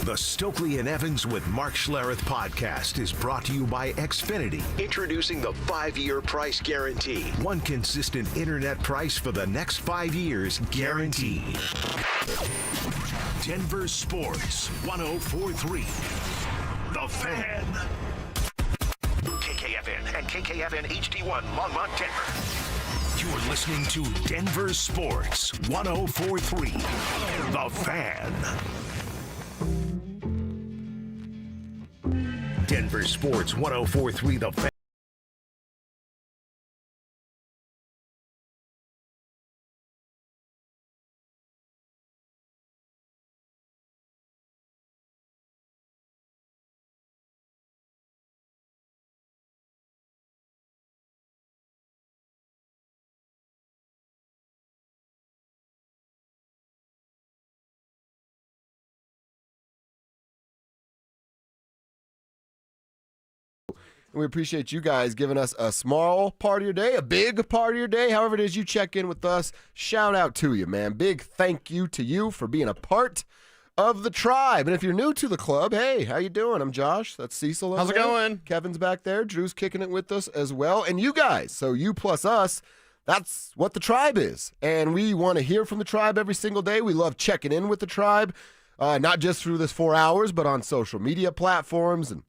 The Stokely and Evans with Mark Schlereth podcast is brought to you by Xfinity. Introducing the 5-year price guarantee. One consistent internet price for the next 5 years guaranteed. Denver Sports 104.3. The Fan. KKFN and KKFN HD1 Longmont, Denver. You're listening to Denver Sports 104.3. The Fan. Denver Sports 104.3 The Fan. We appreciate you guys giving us a small part of your day, a big part of your day, however it is you check in with us. Shout out to you, man. Big thank you to you for being a part of the tribe. And if you're new to the club, hey, how you doing? I'm Josh. That's Cecil. How's it going? Kevin's back there. Drew's kicking it with us as well. And you guys, so you plus us, that's what the tribe is. And we want to hear from the tribe every single day. We love checking in with the tribe, not just through this 4 hours, but on social media platforms and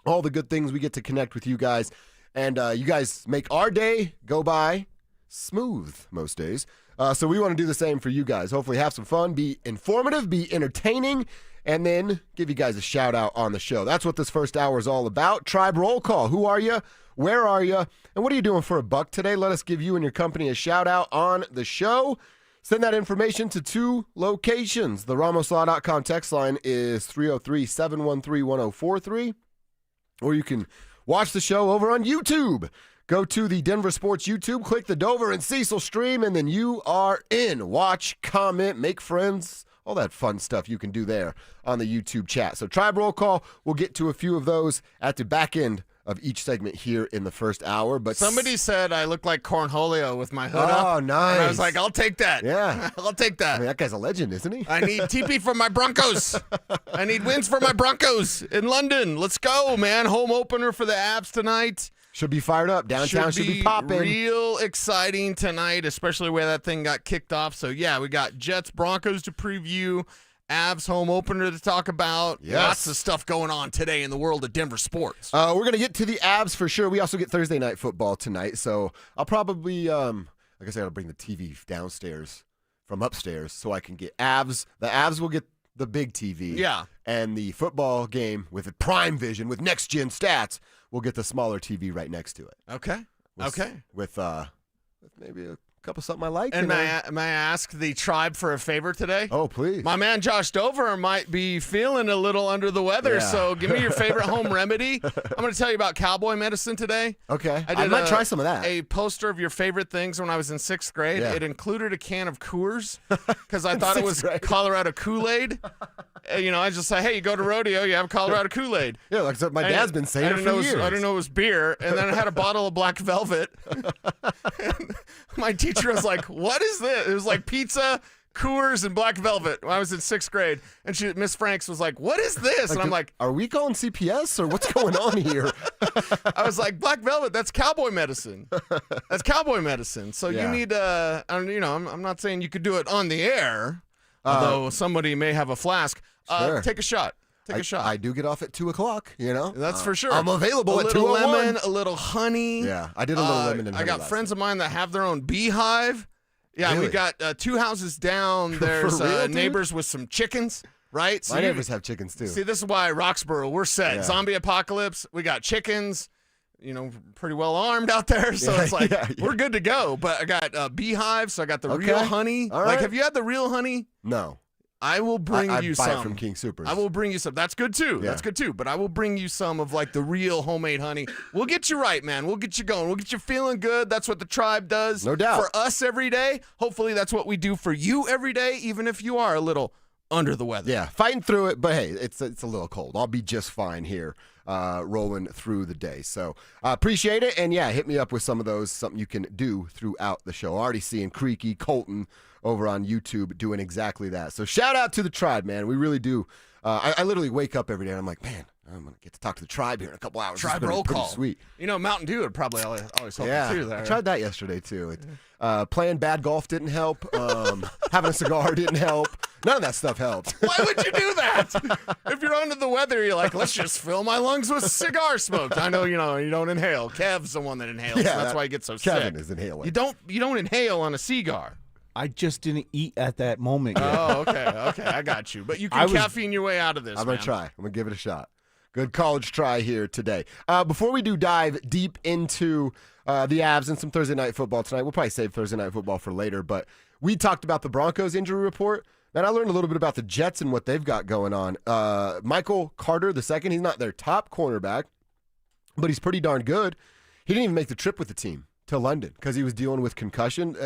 all the good things we get to connect with you guys. And you guys make our day go by smooth most days. So we want to do the same for you guys. Hopefully have some fun, be informative, be entertaining, and then give you guys a shout out on the show. That's what this first hour is all about. Tribe roll call. Who are you? Where are you? And what are you doing for a buck today? Let us give you and your company a shout out on the show. Send that information to 2 locations. The RamosLaw.com text line is 303-713-1043. Or you can watch the show over on YouTube. Go to the Denver Sports YouTube, click the Dover and Cecil stream, and then you are in. Watch, comment, make friends, all that fun stuff you can do there on the YouTube chat. So Tribe Roll Call, we'll get to a few of those at the back end of each segment here in the first hour. But somebody said I look like Cornholio with my hood up. Oh, nice. And I was like, I'll take that. Yeah. I'll take that. I mean, that guy's a legend, isn't he? I need TP for my Broncos. I need wins for my Broncos in London. Let's go, man. Home opener for the Avs tonight. Should be fired up. Downtown should be popping. Real exciting tonight, especially where that thing got kicked off. So, yeah, we got Jets, Broncos to preview. Avs home opener to talk about. Yes. Lots of stuff going on today in the world of Denver sports. We're going to get to the Avs for sure. We also get Thursday night football tonight. So I'll probably, like I said, I'll bring the TV downstairs from upstairs so I can get Avs. The Avs will get the big TV. Yeah. And the football game with Prime Vision, with next-gen stats, will get the smaller TV right next to it. Okay. With maybe a couple something I like. And may I ask the tribe for a favor today? Oh, please. My man Josh Dover might be feeling a little under the weather, so give me your favorite home remedy. I'm going to tell you about cowboy medicine today. Okay. I might try some of that. A poster of your favorite things when I was in 6th grade. Yeah. It included a can of Coors because I thought it was Colorado Kool-Aid. I just say, hey, you go to rodeo, you have Colorado Kool-Aid. Yeah, like my dad's been saying it for years. I didn't know it was beer. And then I had a bottle of Black Velvet. My teacher was like, what is this? It was like pizza, Coors, and Black Velvet when I was in 6th grade. And Miss Franks was like, what is this? And I'm like, are we calling CPS or what's going on here? I was like, Black Velvet, that's cowboy medicine. That's cowboy medicine. So you need, I'm not saying you could do it on the air, although somebody may have a flask. Sure. Take a shot. Take a shot. I do get off at 2 o'clock, That's for sure. I'm available at 2:01. A little lemon, a little honey. Yeah, I did a little lemon and honey. I got friends of mine that have their own beehive. Yeah, really? We got 2 houses down. There's real, neighbors with some chickens, right? My neighbors have chickens, too. See, this is why Roxborough, we're set. Yeah. Zombie apocalypse. We got chickens, pretty well armed out there. So it's like, we're good to go. But I got beehives, so I got the real honey. All right. Have you had the real honey? No. I will bring you some. I buy it from King Soopers. I will bring you some. That's good too. Yeah. That's good too. But I will bring you some of like the real homemade honey. We'll get you right, man. We'll get you going. We'll get you feeling good. That's what the tribe does. No doubt. For us every day. Hopefully that's what we do for you every day, even if you are a little under the weather. Yeah, fighting through it, but hey, it's a little cold. I'll be just fine here rolling through the day. So I appreciate it. And yeah, hit me up with some of those, something you can do throughout the show. Already seeing Creaky, Colton over on YouTube doing exactly that. So shout out to the tribe, man. We really do I literally wake up every day and I'm like, man, I'm going to get to talk to the tribe here in a couple hours. Tribe It's roll pretty call. Sweet. Mountain Dew would probably always help you too there. I tried that yesterday too. Playing bad golf didn't help. Having a cigar didn't help. None of that stuff helped. Why would you do that? If you're under the weather, you're like, let's just fill my lungs with cigar smoke. I know, you don't inhale. Kev's the one that inhales. Yeah, that's why he gets so sick. Kevin is inhaling. You don't inhale on a cigar. I just didn't eat at that moment yet. Oh, okay, I got you. But you can caffeine your way out of this. I'm going to try. I'm going to give it a shot. Good college try here today. Before we do dive deep into the Avs and some Thursday night football tonight, we'll probably save Thursday night football for later, but we talked about the Broncos injury report. Man, I learned a little bit about the Jets and what they've got going on. Michael Carter II, he's not their top cornerback, but he's pretty darn good. He didn't even make the trip with the team to London because he was dealing with concussion.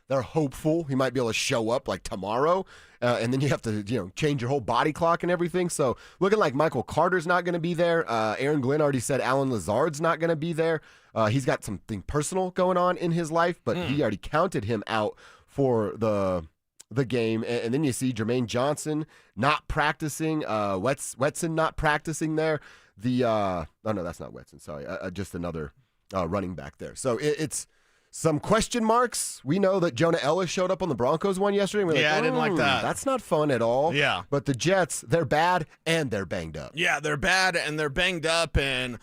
They're hopeful he might be able to show up like tomorrow, and then you have to change your whole body clock and everything. So looking like Michael Carter's not going to be there. Aaron Glenn already said Alan Lazard's not going to be there. He's got something personal going on in his life, but he already counted him out for the game. And then you see Jermaine Johnson not practicing, Wetson not practicing there. Oh no, that's not Wetson. Sorry, just another running back there. So it's some question marks. We know that Jonah Ellis showed up on the Broncos one yesterday. And we're I didn't like that. That's not fun at all. Yeah. But the Jets, they're bad and they're banged up. Yeah, they're bad and they're banged up. And,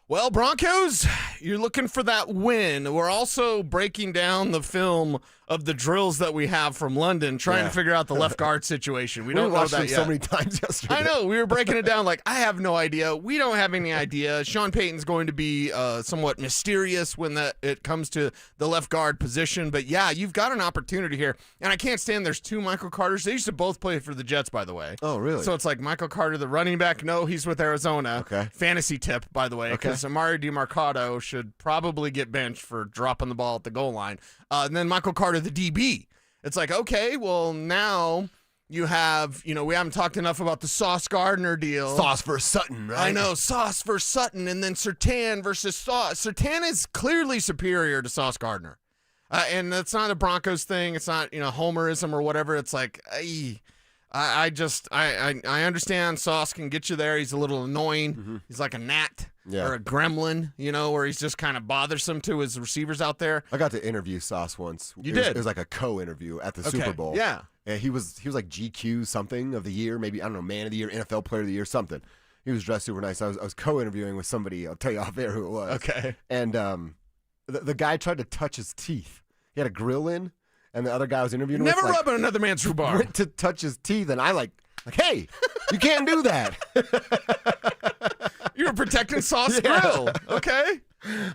well, Broncos, you're looking for that win. We're also breaking down the film of the drills that we have from London, trying to figure out the left guard situation. We don't know watched that them yet. so many times yesterday. I know. We were breaking it down like, I have no idea. We don't have any idea. Sean Payton's going to be somewhat mysterious when it comes to the left guard position. But, yeah, you've got an opportunity here. And I can't stand there's two Michael Carters. They used to both play for the Jets, by the way. Oh, really? So it's like Michael Carter, the running back. No, he's with Arizona. Okay. Fantasy tip, by the way, because Amari DiMarcado should probably get benched for dropping the ball at the goal line. And then Michael Carter, the DB. It's like, okay, well, now you have, we haven't talked enough about the Sauce Gardner deal. Sauce versus Sutton, right? I know, Sauce versus Sutton, and then Surtain versus Sauce. Surtain is clearly superior to Sauce Gardner. And it's not a Broncos thing. It's not, homerism or whatever. It's like, I understand Sauce can get you there. He's a little annoying. Mm-hmm. He's like a gnat or a gremlin, where he's just kind of bothersome to his receivers out there. I got to interview Sauce once. You did? It was like a co-interview at the Super Bowl. Yeah. And he was like GQ something of the year, maybe, I don't know, man of the year, NFL player of the year, something. He was dressed super nice. I was co-interviewing with somebody. I'll tell you off air who it was. Okay. And the guy tried to touch his teeth. He had a grill in. And the other guy I was interviewing Never with, rub on another man's rhubarb. Went to touch his teeth, and I like, hey, you can't do that. You were protecting Sauce Grill, okay?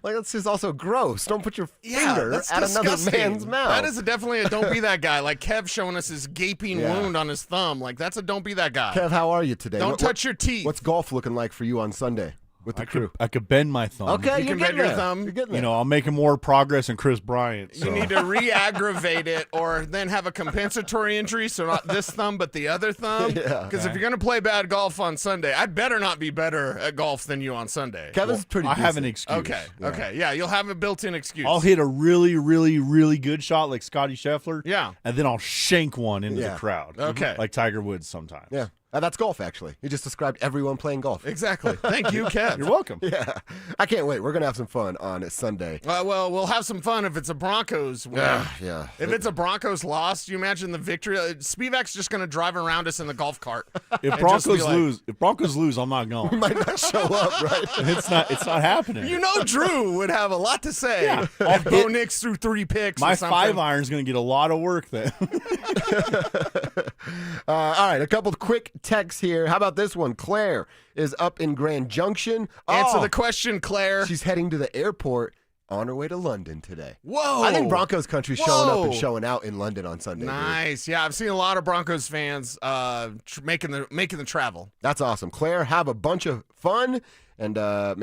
Like, that's just also gross. Don't put your finger that's at another disgusting. man's mouth. That is definitely a don't be that guy. Like Kev showing us his gaping wound on his thumb. Like, that's a don't be that guy. Kev, how are you today? Don't touch your teeth. What's golf looking like for you on Sunday with the crew? I could bend my thumb. Okay, You you're can bend getting your there. thumb. You're getting there. I'm making more progress than Chris Bryant. So. You need to re-aggravate it or then have a compensatory injury, so not this thumb but the other thumb. Because if you're going to play bad golf on Sunday, I'd better not be better at golf than you on Sunday. Kevin's pretty I have decent. an excuse. Okay. Yeah, you'll have a built-in excuse. I'll hit a really, really, really good shot like Scotty Scheffler. Yeah. And then I'll shank one into the crowd. Okay. Like Tiger Woods sometimes. Yeah. That's golf, actually. You just described everyone playing golf. Exactly. Thank you, Kev. You're welcome. Yeah. I can't wait. We're going to have some fun on Sunday. Well, we'll have some fun if it's a Broncos win. Yeah. If it's a Broncos loss, do you imagine the victory? Spivak's just going to drive around us in the golf cart. If and Broncos just be like, lose, I'm not going. Might not show up, right? It's not happening. Drew would have a lot to say if Bo Nix threw 3 picks My or something. 5-iron's going to get a lot of work then. All right, a couple of quick texts here. How about this one? Claire is up in Grand Junction. Answer the question, Claire. She's heading to the airport on her way to London today. Whoa. I think Broncos country showing up and showing out in London on Sunday. Nice. Yeah, I've seen a lot of Broncos fans making the travel. That's awesome. Claire, have a bunch of fun and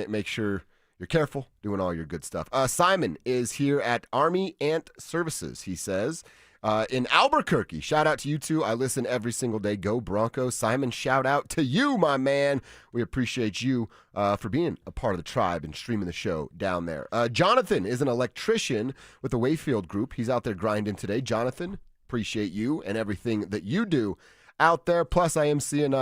make sure you're careful doing all your good stuff. Simon is here at Army Ant Services, he says. In Albuquerque. Shout out to you two. I listen every single day. Go Broncos. Simon, shout out to you, my man. We appreciate you for being a part of the tribe and streaming the show down there. Jonathan is an electrician with the Wayfield Group. He's out there grinding today. Jonathan, appreciate you and everything that you do out there. Plus, I am seeing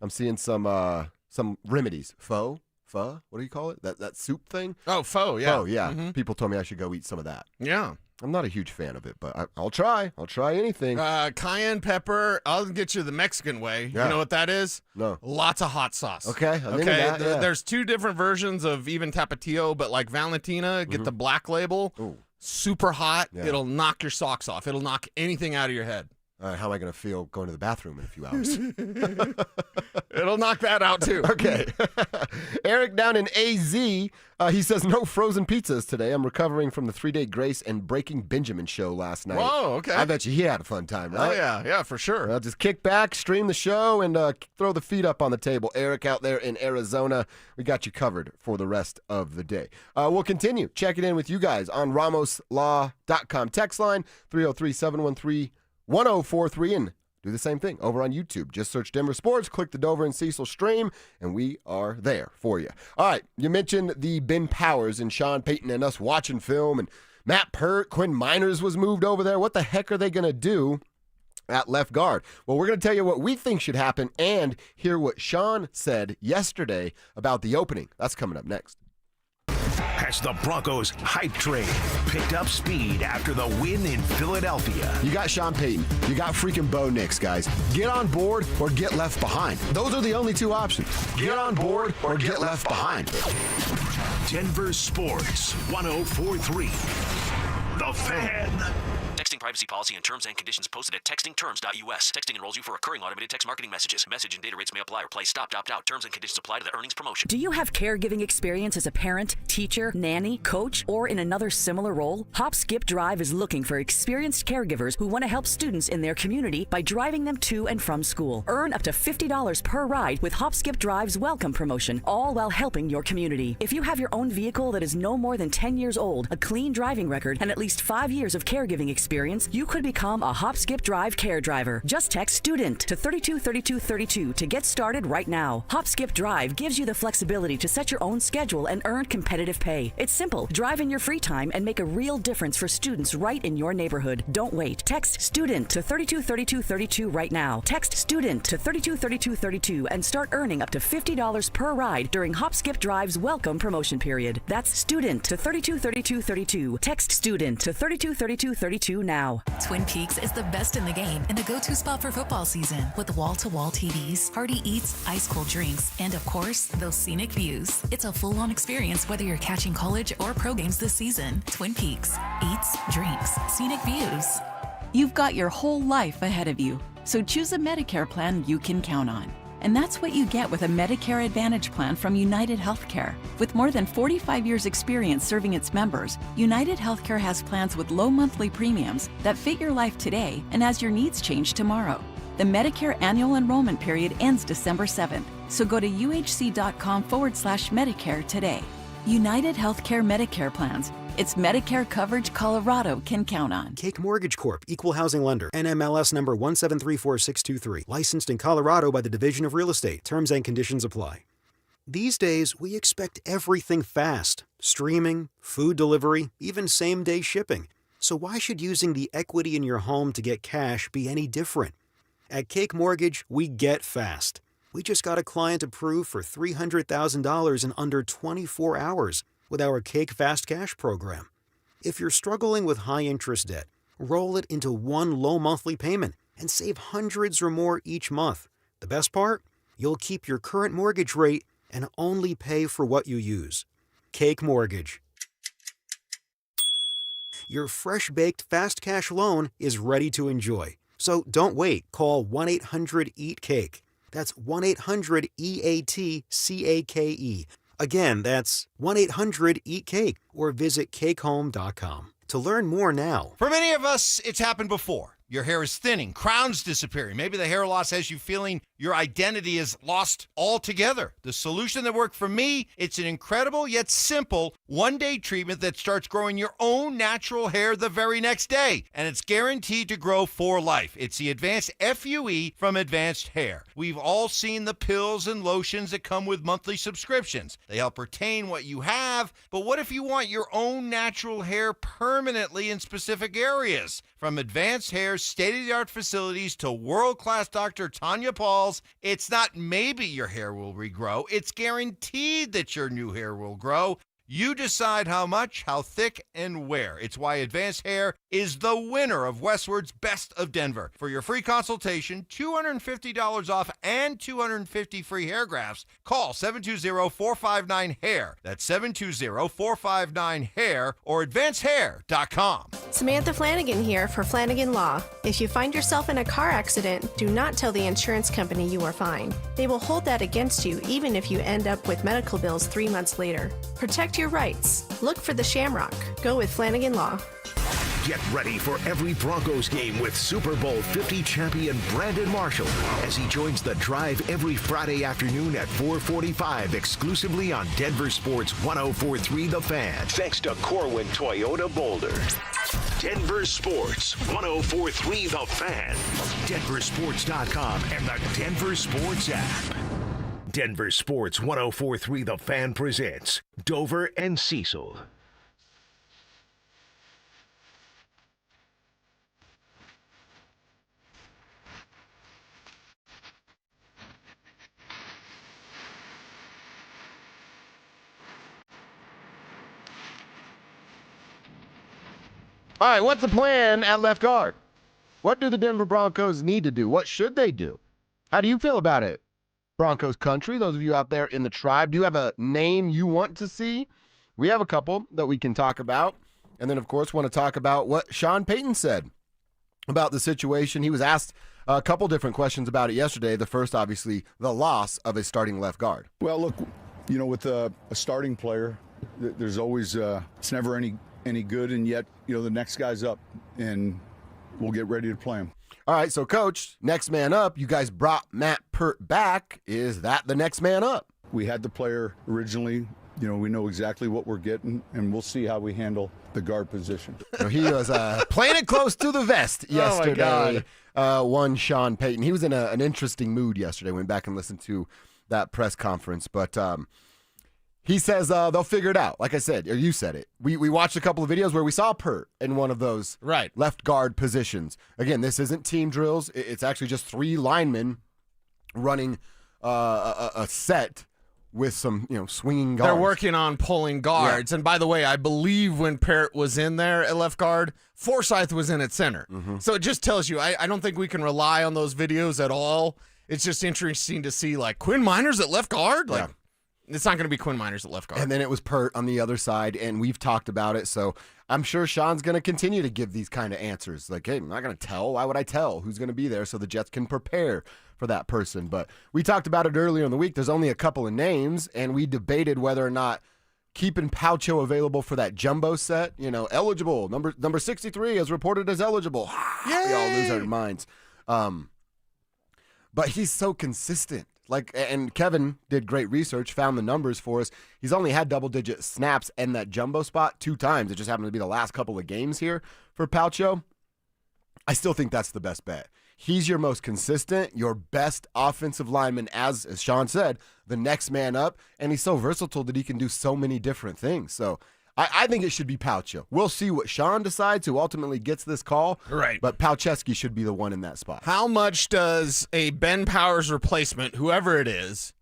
I'm seeing some remedies. Pho? What do you call it? That soup thing? Oh, pho, yeah. Oh, yeah. People told me I should go eat some of that. Yeah. I'm not a huge fan of it, but I'll try. I'll try anything. Cayenne pepper. I'll get you the Mexican way. Yeah. You know what that is? No. Lots of hot sauce. Okay. I'm into that, yeah. There's two different versions of even Tapatio, but like Valentina, get the black label. Ooh. Super hot. Yeah. It'll knock your socks off. It'll knock anything out of your head. All right, how am I going to feel going to the bathroom in a few hours? It'll knock that out, too. Okay. Eric down in AZ, he says, no frozen pizzas today. I'm recovering from the 3-day Grace and Breaking Benjamin show last night. Whoa, okay. I bet you he had a fun time, right? Oh, yeah. Yeah, for sure. Well, just kick back, stream the show, and throw the feet up on the table. Eric out there in Arizona, we got you covered for the rest of the day. We'll continue checking in with you guys on RamosLaw.com text line, 303-713-1043, and do the same thing over on YouTube. Just search Denver Sports, click the Dover and Cecil stream, and we are there for you. All right, you mentioned the Ben Powers and Sean Payton and us watching film, and Matt Pert, Quinn Miners was moved over there. What the heck are they going to do at left guard? Well, we're going to tell you what we think should happen and hear what Sean said yesterday about the opening. That's coming up next. As the Broncos hype train picked up speed after the win in Philadelphia. You got Sean Payton. You got freaking Bo Nix, guys. Get on board or get left behind. Those are the only two options. Get on board or get left behind. Denver Sports 104.3. The Fan. Texting privacy policy and terms and conditions posted at textingterms.us. Texting enrolls you for recurring automated text marketing messages. Message and data rates may apply or play. Stop, opt out. Terms and conditions apply to the earnings promotion. Do you have caregiving experience as a parent, teacher, nanny, coach, or in another similar role? Hop Skip Drive is looking for experienced caregivers who want to help students in their community by driving them to and from school. Earn up to $50 per ride with Hop Skip Drive's welcome promotion, all while helping your community. If you have your own vehicle that is no more than 10 years old, a clean driving record, and at least 5 years of caregiving experience, you could become a Hop Skip Drive care driver. Just text STUDENT to 323232 to get started right now. Hop Skip Drive gives you the flexibility to set your own schedule and earn competitive pay. It's simple. Drive in your free time and make a real difference for students right in your neighborhood. Don't wait. Text STUDENT to 323232 right now. Text STUDENT to 323232 and start earning up to $50 per ride during Hop Skip Drive's welcome promotion period. That's STUDENT to 323232. Text STUDENT to 323232 now. Twin Peaks is the best in the game and the go-to spot for football season with wall-to-wall TVs, hearty eats, ice-cold drinks, and of course, those scenic views. It's a full-on experience whether you're catching college or pro games this season. Twin Peaks. Eats, drinks, scenic views. You've got your whole life ahead of you, so choose a Medicare plan you can count on. And that's what you get with a Medicare Advantage plan from United Healthcare. With more than 45 years' experience serving its members, United Healthcare has plans with low monthly premiums that fit your life today and as your needs change tomorrow. The Medicare annual enrollment period ends December 7th, so go to uhc.com/Medicare today. United Healthcare Medicare plans. It's Medicare coverage Colorado can count on. Cake Mortgage Corp. Equal Housing Lender. NMLS number 1734623. Licensed in Colorado by the Division of Real Estate. Terms and conditions apply. These days, we expect everything fast. Streaming, food delivery, even same-day shipping. So why should using the equity in your home to get cash be any different? At Cake Mortgage, we get fast. We just got a client approved for $300,000 in under 24 hours. With our Cake Fast Cash program. If you're struggling with high-interest debt, roll it into one low monthly payment and save hundreds or more each month. The best part? You'll keep your current mortgage rate and only pay for what you use. Cake Mortgage. Your fresh-baked Fast Cash loan is ready to enjoy. So don't wait. Call 1-800-EAT-CAKE. That's 1-800-EAT-CAKE. Again, that's 1-800-EAT-CAKE or visit cakehome.com to learn more now. For many of us, it's happened before. Your hair is thinning, crowns disappearing. Maybe the hair loss has you feeling your identity is lost altogether. The solution that worked for me, it's an incredible yet simple one-day treatment that starts growing your own natural hair the very next day. And it's guaranteed to grow for life. It's the Advanced FUE from Advanced Hair. We've all seen the pills and lotions that come with monthly subscriptions. They help retain what you have, but what if you want your own natural hair permanently in specific areas? From Advanced Hair's state-of-the-art facilities to world-class Dr. Tanya Paul's details. It's not maybe your hair will regrow. It's guaranteed that your new hair will grow. You decide how much, how thick, and where. It's why Advanced Hair is the winner of Westward's Best of Denver. For your free consultation, $250 off and 250 free hair grafts, call 720-459-HAIR. That's 720-459-HAIR or advancedhair.com. Samantha Flanagan here for Flanagan Law. If you find yourself in a car accident, do not tell the insurance company you are fine. They will hold that against you even if you end up with medical bills 3 months later. Protect your rights. Look for the Shamrock. Go with Flanagan Law. Get ready for every Broncos game with Super Bowl 50 champion Brandon Marshall as he joins the drive every Friday afternoon at 4:45 exclusively on Denver Sports 104.3 The Fan. Thanks to Corwin Toyota Boulder. Denver Sports 104.3 The Fan. DenverSports.com and the Denver Sports app. Denver Sports 104.3 The Fan presents Dover and Cecil. All right, what's the plan at left guard? What do the Denver Broncos need to do? What should they do? How do you feel about it? Broncos country, those of you out there in the tribe, do you have a name you want to see? We have a couple that we can talk about. And then, of course, want to talk about what Sean Payton said about the situation. He was asked a couple different questions about it yesterday. The first, obviously, the loss of a starting left guard. Well, look, you know, with a starting player, there's always, it's never any good, and yet, you know, the next guy's up, and we'll get ready to play him. All right, so, Coach, next man up, you guys brought Matt Pert back. Is that the next man up? We had the player originally. You know, we know exactly what we're getting, and we'll see how we handle the guard position. So he was playing it close to the vest yesterday. One Sean Payton. He was in an interesting mood yesterday. Went back and listened to that press conference, but he says they'll figure it out. Like I said, or you said it. We watched a couple of videos where we saw Pert in one of those left guard positions. Again, this isn't team drills. It's actually just three linemen running a set with some, swinging guards. They're working on pulling guards. Yeah. And by the way, I believe when Parrott was in there at left guard, Forsyth was in at center. Mm-hmm. So it just tells you, I don't think we can rely on those videos at all. It's just interesting to see, like, Quinn Miners at left guard? Like, it's not going to be Quinn Miners at left guard. And then it was Pert on the other side, and we've talked about it. So I'm sure Sean's going to continue to give these kind of answers. Like, hey, I'm not going to tell. Why would I tell who's going to be there so the Jets can prepare for that person? But we talked about it earlier in the week. There's only a couple of names, and we debated whether or not keeping Paucho available for that jumbo set, eligible. Number 63 is reported as eligible. Yay! We all lose our minds. But he's so consistent. And Kevin did great research, found the numbers for us. He's only had double-digit snaps in that jumbo spot 2 times. It just happened to be the last couple of games here for Paucho. I still think that's the best bet. He's your most consistent, your best offensive lineman, as Sean said, the next man up, and he's so versatile that he can do so many different things. So I think it should be Paucho. We'll see what Sean decides, who ultimately gets this call. Right. But Paucheski should be the one in that spot. How much does a Ben Powers replacement, whoever it is,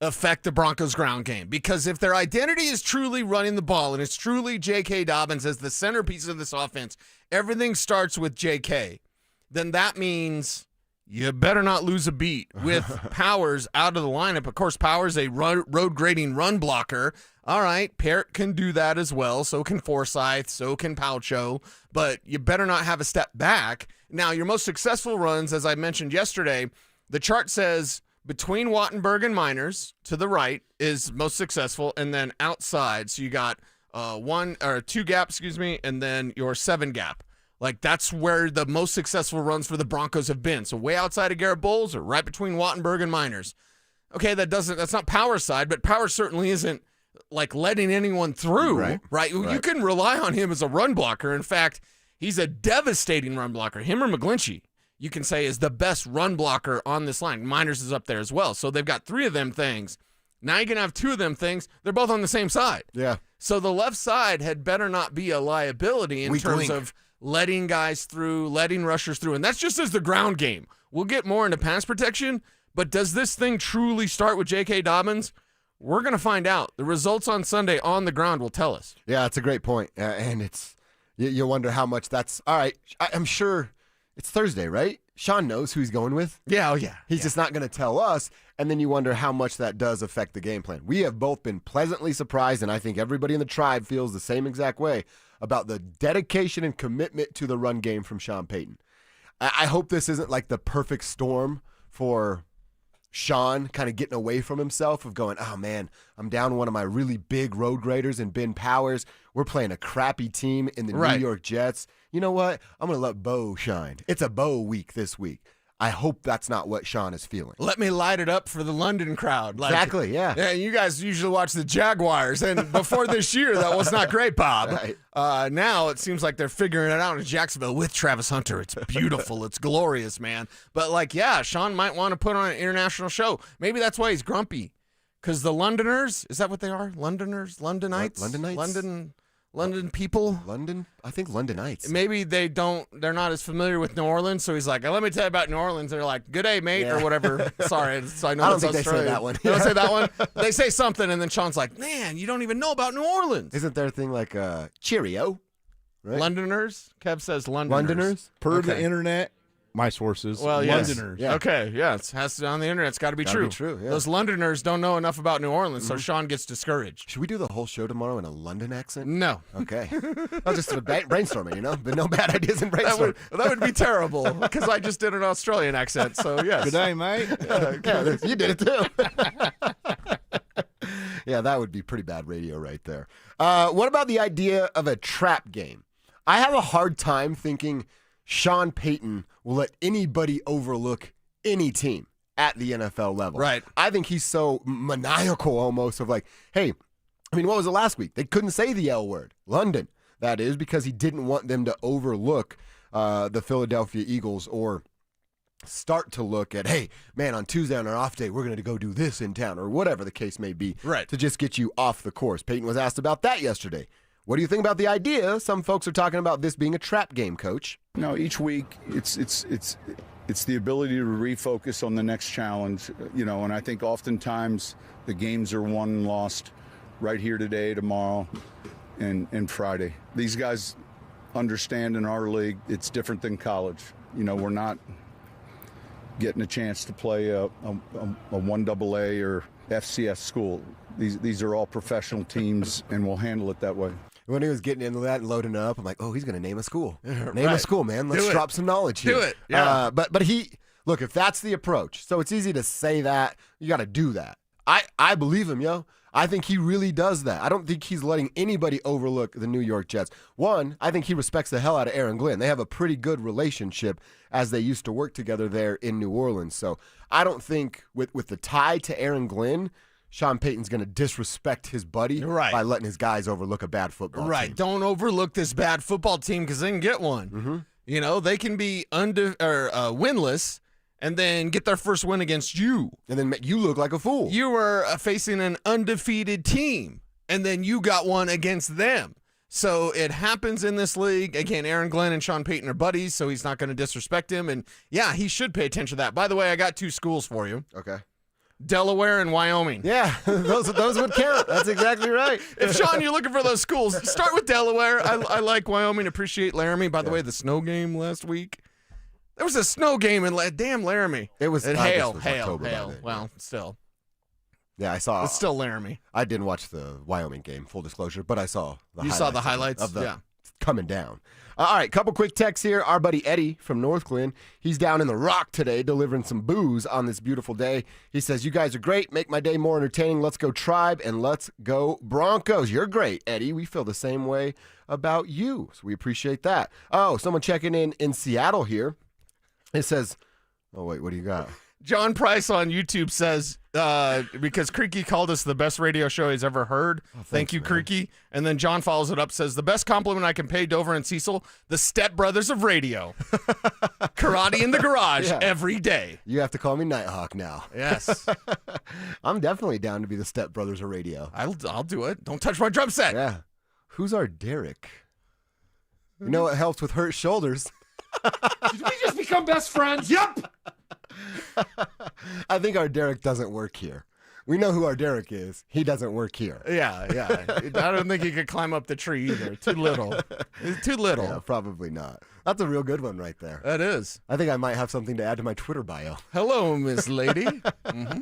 affect the Broncos' ground game? Because if their identity is truly running the ball and it's truly J.K. Dobbins as the centerpiece of this offense, everything starts with J.K., then that means you better not lose a beat with Powers out of the lineup. Of course, Powers a road grading run blocker. All right, Parrott can do that as well. So can Forsyth. So can Paucho. But you better not have a step back. Now, your most successful runs, as I mentioned yesterday, the chart says between Wattenberg and Miners to the right is most successful, and then outside. So you got 2 gap, and then your 7 gap. Like, that's where the most successful runs for the Broncos have been. So way outside of Garrett Bowles or right between Wattenberg and Miners. Okay, that's not Power's side, but Power certainly isn't like letting anyone through, right? You can rely on him as a run blocker. In fact, he's a devastating run blocker. Him or McGlinchey, you can say, is the best run blocker on this line. Miners is up there as well. So they've got 3 of them things. Now you can have 2 of them things. They're both on the same side. Yeah. So the left side had better not be a liability in terms of letting guys through, letting rushers through. And that's just as the ground game. We'll get more into pass protection, But does this thing truly start with J.K. Dobbins? We're going to find out. The results on Sunday on the ground will tell us. Yeah, that's a great point. And it's you wonder how much that's – all right, I'm sure it's Thursday, right? Sean knows who he's going with. Yeah, oh yeah. He's just not going to tell us, and then you wonder how much that does affect the game plan. We have both been pleasantly surprised, and I think everybody in the tribe feels the same exact way about the dedication and commitment to the run game from Sean Payton. I hope this isn't like the perfect storm for Sean kind of getting away from himself of going, oh, man, I'm down one of my really big road graders in Ben Powers. We're playing a crappy team in the New York Jets. You know what? I'm going to let Bo shine. It's a Bo week this week. I hope that's not what Sean is feeling. Let me light it up for the London crowd. Exactly, yeah. Yeah, you guys usually watch the Jaguars, and before this year, that was not great, Bob. Right. Now it seems like they're figuring it out in Jacksonville with Travis Hunter. It's beautiful. It's glorious, man. But, Sean might want to put on an international show. Maybe that's why he's grumpy. Because the Londoners, is that what they are? Londoners? Londonites? Londonites? London people? I think Londonites. Maybe they're not as familiar with New Orleans, so he's like, let me tell you about New Orleans. They're like, good day, mate, or whatever. Sorry, so I know I don't it's think they say Australian. that one. They don't say that one? They say something, and then Sean's like, man, you don't even know about New Orleans. Isn't there a thing like Cheerio? Right? Londoners? Kev says Londoners. Londoners? Per the internet, my sources, Well, yes. Londoners. Yeah. Okay, yeah, it has to be on the internet. It's got to be Gotta true. be true, yeah. Those Londoners don't know enough about New Orleans, so Sean gets discouraged. Should we do the whole show tomorrow in a London accent? No. Okay. I was just brainstorming, but no bad ideas in brainstorming. That would be terrible, because I just did an Australian accent, so yes. Good day, mate. Yeah, you did it too. Yeah, that would be pretty bad radio right there. What about the idea of a trap game? I have a hard time thinking Sean Payton will let anybody overlook any team at the NFL level. Right. I think he's so maniacal almost of like, hey, I mean, what was it last week? They couldn't say the L word. London. That is because he didn't want them to overlook the Philadelphia Eagles or start to look at, hey, man, on Tuesday on our off day, we're going to go do this in town or whatever the case may be to just get you off the course. Payton was asked about that yesterday. What do you think about the idea? Some folks are talking about this being a trap game, Coach. No, each week it's the ability to refocus on the next challenge, and I think oftentimes the games are won and lost right here today, tomorrow, and Friday. These guys understand in our league it's different than college. We're not getting a chance to play a 1AA or FCS school. These are all professional teams, and we'll handle it that way. When he was getting into that and loading up, I'm like, oh, he's going to name a school. Name a school, man. Let's drop some knowledge here. Do it. Yeah. But look, if that's the approach, so it's easy to say that, you got to do that. I believe him, yo. I think he really does that. I don't think he's letting anybody overlook the New York Jets. One, I think he respects the hell out of Aaron Glenn. They have a pretty good relationship as they used to work together there in New Orleans. So I don't think with the tie to Aaron Glenn, Sean Payton's going to disrespect his buddy by letting his guys overlook a bad football team. Don't overlook this bad football team because they can get one. Mm-hmm. They can be winless and then get their first win against you. And then make you look like a fool. You were facing an undefeated team, and then you got one against them. So it happens in this league. Again, Aaron Glenn and Sean Payton are buddies, so he's not going to disrespect him. And, yeah, he should pay attention to that. By the way, I got 2 schools for you. Okay. Delaware and Wyoming. Yeah, those would count. That's exactly right. If, Sean, you're looking for those schools, start with Delaware. I like Wyoming. Appreciate Laramie. By the way, the snow game last week. There was a snow game in damn Laramie. It was hail. Well, still. Yeah, I saw. It's still Laramie. I didn't watch the Wyoming game, full disclosure, but I saw the highlights. You saw the highlights? Of the coming down. All right, couple quick texts here. Our buddy Eddie from North Glen, he's down in the Rock today delivering some booze on this beautiful day. He says, you guys are great. Make my day more entertaining. Let's go Tribe and let's go Broncos. You're great, Eddie. We feel the same way about you, so we appreciate that. Oh, someone checking in Seattle here. It says, oh, wait, what do you got? John Price on YouTube says, because Creaky called us the best radio show he's ever heard. Thank you, Creaky. And then John follows it up, says, the best compliment I can pay Dover and Cecil, the stepbrothers of radio. Karate in the garage every day. You have to call me Nighthawk now. Yes. I'm definitely down to be the stepbrothers of radio. I'll do it. Don't touch my drum set. Yeah. Who's our Derek? You know what helps with hurt shoulders? Did we just become best friends? Yep. I think our Derek doesn't work here. We know who our Derek is. He doesn't work here. Yeah. I don't think he could climb up the tree either. Too little. It's too little. Yeah, probably not. That's a real good one right there. That is. I think I might have something to add to my Twitter bio. Hello, Miss Lady. Mm-hmm.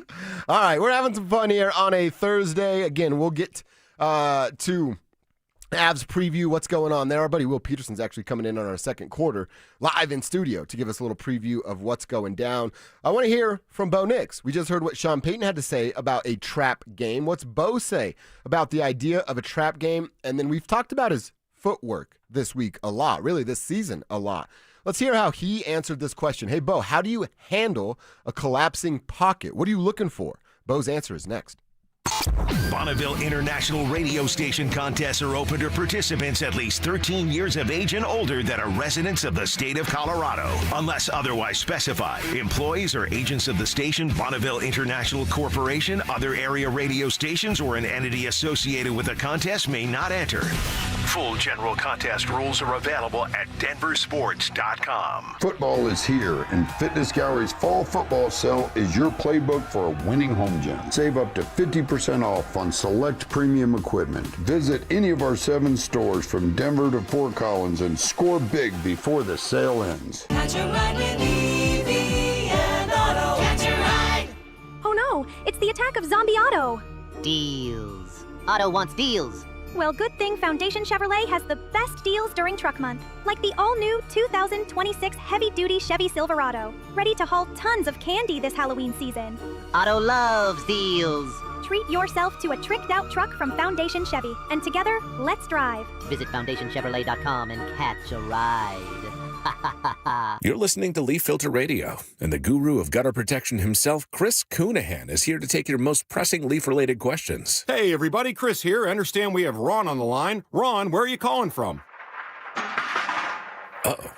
All right, we're having some fun here on a Thursday. Again, we'll get to Avs preview, what's going on there. Our buddy Will Peterson's actually coming in on our second quarter live in studio to give us a little preview of what's going down. I want to hear from Bo Nix. We just heard what Sean Payton had to say about a trap game. What's Bo say about the idea of a trap game? And then we've talked about his footwork this week a lot, really this season a lot. Let's hear how he answered this question. Hey, Bo, how do you handle a collapsing pocket? What are you looking for? Bo's answer is next. Bonneville International Radio Station contests are open to participants at least 13 years of age and older that are residents of the state of Colorado. Unless otherwise specified, employees or agents of the station, Bonneville International Corporation, other area radio stations, or an entity associated with the contest may not enter. Full general contest rules are available at DenverSports.com. Football is here, and Fitness Gallery's fall football sale is your playbook for a winning home gym. Save up to 50% off on select premium equipment. Visit any of our 7 stores from Denver to Fort Collins and score big before the sale ends. Catch a ride with EV and Auto. Catch a ride! Oh no, it's the attack of Zombie Auto. Deals. Auto wants deals. Well, good thing Foundation Chevrolet has the best deals during Truck Month. Like the all-new 2026 heavy-duty Chevy Silverado. Ready to haul tons of candy this Halloween season. Auto loves deals. Treat yourself to a tricked-out truck from Foundation Chevy. And together, let's drive. Visit FoundationChevrolet.com and catch a ride. You're listening to Leaf Filter Radio, and the guru of gutter protection himself, Chris Coonahan, is here to take your most pressing leaf-related questions. Hey, everybody, Chris here. I understand we have Ron on the line. Ron, where are you calling from? Uh-oh.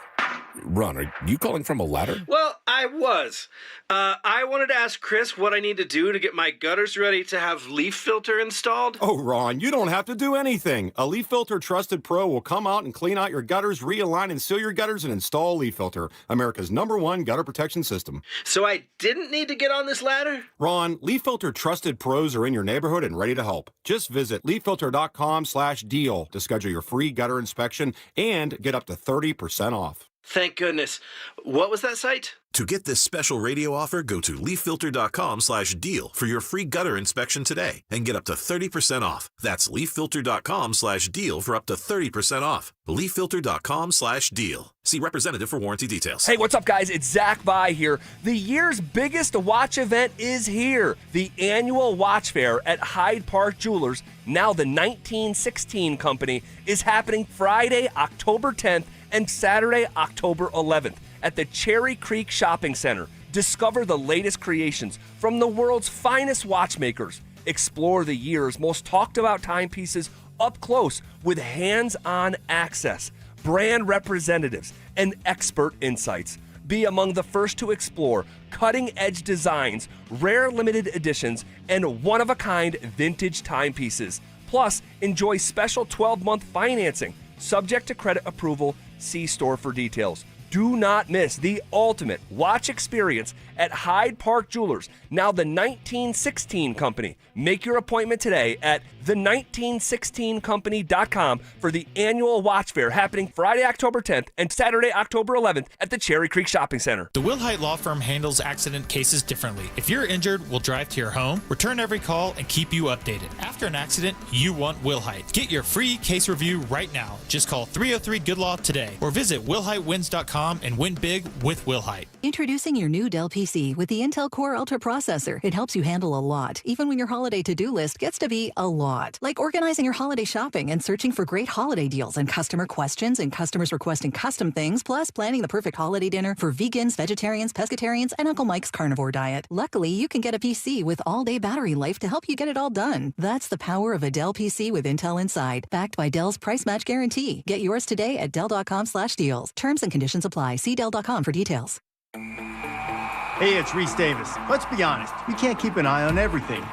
Ron, are you calling from a ladder? Well, I was. I wanted to ask Chris what I need to do to get my gutters ready to have leaf filter installed. Oh, Ron, you don't have to do anything. A Leaf Filter Trusted Pro will come out and clean out your gutters, realign and seal your gutters, and install Leaf Filter, America's #1 gutter protection system. So I didn't need to get on this ladder? Ron, Leaf Filter Trusted Pros are in your neighborhood and ready to help. Just visit leaffilter.com/deal to schedule your free gutter inspection and get up to 30% off. Thank goodness. What was that site? To get this special radio offer, go to leaffilter.com/deal for your free gutter inspection today and get up to 30% off. That's leaffilter.com/deal for up to 30% off. leaffilter.com/deal. See representative for warranty details. Hey, what's up, guys? It's Zach By here. The year's biggest watch event is here. The annual watch fair at Hyde Park Jewelers, now the 1916 Company, is happening Friday, October 10th and Saturday, October 11th at the Cherry Creek Shopping Center. Discover the latest creations from the world's finest watchmakers. Explore the year's most talked about timepieces up close with hands-on access, brand representatives, and expert insights. Be among the first to explore cutting-edge designs, rare limited editions, and one-of-a-kind vintage timepieces. Plus, enjoy special 12-month financing, subject to credit approval. See store for details. Do not miss the ultimate watch experience at Hyde Park Jewelers, now the 1916 Company. Make your appointment today at the1916company.com for the annual watch fair happening Friday, October 10th and Saturday, October 11th at the Cherry Creek Shopping Center. The Wilhite Law Firm handles accident cases differently. If you're injured, we'll drive to your home, return every call, and keep you updated. After an accident, you want Wilhite. Get your free case review right now. Just call 303-GOOD-LAW today or visit wilhitewins.com and win big with Wilhite. Introducing your new Dell PC with the Intel Core Ultra processor. It helps you handle a lot, even when your holiday to-do list gets to be a lot. Like organizing your holiday shopping and searching for great holiday deals and customer questions and customers requesting custom things, plus planning the perfect holiday dinner for vegans, vegetarians, pescatarians, and Uncle Mike's carnivore diet. Luckily, you can get a PC with all-day battery life to help you get it all done. That's the power of a Dell PC with Intel inside, backed by Dell's price match guarantee. Get yours today at Dell.com/deals. Terms and conditions apply. See Dell.com for details. Hey, it's Reese Davis. Let's be honest, you can't keep an eye on everything.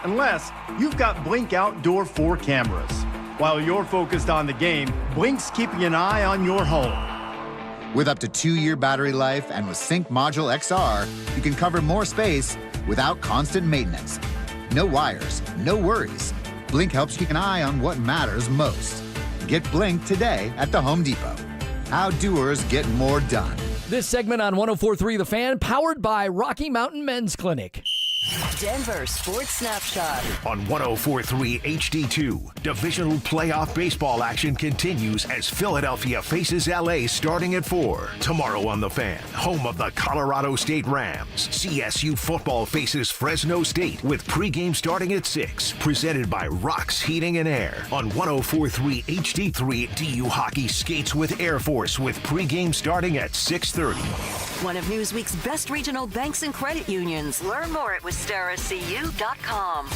Unless you've got Blink Outdoor 4 cameras. While you're focused on the game, Blink's keeping an eye on your home. With up to 2-year battery life and with Sync Module XR, you can cover more space without constant maintenance. No wires, no worries. Blink helps keep an eye on what matters most. Get Blink today at the Home Depot. How doers get more done. This segment on 104.3 The Fan, powered by Rocky Mountain Men's Clinic. Denver Sports Snapshot. On 104.3 HD2, divisional playoff baseball action continues as Philadelphia faces LA starting at 4. Tomorrow on The Fan, home of the Colorado State Rams, CSU football faces Fresno State with pregame starting at 6. Presented by Rocks Heating and Air. On 104.3 HD3, DU Hockey skates with Air Force with pregame starting at 6:30. One of Newsweek's best regional banks and credit unions. Learn more at WistaraCU.com.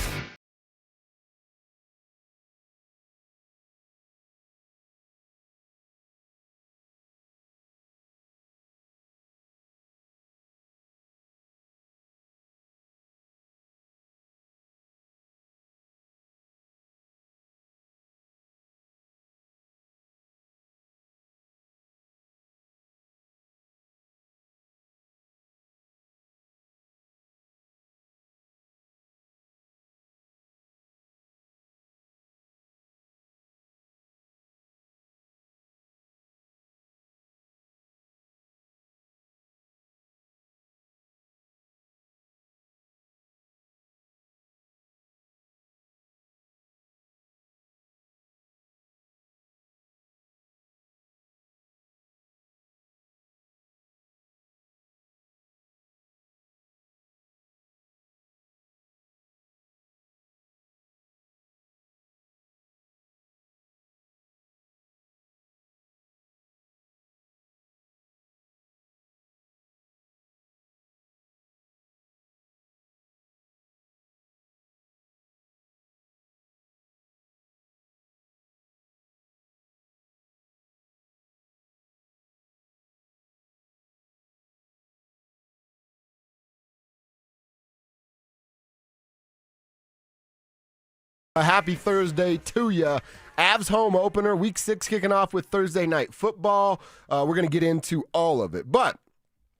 A happy Thursday to you. Avs home opener, week 6 kicking off with Thursday night football. We're going to get into all of it. But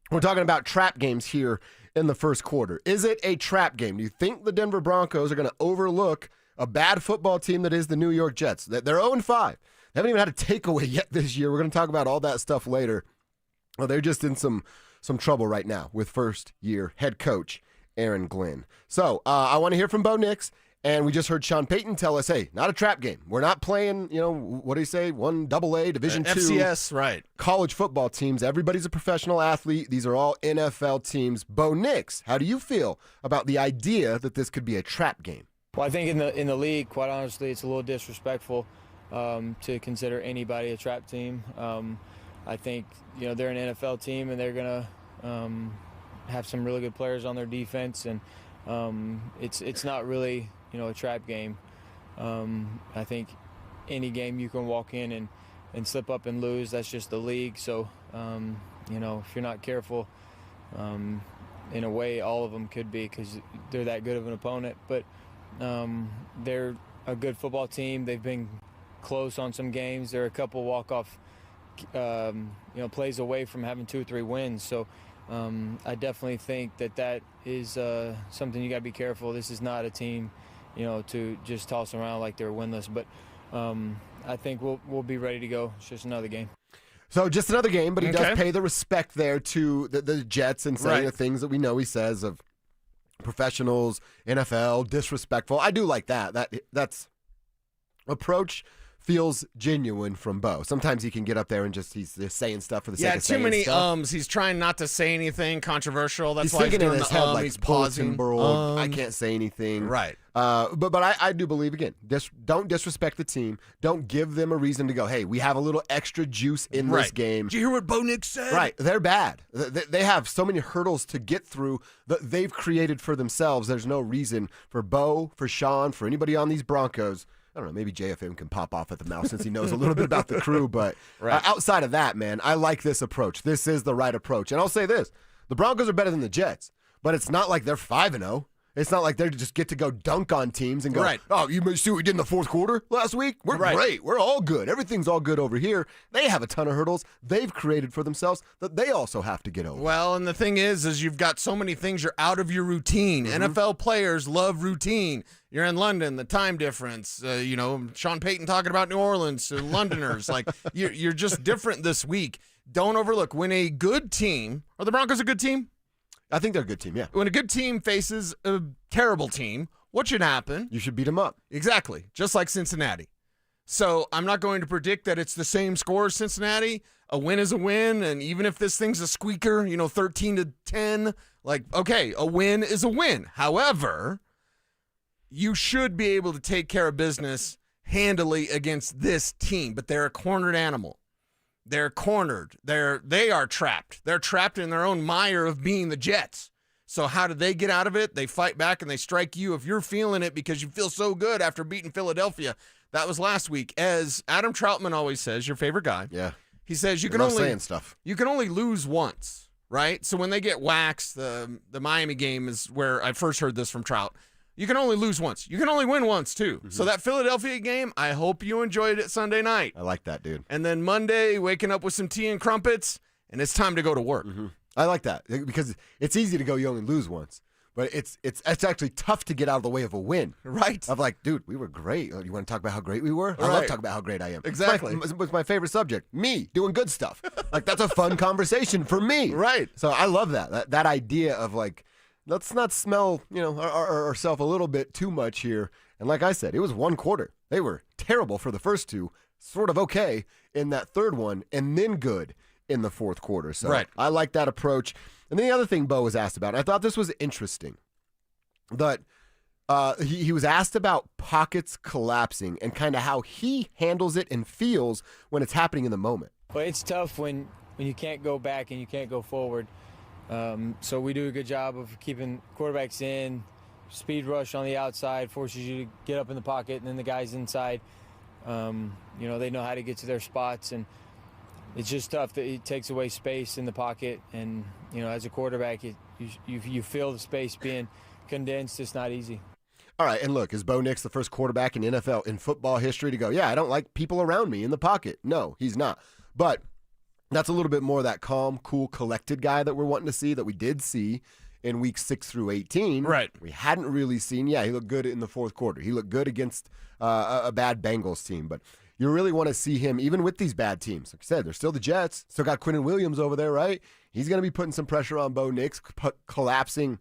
we're talking about trap games here in the first quarter. Is it a trap game? Do you think the Denver Broncos are going to overlook a bad football team that is the New York Jets? They're 0-5. They haven't even had a takeaway yet this year. We're going to talk about all that stuff later. Well, they're just in some trouble right now with first-year head coach Aaron Glenn. So I want to hear from Bo Nix. And we just heard Sean Payton tell us, hey, not a trap game. We're not playing, what do you say, 1AA, Division II. FCS, right. College football teams. Everybody's a professional athlete. These are all NFL teams. Bo Nix, how do you feel about the idea that this could be a trap game? Well, I think in the league, quite honestly, it's a little disrespectful to consider anybody a trap team. I think, they're an NFL team, and they're going to have some really good players on their defense. And it's not really a trap game. I think any game you can walk in and slip up and lose. That's just the league. So, if you're not careful, in a way, all of them could be because they're that good of an opponent. But they're a good football team. They've been close on some games. They're a couple walk-off, plays away from having 2 or 3 wins. So I definitely think that is something you got to be careful. This is not a team to just toss around like they're winless. But I think we'll be ready to go. It's just another game. So just another game, but he does pay the respect there to the Jets and saying the things that we know he says of professionals, NFL, disrespectful. I do like that. That's approach feels genuine from Bo. Sometimes he can get up there and he's just saying stuff for the sake of saying stuff. Yeah, too many He's trying not to say anything controversial. That's why he's he's doing in his head like he's pausing. I can't say anything. Right. But I do believe, again, don't disrespect the team. Don't give them a reason to go, hey, we have a little extra juice in this game. Did you hear what Bo Nix said? Right. They're bad. They have so many hurdles to get through that they've created for themselves. There's no reason for Bo, for Sean, for anybody on these Broncos. I don't know, maybe JFM can pop off at the mouth since he knows a little bit about the crew. But outside of that, man, I like this approach. This is the right approach. And I'll say this. The Broncos are better than the Jets, but it's not like they're 5-0. It's not like they just get to go dunk on teams and go, Right. oh, you see what we did in the fourth quarter last week? We're great. We're all good. Everything's all good over here. They have a ton of hurdles they've created for themselves that they also have to get over. Well, and the thing is you've got so many things you're out of your routine. NFL players love routine. You're in London, the time difference. Sean Payton talking about New Orleans to Londoners. Like you're just different this week. Don't overlook when a good team. Are the Broncos a good team? I think they're a good team, yeah. When a good team faces a terrible team, what should happen? You should beat them up. Exactly, just like Cincinnati. So I'm not going to predict that it's the same score as Cincinnati. A win is a win, and even if this thing's a squeaker, 13-10, okay, a win is a win. However, you should be able to take care of business handily against this team, but they're a cornered animal. They're cornered. They are trapped. They're trapped in their own mire of being the Jets. So how do they get out of it? They fight back and they strike you if you're feeling it because you feel so good after beating Philadelphia. That was last week. As Adam Troutman always says, your favorite guy. Yeah. He says you You're can not saying stuff. You can only lose once, right? So when they get waxed, the Miami game is where I first heard this from Trout. You can only lose once. You can only win once, too. So that Philadelphia game, I hope you enjoyed it Sunday night. I like that, dude. And then Monday, waking up with some tea and crumpets, and it's time to go to work. I like that because it's easy to go, you only lose once. But it's actually tough to get out of the way of a win. Right. Of like, dude, we were great. You want to talk about how great we were? I love talking about how great I am. Exactly. It's my favorite subject. Me doing good stuff. That's a fun conversation for me. Right. So I love that idea of let's not smell, ourselves a little bit too much here. And like I said, it was one quarter. They were terrible for the first two, sort of okay in that third one, and then good in the fourth quarter. So right. I like that approach. And then the other thing Bo was asked about, and I thought this was interesting, that he was asked about pockets collapsing and kind of how he handles it and feels when it's happening in the moment. But it's tough when you can't go back and you can't go forward. So we do a good job of keeping quarterbacks in. Speed rush on the outside forces you to get up in the pocket, and then the guys inside, they know how to get to their spots, and it's just tough that it takes away space in the pocket. And as a quarterback, you feel the space being condensed. It's not easy. All right, and look, is Bo Nix the first quarterback in NFL in football history to go, yeah, I don't like people around me in the pocket? No, he's not. But that's a little bit more of that calm, cool, collected guy that we're wanting to see, that we did see in weeks 6 through 18. Right. We hadn't really seen, he looked good in the fourth quarter. He looked good against a bad Bengals team. But you really want to see him, even with these bad teams. Like I said, they're still the Jets. Still got Quinnen Williams over there, right? He's going to be putting some pressure on Bo Nix, collapsing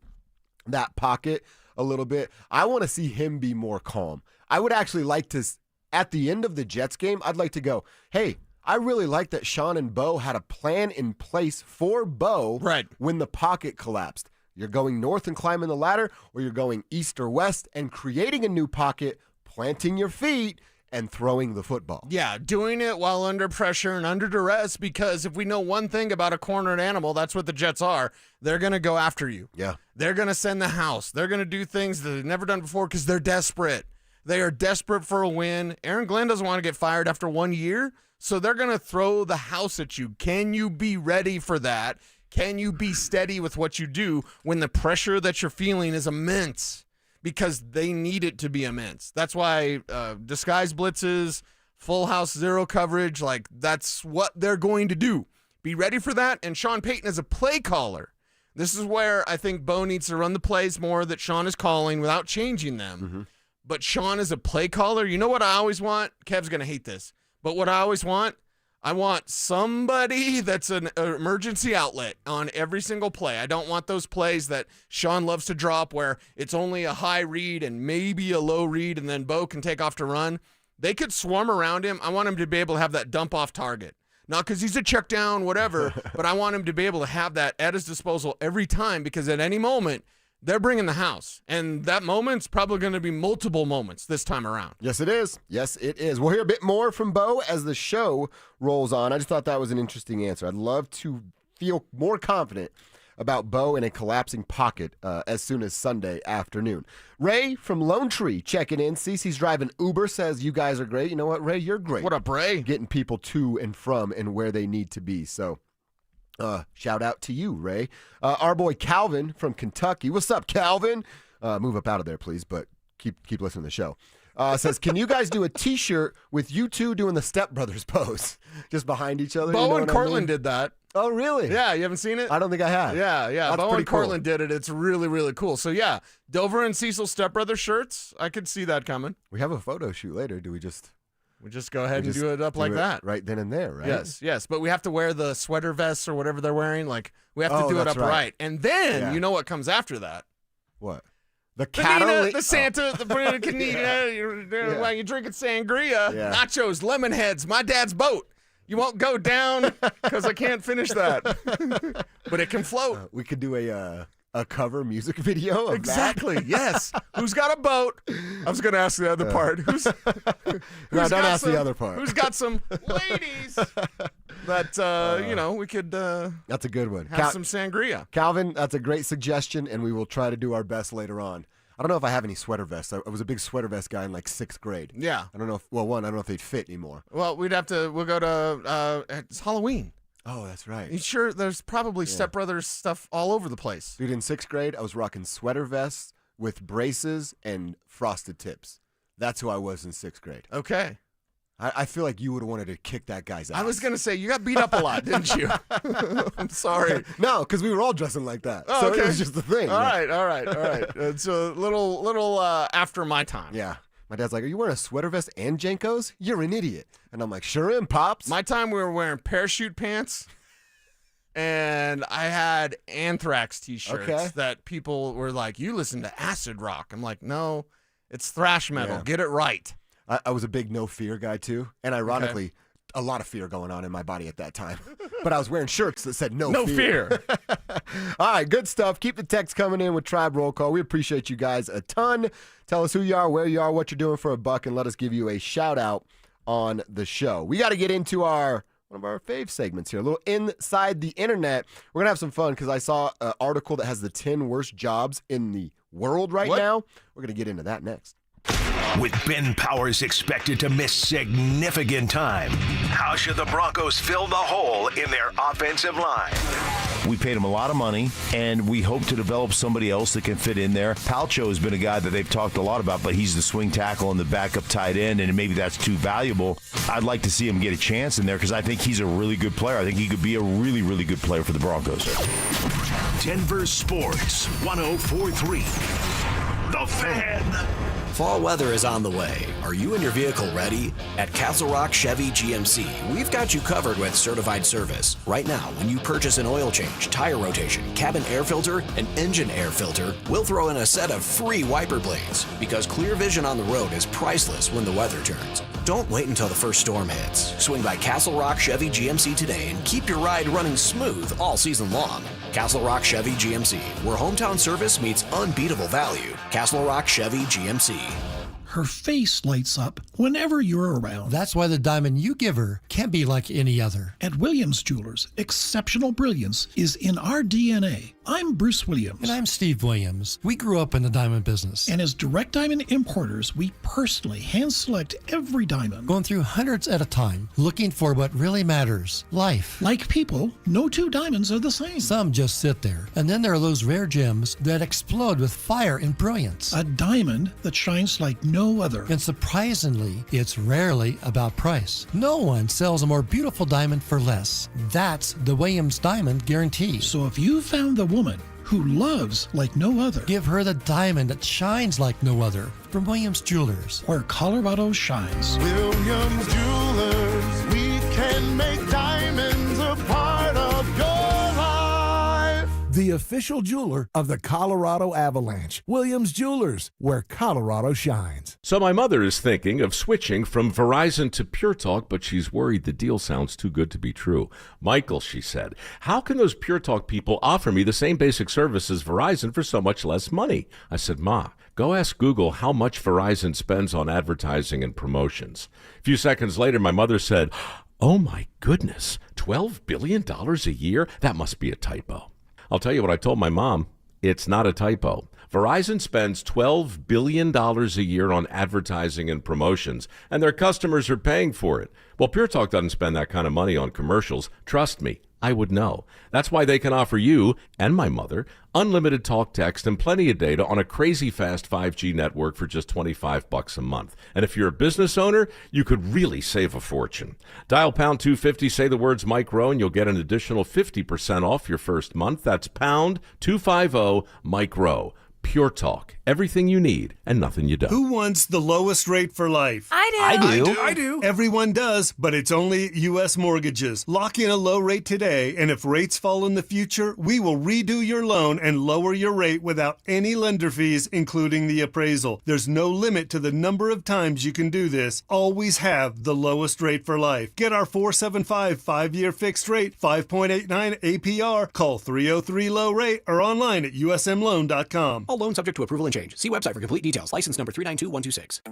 that pocket a little bit. I want to see him be more calm. I would actually like to, at the end of the Jets game, I'd like to go, hey, I really like that Sean and Bo had a plan in place for Bo when the pocket collapsed. You're going north and climbing the ladder, or you're going east or west and creating a new pocket, planting your feet, and throwing the football. Yeah, doing it while under pressure and under duress, because if we know one thing about a cornered animal, that's what the Jets are. They're going to go after you. Yeah. They're going to send the house. They're going to do things that they've never done before because they're desperate. They are desperate for a win. Aaron Glenn doesn't want to get fired after 1 year, so they're going to throw the house at you. Can you be ready for that? Can you be steady with what you do when the pressure that you're feeling is immense? Because they need it to be immense. That's why disguise blitzes, full house zero coverage, that's what they're going to do. Be ready for that. And Sean Payton is a play caller. This is where I think Bo needs to run the plays more that Sean is calling without changing them. Mm-hmm. But Sean is a play caller. You know what I always want? Kev's going to hate this. But what I always want? I want somebody that's an emergency outlet on every single play. I don't want those plays that Sean loves to drop where it's only a high read and maybe a low read and then Bo can take off to run. They could swarm around him. I want him to be able to have that dump off target. Not because he's a check down, whatever, but I want him to be able to have that at his disposal every time, because at any moment, they're bringing the house. And that moment's probably going to be multiple moments this time around. Yes, it is. Yes, it is. We'll hear a bit more from Bo as the show rolls on. I just thought that was an interesting answer. I'd love to feel more confident about Bo in a collapsing pocket as soon as Sunday afternoon. Ray from Lone Tree checking in. Cece's driving Uber, says you guys are great. You know what, Ray? You're great. What up, Ray? Getting people to and from and where they need to be. So shout out to you, Ray. Our boy Calvin from Kentucky. What's up, Calvin? Move up out of there, please, but keep listening to the show. Says, can you guys do a T-shirt with you two doing the Step Brothers pose, just behind each other? Bo and Cortland did that. Oh, really? Yeah, you haven't seen it? I don't think I have. Yeah. That's Bo pretty and Cortland did it. It's really, really cool. So, yeah, Dover and Cecil Step Brothers shirts. I could see that coming. We have a photo shoot later. Do we just... We just go ahead and do it up like that. Right then and there, right? Yes. But we have to wear the sweater vests or whatever they're wearing. Like, we have to do it up right. And then, you know what comes after that? What? The Nina, the Santa, the Canina, while you're drinking sangria, nachos, lemon heads, my dad's boat. You won't go down because I can't finish that. But it can float. We could do a cover music video of exactly, yes. Who's got a boat? I was going to ask the other part. No, don't ask the other part. Who's got some ladies that, we could that's a good one. Have some sangria. Calvin, that's a great suggestion, and we will try to do our best later on. I don't know if I have any sweater vests. I was a big sweater vest guy in like 6th grade. Yeah. I don't know I don't know if they'd fit anymore. Well, we'll go to, it's Halloween. Oh, that's right. You sure there's probably Step Brothers stuff all over the place. Dude, in 6th grade, I was rocking sweater vests with braces and frosted tips. That's who I was in 6th grade. Okay. I feel like you would have wanted to kick that guy's ass. I was going to say, you got beat up a lot, didn't you? I'm sorry. No, because we were all dressing like that. Oh, so okay. it was just the thing. All right. It's a little after my time. Yeah. My dad's like, are you wearing a sweater vest and Jenkos? You're an idiot. And I'm like, sure am, Pops. My time, we were wearing parachute pants. And I had Anthrax T-shirts that people were like, you listen to acid rock. I'm like, no, it's thrash metal. Yeah. Get it right. I was a big no fear guy, too. And ironically, a lot of fear going on in my body at that time. But I was wearing shirts that said no fear. All right, good stuff. Keep the text coming in with Tribe Roll Call. We appreciate you guys a ton. Tell us who you are, where you are, what you're doing for $1, and let us give you a shout-out on the show. We got to get into one of our fave segments here, a little Inside the Internet. We're going to have some fun because I saw an article that has the 10 worst jobs in the world right now. We're going to get into that next. With Ben Powers expected to miss significant time, how should the Broncos fill the hole in their offensive line? We paid him a lot of money, and we hope to develop somebody else that can fit in there. Palcho has been a guy that they've talked a lot about, but he's the swing tackle and the backup tight end, and maybe that's too valuable. I'd like to see him get a chance in there because I think he's a really good player. I think he could be a really, really good player for the Broncos. Denver Sports 104.3. The Fan. Fall weather is on the way. Are you and your vehicle ready? At Castle Rock Chevy GMC, we've got you covered with certified service. Right now, when you purchase an oil change, tire rotation, cabin air filter, and engine air filter, we'll throw in a set of free wiper blades because clear vision on the road is priceless when the weather turns. Don't wait until the first storm hits. Swing by Castle Rock Chevy GMC today and keep your ride running smooth all season long. Castle Rock Chevy GMC, where hometown service meets unbeatable value. Castle Rock Chevy GMC. Her face lights up whenever you're around. That's why the diamond you give her can't be like any other. At Williams Jewelers, exceptional brilliance is in our DNA. I'm Bruce Williams. And I'm Steve Williams. We grew up in the diamond business. And as direct diamond importers, we personally hand select every diamond. Going through hundreds at a time, looking for what really matters, life. Like people, no two diamonds are the same. Some just sit there. And then there are those rare gems that explode with fire and brilliance. A diamond that shines like no other. And surprisingly, it's rarely about price. No one sells a more beautiful diamond for less. That's the Williams Diamond Guarantee. So if you found the woman who loves like no other, give her the diamond that shines like no other from Williams Jewelers, where Colorado shines. Williams Jewelers, we can make diamonds a part of your life. The official jeweler of the Colorado Avalanche. Williams Jewelers, where Colorado shines. So my mother is thinking of switching from Verizon to Pure Talk, but she's worried the deal sounds too good to be true. Michael, she said, how can those Pure Talk people offer me the same basic service as Verizon for so much less money? I said, Ma, go ask Google how much Verizon spends on advertising and promotions. A few seconds later, my mother said, oh my goodness, $12 billion a year? That must be a typo. I'll tell you what I told my mom. It's not a typo. Verizon spends $12 billion a year on advertising and promotions, and their customers are paying for it. Well, Pure Talk doesn't spend that kind of money on commercials. Trust me, I would know. That's why they can offer you and my mother unlimited talk, text, and plenty of data on a crazy fast 5G network for just $25 a month. And if you're a business owner, you could really save a fortune. Dial pound 250, say the words Mike Rowe, and you'll get an additional 50% off your first month. That's pound 250 Mike Rowe. Pure Talk. Everything you need and nothing you don't. Who wants the lowest rate for life? I do. Everyone does, but it's only U.S. Mortgages. Lock in a low rate today, and if rates fall in the future, we will redo your loan and lower your rate without any lender fees, including the appraisal. There's no limit to the number of times you can do this. Always have the lowest rate for life. Get our 475 5-year fixed rate, 5.89 APR. Call 303-LOW-RATE or online at usmloan.com. All loans subject to approval and change. See website for complete details. License number 392126.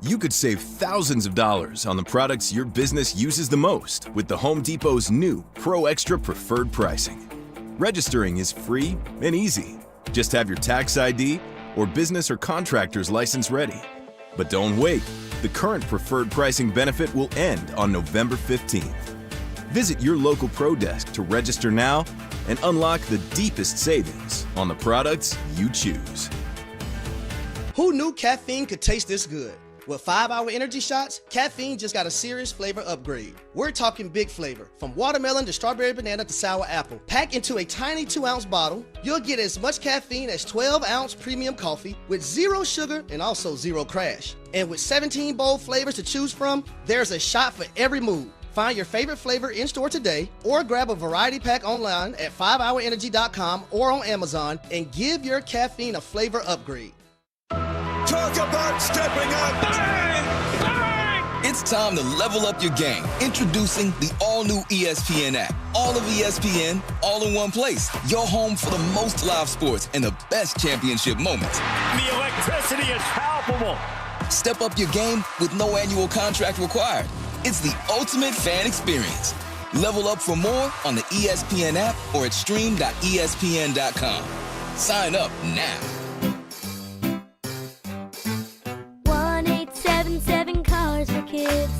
You could save thousands of dollars on the products your business uses the most with the Home Depot's new Pro Extra Preferred Pricing. Registering is free and easy. Just have your tax ID or business or contractor's license ready. But don't wait. The current preferred pricing benefit will end on November 15th. Visit your local Pro Desk to register now and unlock the deepest savings on the products you choose. Who knew caffeine could taste this good? With 5-Hour Energy Shots, caffeine just got a serious flavor upgrade. We're talking big flavor, from watermelon to strawberry banana to sour apple. Packed into a tiny 2-ounce bottle, you'll get as much caffeine as 12-ounce premium coffee with 0 sugar and also 0 crash. And with 17 bold flavors to choose from, there's a shot for every mood. Find your favorite flavor in-store today or grab a variety pack online at 5hourenergy.com or on Amazon and give your caffeine a flavor upgrade. Talk about stepping up! Bang! Bang! It's time to level up your game. Introducing the all-new ESPN app. All of ESPN, all in one place. Your home for the most live sports and the best championship moments. The electricity is palpable. Step up your game with no annual contract required. It's the ultimate fan experience. Level up for more on the ESPN app or at stream.espn.com. Sign up now. 1-877 Cars for Kids.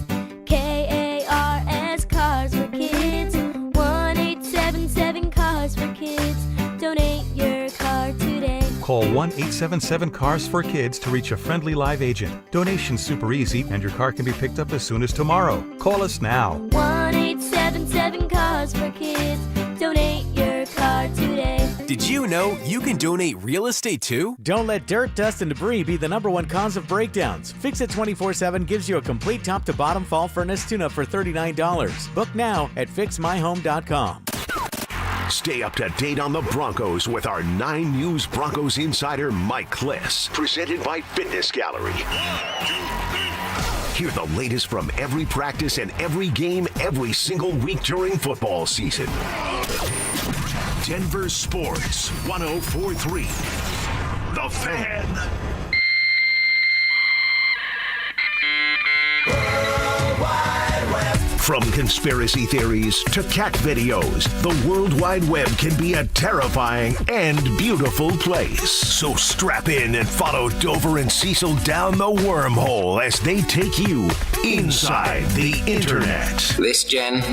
KARS Cars for Kids. 1-877 Cars for Kids. Donate your car today. Call 1-877-CARS-FOR-KIDS to reach a friendly live agent. Donation's super easy, and your car can be picked up as soon as tomorrow. Call us now. 1-877 Cars for Kids. Donate your car today. Did you know you can donate real estate too? Don't let dirt, dust, and debris be the #1 cause of breakdowns. Fix It 24/7 gives you a complete top-to-bottom fall furnace tune-up for $39. Book now at fixmyhome.com. Stay up to date on the Broncos with our 9 News Broncos insider, Mike Kliss. Presented by Fitness Gallery. Hear the latest from every practice and every game every single week during football season. Denver Sports 104.3. The Fan. From conspiracy theories to cat videos, the World Wide Web can be a terrifying and beautiful place. So strap in and follow Dover and Cecil down the wormhole as they take you inside the Internet. This, Jen,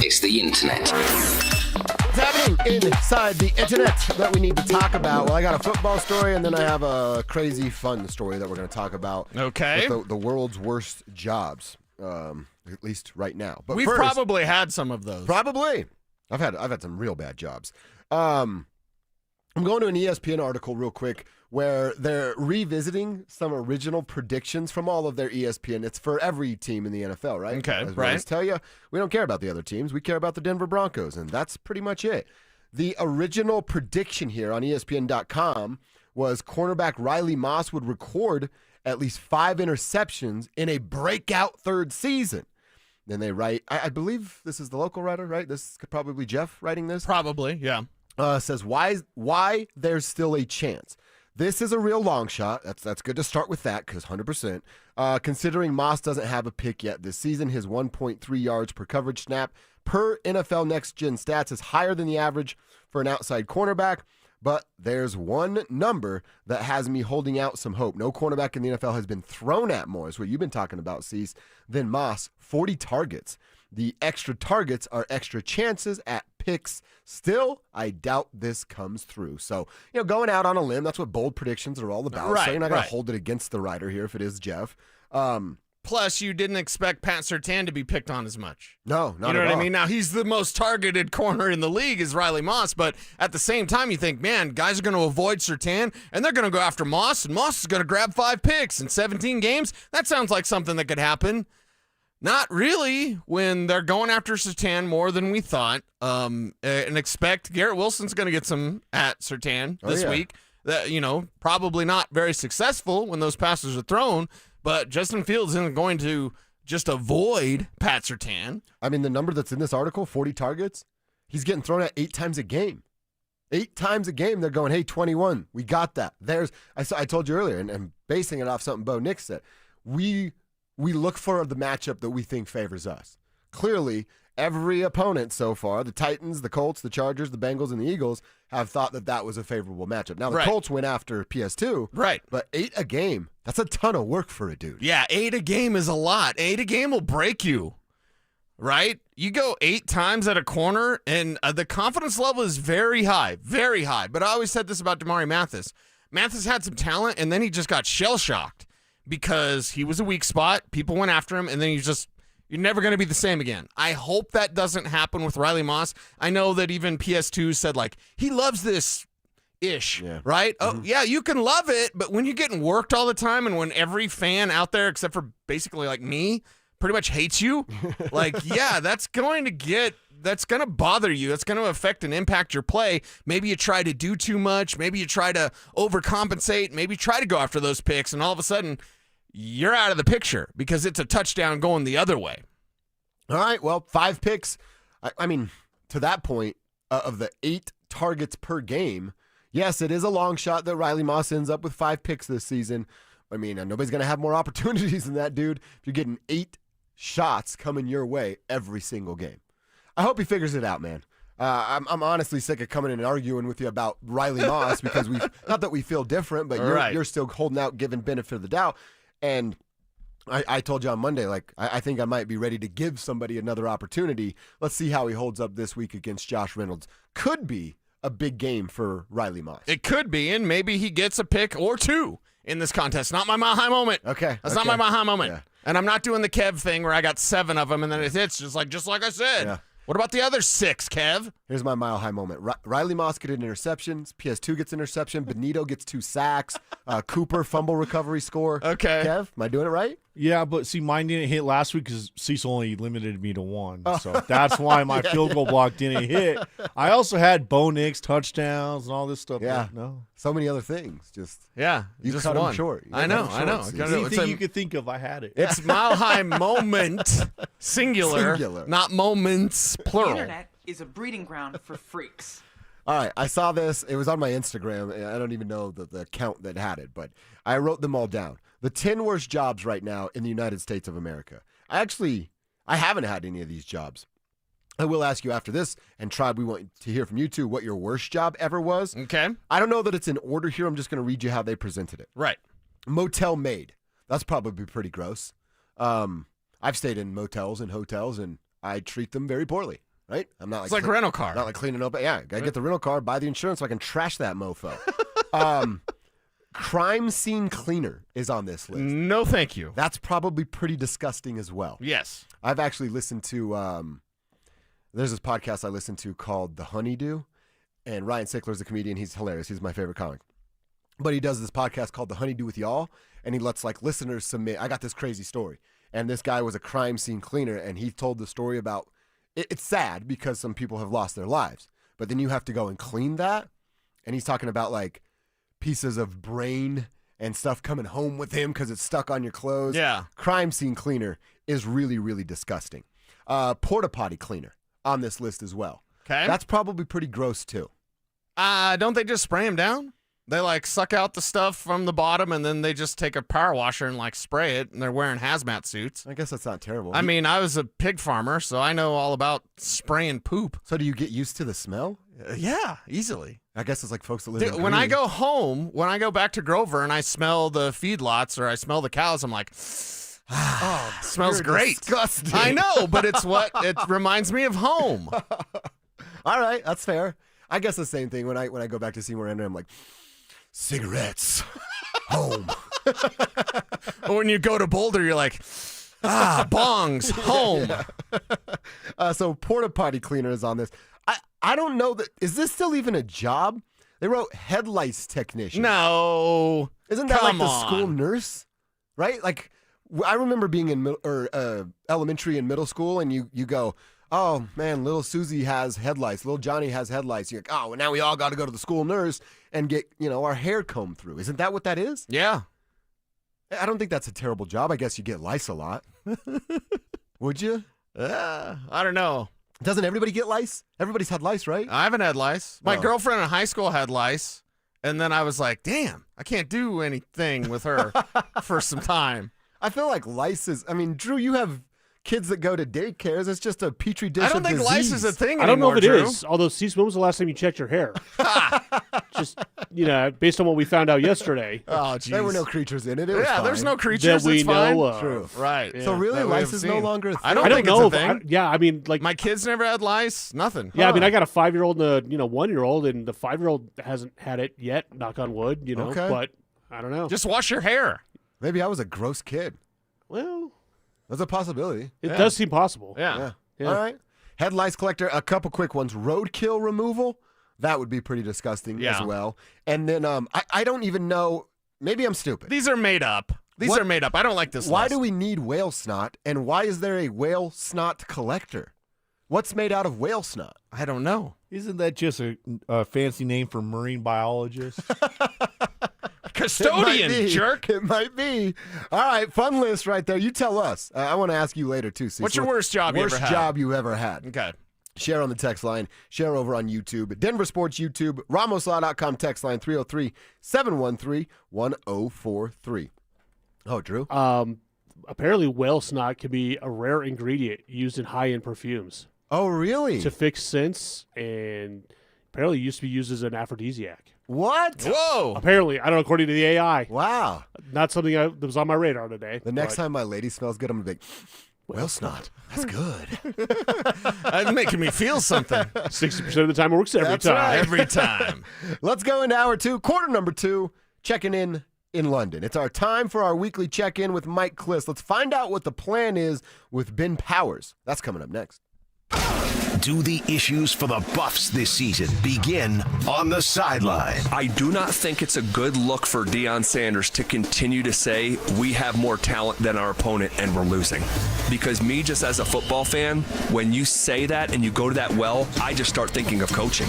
is the Internet. What's happening inside the Internet that we need to talk about? Well, I got a football story, and then I have a crazy fun story that we're going to talk about. Okay. With the world's worst jobs. At least right now. But we've probably had some of those. Probably. I've had some real bad jobs. I'm going to an ESPN article real quick where they're revisiting some original predictions from all of their ESPN. It's for every team in the NFL, right? Okay, As we right. always tell you, we don't care about the other teams. We care about the Denver Broncos, and that's pretty much it. The original prediction here on ESPN.com was cornerback Riley Moss would record at least 5 interceptions in a breakout third season. Then they write, I believe this is the local writer, right? This could probably be Jeff writing this. Probably, yeah. Says, why there's still a chance. This is a real long shot. That's good to start with that because 100%. Considering Moss doesn't have a pick yet this season, his 1.3 yards per coverage snap per NFL Next Gen Stats is higher than the average for an outside cornerback. But there's one number that has me holding out some hope. No cornerback in the NFL has been thrown at more, is what you've been talking about, Cease, than Moss. 40 targets. The extra targets are extra chances at picks. Still, I doubt this comes through. So, going out on a limb, that's what bold predictions are all about. Right, so you're not going to right. hold it against the writer here if it is Jeff. Plus, you didn't expect Pat Surtain to be picked on as much. No, not You know at what all. I mean? Now, he's the most targeted corner in the league is Riley Moss, but at the same time, you think, man, guys are going to avoid Surtain, and they're going to go after Moss, and Moss is going to grab 5 picks in 17 games. That sounds like something that could happen. Not really when they're going after Surtain more than we thought. And expect Garrett Wilson's going to get some at Surtain this week. That, probably not very successful when those passes are thrown, but Justin Fields isn't going to just avoid Pat Surtain. I mean, the number that's in this article, 40 targets, he's getting thrown at 8 times a game. 8 times a game, they're going, hey, 21, we got that. I told you earlier, and basing it off something Bo Nix said, we look for the matchup that we think favors us. Clearly, every opponent so far, the Titans, the Colts, the Chargers, the Bengals, and the Eagles, have thought that was a favorable matchup. Now, the Colts went after PS2, right? But 8 a game, that's a ton of work for a dude. Yeah, 8 a game is a lot. 8 a game will break you, right? You go 8 times at a corner, and the confidence level is very high, very high. But I always said this about Damari Mathis. Mathis had some talent, and then he just got shell-shocked because he was a weak spot. People went after him, and then you're never going to be the same again. I hope that doesn't happen with Riley Moss. I know that even PS2 said, he loves this ish, right? Mm-hmm. Oh, yeah, you can love it, but when you're getting worked all the time and when every fan out there, except for basically me, pretty much hates you, that's going to bother you. That's going to affect and impact your play. Maybe you try to do too much. Maybe you try to overcompensate. Maybe you try to go after those picks, and all of a sudden, you're out of the picture because it's a touchdown going the other way. All right, well, 5 picks. I mean, to that point, of the 8 targets per game, yes, it is a long shot that Riley Moss ends up with 5 picks this season. I mean, nobody's going to have more opportunities than that, dude. If you're getting 8 shots coming your way every single game. I hope he figures it out, man. I'm honestly sick of coming in and arguing with you about Riley Moss because not that we feel different, but you're still holding out, giving benefit of the doubt. And I told you on Monday, I think I might be ready to give somebody another opportunity. Let's see how he holds up this week against Josh Reynolds. Could be a big game for Riley Moss. It could be, and maybe he gets a pick or 2 in this contest. Not my mile high moment. Okay. That's not my mile high moment. Yeah. And I'm not doing the Kev thing where I got 7 of them and then it hits just like I said. Yeah. What about the other 6, Kev? Here's my mile high moment. Riley Moss gets interceptions. PS2 gets interception. Benito gets 2 sacks. Cooper fumble recovery score. Okay. Kev, am I doing it right? Yeah, but see, mine didn't hit last week because Cecil only limited me to 1. So that's why my field goal block didn't hit. I also had Bo Nix touchdowns and all this stuff. Yeah. No. So many other things. You just cut won. them short. I know. Anything you could think of, I had it. It's mile high moment, singular, not moments, plural. The internet is a breeding ground for freaks. All right, I saw this. It was on my Instagram. And I don't even know the account that had it, but I wrote them all down. The 10 worst jobs right now in the United States of America. I haven't had any of these jobs. I will ask you after this, and Tribe, we want to hear from you too what your worst job ever was. Okay. I don't know that it's in order here. I'm just going to read you how they presented it. Right. Motel maid. That's probably pretty gross. I've stayed in motels and hotels, and I treat them very poorly. Right? I'm not it's like a rental car. Not like cleaning up. Yeah, gotta get the rental car, buy the insurance so I can trash that mofo. Crime scene cleaner is on this list. No, thank you. That's probably pretty disgusting as well. Yes. I've actually listened to, there's this podcast I listen to called The Honeydew, and Ryan Sickler's a comedian. He's hilarious. He's my favorite comic. But he does this podcast called The Honeydew with Y'all, and he lets listeners submit. I got this crazy story. And this guy was a crime scene cleaner, and he told the story about, it's sad because some people have lost their lives, but then you have to go and clean that. And he's talking about pieces of brain and stuff coming home with him because it's stuck on your clothes. Yeah. Crime scene cleaner is really, really disgusting. Porta potty cleaner on this list as well. Okay. That's probably pretty gross too. Don't they just spray them down? They suck out the stuff from the bottom and then they just take a power washer and spray it, and they're wearing hazmat suits. I guess that's not terrible. I mean, I was a pig farmer, so I know all about spraying poop. So do you get used to the smell? Yeah, easily. I guess it's folks that live in when I go home, when I go back to Grover and I smell the feedlots or I smell the cows, I'm like, Oh, smells great. Disgusting. I know, but it reminds me of home. All right, that's fair. I guess the same thing when I go back to Seymour Ender, I'm like, cigarettes, home. Or when you go to Boulder, you're like, bongs, home. So porta potty cleaner is on this. I don't know is this still even a job? They wrote head lice technician. No. Isn't that Come like the on. school nurse? Right? Like I remember being in elementary and middle school, and you go, oh man, little Susie has head lice, little Johnny has head lice. You're like, oh, well, now we all got to go to the school nurse and get our hair combed through. Isn't that what that is? Yeah. I don't think that's a terrible job. I guess you get lice a lot. Would you? I don't know. Doesn't everybody get lice? Everybody's had lice, right? I haven't had lice. My Oh. girlfriend in high school had lice, and then I was like, damn, I can't do anything with her for some time. I feel like lice is, Drew, you have kids that go to daycares. It's just a petri dish I don't of think disease. lice is a thing I don't know anymore, if it Drew. is. Although, Cecil, when was the last time you checked your hair? Just, based on what we found out yesterday. Oh, geez. There were no creatures in it. It was Yeah, there's fine. no creatures. That we it's fine. know of. True. Right. So really, that we lice have is no seen. longer a thing? I don't think know it's a if thing. my My kids never had lice. Nothing. Yeah, I got a 5-year-old and a 1-year-old, and the 5-year-old hasn't had it yet, knock on wood, Okay. but I don't know. Just wash your hair. Maybe I was a gross kid. Well, that's a possibility. It does seem possible. Yeah. All right. Head lice collector, a couple quick ones. Roadkill removal. That would be pretty disgusting as well. And then I don't even know. Maybe I'm stupid. These are made up. These are made up. I don't like this Why list. do we need whale snot? And why is there a whale snot collector? What's made out of whale snot? I don't know. Isn't that just a fancy name for marine biologist? Custodian, It might be. jerk. It might be. All right, fun list right there. You tell us. I want to ask you later, too. Cecil. What's your worst job you ever had? Worst job you ever had. Okay. Share on the text line. Share over on YouTube. Denver Sports YouTube. RamosLaw.com text line 303-713-1043. Oh, Drew? Apparently, whale snot can be a rare ingredient used in high-end perfumes. Oh, really? To fix scents, and apparently used to be used as an aphrodisiac. What? Whoa. Apparently, I don't know, according to the AI. Wow. Not something that was on my radar today. The next time my lady smells good, I'm going to be like, whale snot. That's good. That's making me feel something. 60% of the time it works every That's time. right. Every time. Let's go into hour 2, quarter number 2, checking in London. It's our time for our weekly check-in with Mike Kliss. Let's find out what the plan is with Ben Powers. That's coming up next. Do the issues for the Buffs this season begin on the sideline? I do not think it's a good look for Deion Sanders to continue to say we have more talent than our opponent and we're losing. Because me, just as a football fan, when you say that and you go to that well, I just start thinking of coaching.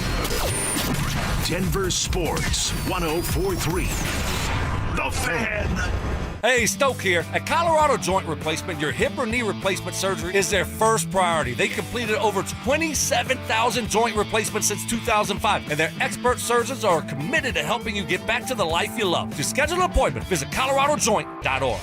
Denver Sports 104.3. The Fan. Hey, Stoke here. At Colorado Joint Replacement, your hip or knee replacement surgery is their first priority. They completed over 27,000 joint replacements since 2005, and their expert surgeons are committed to helping you get back to the life you love. To schedule an appointment, visit coloradojoint.org.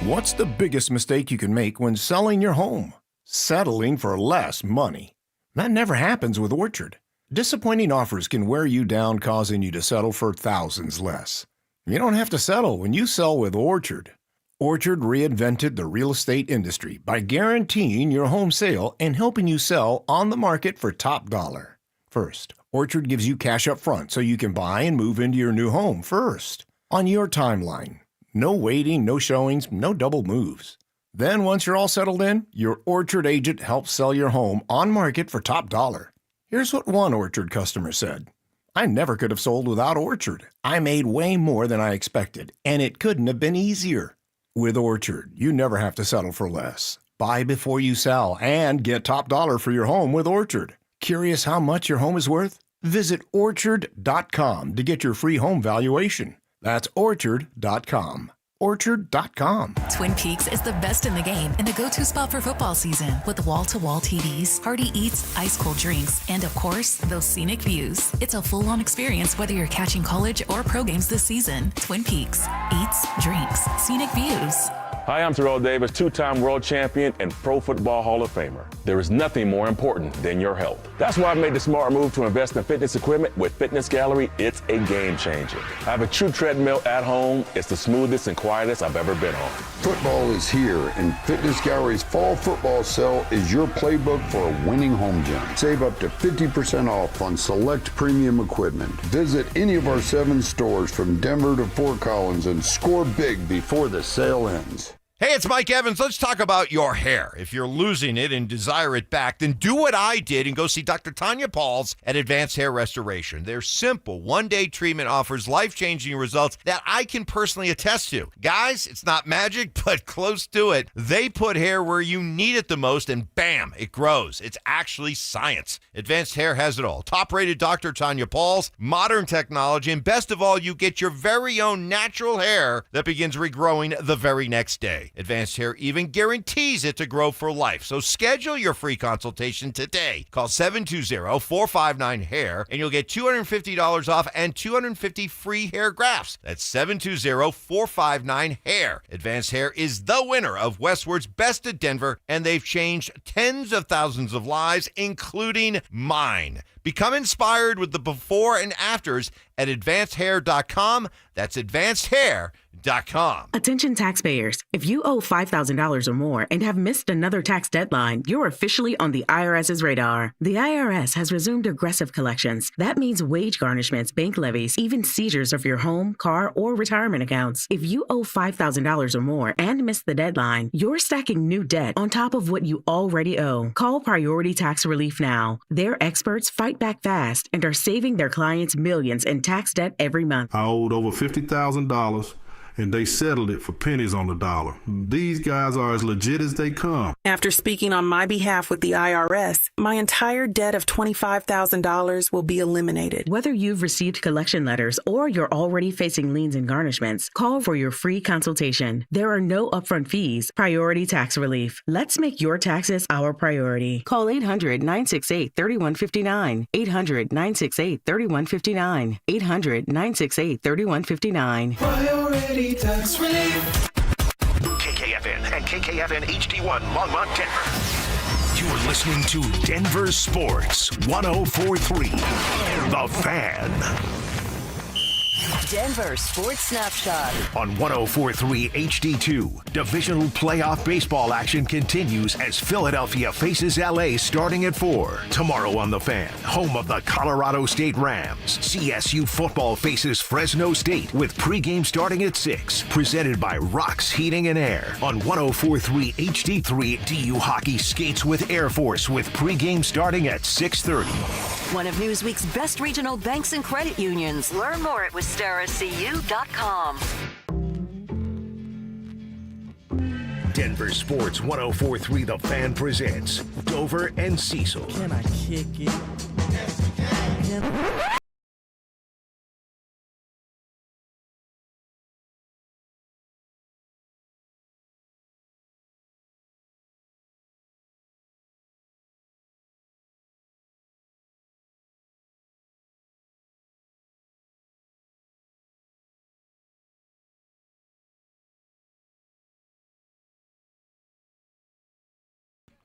What's the biggest mistake you can make when selling your home? Settling for less money. That never happens with Orchard. Disappointing offers can wear you down, causing you to settle for thousands less. You don't have to settle when you sell with Orchard. Orchard reinvented the real estate industry by guaranteeing your home sale and helping you sell on the market for top dollar. First, Orchard gives you cash up front so you can buy and move into your new home first, on your timeline. No waiting, no showings, no double moves. Then once you're all settled in, your Orchard agent helps sell your home on market for top dollar. Here's what one Orchard customer said. I never could have sold without Orchard. I made way more than I expected, and it couldn't have been easier. With Orchard, you never have to settle for less. Buy before you sell and get top dollar for your home with Orchard. Curious how much your home is worth? Visit Orchard.com to get your free home valuation. That's Orchard.com. Orchard.com. Twin Peaks is the best in the game and the go-to spot for football season with wall-to-wall TVs, hearty eats, ice-cold drinks, and of course, those scenic views. It's a full-on experience whether you're catching college or pro games this season. Twin Peaks. Eats, drinks, scenic views. Hi, I'm Terrell Davis, two-time world champion and Pro Football Hall of Famer. There is nothing more important than your health. That's why I made the smart move to invest in fitness equipment with Fitness Gallery. It's a game changer. I have a true treadmill at home. It's the smoothest and quietest I've ever been on. Football is here, and Fitness Gallery's fall football sale is your playbook for a winning home gym. Save up to 50% off on select premium equipment. Visit any of our 7 stores from Denver to Fort Collins and score big before the sale ends. Hey, it's Mike Evans. Let's talk about your hair. If you're losing it and desire it back, then do what I did and go see Dr. Tanya Pauls at Advanced Hair Restoration. Their simple one-day treatment offers life-changing results that I can personally attest to. Guys, it's not magic, but close to it. They put hair where you need it the most, and bam, it grows. It's actually science. Advanced Hair has it all. Top-rated Dr. Tanya Pauls, modern technology, and best of all, you get your very own natural hair that begins regrowing the very next day. Advanced Hair even guarantees it to grow for life. So schedule your free consultation today. Call 720-459-HAIR and you'll get $250 off and 250 free hair grafts. That's 720-459-HAIR. Advanced Hair is the winner of Westward's Best of Denver, and they've changed tens of thousands of lives, including mine. Become inspired with the before and afters at advancedhair.com. That's advancedhair.com. Attention taxpayers. If you owe $5,000 or more and have missed another tax deadline, you're officially on the IRS's radar. The IRS has resumed aggressive collections. That means wage garnishments, bank levies, even seizures of your home, car, or retirement accounts. If you owe $5,000 or more and missed the deadline, you're stacking new debt on top of what you already owe. Call Priority Tax Relief now. Their experts fight back fast and are saving their clients millions in tax debt every month. I owed over $50,000. And they settled it for pennies on the dollar. These guys are as legit as they come. After speaking on my behalf with the IRS, my entire debt of $25,000 will be eliminated. Whether you've received collection letters or you're already facing liens and garnishments, call for your free consultation. There are no upfront fees. Priority Tax Relief. Let's make your taxes our priority. Call 800-968-3159. 800-968-3159. 800-968-3159. Priority Tax Relief. KKFN and KKFN HD1 Longmont, Denver. You're listening to Denver Sports 104.3. The Fan. Denver Sports Snapshot. On 104.3 HD2, divisional playoff baseball action continues as Philadelphia faces LA starting at 4. Tomorrow on The Fan, home of the Colorado State Rams, CSU football faces Fresno State with pregame starting at 6. Presented by Rocks Heating and Air. On 104.3 HD3, DU Hockey skates with Air Force with pregame starting at 6:30. One of Newsweek's best regional banks and credit unions. Learn more at WistaraCU.com. Denver Sports 104.3 The Fan presents Dover and Cecil. Can I kick it? Yes, you can.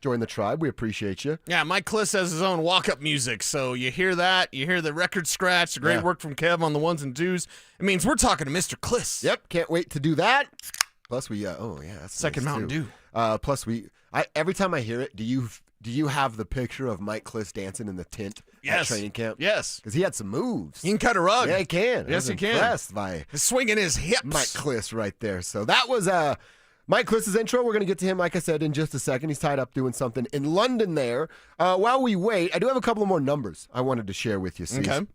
Join the tribe. We appreciate you. Yeah, Mike Kliss has his own walk-up music, so you hear that, you hear the record scratch, great work from Kev on the ones and twos. It means we're talking to Mr. Kliss. Yep, can't wait to do that. Plus we, that's second nice Mountain too. Dew. Plus every time I hear it, do you have the picture of Mike Kliss dancing in the tent at training camp? Yes. Because he had some moves. He can cut a rug. Yeah, he can. Yes, he can. Impressed by swinging his hips. Mike Kliss right there. So that was Mike Kliss's intro. We're going to get to him, like I said, in just a second. He's tied up doing something in London there. While we wait, I do have a couple of more numbers I wanted to share with you, Cecil. Okay.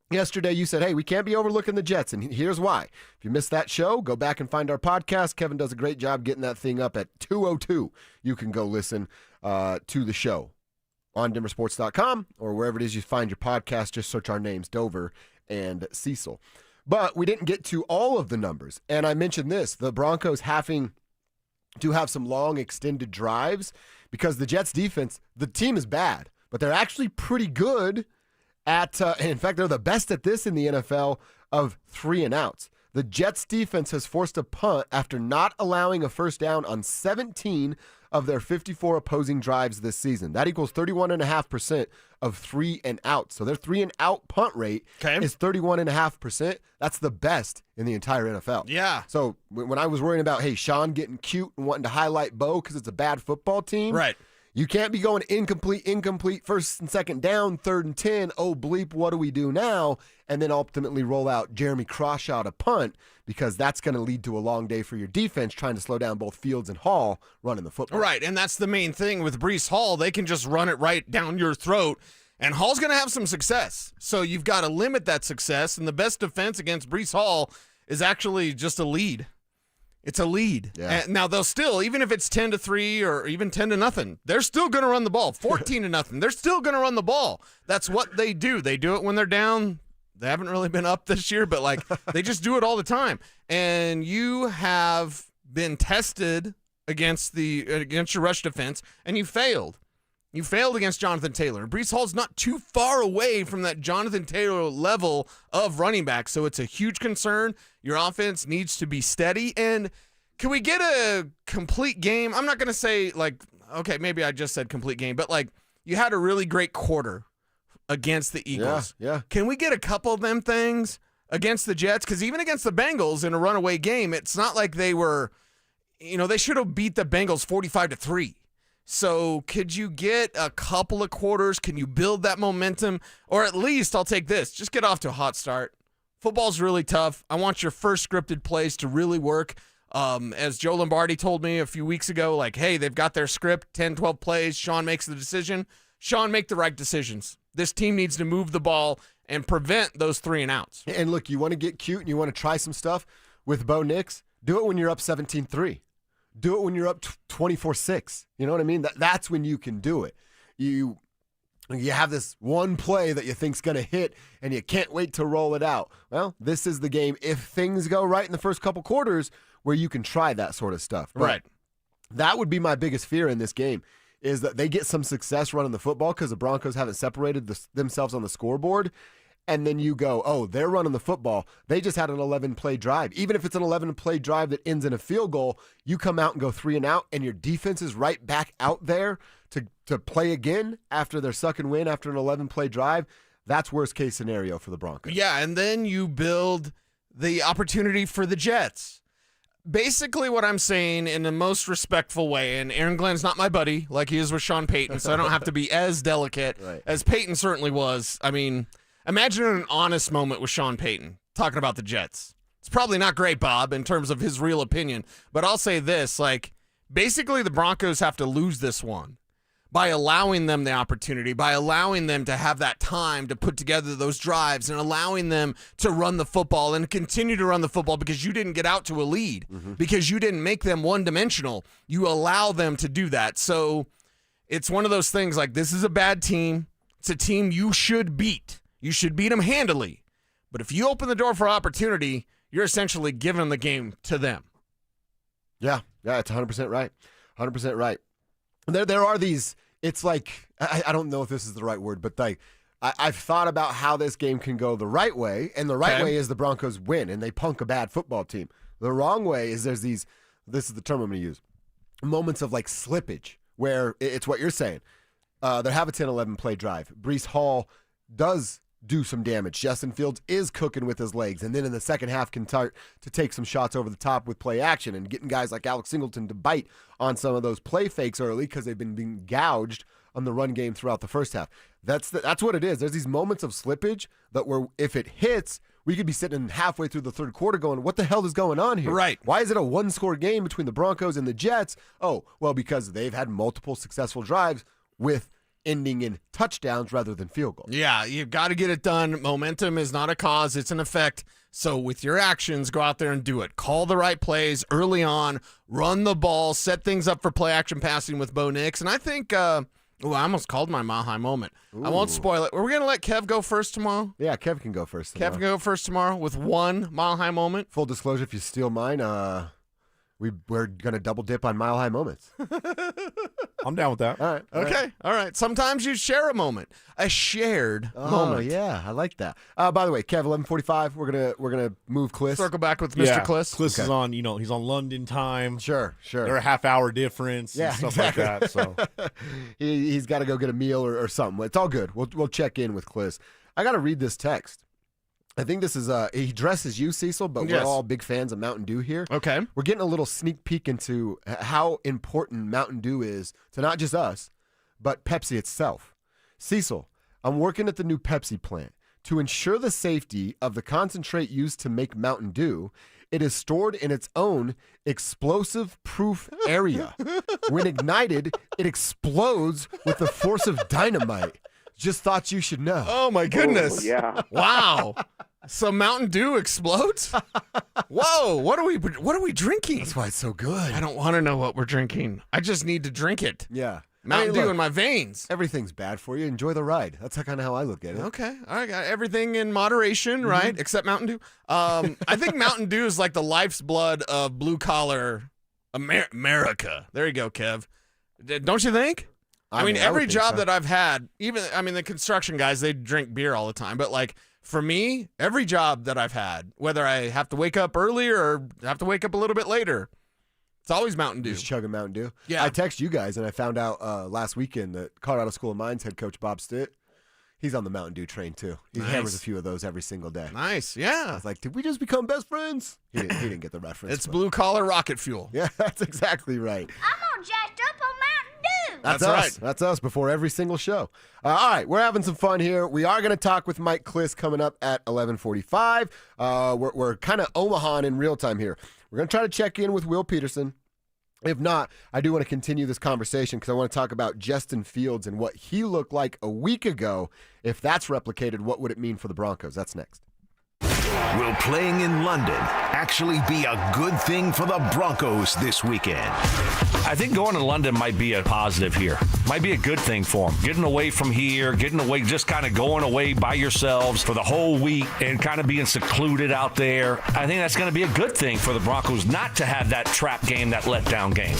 Yesterday, you said, hey, we can't be overlooking the Jets, and here's why. If you missed that show, go back and find our podcast. Kevin does a great job getting that thing up at 2:02. You can go listen to the show on DenverSports.com or wherever it is you find your podcast. Just search our names, Dover and Cecil. But we didn't get to all of the numbers, and I mentioned this, the Broncos having to have some long extended drives because the Jets defense, the team is bad, but they're actually pretty good at, in fact, they're the best at this in the NFL of 3 and outs. The Jets defense has forced a punt after not allowing a first down on 17 of their 54 opposing drives this season. That equals 31.5% of 3 and out. So their 3 and out punt rate is 31.5%. That's the best in the entire NFL. Yeah. So when I was worrying about, hey, Sean getting cute and wanting to highlight Bo because it's a bad football team. Right. You can't be going incomplete, first and second down, 3rd and 10. Oh, bleep, what do we do now? And then ultimately roll out Jeremy Crawshaw to punt, because that's going to lead to a long day for your defense trying to slow down both Fields and Hall running the football. Right, and that's the main thing with Breece Hall. They can just run it right down your throat, and Hall's going to have some success. So you've got to limit that success, and the best defense against Breece Hall is actually just a lead. It's a lead. Yeah. And now they'll still, even if it's 10-3 or even 10-0, they're still going to run the ball. 14-0, they're still going to run the ball. That's what they do. They do it when they're down. They haven't really been up this year, but like they just do it all the time. And you have been tested against your rush defense, and you failed. You failed against Jonathan Taylor. Breece Hall's not too far away from that Jonathan Taylor level of running back, so it's a huge concern. Your offense needs to be steady. And can we get a complete game? I'm not going to say, like, okay, maybe I just said complete game, but, like, you had a really great quarter against the Eagles. Yeah. Can we get a couple of them things against the Jets? Because even against the Bengals in a runaway game, it's not like they were, they should have beat the Bengals 45-3. So could you get a couple of quarters? Can you build that momentum? Or at least, I'll take this, just get off to a hot start. Football's really tough. I want your first scripted plays to really work. As Joe Lombardi told me a few weeks ago, like, hey, they've got their script, 10, 12 plays. Sean makes the decision. Sean, make the right decisions. This team needs to move the ball and prevent those 3 and outs. And look, you want to get cute and you want to try some stuff with Bo Nix, do it when you're up 17-3. Do it when you're up 24-6. You know what I mean? That's when you can do it. You have this one play that you think's going to hit, and you can't wait to roll it out. Well, this is the game, if things go right in the first couple quarters, where you can try that sort of stuff. But right. That would be my biggest fear in this game, is that they get some success running the football because the Broncos haven't separated themselves on the scoreboard. And then you go, oh, they're running the football. They just had an 11-play drive. Even if it's an 11-play drive that ends in a field goal, you come out and go 3 and out, and your defense is right back out there to play again after their suck and win after an 11-play drive. That's worst-case scenario for the Broncos. Yeah, and then you build the opportunity for the Jets. Basically what I'm saying in the most respectful way, and Aaron Glenn's not my buddy like he is with Sean Payton, so I don't have to be as delicate as Payton certainly was. I mean, imagine an honest moment with Sean Payton talking about the Jets. It's probably not great, Bob, in terms of his real opinion, but I'll say this, like, basically the Broncos have to lose this one by allowing them the opportunity, by allowing them to have that time to put together those drives and allowing them to run the football and continue to run the football because you didn't get out to a lead, because you didn't make them one-dimensional. You allow them to do that. So it's one of those things like, this is a bad team. It's a team you should beat. You should beat them handily. But if you open the door for opportunity, you're essentially giving the game to them. Yeah, it's 100% right. 100% right. There are these, it's like, I don't know if this is the right word, but like, I've thought about how this game can go the right way, and the right way is the Broncos win, and they punk a bad football team. The wrong way is there's these, this is the term I'm going to use, moments of like slippage, where it's what you're saying. They have a 10-11 play drive. Breece Hall does do some damage. Justin Fields is cooking with his legs, and then in the second half can start to take some shots over the top with play action and getting guys like Alex Singleton to bite on some of those play fakes early because they've been being gouged on the run game throughout the first half. That's what it is. There's these moments of slippage that where if it hits, we could be sitting halfway through the third quarter going, what the hell is going on here? Right. Why is it a one-score game between the Broncos and the Jets? Oh, well, because they've had multiple successful drives with ending in touchdowns rather than field goals. Yeah, you've got to get it done. Momentum is not a cause, it's an effect. So with your actions, go out there and do it. Call the right plays early on, run the ball, set things up for play action passing with Bo Nix. And I think, I almost called my Mile High moment. Ooh. I won't spoil it. Are we going to let Kev go first tomorrow? Yeah, Kev can go first tomorrow. Kev can go first tomorrow with one Mile High moment. Full disclosure, if you steal mine, we're going to double dip on Mile High Moments. I'm down with that. All right. Okay. All right. Sometimes you share a moment, a shared moment. Oh yeah, I like that. By the way, Kev, 11:45. We're gonna move Kliss. Circle back with Mr. Kliss. Kliss is on. He's on London time. Sure. They're a half-hour difference. Yeah, and stuff exactly. like that. So he's got to go get a meal or something. It's all good. We'll check in with Kliss. I got to read this text. I think this is he dresses you, Cecil, but we're all big fans of Mountain Dew here. Okay. We're getting a little sneak peek into how important Mountain Dew is to not just us, but Pepsi itself. Cecil, I'm working at the new Pepsi plant. To ensure the safety of the concentrate used to make Mountain Dew, it is stored in its own explosive-proof area. When ignited, it explodes with the force of dynamite. Just thought you should know. Oh my goodness! Oh, yeah. Wow. So Mountain Dew explodes? Whoa! What are we drinking? That's why it's so good. I don't want to know what we're drinking. I just need to drink it. Yeah. Mountain Dew look, in my veins. Everything's bad for you. Enjoy the ride. That's kind of how I look at it. Okay. All right. Got everything in moderation, right? Except Mountain Dew. I think Mountain Dew is like the life's blood of blue collar America. There you go, Kev. Don't you think? I mean, every job that I've had, the construction guys, they drink beer all the time. But like for me, every job that I've had, whether I have to wake up earlier or have to wake up a little bit later, it's always Mountain Dew. Just chugging Mountain Dew. Yeah. I text you guys, and I found out last weekend that Colorado School of Mines head coach Bob Stitt, he's on the Mountain Dew train too. He hammers a few of those every single day. Nice, yeah. I was like, did we just become best friends? He didn't get the reference. It's blue collar rocket fuel. Yeah, that's exactly right. I'm all jacked up on Mountain Dew. That's That's us. right. That's us before every single show. All right, we're having some fun here. We are going to talk with Mike Kliss coming up at 11:45. We're kind of Omaha in real time here. We're going to try to check in with Will Peterson. If not, I do want to continue this conversation because I want to talk about Justin Fields and what he looked like a week ago. If that's replicated, what would it mean for the Broncos? That's next. Will playing in London actually be a good thing for the Broncos this weekend? I think going to London might be a positive here. Might be a good thing for them. Getting away from here, just kind of going away by yourselves for the whole week and kind of being secluded out there. I think that's going to be a good thing for the Broncos not to have that trap game, that letdown game.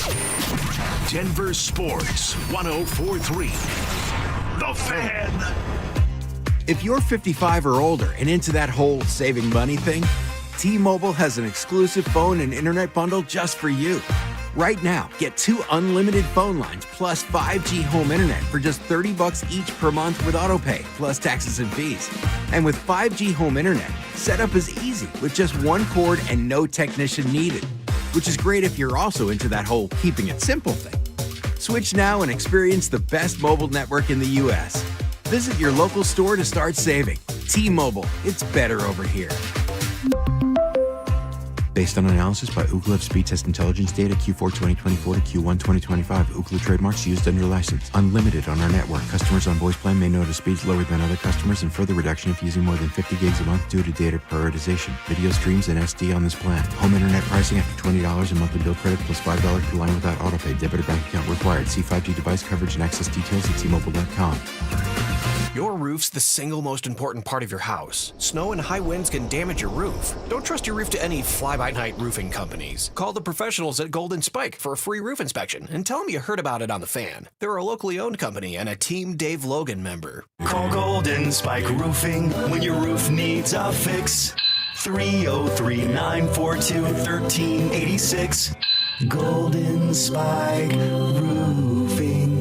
Denver Sports 104.3. The Fan. If you're 55 or older and into that whole saving money thing, T-Mobile has an exclusive phone and internet bundle just for you. Right now, get 2 unlimited phone lines plus 5G home internet for just $30 each per month with autopay, plus taxes and fees. And with 5G home internet, setup is easy with just one cord and no technician needed, which is great if you're also into that whole keeping it simple thing. Switch now and experience the best mobile network in the U.S. Visit your local store to start saving. T-Mobile, it's better over here. Based on analysis by Ookla of Speed Test Intelligence data Q4 2024 to Q1 2025, Ookla trademarks used under license. Unlimited on our network. Customers on voice plan may notice speeds lower than other customers and further reduction if using more than 50 gigs a month due to data prioritization. Video streams and SD on this plan. Home internet pricing after $20 in monthly bill credit plus $5 per line without autopay. Debit or bank account required. See 5G device coverage and access details at T-Mobile.com. Your roof's the single most important part of your house. Snow and high winds can damage your roof. Don't trust your roof to any fly-by-night roofing companies. Call the professionals at Golden Spike for a free roof inspection and tell them you heard about it on the Fan. They're a locally owned company and a Team Dave Logan member. Call Golden Spike Roofing when your roof needs a fix. 303-942-1386. Golden Spike Roofing.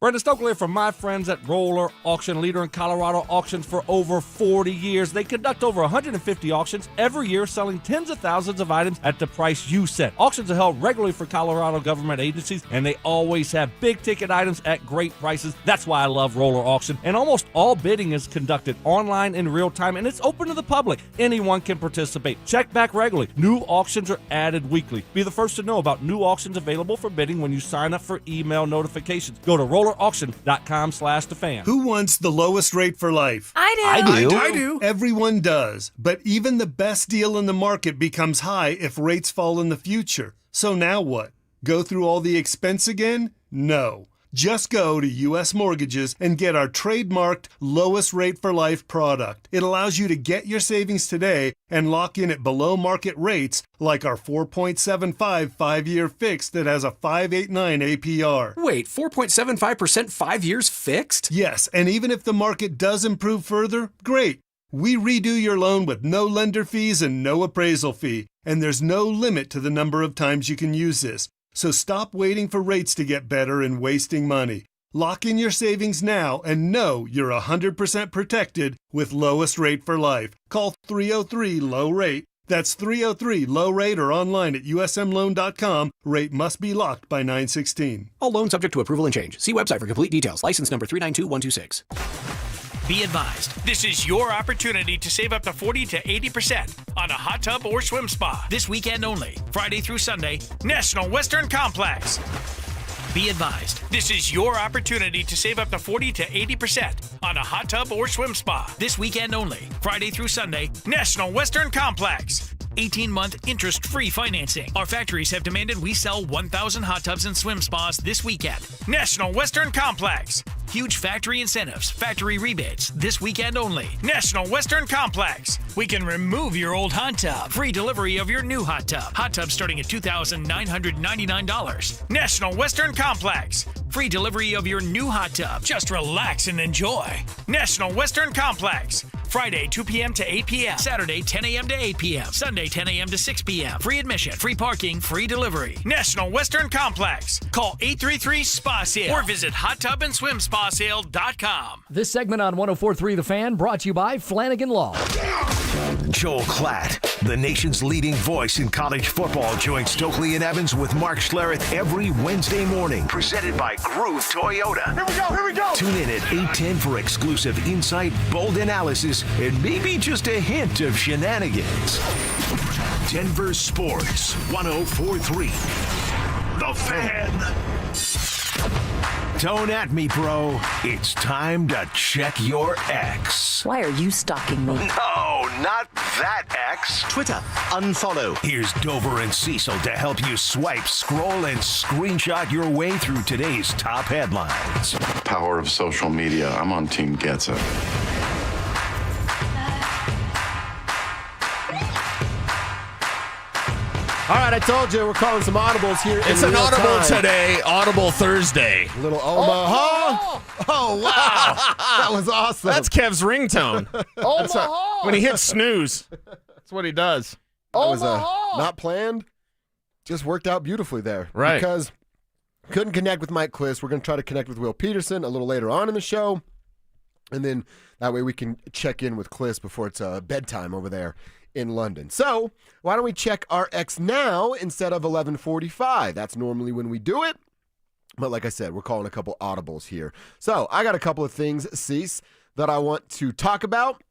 Brenda Stokely from my friends at Roller Auction, leader in Colorado auctions for over 40 years. They conduct over 150 auctions every year, selling tens of thousands of items at the price you set. Auctions are held regularly for Colorado government agencies, and they always have big-ticket items at great prices. That's why I love Roller Auction. And almost all bidding is conducted online in real time, and it's open to the public. Anyone can participate. Check back regularly. New auctions are added weekly. Be the first to know about new auctions available for bidding when you sign up for email notifications. Go to rollerauction.com/thefan. Who wants the lowest rate for life? I do. I do. Everyone does. But even the best deal in the market becomes high if rates fall in the future. So now what? Go through all the expense again? No. Just go to U.S. Mortgages and get our trademarked lowest rate for life product. It allows you to get your savings today and lock in at below market rates like our 4.75 5-year fixed that has a 5.89 APR. Wait, 4.75% 5 years fixed? Yes, and even if the market does improve further, great. We redo your loan with no lender fees and no appraisal fee, and there's no limit to the number of times you can use this. So stop waiting for rates to get better and wasting money. Lock in your savings now and know you're 100% protected with lowest rate for life. Call 303-LOW-RATE. That's 303-LOW-RATE or online at usmloan.com. Rate must be locked by 9/16. All loans subject to approval and change. See website for complete details. License number 392126. Be advised, this is your opportunity to save up to 40 to 80% on a hot tub or swim spa this weekend only, Friday through Sunday, National Western Complex. Be advised, this is your opportunity to save up to 40 to 80% on a hot tub or swim spa this weekend only, Friday through Sunday, National Western Complex. 18-month interest-free financing. Our factories have demanded we sell 1,000 hot tubs and swim spas this weekend. National Western Complex. Huge factory incentives, factory rebates, this weekend only. National Western Complex. We can remove your old hot tub. Free delivery of your new hot tub. Hot tub starting at $2,999. National Western Complex. Free delivery of your new hot tub. Just relax and enjoy. National Western Complex. Friday, 2 p.m. to 8 p.m. Saturday, 10 a.m. to 8 p.m. Sunday, 10 a.m. to 6 p.m. Free admission, free parking, free delivery. National Western Complex. Call 833-SPA-SALE or visit hottubandSwimSpaSale.com. This segment on 104.3 The Fan brought to you by Flanagan Law. Joel Klatt, the nation's leading voice in college football, joins Stokely and Evans with Mark Schlereth every Wednesday morning. Presented by Groove Toyota. Here we go. Tune in at 8:10 for exclusive insight, bold analysis, and maybe just a hint of shenanigans. Denver Sports 104.3 The Fan. Don't at me, bro. It's time to check your ex. Why are you stalking me? No, not that ex. Twitter, unfollow. Here's Dover and Cecil to help you swipe, scroll, and screenshot your way through today's top headlines. Power of social media. I'm on Team Gets It. All right, I told you we're calling some audibles here. It's an audible today, Audible Thursday. Little Omaha. Oh, wow. That was awesome. That's Kev's ringtone. Omaha. When he hits snooze, that's what he does. That was not planned. Just worked out beautifully there. Right. Because couldn't connect with Mike Kliss. We're going to try to connect with Will Peterson a little later on in the show. And then that way we can check in with Kliss before it's bedtime over there in London. So why don't we check our ex now instead of 11:45? That's normally when we do it. But like I said, we're calling a couple audibles here. So I got a couple of things, Cease, that I want to talk about.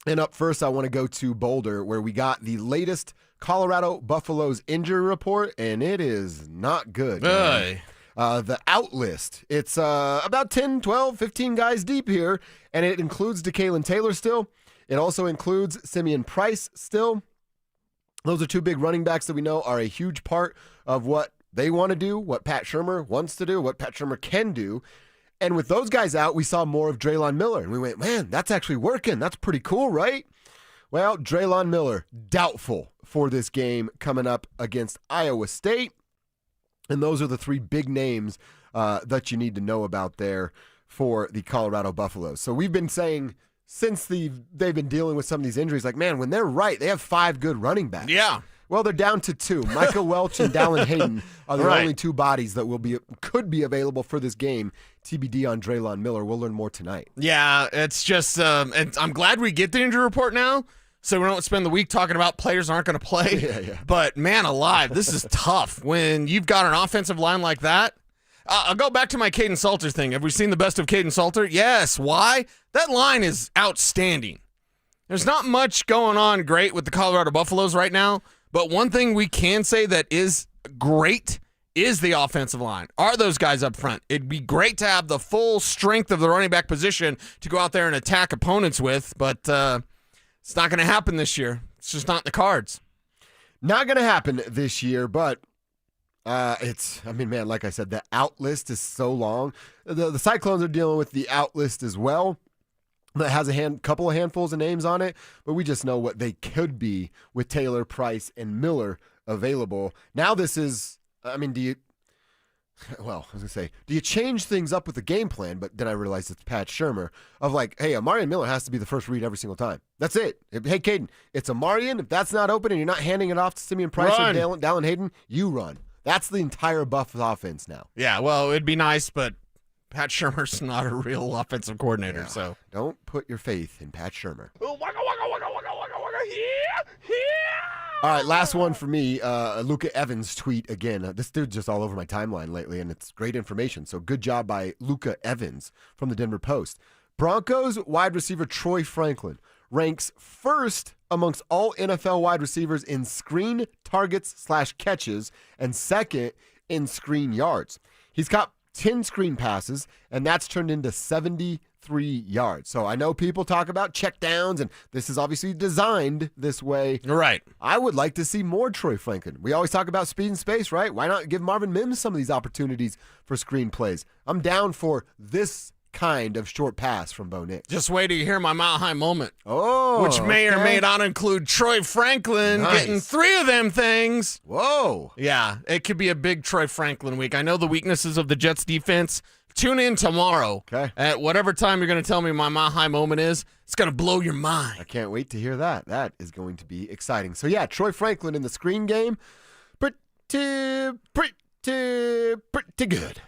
And up first, I want to go to Boulder, where we got the latest Colorado Buffaloes injury report, and it is not good. The out list, it's about 10, 12, 15 guys deep here, and it includes DeKalen Taylor still. It also includes Simeon Price still. Those are two big running backs that we know are a huge part of what they want to do, what Pat Shurmur wants to do, what Pat Shurmur can do. And with those guys out, we saw more of Draylon Miller. And we went, man, that's actually working. That's pretty cool, right? Well, Draylon Miller, doubtful for this game coming up against Iowa State. And those are the three big names that you need to know about there for the Colorado Buffaloes. So we've been saying since they've been dealing with some of these injuries, like, man, when they're right, they have 5 good running backs. Yeah. Well, they're down to 2. Micah Welch and Dallin Hayden are the only 2 bodies that could be available for this game. TBD on Draylon Miller. We'll learn more tonight. Yeah, it's just, and I'm glad we get the injury report now, so we don't spend the week talking about players aren't going to play. Yeah. But, man alive, this is tough. When you've got an offensive line like that, I'll go back to my Caden Salter thing. Have we seen the best of Caden Salter? Yes. Why? That line is outstanding. There's not much going on great with the Colorado Buffaloes right now, but one thing we can say that is great is the offensive line. Are those guys up front? It'd be great to have the full strength of the running back position to go out there and attack opponents with, but it's not going to happen this year. It's just not in the cards. Not going to happen this year, but Man, like I said, the out list is so long. The Cyclones are dealing with the out list as well. That has a couple of handfuls of names on it, but we just know what they could be with Taylor, Price, and Miller available. Now this is, do you change things up with the game plan? But then I realized it's Pat Shurmur of like, hey, Amarian Miller has to be the first read every single time. That's it. Hey, Caden, it's Amarian. If that's not open and you're not handing it off to Simeon Price or Dallin Hayden, you run. That's the entire Buff offense now. Yeah, well, it'd be nice, but Pat Shurmur's not a real offensive coordinator, so. Don't put your faith in Pat Shurmur. All right, last one for me. Luka Evans tweet again. This dude's just all over my timeline lately, and it's great information. So good job by Luka Evans from the Denver Post. Broncos wide receiver Troy Franklin ranks first amongst all NFL wide receivers in screen targets/catches and second in screen yards. He's caught 10 screen passes, and that's turned into 73 yards. So I know people talk about check downs, and this is obviously designed this way. Right. I would like to see more Troy Franklin. We always talk about speed and space, right? Why not give Marvin Mims some of these opportunities for screen plays? I'm down for this kind of short pass from Bo Nix. Just wait till you hear my Mile High moment. Oh, which may or may not include Troy Franklin getting 3 of them things. Whoa. Yeah, it could be a big Troy Franklin week. I know the weaknesses of the Jets defense. Tune in tomorrow. Okay. At whatever time you're going to tell me my Mile High moment is. It's going to blow your mind. I can't wait to hear that. That is going to be exciting. So, yeah, Troy Franklin in the screen game, pretty good.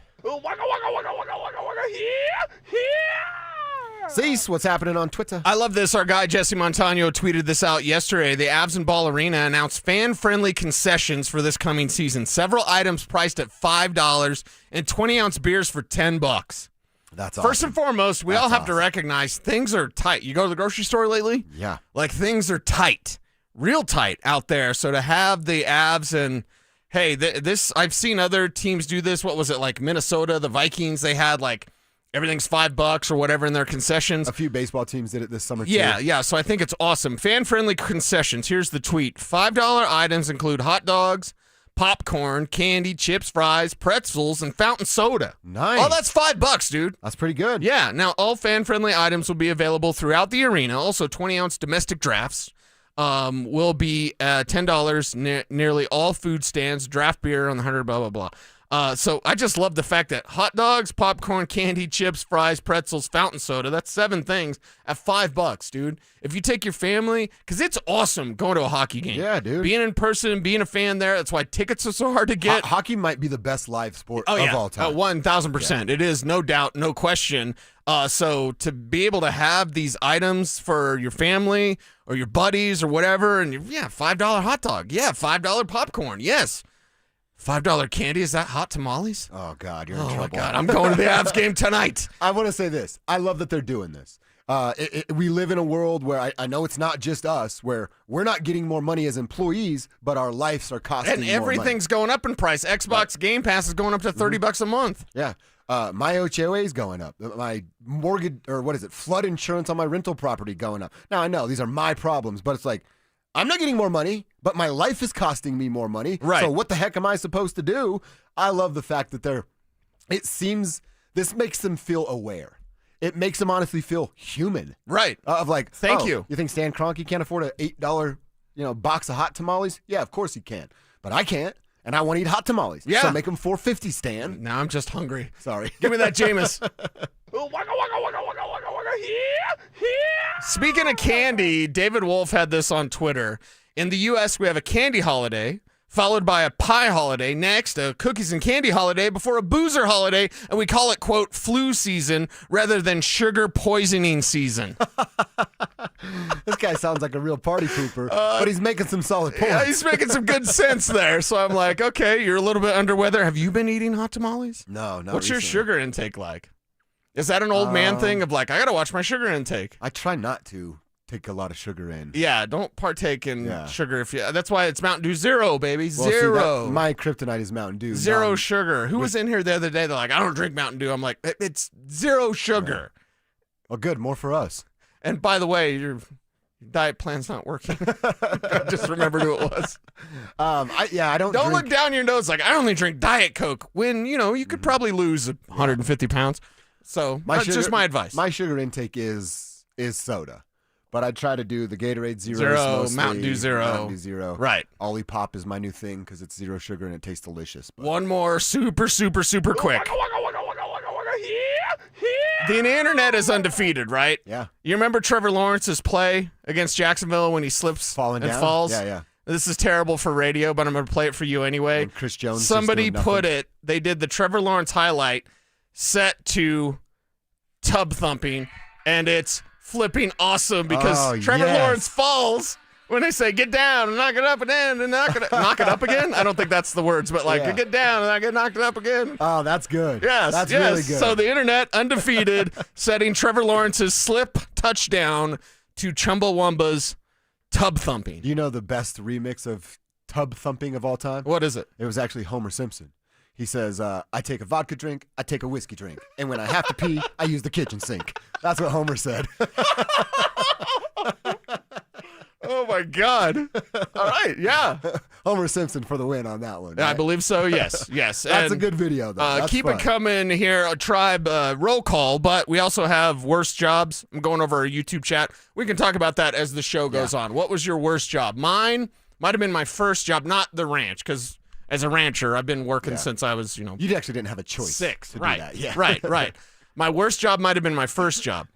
Cease, what's happening on Twitter? I love this. Our guy Jesse Montano tweeted this out yesterday. The Avs and Ball Arena announced fan-friendly concessions for this coming season. Several items priced at $5 and 20-ounce beers for $10. That's awesome. First and foremost, we all have to recognize things are tight. You go to the grocery store lately? Yeah. Like, things are tight. Real tight out there. So to have the Avs and... Hey, this I've seen other teams do this. What was it, like Minnesota, the Vikings? They had like everything's $5 or whatever in their concessions. A few baseball teams did it this summer too. Yeah. So I think it's awesome. Fan-friendly concessions. Here's the tweet: $5 items include hot dogs, popcorn, candy, chips, fries, pretzels, and fountain soda. Nice. Oh, that's $5, dude. That's pretty good. Yeah. Now all fan-friendly items will be available throughout the arena. Also, 20-ounce domestic drafts. Will be $10. Nearly all food stands, draft beer on the 100, blah, blah, blah. So I just love the fact that hot dogs, popcorn, candy, chips, fries, pretzels, fountain soda, that's 7 things at $5, dude. If you take your family, because it's awesome going to a hockey game. Yeah, dude. Being in person, being a fan there, that's why tickets are so hard to get. Hockey might be the best live sport of all time. 1,000%. Yeah. It is, no doubt, no question. So to be able to have these items for your family or your buddies or whatever, and $5 hot dog. Yeah, $5 popcorn. Yes. $5 candy. Is that hot tamales? Oh, God, you're in trouble. Oh, my God. I'm going to the Avs game tonight. I want to say this. I love that they're doing this. We live in a world where I know it's not just us, where we're not getting more money as employees, but our lives are costing more money. And everything's going up in price. Xbox Game Pass is going up to $30 a month. Yeah. My HOA is going up. My mortgage, or what is it, flood insurance on my rental property going up. Now, I know these are my problems, but it's like, I'm not getting more money, but my life is costing me more money. Right. So what the heck am I supposed to do? I love the fact that this makes them feel aware. It makes them honestly feel human. Right. Of like, thank you. You think Stan Kroenke can't afford an $8, box of hot tamales? Yeah, of course he can. But I can't. And I want to eat hot tamales. Yeah. So make them $4.50, Stan. Now I'm just hungry. Sorry. Give me that Jameis. Speaking of candy, David Wolf had this on Twitter. In the U.S., we have a candy holiday, followed by a pie holiday. Next, a cookies and candy holiday before a boozer holiday. And we call it, quote, flu season rather than sugar poisoning season. This guy sounds like a real party pooper, but he's making some solid points. Yeah, he's making some good sense there. So I'm like, okay, you're a little bit under weather. Have you been eating hot tamales? No, not What's your recently. sugar intake like? Is that an old man thing of like, I got to watch my sugar intake? I try not to take a lot of sugar in. Yeah, don't partake in sugar. That's why it's Mountain Dew Zero, baby. Well, Zero. See, my kryptonite is Mountain Dew. Zero sugar. Who was in here the other day? They're like, I don't drink Mountain Dew. I'm like, it's zero sugar. Well, good. More for us. And by the way, Diet plan's not working. I just remembered who it was. I don't look down your nose like I only drink Diet Coke when, you could probably lose 150 pounds. So that's just my advice. My sugar intake is soda. But I try to do the Gatorade Zero, Mountain Dew Zero. Mountain Dew Zero. Right. Ollie Pop is my new thing because it's 0 sugar and it tastes delicious. But. One more super quick. The internet is undefeated, right? Yeah. You remember Trevor Lawrence's play against Jacksonville when he slips and falls? Yeah. This is terrible for radio, but I'm going to play it for you anyway. And Chris Jones. Somebody put it, they did the Trevor Lawrence highlight set to tub thumping, and it's flipping awesome because Trevor Lawrence falls when they say get down and knock it up and then and knock it up again. I don't think that's the words, but get down and I get knocked up again. Oh, that's good. Yes, that's really good. So the internet undefeated, setting Trevor Lawrence's slip touchdown to Chumbawamba's tub thumping. Do you know the best remix of tub thumping of all time? What is it? It was actually Homer Simpson. He says, I take a vodka drink, I take a whiskey drink, and when I have to pee, I use the kitchen sink. That's what Homer said. Oh, my God. All right, yeah. Homer Simpson for the win on that one. Right? I believe so, yes. That's a good video, though. Keep fun. it coming here, a Tribe roll call, but we also have worst jobs. I'm going over our YouTube chat. We can talk about that as the show goes on. What was your worst job? Mine might have been my first job, not the ranch, because as a rancher, I've been working since I was, You actually didn't have a choice 6. to Right. do that. Yeah. Right. My worst job might have been my first job.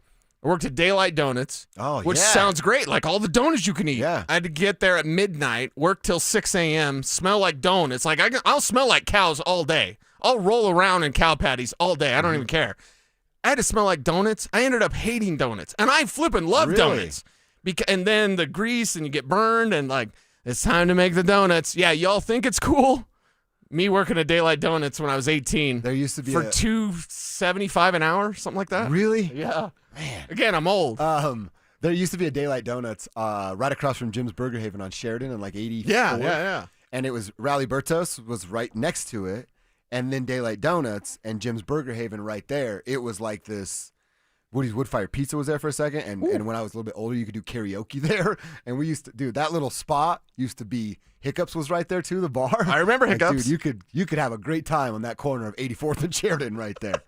I worked at Daylight Donuts, which sounds great, like all the donuts you can eat. Yeah. I had to get there at midnight, work till 6 a.m., smell like donuts. Like I'll smell like cows all day. I'll roll around in cow patties all day. I don't even care. I had to smell like donuts. I ended up hating donuts, and I flipping love donuts. And then the grease, and you get burned, and like it's time to make the donuts. Yeah, y'all think it's cool? Me working at Daylight Donuts when I was 18. There used to be for $2.75 an hour, something like that. Really? Yeah. Man. Again, I'm old. There used to be a Daylight Donuts right across from Jim's Burger Haven on Sheridan in like 84. Yeah. And it was Rally Bertos was right next to it, and then Daylight Donuts and Jim's Burger Haven right there. It was like this. Woody's Woodfire Pizza was there for a second, and when I was a little bit older, you could do karaoke there. And we used to do that little spot. Used to be Hiccups was right there too, the bar. I remember Hiccups. Dude, you could have a great time on that corner of 84th and Sheridan right there.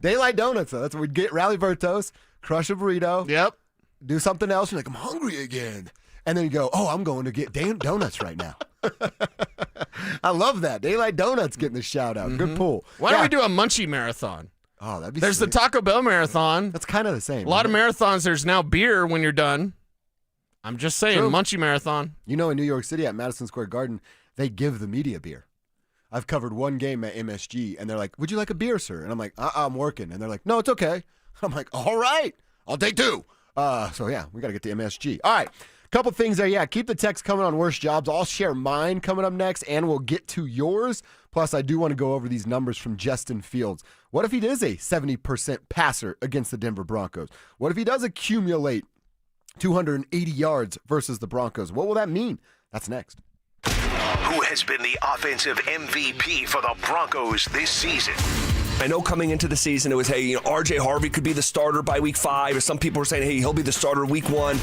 Daylight Donuts, though. That's what we'd get. Rally Bertos, crush a burrito. Yep. Do something else. You're like, I'm hungry again. And then you go, I'm going to get donuts right now. I love that. Daylight Donuts getting the shout out. Good pull. Why don't we do a munchie marathon? Oh, that'd be There's sweet. the Taco Bell marathon. That's kind of the same. A lot of marathons, there's now beer when you're done. I'm just saying, True. munchie marathon. In New York City at Madison Square Garden, they give the media beer. I've covered one game at MSG, and they're like, would you like a beer, sir? And I'm like, I'm working. And they're like, no, it's okay. I'm like, all right, I'll take 2. So, yeah, we got to get to MSG. All right, couple things there. Yeah, keep the text coming on worst jobs. I'll share mine coming up next, and we'll get to yours. Plus, I do want to go over these numbers from Justin Fields. What if he is a 70% passer against the Denver Broncos? What if he does accumulate 280 yards versus the Broncos? What will that mean? That's next. Who has been the offensive MVP for the Broncos this season? I know coming into the season it was, hey, RJ Harvey could be the starter by week 5, or some people were saying, hey, he'll be the starter week 1.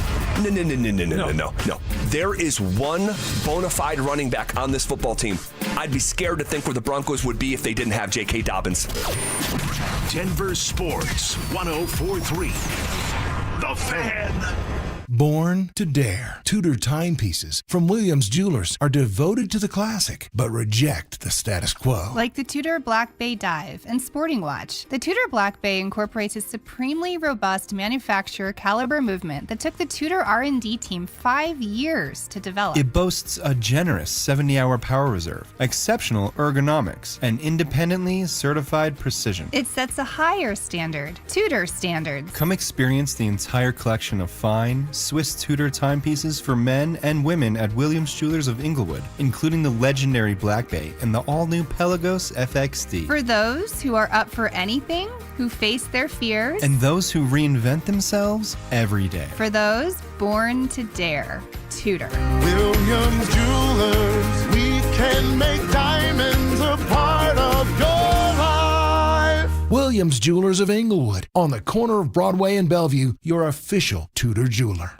No. There is one bona fide running back on this football team. I'd be scared to think where the Broncos would be if they didn't have J.K. Dobbins. Denver Sports 104.3. The Fan. Born to Dare. Tudor timepieces from Williams Jewelers are devoted to the classic, but reject the status quo. Like the Tudor Black Bay Dive and Sporting Watch, the Tudor Black Bay incorporates a supremely robust manufacturer caliber movement that took the Tudor R&D team 5 years to develop. It boasts a generous 70-hour power reserve, exceptional ergonomics, and independently certified precision. It sets a higher standard, Tudor standards. Come experience the entire collection of fine, Swiss Tudor timepieces for men and women at Williams Jewelers of Inglewood, including the legendary Black Bay and the all-new Pelagos FXD. For those who are up for anything, who face their fears, And those who reinvent themselves every day. for those born to dare, Tudor. Williams Jewelers, we can make diamonds a part of your life. Williams Jewelers of Inglewood, on the corner of Broadway and Bellevue, your official Tudor jeweler.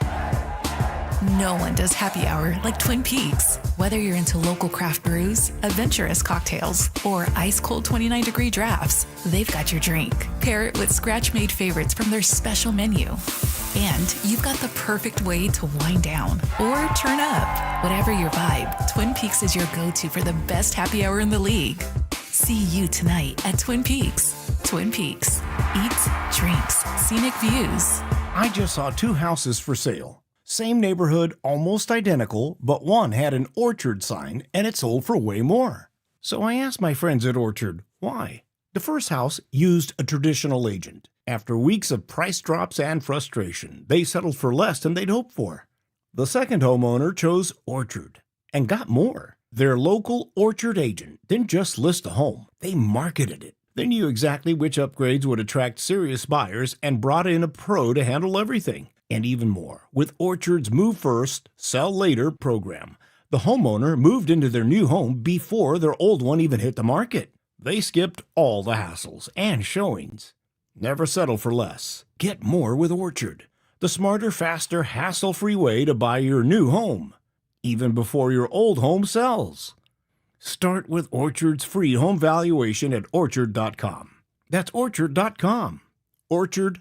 No one does happy hour like Twin Peaks. Whether you're into local craft brews, adventurous cocktails, or ice-cold 29-degree drafts, they've got your drink. Pair it with scratch-made favorites from their special menu. And you've got the perfect way to wind down or turn up. Whatever your vibe, Twin Peaks is your go-to for the best happy hour in the league. See you tonight at Twin Peaks. Twin Peaks. Eats, drinks, scenic views. I just saw 2 houses for sale. Same neighborhood, almost identical, but one had an Orchard sign and it sold for way more. So I asked my friends at Orchard, why? The first house used a traditional agent. After weeks of price drops and frustration, they settled for less than they'd hoped for. The second homeowner chose Orchard and got more. Their local Orchard agent didn't just list a home, they marketed it. They knew exactly which upgrades would attract serious buyers and brought in a pro to handle everything. And even more, with Orchard's Move First, Sell Later program, the homeowner moved into their new home before their old one even hit the market. They skipped all the hassles and showings. Never settle for less. Get more with Orchard, the smarter, faster, hassle-free way to buy your new home, even before your old home sells. Start with Orchard's free home valuation at Orchard.com. That's Orchard.com. Orchard.com.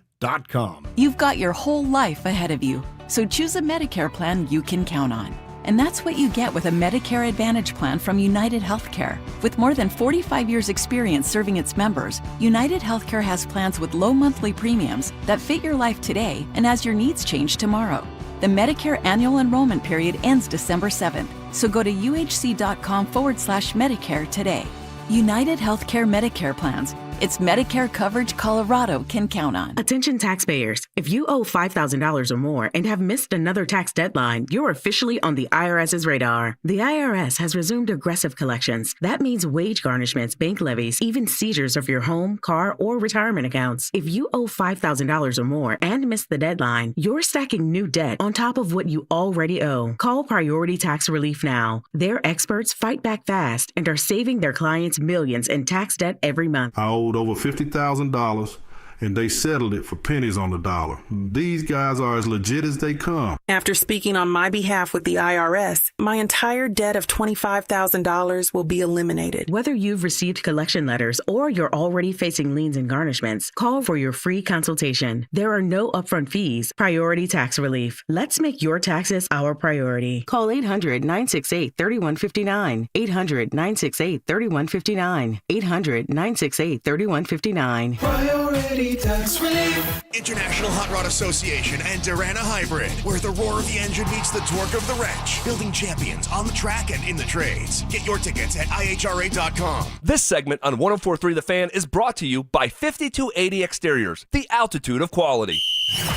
You've got your whole life ahead of you, so choose a Medicare plan you can count on. And that's what you get with a Medicare Advantage plan from United Healthcare. With more than 45 years' experience serving its members, United Healthcare has plans with low monthly premiums that fit your life today and as your needs change tomorrow. The Medicare annual enrollment period ends December 7th, so go to uhc.com/Medicare today. United Healthcare Medicare plans. It's Medicare coverage Colorado can count on. Attention taxpayers. If you owe $5,000 or more and have missed another tax deadline, you're officially on the IRS's radar. The IRS has resumed aggressive collections. That means wage garnishments, bank levies, even seizures of your home, car, or retirement accounts. If you owe $5,000 or more and missed the deadline, you're stacking new debt on top of what you already owe. Call Priority Tax Relief now. Their experts fight back fast and are saving their clients millions in tax debt every month. I owed over $50,000 and they settled it for pennies on the dollar. These guys are as legit as they come. After speaking on my behalf with the IRS, my entire debt of $25,000 will be eliminated. Whether you've received collection letters or you're already facing liens and garnishments, call for your free consultation. There are no upfront fees. Priority Tax Relief. Let's make your taxes our priority. Call 800-968-3159. 800-968-3159. 800-968-3159. Priority Tax Relief. International Hot Rod Association and Durana Hybrid, where the roar of the engine meets the torque of the wrench. Building champions on the track and in the trades. Get your tickets at IHRA.com. This segment on 104.3 The Fan is brought to you by 5280 Exteriors, the altitude of quality.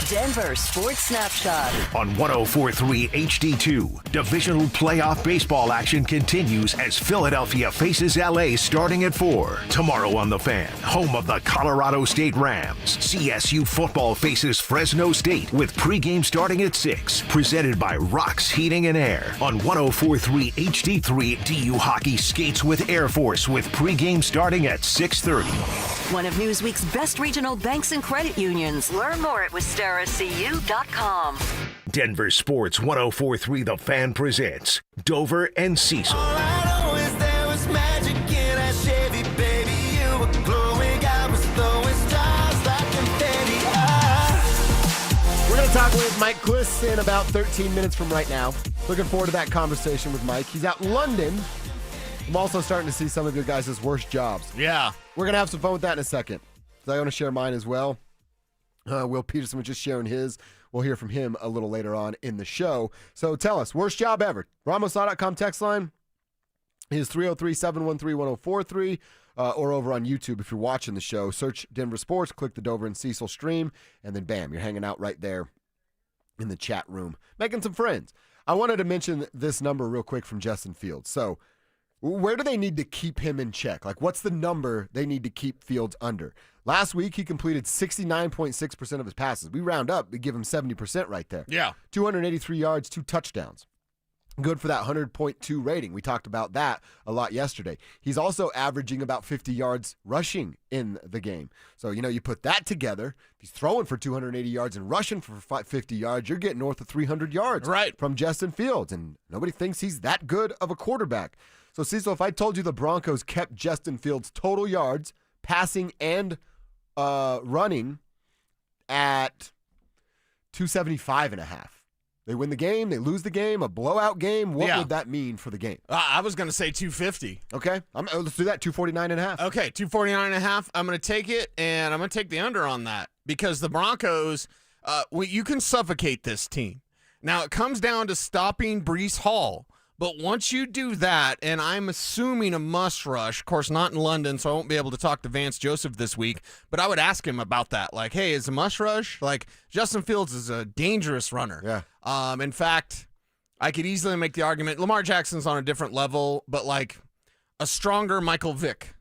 Denver Sports Snapshot. On 104.3 HD2, divisional playoff baseball action continues as Philadelphia faces LA starting at 4. Tomorrow on The Fan, home of the Colorado State Rams, CSU football faces Fresno State with pregame starting at 6. Presented by Rocks Heating and Air. On 104.3 HD3, DU Hockey skates with Air Force with pregame starting at 6:30. One of Newsweek's best regional banks and credit unions. Learn more at WistaraCU.com. Denver Sports 104.3 The Fan presents Dover and Cecil. We're going to talk with Mike Kliss in about 13 minutes from right now. Looking forward to that conversation with Mike. He's out in London. I'm also starting to see some of your guys' worst jobs. Yeah. We're going to have some fun with that in a second. I want to share mine as well. Will Peterson was just sharing his. We'll hear from him a little later on in the show. So tell us, worst job ever. RamosLaw.com text line is 303-713-1043, or over on YouTube if you're watching the show. Search Denver Sports, click the Dover and Cecil stream, and then bam, you're hanging out right there in the chat room, making some friends. I wanted to mention this number real quick from Justin Fields. So where do they need to keep him in check? Like, what's the number they need to keep Fields under? Last week, he completed 69.6% of his passes. We round up, we give him 70% right there. Yeah. 283 yards, 2 touchdowns. Good for that 100.2 rating. We talked about that a lot yesterday. He's also averaging about 50 yards rushing in the game. So, you put that together. If he's throwing for 280 yards and rushing for 50 yards, you're getting north of 300 yards from Justin Fields. And nobody thinks he's that good of a quarterback. So, Cecil, if I told you the Broncos kept Justin Fields' total yards, passing and running at 275.5. They win the game, they lose the game, a blowout game. What would that mean for the game? I was going to say 250. Okay, let's do that, 249.5. Okay, 249.5. I'm going to take it, and I'm going to take the under on that because the Broncos, you can suffocate this team. Now, it comes down to stopping Breece Hall. But once you do that, and I'm assuming a must rush, of course, not in London, so I won't be able to talk to Vance Joseph this week, but I would ask him about that. Like, hey, is a must rush? Like, Justin Fields is a dangerous runner. Yeah. In fact, I could easily make the argument, Lamar Jackson's on a different level, but like a stronger Michael Vick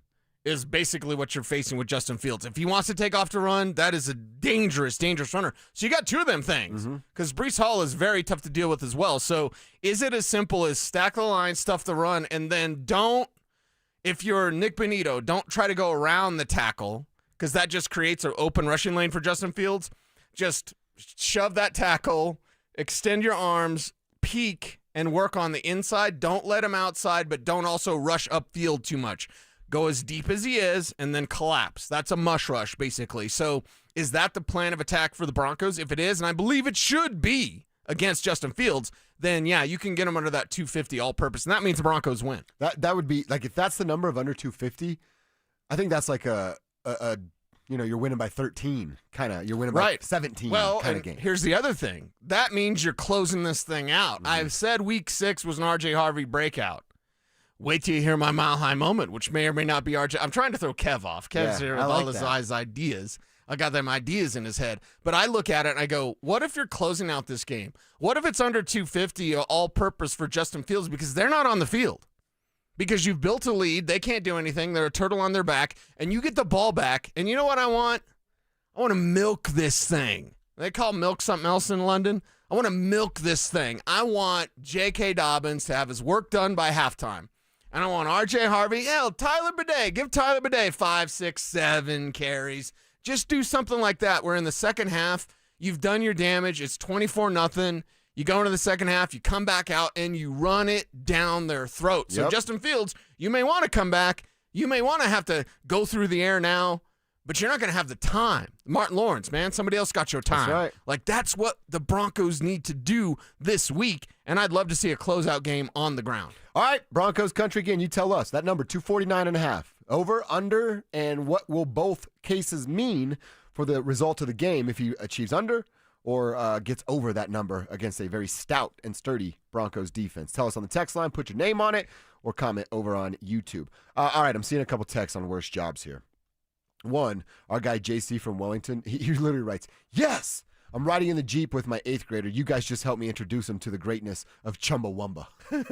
is basically what you're facing with Justin Fields. If he wants to take off to run, that is a dangerous, dangerous runner. So you got two of them things because Breece Hall is very tough to deal with as well. So is it as simple as stack the line, stuff the run, and then don't, if you're Nick Bonito, don't try to go around the tackle because that just creates an open rushing lane for Justin Fields. Just shove that tackle, extend your arms, peek, and work on the inside. Don't let him outside, but don't also rush upfield too much. Go as deep as he is, and then collapse. That's a mush rush, basically. So is that the plan of attack for the Broncos? If it is, and I believe it should be against Justin Fields, then, yeah, you can get him under that 250 all-purpose, and that means the Broncos win. That would be, like, if that's the number of under 250, I think that's like a you're winning by 13, kind of. You're winning by 17 kind of game. Here's the other thing. That means you're closing this thing out. I've said week 6 was an R.J. Harvey breakout. Wait till you hear my Mile High moment, which may or may not be RJ. I'm trying to throw Kev off. Kev's here with all his ideas. I got them ideas in his head. But I look at it and I go, what if you're closing out this game? What if it's under 250 all-purpose for Justin Fields because they're not on the field? Because you've built a lead. They can't do anything. They're a turtle on their back. And you get the ball back. And you know what I want? I want to milk this thing. They call milk something else in London. I want to milk this thing. I want J.K. Dobbins to have his work done by halftime. And I want R.J. Harvey. Tyler Bidet. Give Tyler Bidet 5, 6, 7 carries. Just do something like that where in the second half, you've done your damage. It's 24-0. You go into the second half, you come back out, and you run it down their throat. So Justin Fields, you may want to come back. You may want to have to go through the air now, but you're not going to have the time. Martin Lawrence, man, somebody else got your time. That's right. Like, that's what the Broncos need to do this week, and I'd love to see a closeout game on the ground. All right, Broncos country again, you tell us. That number, 249.5. Over, under, and what will both cases mean for the result of the game if he achieves under or gets over that number against a very stout and sturdy Broncos defense. Tell us on the text line, put your name on it, or comment over on YouTube. All right, I'm seeing a couple texts on worst jobs here. One, our guy JC from Wellington, he literally writes, yes, I'm riding in the Jeep with my 8th grader. You guys just helped me introduce him to the greatness of Chumbawamba. And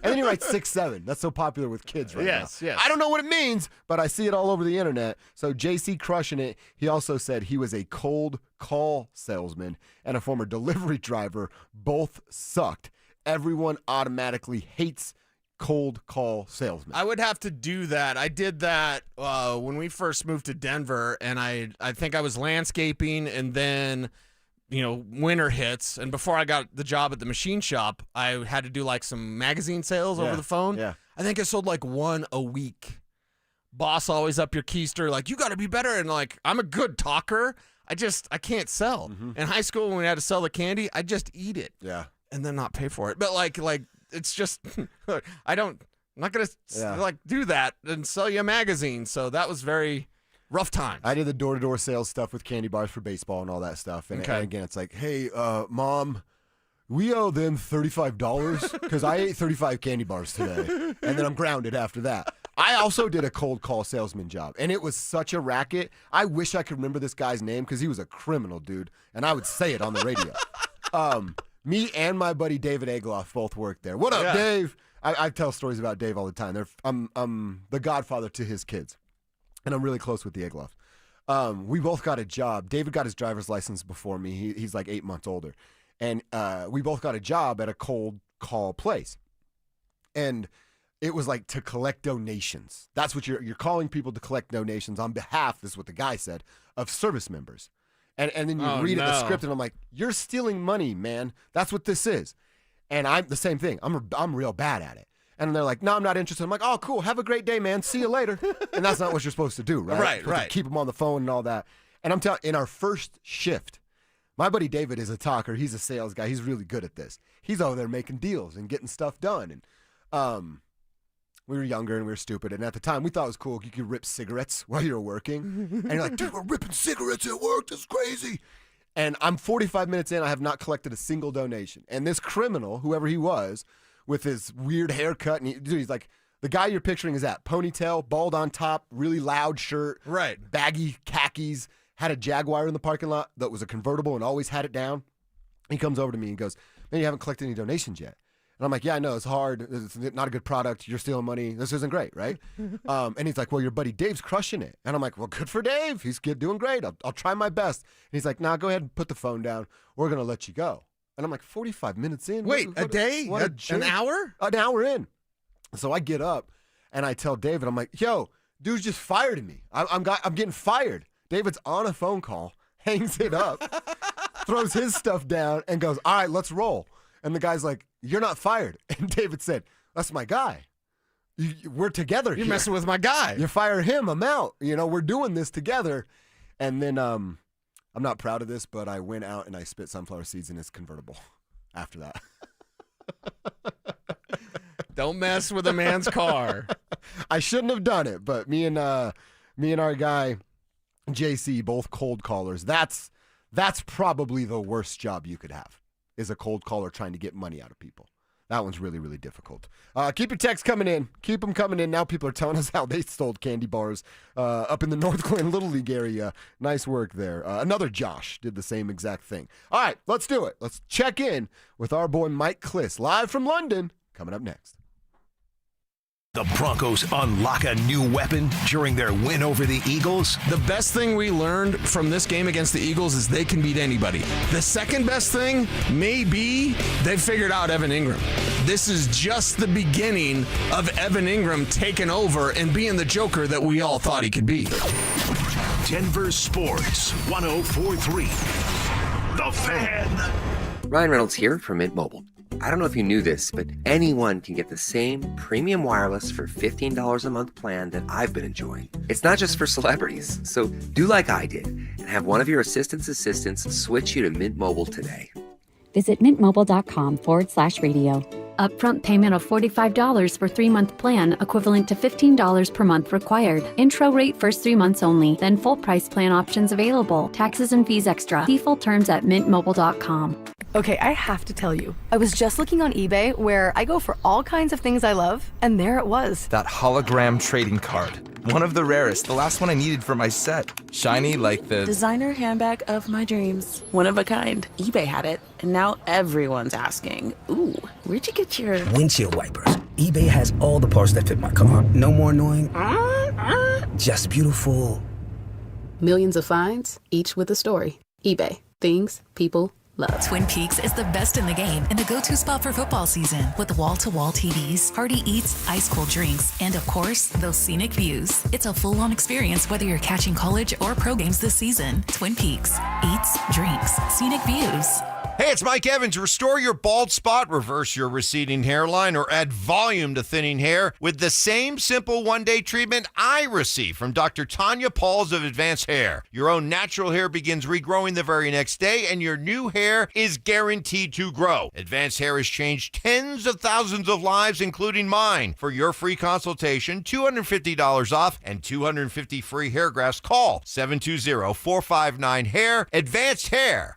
then he writes 6'7". That's so popular with kids right now. Yes. I don't know what it means, but I see it all over the internet. So JC crushing it. He also said he was a cold call salesman and a former delivery driver. Both sucked. Everyone automatically hates cold call salesman. I would have to do that. I did that when we first moved to Denver, and I think I was landscaping, and then winter hits, and before I got the job at the machine shop, I had to do like some magazine sales over the phone. Yeah. I think I sold like one a week. Boss always up your keister, like, you got to be better, and like, I'm a good talker. I can't sell. In high school, when we had to sell the candy, I just eat it. Yeah. And then not pay for it. But like it's just, I'm not going to do that and sell you a magazine. So that was very rough time. I did the door-to-door sales stuff with candy bars for baseball and all that stuff. And, and again, it's like, hey, Mom, we owe them $35 because I ate 35 candy bars today. And then I'm grounded after that. I also did a cold call salesman job, and it was such a racket. I wish I could remember this guy's name because he was a criminal, dude, and I would say it on the radio. Me and my buddy David Egloff both worked there. What up, Dave? I tell stories about Dave all the time. I'm the godfather to his kids, and I'm really close with the Egloff. We both got a job. David got his driver's license before me. He's like 8 months older. And we both got a job at a cold call plays. And it was like to collect donations. That's what you're calling people to collect donations on behalf, this is what the guy said, of service members. And then you read the script, and I'm like, you're stealing money, man. That's what this is. And I'm the same thing. I'm real bad at it. And they're like, no, I'm not interested. I'm like, oh, cool. Have a great day, man. See you later. And that's not what you're supposed to do, right? Right. Keep them on the phone and all that. And I'm telling you, in our first shift, my buddy David is a talker. He's a sales guy. He's really good at this. He's over there making deals and getting stuff done. And we were younger and we were stupid. And at the time, we thought it was cool. You could rip cigarettes while you were working. And you're like, dude, we're ripping cigarettes at work. That's crazy. And I'm 45 minutes in. I have not collected a single donation. And this criminal, whoever he was, with his weird haircut, and he's like, the guy you're picturing is that ponytail, bald on top, really loud shirt, baggy khakis, had a Jaguar in the parking lot that was a convertible and always had it down. He comes over to me and goes, man, you haven't collected any donations yet. And I'm like, yeah, I know, it's hard. It's not a good product. You're stealing money. This isn't great, right? And he's like, well, your buddy Dave's crushing it. And I'm like, well, good for Dave. He's doing great. I'll try my best. And he's like, nah, go ahead and put the phone down. We're going to let you go. And I'm like, 45 minutes in? Wait, a day? An hour? An hour in. So I get up, and I tell David, I'm like, yo, dude's just fired me. I'm getting fired. David's on a phone call, hangs it up, throws his stuff down, and goes, all right, let's roll. And the guy's like, you're not fired. And David said, that's my guy. We're together You're here. messing with my guy. You fire him, I'm out. We're doing this together. And then I'm not proud of this, but I went out and I spit sunflower seeds in his convertible after that. Don't mess with a man's car. I shouldn't have done it, but me and our guy, JC, both cold callers. That's probably the worst job you could have, is a cold caller trying to get money out of people. That one's really, really difficult. Keep your texts coming in. Keep them coming in. Now people are telling us how they stole candy bars up in the North Glen Little League area. Nice work there. Another Josh did the same exact thing. All right, let's do it. Let's check in with our boy Mike Kliss, live from London, coming up next. The Broncos unlock a new weapon during their win over the Eagles. The best thing we learned from this game against the Eagles is they can beat anybody. The second best thing may be they've figured out Evan Ingram. This is just the beginning of Evan Ingram taking over and being the Joker that we all thought he could be. Denver Sports 104.3. The Fan. Ryan Reynolds here from Mint Mobile. I don't know if you knew this, but anyone can get the same premium wireless for $15 a month plan that I've been enjoying. It's not just for celebrities. So do like I did and have one of your assistants switch you to Mint Mobile today. Visit mintmobile.com/radio. Upfront payment of $45 for 3-month plan, equivalent to $15 per month required. Intro rate first 3 months only, then full price plan options available. Taxes and fees extra. See full terms at mintmobile.com. Okay, I have to tell you, I was just looking on eBay where I go for all kinds of things I love, and there it was. That hologram trading card. One of the rarest, the last one I needed for my set. Shiny like the designer handbag of my dreams. One of a kind. eBay had it, and now everyone's asking, ooh, where'd you get your windshield wipers? eBay has all the parts that fit my car. No more annoying, just beautiful. Millions of finds, each with a story. eBay. Things people love. Twin Peaks is the best in the game and the go-to spot for football season with wall-to-wall TVs, hearty eats, ice-cold drinks, and of course, those scenic views. It's a full-on experience whether you're catching college or pro games this season. Twin Peaks. Eats, drinks, scenic views. Hey, it's Mike Evans. Restore your bald spot, reverse your receding hairline, or add volume to thinning hair with the same simple one-day treatment I receive from Dr. Tanya Pauls of Advanced Hair. Your own natural hair begins regrowing the very next day, and your new hair is guaranteed to grow. Advanced Hair has changed tens of thousands of lives, including mine. For your free consultation, $250 off and 250 free hair grafts, call 720-459-HAIR, AdvancedHair.com.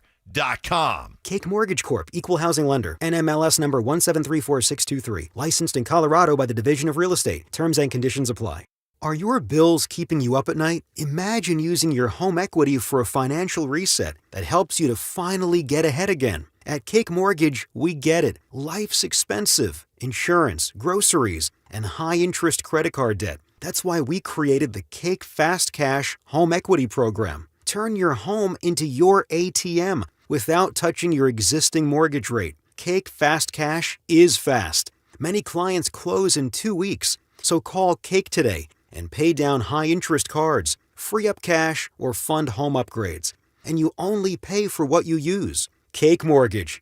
Cake Mortgage Corp. Equal Housing Lender. NMLS number 1734623. Licensed in Colorado by the Division of Real Estate. Terms and conditions apply. Are your bills keeping you up at night? Imagine using your home equity for a financial reset that helps you to finally get ahead again. At Cake Mortgage, we get it. Life's expensive. Insurance, groceries, and high-interest credit card debt. That's why we created the Cake Fast Cash Home Equity Program. Turn your home into your ATM without touching your existing mortgage rate. Cake Fast Cash is fast. Many clients close in 2 weeks. So call Cake today and pay down high-interest cards, free up cash, or fund home upgrades. And you only pay for what you use. Cake Mortgage.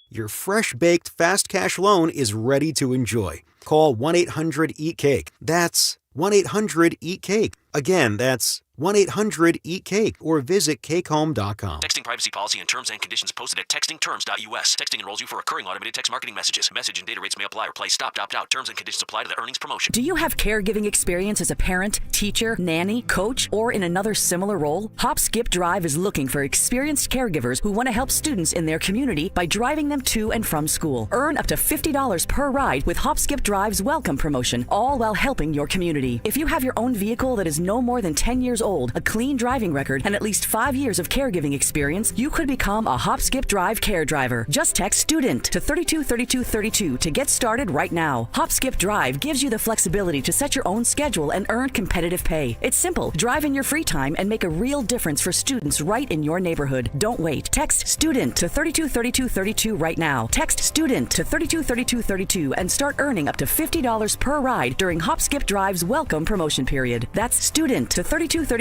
Your fresh-baked fast cash loan is ready to enjoy. Call 1-800-EAT-CAKE. That's 1-800-EAT-CAKE. Again, that's 1-800-EAT-CAKE or visit cakehome.com. Texting privacy policy and terms and conditions posted at textingterms.us. Texting enrolls you for recurring automated text marketing messages. Message and data rates may apply. Replace stop, opt out. Terms and conditions apply to the earnings promotion. Do you have caregiving experience as a parent, teacher, nanny, coach, or in another similar role? Hop Skip Drive is looking for experienced caregivers who want to help students in their community by driving them to and from school. Earn up to $50 per ride with Hop Skip Drive's welcome promotion, all while helping your community. If you have your own vehicle that is no more than 10 years old, a clean driving record, and at least 5 years of caregiving experience, you could become a Hop Skip Drive care driver. Just text STUDENT to 323232 to get started right now. Hop Skip Drive gives you the flexibility to set your own schedule and earn competitive pay. It's simple. Drive in your free time and make a real difference for students right in your neighborhood. Don't wait. Text STUDENT to 323232 right now. Text STUDENT to 323232 and start earning up to $50 per ride during Hop Skip Drive's welcome promotion period. That's STUDENT to 323232.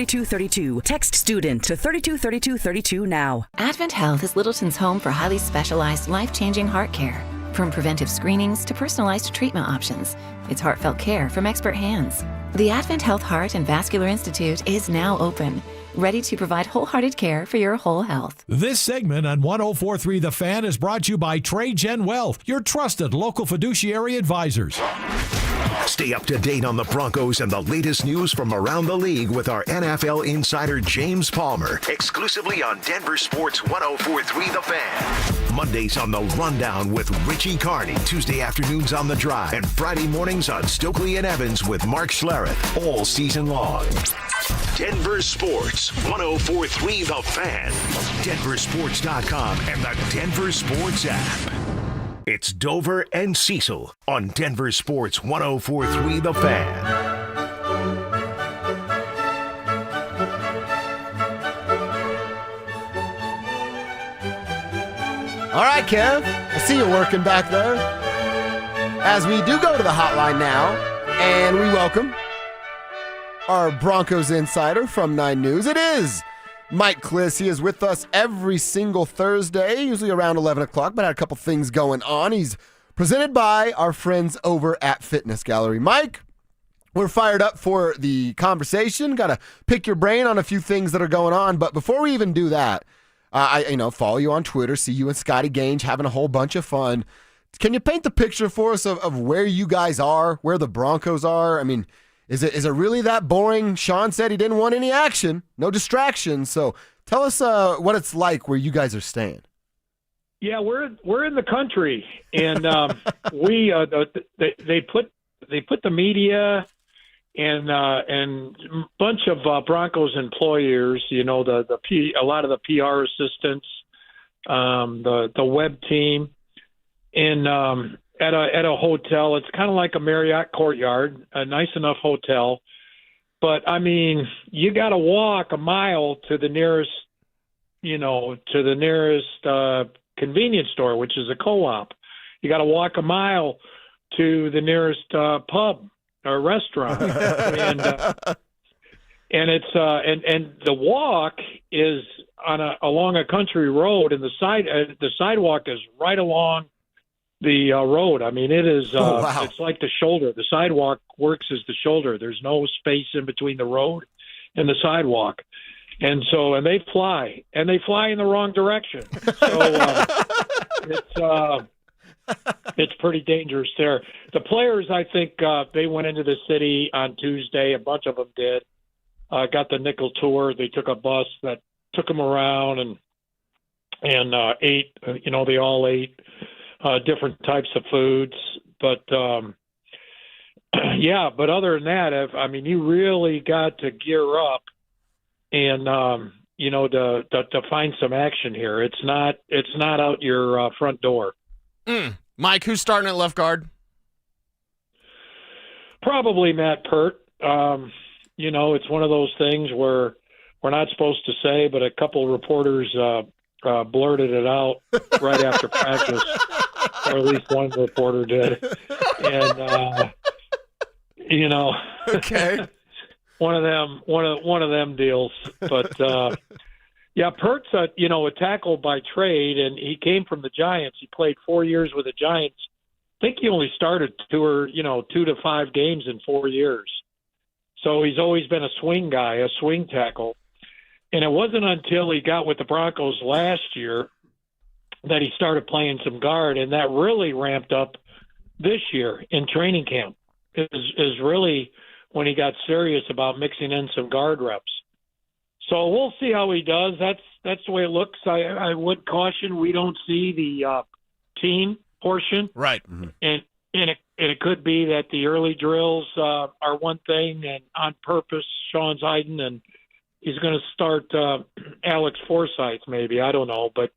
Text STUDENT to 323232 now. Advent Health is Littleton's home for highly specialized, life-changing heart care. From preventive screenings to personalized treatment options, it's heartfelt care from expert hands. The Advent Health Heart and Vascular Institute is now open, ready to provide wholehearted care for your whole health. This segment on 104.3 The Fan is brought to you by TradeGen Wealth, your trusted local fiduciary advisors. Stay up to date on the Broncos and the latest news from around the league with our NFL insider James Palmer, exclusively on Denver Sports 104.3 The Fan. Mondays on The Rundown with Richie Carney, Tuesday afternoons on The Drive, and Friday mornings on Stokely and Evans with Mark Schlereth, all season long. Denver Sports 104.3 The Fan, DenverSports.com, and the Denver Sports app. It's Dover and Cecil on Denver Sports 104.3 The Fan. All right, Kev. I see you working back there. As we do go to the hotline now, and we welcome our Broncos insider from 9 News. It is Mike Kliss. He is with us every single Thursday, usually around 11 o'clock, but had a couple things going on. He's presented by our friends over at Fitness Gallery. Mike, we're fired up for the conversation. Got to pick your brain on a few things that are going on. But before we even do that, I follow you on Twitter, see you and Scotty Gange having a whole bunch of fun. Can you paint the picture for us of where you guys are, where the Broncos are? I mean, is it really that boring? Sean said he didn't want any action, no distractions. So tell us what it's like where you guys are staying. Yeah, we're in the country, and they put the media and bunch of Broncos employers, a lot of the PR assistants, the web team, in at a hotel. It's kind of like a Marriott Courtyard, a nice enough hotel. But I mean, you got to walk a mile to the nearest, convenience store, which is a co-op. You got to walk a mile to the nearest pub or restaurant, and it's and the walk is along a country road, and the sidewalk is right along the road. I mean, it is. Wow. It's like the shoulder. The sidewalk works as the shoulder. There's no space in between the road and the sidewalk, and they fly in the wrong direction. So it's pretty dangerous there. The players, I think, they went into the city on Tuesday. A bunch of them did. Got the nickel tour. They took a bus that took them around and ate. They all ate different types of foods. But yeah. But other than that, you really got to gear up and to find some action here. It's not out your front door. Mike, who's starting at left guard? Probably Matt Pert. It's one of those things where we're not supposed to say, but a couple of reporters blurted it out right after practice, or at least one reporter did. And okay, one of them deals. But Pert's a tackle by trade, and he came from the Giants. He played 4 years with the Giants. I think he only started 2 to 5 games in 4 years. So he's always been a swing guy, a swing tackle. And it wasn't until he got with the Broncos last year that he started playing some guard, and that really ramped up this year in training camp. Is really when he got serious about mixing in some guard reps. So we'll see how he does. That's the way it looks. I would caution we don't see the team portion. Right. And it could be that the early drills are one thing, and on purpose, Sean's hiding, and he's going to start Alex Forsythe maybe. I don't know. But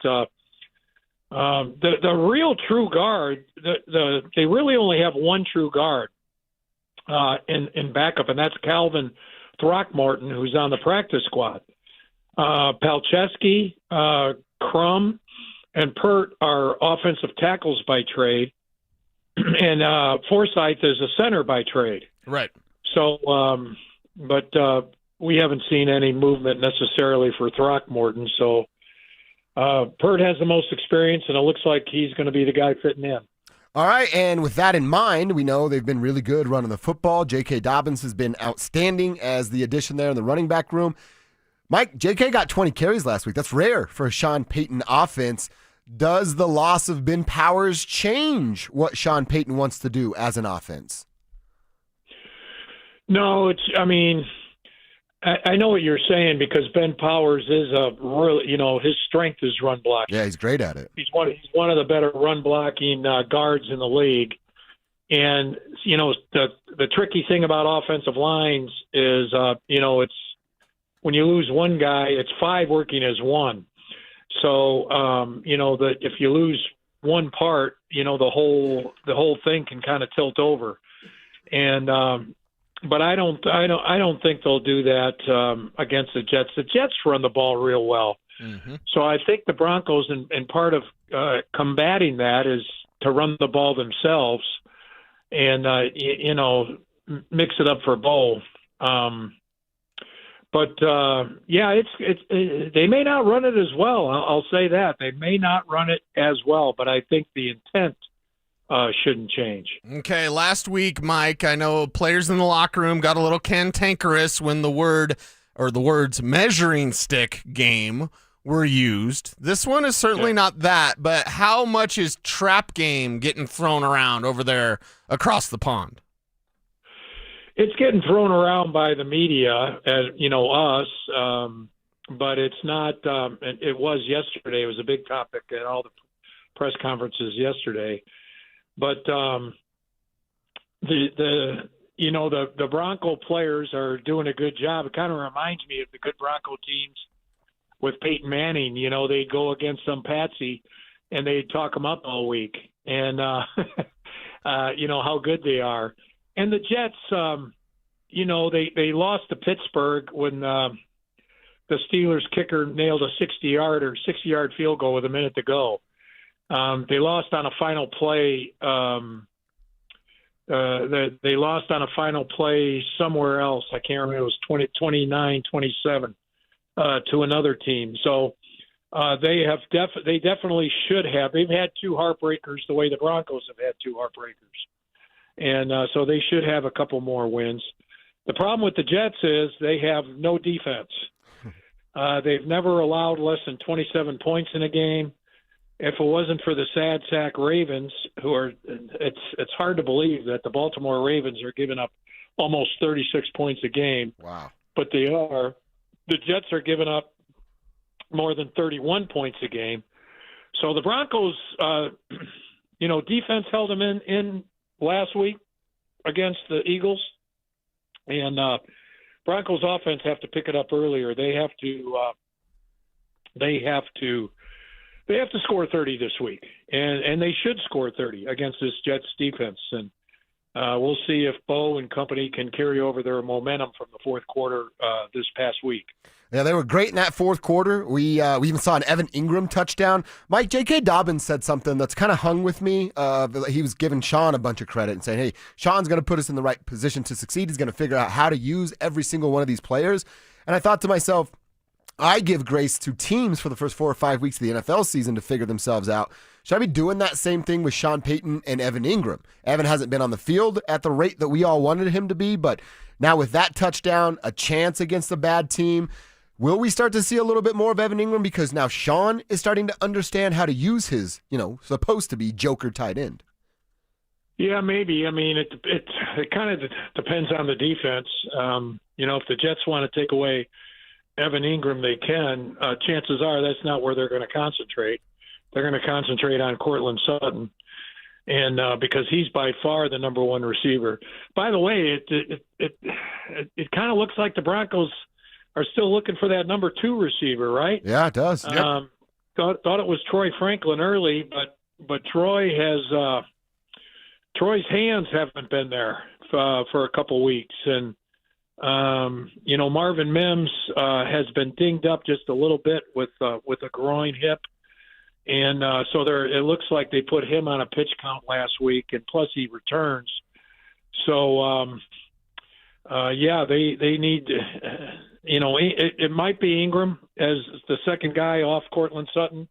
the real true guard, they really only have one true guard in backup, and that's Calvin Throckmorton, who's on the practice squad. Palczewski, Crum, and Pert are offensive tackles by trade, and Forsythe is a center by trade. Right. So, but we haven't seen any movement necessarily for Throckmorton. So Pert has the most experience, and it looks like he's going to be the guy fitting in. All right, and with that in mind, we know they've been really good running the football. J.K. Dobbins has been outstanding as the addition there in the running back room. Mike, J.K. got 20 carries last week. That's rare for a Sean Payton offense. Does the loss of Ben Powers change what Sean Payton wants to do as an offense? No, I know what you're saying, because Ben Powers is a really, his strength is run blocking. Yeah, he's great at it. He's one of the better run blocking guards in the league. And, the tricky thing about offensive lines is, it's when you lose one guy, it's 5 working as one. So, that if you lose one part, the whole thing can kind of tilt over. And, but I don't think they'll do that against the Jets. The Jets run the ball real well. Mm-hmm. So I think the Broncos, and part of combating that is to run the ball themselves and, mix it up for Bo. But they may not run it as well. I'll say that. They may not run it as well, but I think the intent shouldn't change. Okay, last week, Mike, I know players in the locker room got a little cantankerous when the words measuring stick game were used. This one is certainly not that, but how much is trap game getting thrown around over there across the pond? It's getting thrown around by the media, us, but it's not. It was yesterday. It was a big topic at all the press conferences yesterday. But the Bronco players are doing a good job. It kind of reminds me of the good Bronco teams with Peyton Manning. They'd go against some patsy, and they'd talk them up all week, and how good they are. And the Jets, they lost to Pittsburgh when the Steelers kicker nailed a 60-yard field goal with a minute to go. They lost on a final play. They lost on a final play somewhere else. I can't remember. It was 29-27 to another team. So they definitely should have. They've had 2 heartbreakers the way the Broncos have had 2 heartbreakers. And so they should have a couple more wins. The problem with the Jets is they have no defense. They've never allowed less than 27 points in a game. If it wasn't for the sad sack Ravens, it's hard to believe that the Baltimore Ravens are giving up almost 36 points a game. Wow. But they are. The Jets are giving up more than 31 points a game. So the Broncos, defense held them in last week against the Eagles, and Broncos offense have to pick it up earlier. They have to score 30 this week, and they should score 30 against this Jets defense. And we'll see if Bo and company can carry over their momentum from the fourth quarter this past week. Yeah, they were great in that fourth quarter. We even saw an Evan Ingram touchdown. Mike, J.K. Dobbins said something that's kind of hung with me. He was giving Sean a bunch of credit and saying, hey, Sean's going to put us in the right position to succeed. He's going to figure out how to use every single one of these players. And I thought to myself, I give grace to teams for the first 4 or 5 weeks of the NFL season to figure themselves out. Should I be doing that same thing with Sean Payton and Evan Ingram? Evan hasn't been on the field at the rate that we all wanted him to be, but now with that touchdown, a chance against a bad team, will we start to see a little bit more of Evan Ingram because now Sean is starting to understand how to use his, supposed to be joker tight end? Yeah, maybe. I mean, it kind of depends on the defense. If the Jets want to take away Evan Ingram, they can. Chances are that's not where they're going to concentrate. They're going to concentrate on Cortland Sutton, and because he's by far the number one receiver. By the way, it kind of looks like the Broncos are still looking for that number 2 receiver, right? Yeah, it does. Thought it was Troy Franklin early, but Troy's hands haven't been there for a couple weeks, and Marvin Mims has been dinged up just a little bit with a groin hip, and so it looks like they put him on a pitch count last week, and plus he returns. So they need. It might be Ingram as the second guy off Cortland Sutton,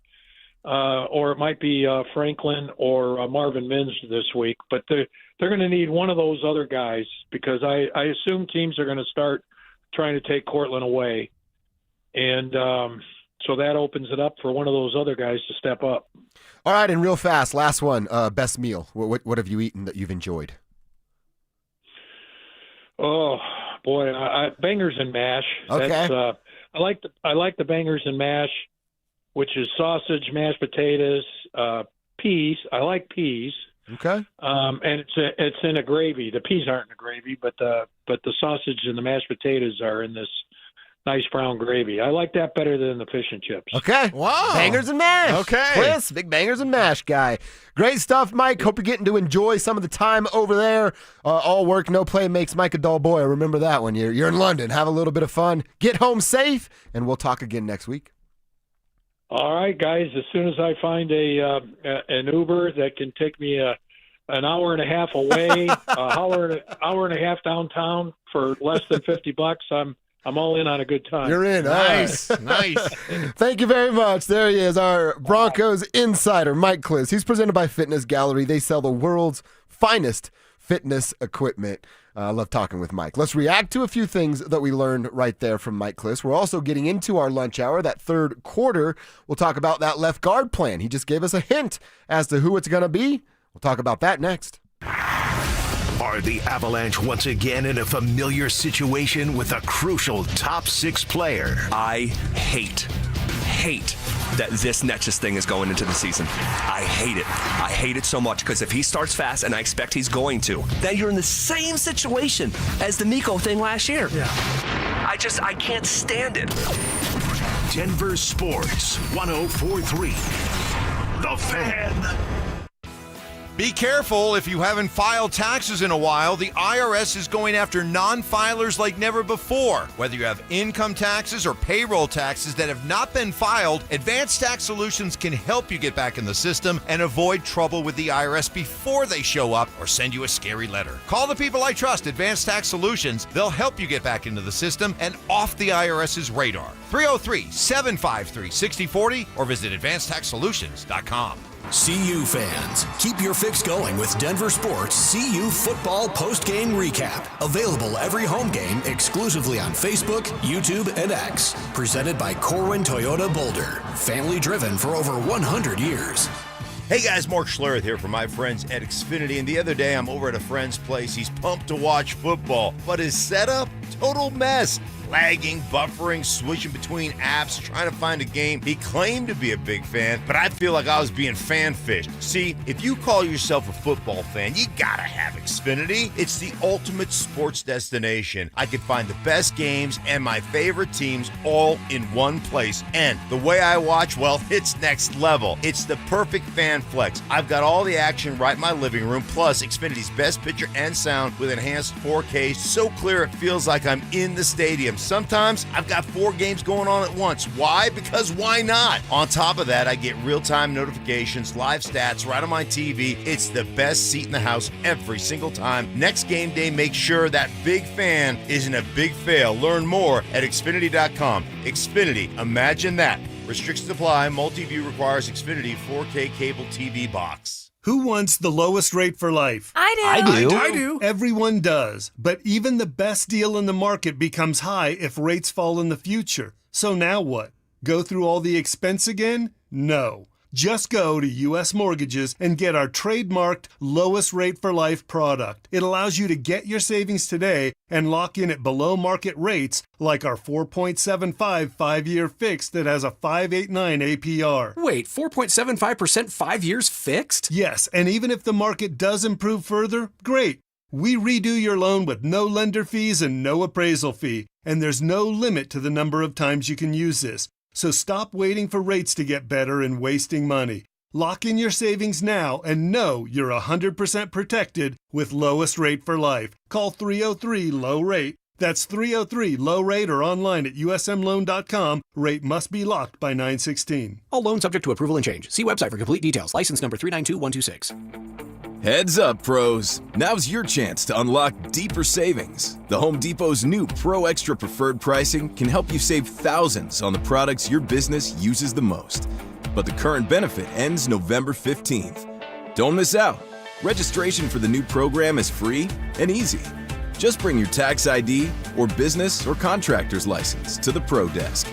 or it might be Franklin or Marvin Mims this week. But they're going to need one of those other guys because I assume teams are going to start trying to take Cortland away. And so that opens it up for one of those other guys to step up. All right, and real fast, last one, best meal. What have you eaten that you've enjoyed? Oh boy, bangers and mash. Okay. That's, I like the bangers and mash, which is sausage, mashed potatoes, peas. I like peas. Okay. And it's in a gravy. The peas aren't in a gravy, but the sausage and the mashed potatoes are in this nice brown gravy. I like that better than the fish and chips. Okay. Wow. Bangers and mash. Okay. Chris, big bangers and mash guy. Great stuff, Mike. Hope you're getting to enjoy some of the time over there. All work, no play makes Mike a dull boy. Remember that one. You're in London. Have a little bit of fun. Get home safe, and we'll talk again next week. All right, guys. As soon as I find an Uber that can take me an hour and a half away, an hour and a half downtown for less than $50, I'm all in on a good time. You're in. Nice. All right. Nice. Thank you very much. There he is, our Broncos insider, Mike Kliss. He's presented by Fitness Gallery. They sell the world's finest fitness equipment. I love talking with Mike. Let's react to a few things that we learned right there from Mike Kliss. We're also getting into our lunch hour, that third quarter. We'll talk about that left guard plan. He just gave us a hint as to who it's going to be. We'll talk about that next. Are the Avalanche once again in a familiar situation with a crucial top 6 player? I hate that this Nexus thing is going into the season. I hate it. I hate it so much because if he starts fast, and I expect he's going to, then you're in the same situation as the Miko thing last year. Yeah. I can't stand it. Denver Sports 104.3. The Fan. Be careful if you haven't filed taxes in a while. The IRS is going after non-filers like never before. Whether you have income taxes or payroll taxes that have not been filed, Advanced Tax Solutions can help you get back in the system and avoid trouble with the IRS before they show up or send you a scary letter. Call the people I trust, Advanced Tax Solutions. They'll help you get back into the system and off the IRS's radar. 303-753-6040 or visit AdvancedTaxSolutions.com. CU fans, keep your fix going with Denver Sports CU Football Post-Game Recap. Available every home game exclusively on Facebook, YouTube, and X. Presented by Corwin Toyota Boulder. Family driven for over 100 years. Hey guys, Mark Schlereth here from my friends at Xfinity, and the other day I'm over at a friend's place. He's pumped to watch football, but his setup, total mess. lagging, buffering, switching between apps, trying to find a game. He claimed to be a big fan, but I feel like I was being fan-fished. See, if you call yourself a football fan, you gotta have Xfinity. It's the ultimate sports destination. I can find the best games and my favorite teams all in one place. And the way I watch, well, it's next level. It's the perfect fan flex. I've got all the action right in my living room, plus Xfinity's best picture and sound with enhanced 4K, so clear it feels like I'm in the stadium. Sometimes I've got 4 games going on at once. Why? Because why not? On top of that, I get real-time notifications, live stats right on my TV. It's the best seat in the house every single time. Next game day, make sure that big fan isn't a big fail. Learn more at Xfinity.com. Xfinity, imagine that. Restrictions apply. Multi-view requires Xfinity 4K cable TV box. Who wants the lowest rate for life? I do. Everyone does. But even the best deal in the market becomes high if rates fall in the future. So now what? Go through all the expense again? No. Just go to U.S. Mortgages and get our trademarked lowest rate for life product. It allows you to get your savings today and lock in at below market rates like our 4.75 5-year fixed that has a 5.89 APR. Wait, 4.75% 5 years fixed? Yes, and even if the market does improve further, great. We redo your loan with no lender fees and no appraisal fee, and there's no limit to the number of times you can use this. So stop waiting for rates to get better and wasting money. Lock in your savings now and know you're 100% protected with lowest rate for life. Call 303-LOW-RATE. That's 303-LOW-RATE or online at usmloan.com. Rate must be locked by 9/16. All loans subject to approval and change. See website for complete details. License number 392126. Heads up, pros. Now's your chance to unlock deeper savings. The Home Depot's new Pro Extra Preferred pricing can help you save thousands on the products your business uses the most. But the current benefit ends November 15th. Don't miss out. Registration for the new program is free and easy. Just bring your tax ID or business or contractor's license to the Pro Desk.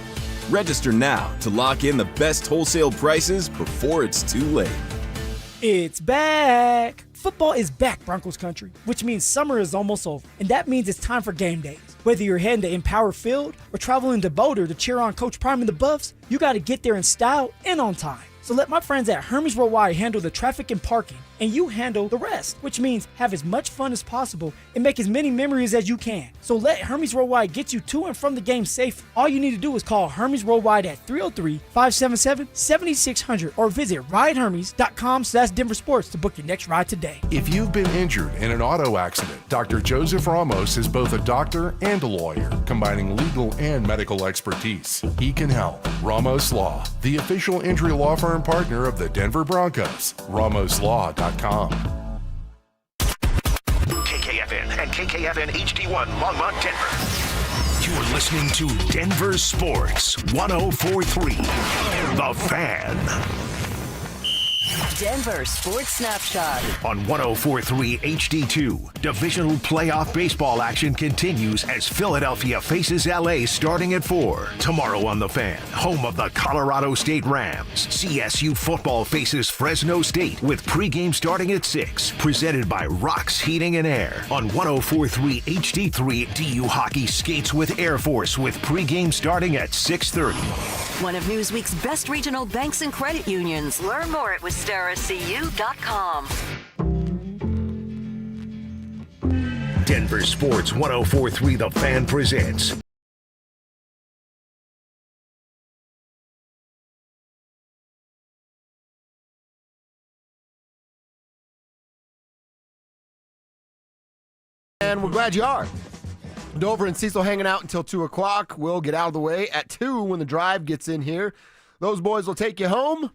Register now to lock in the best wholesale prices before it's too late. It's back! Football is back, Broncos country, which means summer is almost over, and that means it's time for game days. Whether you're heading to Empower Field or traveling to Boulder to cheer on Coach Prime and the Buffs, you got to get there in style and on time. So let my friends at Hermes Worldwide handle the traffic and parking, and you handle the rest, which means have as much fun as possible and make as many memories as you can. So let Hermes Worldwide get you to and from the game safe. All you need to do is call Hermes Worldwide at 303-577-7600 or visit ridehermes.com/DenverSports to book your next ride today. If you've been injured in an auto accident, Dr. Joseph Ramos is both a doctor and a lawyer, combining legal and medical expertise. He can help. Ramos Law, the official injury law firm partner of the Denver Broncos. RamosLaw.com. KKFN and KKFN HD1 Longmont, Denver. You're listening to Denver Sports 104.3 The Fan. Denver Sports Snapshot. On 104.3 HD2, divisional playoff baseball action continues as Philadelphia faces LA starting at 4. Tomorrow on The Fan, home of the Colorado State Rams, CSU football faces Fresno State with pregame starting at 6. Presented by Rocks Heating and Air. On 104.3 HD3, DU Hockey skates with Air Force with pregame starting at 6:30. One of Newsweek's best regional banks and credit unions. Learn more at WistaraCU.com. Denver Sports 104.3 The Fan presents And we're glad you are. Dover and Cecil hanging out until 2 o'clock. We'll get out of the way at 2 when the drive gets in here. Those boys will take you home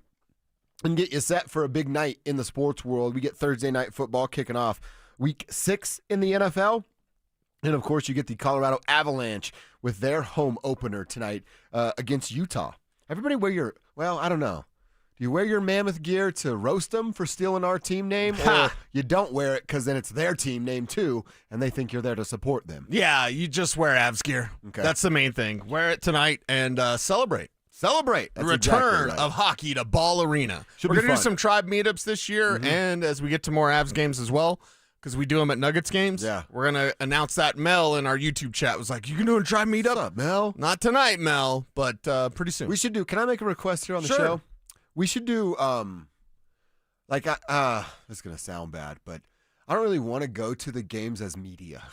and get you set for a big night in the sports world. We get Thursday night football kicking off week 6 in the NFL. And, of course, you get the Colorado Avalanche with their home opener tonight against Utah. Everybody wear your, well, I don't know. Do you wear your mammoth gear to roast them for stealing our team name? Or you don't wear it because then it's their team name too, and they think you're there to support them? Yeah, you just wear Avs gear. Okay. That's the main thing. Wear it tonight and celebrate. Celebrate. The return of hockey to Ball Arena. We're going to do some tribe meetups this year, and as we get to more Avs games as well, because we do them at Nuggets games. Yeah. We're going to announce that. Mel in our YouTube chat was like, you can do a tribe meetup? What's up, Mel? Not tonight, Mel, but pretty soon. We should do, can I make a request here on the Sure. show? We should do, this is going to sound bad, but I don't really want to go to the games as media.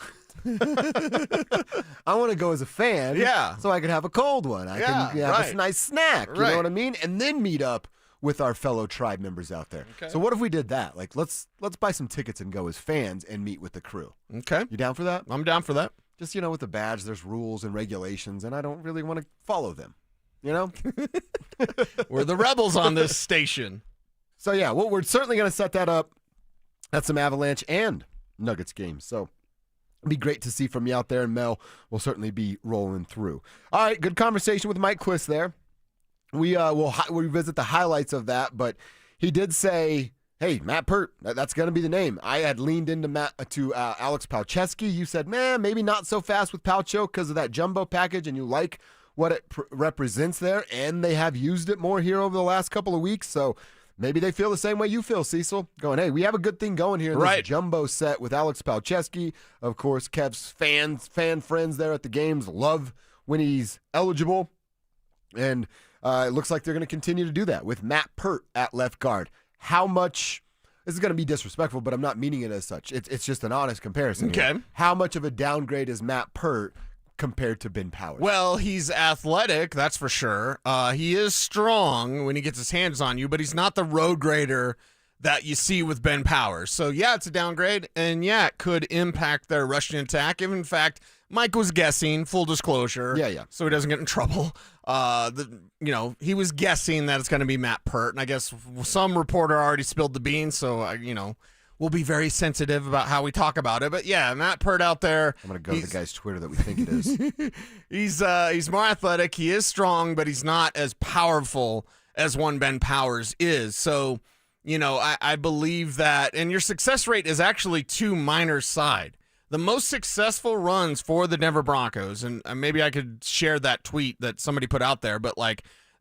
I want to go as a fan. Yeah. So I can have a cold one. I can have right. a nice snack. You Right. know what I mean? And then meet up with our fellow tribe members out there. Okay. So what if we did that? Like, let's buy some tickets and go as fans and meet with the crew. Okay. You down for that? I'm down for that. Just, with the badge, there's rules and regulations, and I don't really want to follow them. We're the rebels on this station. So, yeah, well, we're certainly going to set that up. That's some Avalanche and Nuggets games. So it'd be great to see from you out there, and Mel will certainly be rolling through. All right, good conversation with Mike Quist there. We'll revisit the highlights of that, but he did say, hey, Matt Pert, that's going to be the name. I had leaned into Alex Palczewski. You said, man, maybe not so fast with Palcho because of that jumbo package, and you like what it represents there, and they have used it more here over the last couple of weeks, so maybe they feel the same way you feel, Cecil, going, hey, we have a good thing going here in this jumbo set with Alex Palczewski. Of course, Kev's fan friends there at the games love when he's eligible, and it looks like they're going to continue to do that with Matt Pert at left guard. How much, this is going to be disrespectful, but I'm not meaning it as such. It's just an honest comparison. Okay. Here. How much of a downgrade is Matt Pert compared to Ben Powers? Well, he's athletic, that's for sure. He is strong when he gets his hands on you, but he's not the road grader that you see with Ben Powers. So, yeah, it's a downgrade, and, yeah, it could impact their rushing attack. If, in fact, Mike was guessing, full disclosure, so he doesn't get in trouble. He was guessing that it's going to be Matt Pert, and I guess some reporter already spilled the beans, so, we'll be very sensitive about how we talk about it. But, yeah, Matt Pert out there. I'm going to go to the guy's Twitter that we think it is. He's more athletic. He is strong, but he's not as powerful as one Ben Powers is. So, I believe that. And your success rate is actually to Miner's side. The most successful runs for the Denver Broncos, and maybe I could share that tweet that somebody put out there, but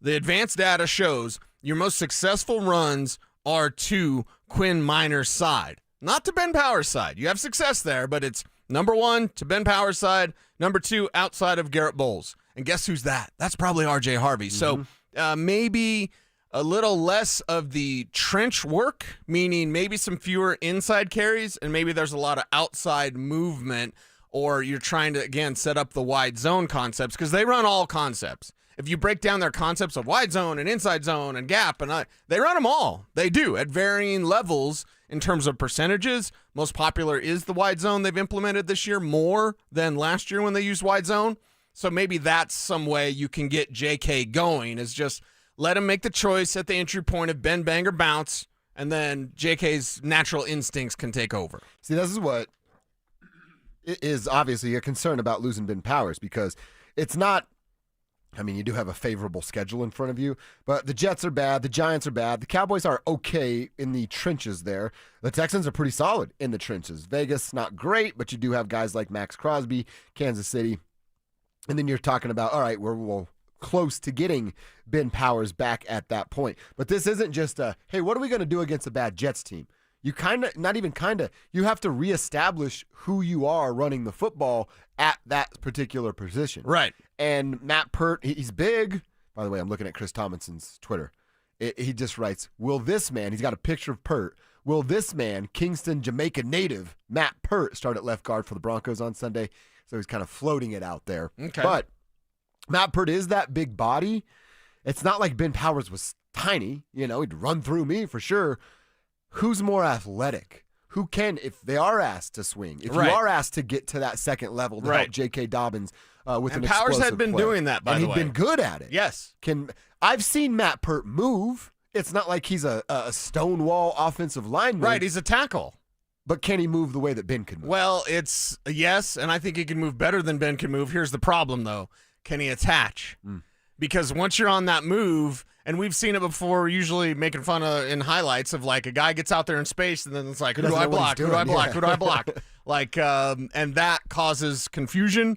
the advanced data shows your most successful runs are to Quinn Miner's side, not to Ben Powers' side. You have success there, but it's number one to Ben Powers' side, number two outside of Garrett Bowles. And guess who's that? That's probably RJ Harvey. So maybe a little less of the trench work, meaning maybe some fewer inside carries, and maybe there's a lot of outside movement, or you're trying to, again, set up the wide zone concepts, because they run all concepts. If you break down their concepts of wide zone and inside zone and gap, and they run them all. They do at varying levels in terms of percentages. Most popular is the wide zone they've implemented this year more than last year when they used wide zone. So maybe that's some way you can get JK going, is just let him make the choice at the entry point of bend, bang, or bounce, and then JK's natural instincts can take over. See, this is what is obviously a concern about losing Ben Powers, because it's not, you do have a favorable schedule in front of you, but the Jets are bad, the Giants are bad, the Cowboys are okay in the trenches there. The Texans are pretty solid in the trenches. Vegas, not great, but you do have guys like Max Crosby, Kansas City, and then you're talking about, all right, we're close to getting Ben Powers back at that point. But this isn't just hey, what are we going to do against a bad Jets team? You you have to reestablish who you are running the football at that particular position. Right. And Matt Pert, he's big. By the way, I'm looking at Chris Tomlinson's Twitter. He just writes, will this man, he's got a picture of Pert, will this man, Kingston, Jamaica native, Matt Pert, start at left guard for the Broncos on Sunday? So he's kind of floating it out there. Okay. But Matt Pert is that big body. It's not like Ben Powers was tiny. He'd run through me for sure. Who's more athletic? Who can, if they are asked to swing, if you are asked to get to that second level to help J.K. Dobbins with and an Powers explosive had been play. doing that, by the way. And he'd been good at it. Yes. I've seen Matt Pert move. It's not like he's a stonewall offensive lineman. Right, he's a tackle. But can he move the way that Ben can move? Well, it's a yes, and I think he can move better than Ben can move. Here's the problem, though. Can he attach? Because once you're on that move, and we've seen it before, usually making fun of in highlights of a guy gets out there in space, and then it's like, who do I block? Who do I block? Who do I block? And that causes confusion.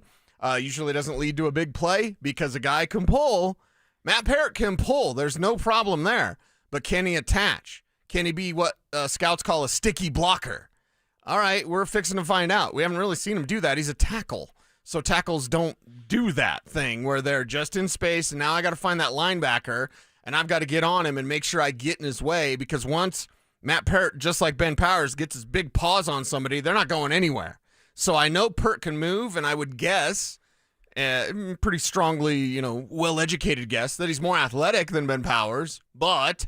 Usually doesn't lead to a big play because a guy can pull. Matt Pert can pull. There's no problem there. But can he attach? Can he be what scouts call a sticky blocker? All right, we're fixing to find out. We haven't really seen him do that. He's a tackle. So tackles don't do that thing where they're just in space, and now I got to find that linebacker, and I've got to get on him and make sure I get in his way, because once Matt Peart, just like Ben Powers, gets his big paws on somebody, they're not going anywhere. So I know Peart can move, and I would guess, pretty strongly, well-educated guess, that he's more athletic than Ben Powers, but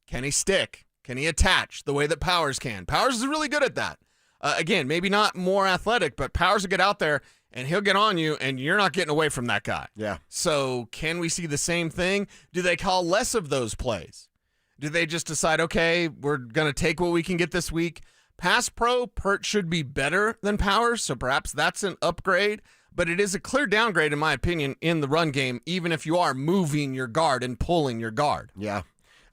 can he stick? Can he attach the way that Powers can? Powers is really good at that. Again, maybe not more athletic, but Powers will get out there, and he'll get on you, and you're not getting away from that guy. Yeah. So can we see the same thing? Do they call less of those plays? Do they just decide, okay, we're going to take what we can get this week? Pass pro, Peart should be better than Powers, so perhaps that's an upgrade. But it is a clear downgrade, in my opinion, in the run game, even if you are moving your guard and pulling your guard. Yeah.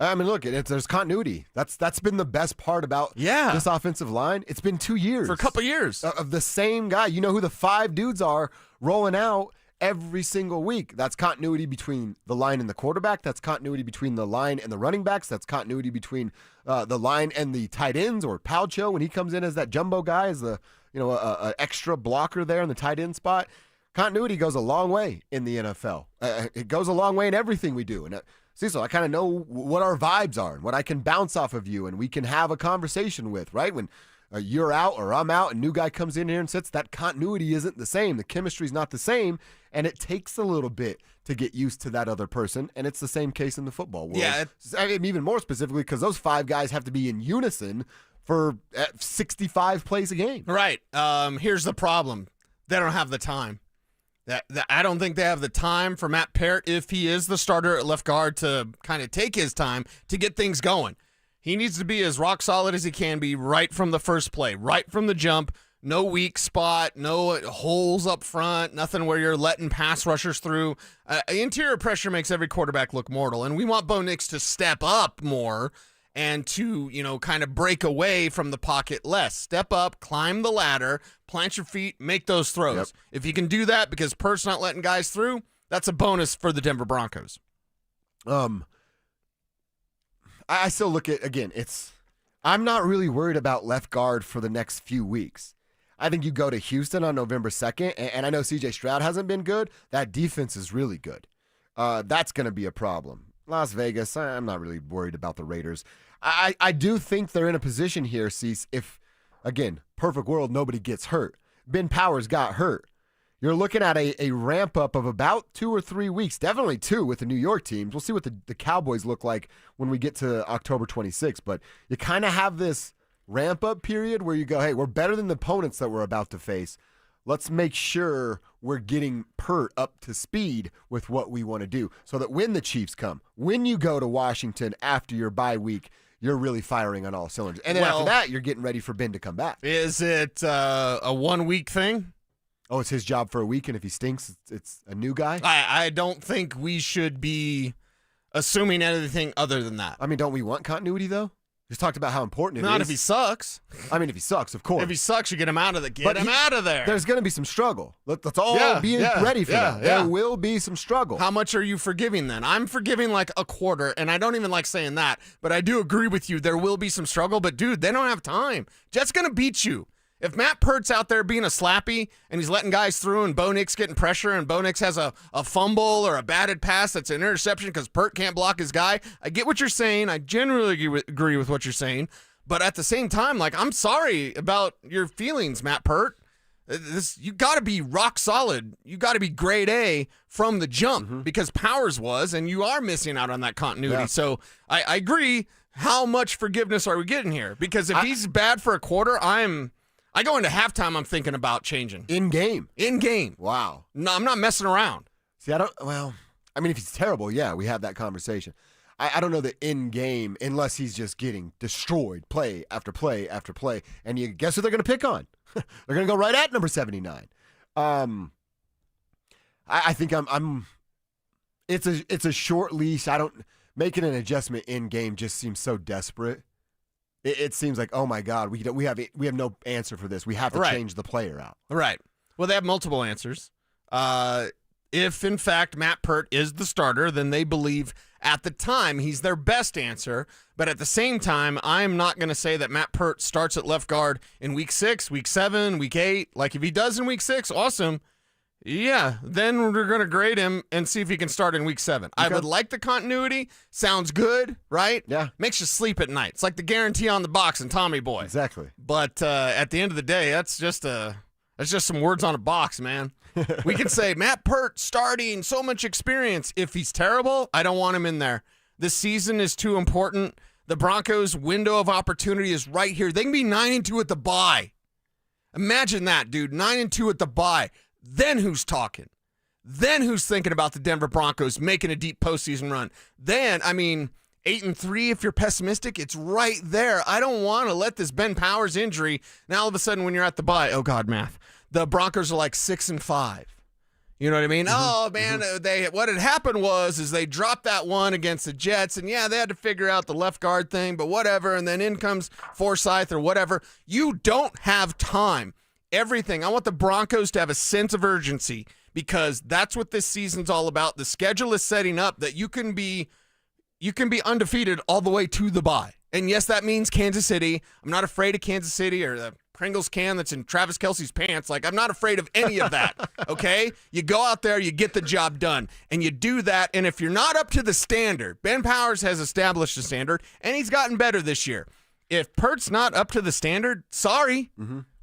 I mean, look, there's continuity. That's been the best part about this offensive line. It's been 2 years. For a couple years. Of the same guy. You know who the 5 dudes are rolling out every single week. That's continuity between the line and the quarterback. That's continuity between the line and the running backs. That's continuity between the line and the tight ends, or Palcho when he comes in as that jumbo guy, as the a extra blocker there in the tight end spot. Continuity goes a long way in the NFL. It goes a long way in everything we do. And Cecil, I kind of know what our vibes are and what I can bounce off of you and we can have a conversation with, right? When you're out or I'm out and new guy comes in here and sits, that continuity isn't the same. The chemistry's not the same, and it takes a little bit to get used to that other person, and it's the same case in the football world. Yeah. I mean, even more specifically because those 5 guys have to be in unison for 65 plays a game. Right. Here's the problem. They don't have the time. I don't think they have the time for Matt Peart, if he is the starter at left guard, to kind of take his time to get things going. He needs to be as rock solid as he can be right from the first play, right from the jump. No weak spot, no holes up front, nothing where you're letting pass rushers through. Interior pressure makes every quarterback look mortal, and we want Bo Nix to step up more and to, kind of break away from the pocket less. Step up, climb the ladder, plant your feet, make those throws. Yep. If you can do that because Peart's not letting guys through, that's a bonus for the Denver Broncos. I still look at, again, I'm not really worried about left guard for the next few weeks. I think you go to Houston on November 2nd, and I know C.J. Stroud hasn't been good. That defense is really good. That's going to be a problem. Las Vegas, I'm not really worried about the Raiders. I do think they're in a position here, Cease, if, again, perfect world, nobody gets hurt. Ben Powers got hurt. You're looking at a ramp-up of about 2 or 3 weeks, definitely 2 with the New York teams. We'll see what the Cowboys look like when we get to October 26th, but you kind of have this ramp-up period where you go, hey, we're better than the opponents that we're about to face. Let's make sure we're getting Peart up to speed with what we want to do so that when the Chiefs come, when you go to Washington after your bye week, you're really firing on all cylinders. And then after that, you're getting ready for Ben to come back. Is it a 1-week thing? Oh, it's his job for a week, and if he stinks, it's a new guy? I don't think we should be assuming anything other than that. I mean, don't we want continuity, though? Just talked about how important it is. Not if he sucks. I mean, if he sucks, of course. If he sucks, you get him out of out of there. There's going to be some struggle. Let's all be ready for that. There will be some struggle. How much are you forgiving then? I'm forgiving like a quarter, and I don't even like saying that, but I do agree with you. There will be some struggle, but dude, they don't have time. Jets going to beat you. If Matt Peart's out there being a slappy and he's letting guys through and Bo Nix getting pressure and Bo Nix has a fumble or a batted pass that's an interception because Peart can't block his guy, I get what you're saying. I generally agree with what you're saying. But at the same time, I'm sorry about your feelings, Matt Peart. You got to be rock solid. You got to be grade A from the jump because Powers was, and you are missing out on that continuity. Yeah. So I agree. How much forgiveness are we getting here? Because if he's bad for a quarter, I go into halftime, I'm thinking about changing. In game. Wow. No, I'm not messing around. See, if he's terrible, yeah, we have that conversation. I don't know that in game, unless he's just getting destroyed play after play after play. And you guess who they're going to pick on? They're going to go right at number 79. I think it's a short leash. Making an adjustment in game just seems so desperate. It seems like, oh my God, we have no answer for this. We have to change the player out. Right. Well, they have multiple answers. If in fact Matt Peart is the starter, then they believe At the time, he's their best answer. But at the same time, I'm not going to say that Matt Peart starts at left guard in week 6, week 7, week 8. Like, if he does in week 6, awesome. Yeah, then we're going to grade him and see if he can start in week 7. I would like the continuity. Sounds good, right? Yeah. Makes you sleep at night. It's like the guarantee on the box in Tommy Boy. Exactly. But at the end of the day, that's just some words on a box, man. We can say, Matt Peart starting, so much experience. If he's terrible, I don't want him in there. This season is too important. The Broncos' window of opportunity is right here. They can be 9-2 at the bye. Imagine that, dude. 9-2 at the bye. Then who's talking? Then who's thinking about the Denver Broncos making a deep postseason run? Then, 8-3 if you're pessimistic, it's right there. I don't want to let this Ben Powers injury, now all of a sudden when you're at the bye, oh God, math, the Broncos are like 6-5. You know what I mean? Oh, man, what had happened was they dropped that one against the Jets, and yeah, they had to figure out the left guard thing, but whatever, and then in comes Forsythe or whatever. You don't have time. Everything. I want the Broncos to have a sense of urgency because that's what this season's all about. The schedule is setting up that you can be undefeated all the way to the bye. And yes, that means Kansas City. I'm not afraid of Kansas City or the Pringles can that's in Travis Kelce's pants. Like, I'm not afraid of any of that, okay? You go out there, you get the job done, and you do that. And if you're not up to the standard, Ben Powers has established a standard, and he's gotten better this year. If Peart's not up to the standard, sorry.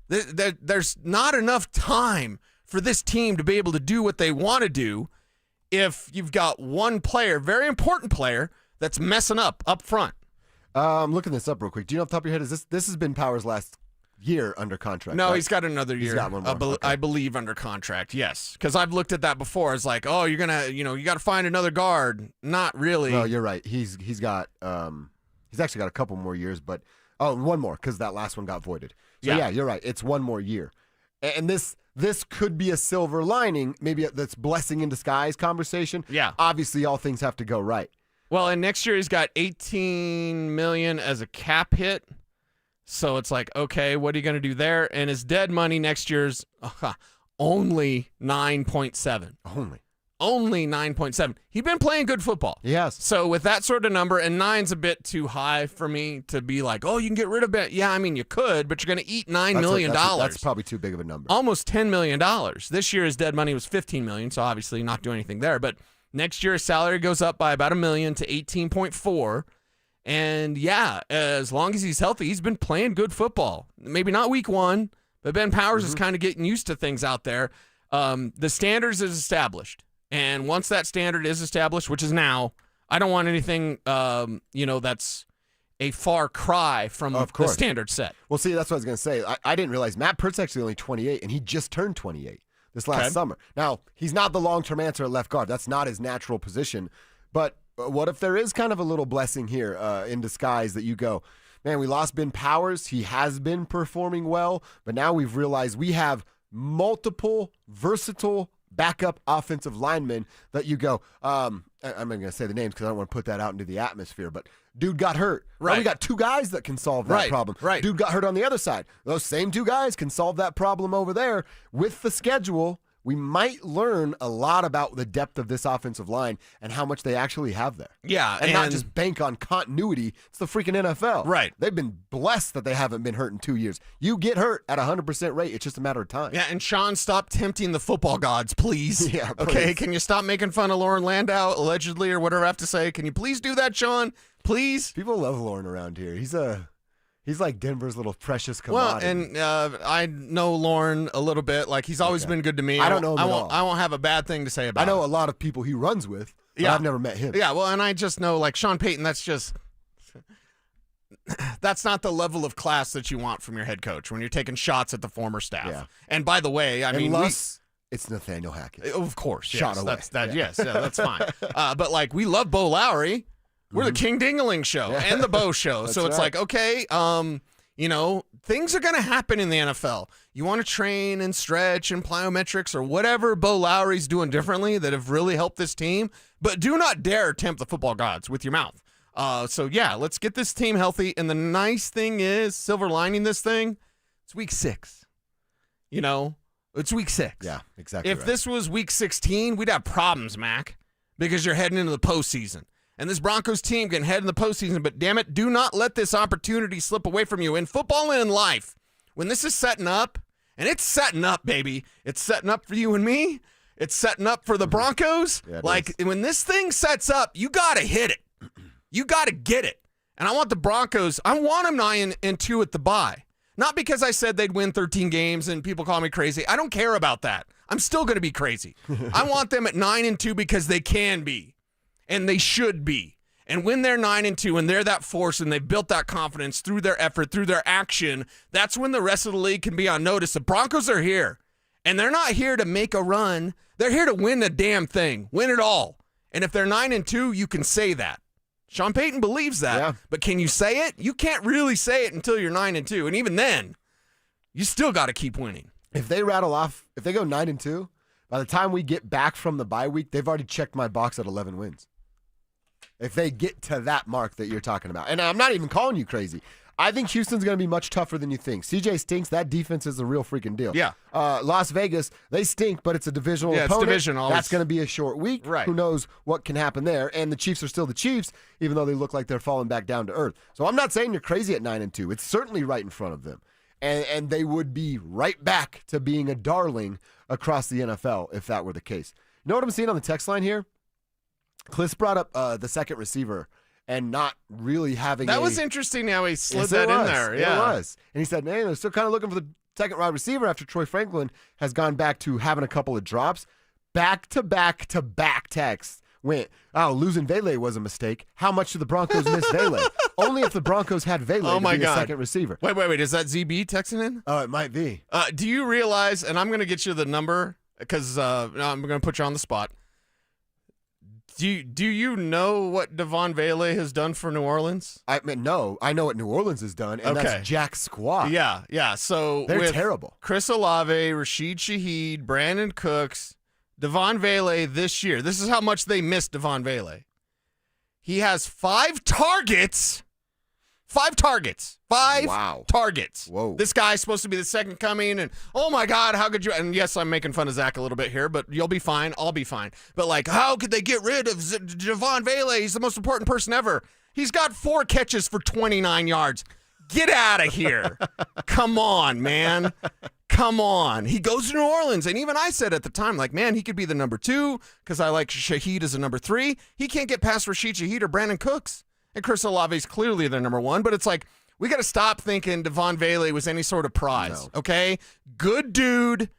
There's not enough time for this team to be able to do what they want to do if you've got one player, very important player, that's messing up front. I'm looking this up real quick. Do you know off the top of your head, this has been Powers' last year under contract? No, right? He's got another year. He's got one more. Okay. I believe under contract, yes. Because I've looked at that before. It's like, oh, you're going to, you got to find another guard. Not really. No, you're right. He's got, he's actually got a couple more years, but, one more because that last one got voided. So yeah, you're right. It's one more year. And this could be a silver lining, maybe that's blessing in disguise conversation. Yeah. Obviously, all things have to go right. Well, and next year he's got $18 million as a cap hit. So it's like, okay, what are you going to do there? And his dead money next year's only 9.7. Only 9.7. He's been playing good football. Yes. So with that sort of number, and 9's a bit too high for me to be like, oh, you can get rid of it. Yeah, you could, but you're going to eat $9 million. That's probably too big of a number. Almost $10 million. This year his dead money was $15 million, so obviously not doing anything there. But next year his salary goes up by about $1 million to 18.4. And yeah, as long as he's healthy, he's been playing good football. Maybe not week 1, but Ben Powers is kind of getting used to things out there. The standards is established. And once that standard is established, which is now, I don't want anything, that's a far cry from the standard set. Well, see, that's what I was going to say. I didn't realize Matt Peart's actually only 28, and he just turned 28 this last summer. Now, he's not the long-term answer at left guard. That's not his natural position. But what if there is kind of a little blessing here in disguise that you go, man, we lost Ben Powers. He has been performing well, but now we've realized we have multiple versatile backup offensive linemen that you go, I'm not going to say the names because I don't want to put that out into the atmosphere, but dude got hurt. Right. Now we got 2 guys that can solve that problem. Right. Dude got hurt on the other side. Those same 2 guys can solve that problem over there. With the schedule, we might learn a lot about the depth of this offensive line and how much they actually have there. Yeah. And not just bank on continuity. It's the freaking NFL. Right. They've been blessed that they haven't been hurt in 2 years. You get hurt at 100% rate. It's just a matter of time. Yeah, and Sean, stop tempting the football gods, please. Yeah, please. Okay, can you stop making fun of Lauren Landau, allegedly, or whatever I have to say? Can you please do that, Sean? Please? People love Lauren around here. He's like Denver's little precious commodity. Well, and I know Lauren a little bit. Like, he's always been good to me. I don't know him at all. I won't have a bad thing to say about him. I know a lot of people he runs with, but I've never met him. Yeah, well, and I just know, like, Sean Payton, that's not the level of class that you want from your head coach when you're taking shots at the former staff. Yeah. And by the way, Unless it's Nathaniel Hackett. Of course. Shot away. Yes, that's fine. But, like, we love Bo Lowry. We're the King Dingling show and the Bo show. So it's like, okay, things are going to happen in the NFL. You want to train and stretch and plyometrics or whatever Bo Lowry's doing differently that have really helped this team, but do not dare tempt the football gods with your mouth. So, yeah, let's get this team healthy. And the nice thing is, silver lining this thing, it's week 6. It's week 6. Yeah, exactly. If this was week 16, we'd have problems, Mac, because you're heading into the postseason. And this Broncos team can head in the postseason, but damn it, do not let this opportunity slip away from you. In football and in life, when this is setting up, and it's setting up, baby. It's setting up for you and me. It's setting up for the Broncos. Yeah, when this thing sets up, you got to hit it. You got to get it. And I want the Broncos, I want them 9-2 at the bye. Not because I said they'd win 13 games and people call me crazy. I don't care about that. I'm still going to be crazy. I want them at 9-2 because they can be, and they should be. And when they're 9-2 and they're that force and they've built that confidence through their effort, through their action, that's when the rest of the league can be on notice. The Broncos are here, and they're not here to make a run. They're here to win the damn thing, win it all. And if they're 9-2, you can say that. Sean Payton believes that, but can you say it? You can't really say it until you're 9-2, and even then, you still got to keep winning. If they rattle off, if they go 9-2, by the time we get back from the bye week, they've already checked my box at 11 wins. If they get to that mark that you're talking about. And I'm not even calling you crazy. I think Houston's going to be much tougher than you think. CJ stinks. That defense is a real freaking deal. Yeah. Las Vegas, they stink, but it's a divisional opponent. It's division. That's going to be a short week. Right. Who knows what can happen there. And the Chiefs are still the Chiefs, even though they look like they're falling back down to earth. So I'm not saying you're crazy at 9-2. It's certainly right in front of them. And they would be right back to being a darling across the NFL if that were the case. You know what I'm seeing on the text line here? Cliff brought up the second receiver and not really having That was interesting how he slid that in there. Yeah. It was. And he said, man, they're still kind of looking for the second wide receiver after Troy Franklin has gone back to having a couple of drops. Back-to-back texts went, losing Vele was a mistake. How much did the Broncos miss Vele? Only if the Broncos had Vele to be a second receiver. Wait. Is that ZB texting in? Oh, it might be. Do you realize, and I'm going to get you the number because I'm going to put you on the spot. Do you know what Devon Vele has done for New Orleans? I mean, no. I know what New Orleans has done, and that's Jack squad. Yeah. So they're terrible. Chris Olave, Rashid Shaheed, Brandon Cooks, Devon Vele this year. This is how much they missed Devon Vele. He has 5 targets. 5 targets. 5 targets. Whoa. This guy's supposed to be the second coming, and oh my God, how could you? And yes, I'm making fun of Zach a little bit here, but you'll be fine. I'll be fine. But like, how could they get rid of Devon Vele? He's the most important person ever. He's got 4 catches for 29 yards. Get out of here. Come on, man. Come on. He goes to New Orleans, and even I said at the time, like, man, he could be the number 2 because I like Shaheed as a number 3. He can't get past Rashid Shaheed or Brandon Cooks. And Chris Olave's clearly the number 1, but it's like, we got to stop thinking Devon Vele was any sort of prize, okay? Good dude.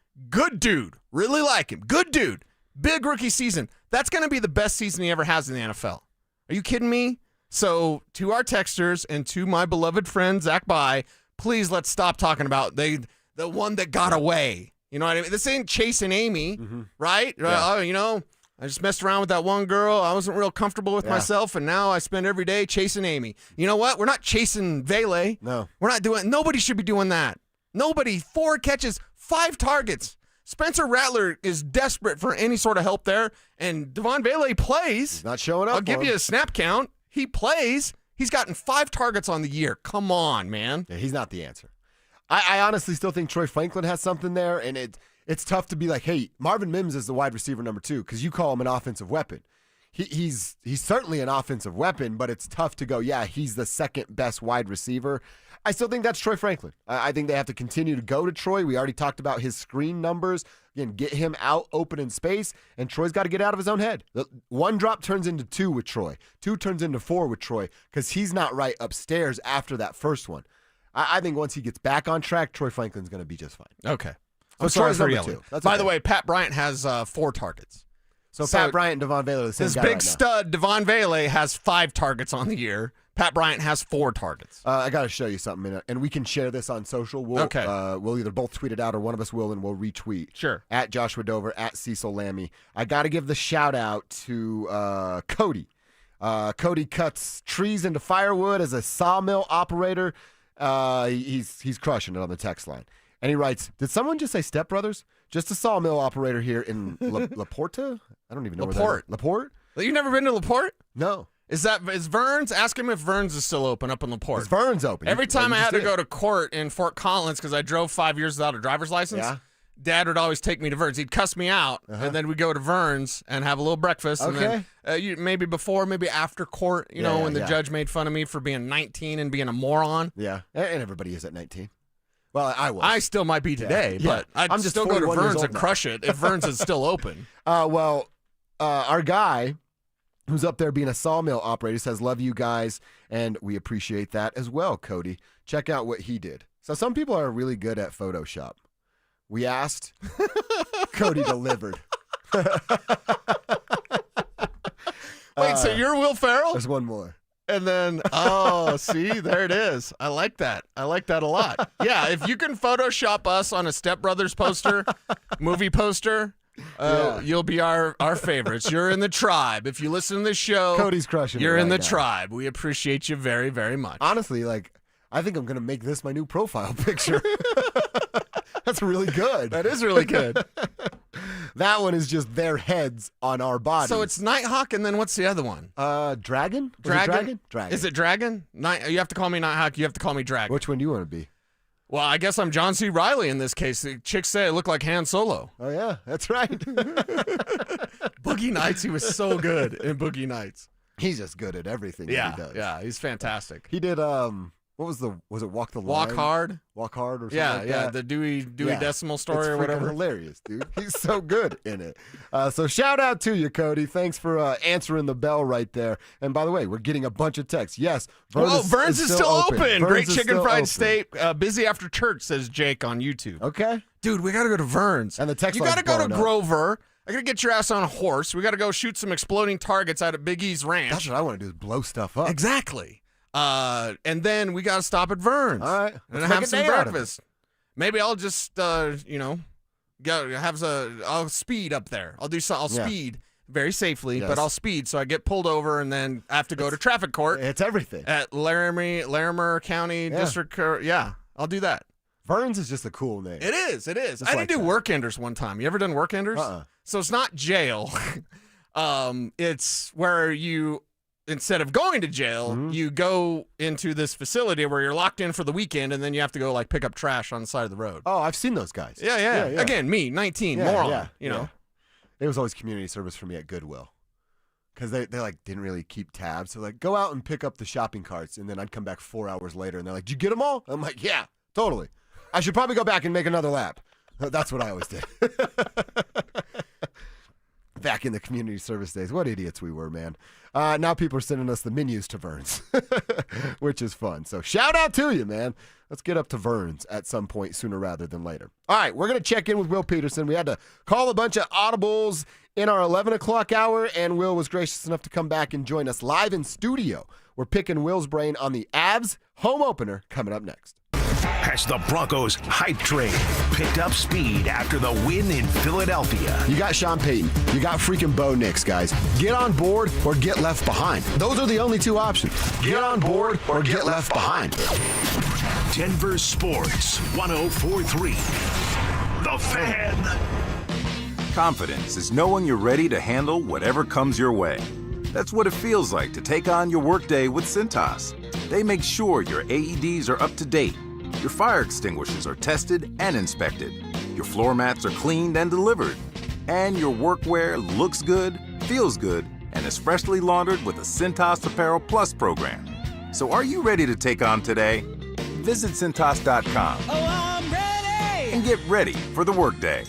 Really like him. Good dude. Big rookie season. That's going to be the best season he ever has in the NFL. Are you kidding me? So to our texters and to my beloved friend, Zach Bye, please let's stop talking about the one that got away. You know what I mean? This ain't chasing Amy, right? Yeah. I just messed around with that one girl. I wasn't real comfortable with myself, and now I spend every day chasing Amy. You know what? We're not chasing Vele. No. We're not doing. Nobody should be doing that. Nobody. 4 catches, 5 targets. Spencer Rattler is desperate for any sort of help there, and Devon Vele plays. He's not showing up. I'll give you a snap count. He plays. He's gotten 5 targets on the year. Come on, man. Yeah, he's not the answer. I honestly still think Troy Franklin has something there, and it's tough to be like, hey, Marvin Mims is the wide receiver number 2 because you call him an offensive weapon. He's certainly an offensive weapon, but it's tough to go, yeah, he's the second best wide receiver. I still think that's Troy Franklin. I think they have to continue to go to Troy. We already talked about his screen numbers. Again, get him out open in space, and Troy's got to get out of his own head. 1 drop turns into 2 with Troy. 2 turns into 4 with Troy because he's not right upstairs after that first one. I think once he gets back on track, Troy Franklin's going to be just fine. Okay. So Troy's number yelling. 2. By the way, Pat Bryant has 4 targets. So Pat Bryant and Devon Vele are the same His guy big right now. stud, Devon Vele, has 5 targets on the year. Pat Bryant has 4 targets. I got to show you something, and we can share this on social. We'll either both tweet it out or one of us will, and we'll retweet. Sure. At Joshua Dover, at Cecil Lammy. I got to give the shout out to Cody. Cody cuts trees into firewood as a sawmill operator. He's crushing it on the text line. And he writes, did someone just say Step Brothers? Just a sawmill operator here in La Porta? I don't even know LaPorte. where that is. LaPorte? You've never been to LaPorte? No. Is Vern's? Ask him if Vern's is still open up in LaPorte. Is Vern's open? Every time I had to go to court in Fort Collins because I drove 5 years without a driver's license, Dad would always take me to Vern's. He'd cuss me out, and then we'd go to Vern's and have a little breakfast. Okay. And then maybe before, maybe after court, when the judge made fun of me for being 19 and being a moron. Yeah, and everybody is at 19. Well, I was. I still might be today, but I'd I'm just still go to 41 years Vern's old and now. crush it if Vern's is still open. Our guy who's up there being a sawmill operator says, love you guys, and we appreciate that as well, Cody. Check out what he did. So some people are really good at Photoshop. We asked, Cody delivered. Wait, so you're Will Ferrell? There's one more. And then, see, there it is. I like that. I like that a lot. Yeah, if you can Photoshop us on a Step Brothers poster, movie poster, you'll be our favorites. You're in the tribe. If you listen to this show, Cody's crushing it You're in right the now. tribe. We appreciate you very, very much. Honestly, I think I'm going to make this my new profile picture. That's really good. That is really good. That one is just their heads on our bodies. So it's Nighthawk, and then what's the other one? Dragon? Dragon? Dragon. Is it Dragon? You have to call me Nighthawk. You have to call me Dragon. Which one do you want to be? Well, I guess I'm John C. Reilly in this case. The chicks say I look like Han Solo. Oh, yeah. That's right. Boogie Nights, he was so good in Boogie Nights. He's just good at everything that he does. Yeah, he's fantastic. He did, was it Walk the Line? Walk Hard? Walk Hard or something like that? The Dewey Decimal Story it's or whatever. Hilarious, dude. He's so good in it. So shout out to you, Cody. Thanks for answering the bell right there. And by the way, we're getting a bunch of texts. Yes, Vern's is still open. Vern's Great is chicken still fried open. steak. Busy after church, says Jake on YouTube. Okay. Dude, we got to go to Vern's. And the text You line's got to go to blowing up. Grover. I got to get your ass on a horse. We got to go shoot some exploding targets out at Big E's Ranch. That's what I want to do is blow stuff up. Exactly. And then we got to stop at Vern's. All right. And Let's have make a some day out of it. breakfast. Maybe I'll just, I'll speed up there. I'll speed very safely, Yes. but I'll speed so I get pulled over and then I have to go to traffic court. It's everything. At Larimer County District Court. Yeah, I'll do that. Vern's is just a cool name. It is. It is. Just I like did do that. work enders one time. You ever done work enders? So it's not jail. It's where you, instead of going to jail, you go into this facility where you're locked in for the weekend, and then you have to go pick up trash on the side of the road. Oh, I've seen those guys. Yeah. Again, me, 19, moron. You know. It was always community service for me at Goodwill. Because they didn't really keep tabs. So go out and pick up the shopping carts, and then I'd come back 4 hours later, and they're like, did you get them all? I'm like, yeah, totally. I should probably go back and make another lap. That's what I always did. Back in the community service days. What idiots we were, man. Now people are sending us the menus to Vern's, which is fun. So shout out to you, man. Let's get up to Vern's at some point sooner rather than later. All right, we're going to check in with Will Peterson. We had to call a bunch of audibles in our 11 o'clock hour, and Will was gracious enough to come back and join us live in studio. We're picking Will's brain on the Avs home opener coming up next. As the Broncos hype train picked up speed after the win in Philadelphia. You got Sean Payton. You got freaking Bo Nix, guys. Get on board or get left behind. Those are the only two options. Get on board or get left behind. Denver Sports 104.3. The Fan. Confidence is knowing you're ready to handle whatever comes your way. That's what it feels like to take on your workday with Cintas. They make sure your AEDs are up to date, your fire extinguishers are tested and inspected, your floor mats are cleaned and delivered, and your workwear looks good, feels good, and is freshly laundered with a Cintas Apparel Plus program. So are you ready to take on today? Visit Cintas.com and get ready for the workday.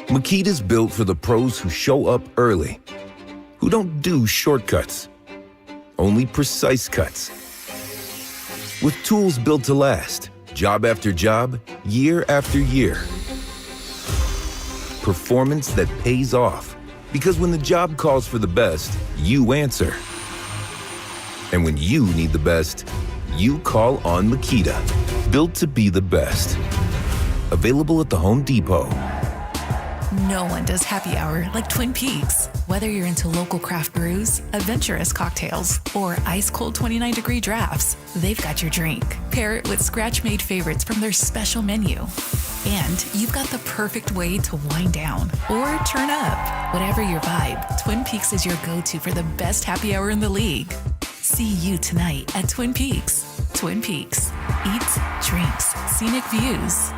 Makita's built for the pros who show up early, who don't do shortcuts, only precise cuts. With tools built to last, job after job, year after year. Performance that pays off, because when the job calls for the best, you answer. And when you need the best, you call on Makita. Built to be the best. Available at the Home Depot. No one does happy hour like Twin Peaks. Whether you're into local craft brews, adventurous cocktails, or ice-cold 29-degree drafts, they've got your drink. Pair it with scratch-made favorites from their special menu. And you've got the perfect way to wind down or turn up. Whatever your vibe, Twin Peaks is your go-to for the best happy hour in the league. See you tonight at Twin Peaks. Twin Peaks. Eats, drinks, scenic views.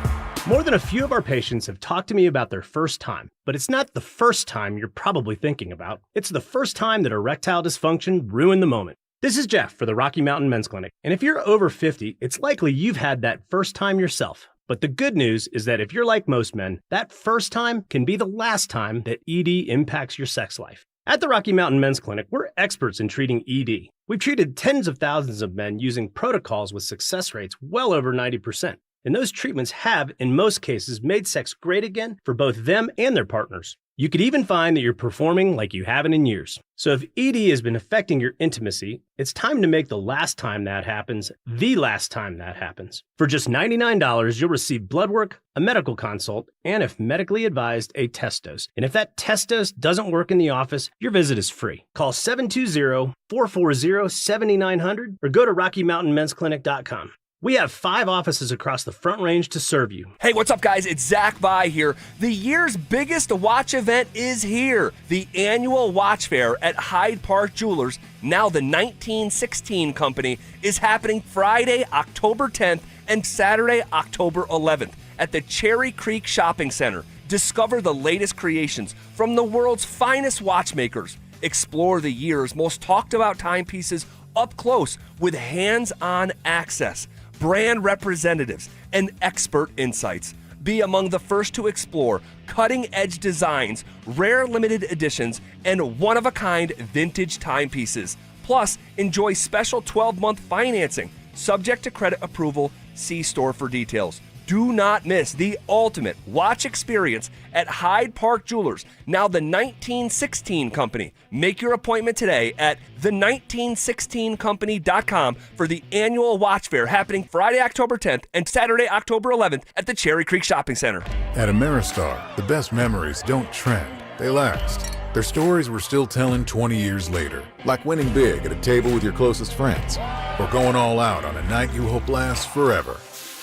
More than a few of our patients have talked to me about their first time, but it's not the first time you're probably thinking about. It's the first time that erectile dysfunction ruined the moment. This is Jeff for the Rocky Mountain Men's Clinic, and if you're over 50, it's likely you've had that first time yourself. But the good news is that if you're like most men, that first time can be the last time that ED impacts your sex life. At the Rocky Mountain Men's Clinic, we're experts in treating ED. We've treated tens of thousands of men using protocols with success rates well over 90%. And those treatments have, in most cases, made sex great again for both them and their partners. You could even find that you're performing like you haven't in years. So if ED has been affecting your intimacy, it's time to make the last time that happens, the last time that happens. For just $99, you'll receive blood work, a medical consult, and if medically advised, a test dose. And if that test dose doesn't work in the office, your visit is free. Call 720-440-7900 or go to RockyMountainMen'sClinic.com. We have 5 offices across the Front Range to serve you. Hey, what's up, guys? It's Zach Vi here. The year's biggest watch event is here. The annual watch fair at Hyde Park Jewelers, now the 1916 Company, is happening Friday, October 10th and Saturday, October 11th at the Cherry Creek Shopping Center. Discover the latest creations from the world's finest watchmakers. Explore the year's most talked about timepieces up close with hands-on access, brand representatives, and expert insights. Be among the first to explore cutting-edge designs, rare limited editions, and one-of-a-kind vintage timepieces. Plus, enjoy special 12-month financing, subject to credit approval. See store for details. Do not miss the ultimate watch experience at Hyde Park Jewelers, now the 1916 Company. Make your appointment today at the1916company.com for the annual watch fair happening Friday, October 10th and Saturday, October 11th at the Cherry Creek Shopping Center. At Ameristar, the best memories don't trend, they last. They're stories we're still telling 20 years later, like winning big at a table with your closest friends, or going all out on a night you hope lasts forever.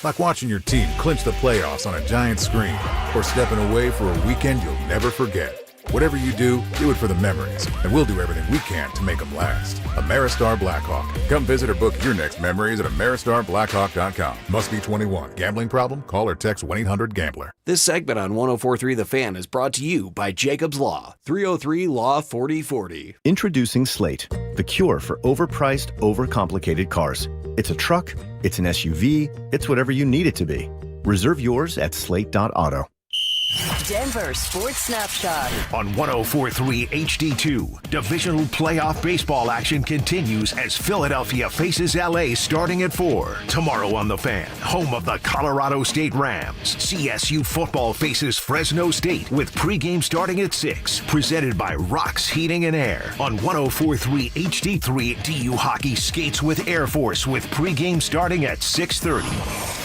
Like watching your team clinch the playoffs on a giant screen, or stepping away for a weekend you'll never forget. Whatever you do it for the memories, and we'll do everything we can to make them last. Ameristar Blackhawk. Come visit or book your next memories at AmeristarBlackhawk.com. Must be 21. Gambling problem? Call or text 1-800-GAMBLER. This segment on 104.3 The Fan is brought to you by Jacob's Law, 303-LAW-4040. Introducing Slate, the cure for overpriced, overcomplicated cars. It's a truck, it's an SUV, it's whatever you need it to be. Reserve yours at slate.auto. Denver Sports Snapshot on 104.3 HD2. Divisional playoff baseball action continues as Philadelphia faces LA starting at 4. Tomorrow on The Fan, home of the Colorado State Rams, CSU football faces Fresno State with pregame starting at 6. Presented by Rocks Heating and Air on 104.3 HD3. DU Hockey skates with Air Force with pregame starting at 6:30.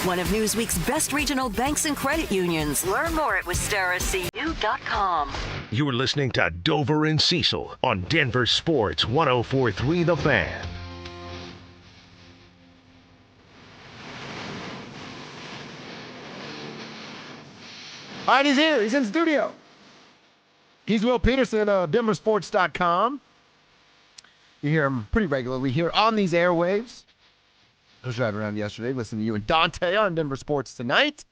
One of Newsweek's best regional banks and credit unions. Learn more at WistaraCU.com. You're listening to Dover and Cecil on Denver Sports 104.3 The Fan. All right, he's here. He's in studio. He's Will Peterson of DenverSports.com. You hear him pretty regularly here on these airwaves. I was driving around yesterday listening to you and Dante on Denver Sports Tonight.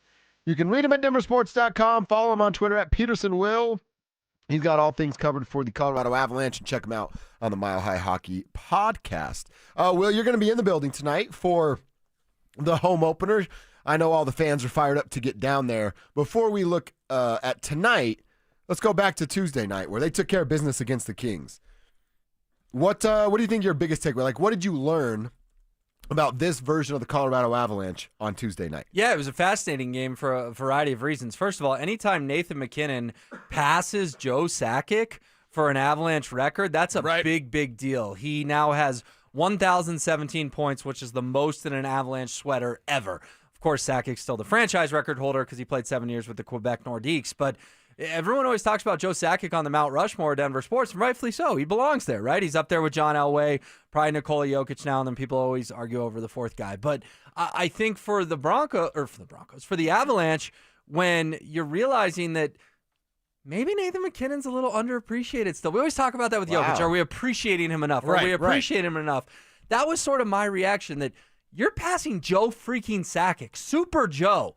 You can read him at DenverSports.com. Follow him on Twitter at PetersonWill. He's got all things covered for the Colorado Avalanche, and check him out on the Mile High Hockey podcast. Will, you're going to be in the building tonight for the home opener. I know all the fans are fired up to get down there. Before we look at tonight, let's go back to Tuesday night where they took care of business against the Kings. What do you think your biggest takeaway? Like, what did you learn about this version of the Colorado Avalanche on Tuesday night? Yeah, it was a fascinating game for a variety of reasons. First of all, anytime Nathan MacKinnon passes Joe Sakic for an Avalanche record, that's a big, big deal. He now has 1,017 points, which is the most in an Avalanche sweater ever. Of course, Sakic's still the franchise record holder because he played 7 years with the Quebec Nordiques, but everyone always talks about Joe Sakic on the Mount Rushmore of Denver sports, and rightfully so. He belongs there, right? He's up there with John Elway, probably Nikola Jokic now, and then people always argue over the fourth guy. But I think for the Avalanche, when you're realizing that maybe Nathan MacKinnon's a little underappreciated still. We always talk about that with Jokic. Are we appreciating him enough? Are we appreciating him enough? That was sort of my reaction, that you're passing Joe freaking Sakic, Super Joe,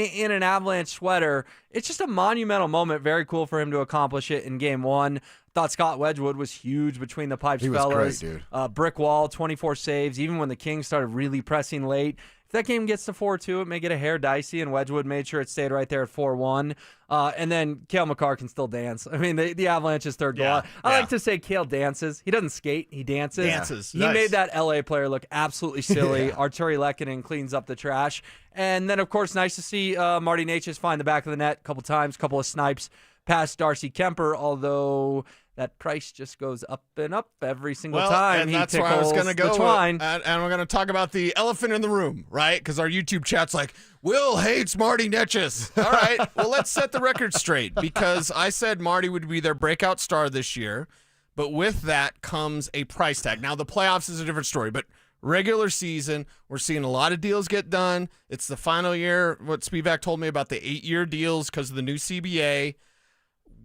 in an Avalanche sweater. It's just a monumental moment. Very cool for him to accomplish it in Game 1. Thought Scott Wedgwood was huge between the pipes, He was fellas. great, dude. Brick wall, 24 saves, even when the Kings started really pressing late. If that game gets to 4-2, it may get a hair dicey, and Wedgwood made sure it stayed right there at 4-1. And then Cale Makar can still dance. I mean, the Avalanche's third goal. I like to say Cale dances. He doesn't skate. He dances. He made that LA player look absolutely silly. Arturi Lehkonen cleans up the trash. And then, of course, nice to see Marty Necas find the back of the net a couple times, couple of snipes past Darcy Kemper, although that price just goes up and up every single time and he that's where I was tickles going to go. the twine. And we're going to talk about the elephant in the room, right? Because our YouTube chat's like, Will hates Marty Necas. All right, well, let's set the record straight, because I said Marty would be their breakout star this year, but with that comes a price tag. Now, the playoffs is a different story, but regular season, we're seeing a lot of deals get done. It's the final year. What Spivak told me about the 8-year deals because of the new CBA.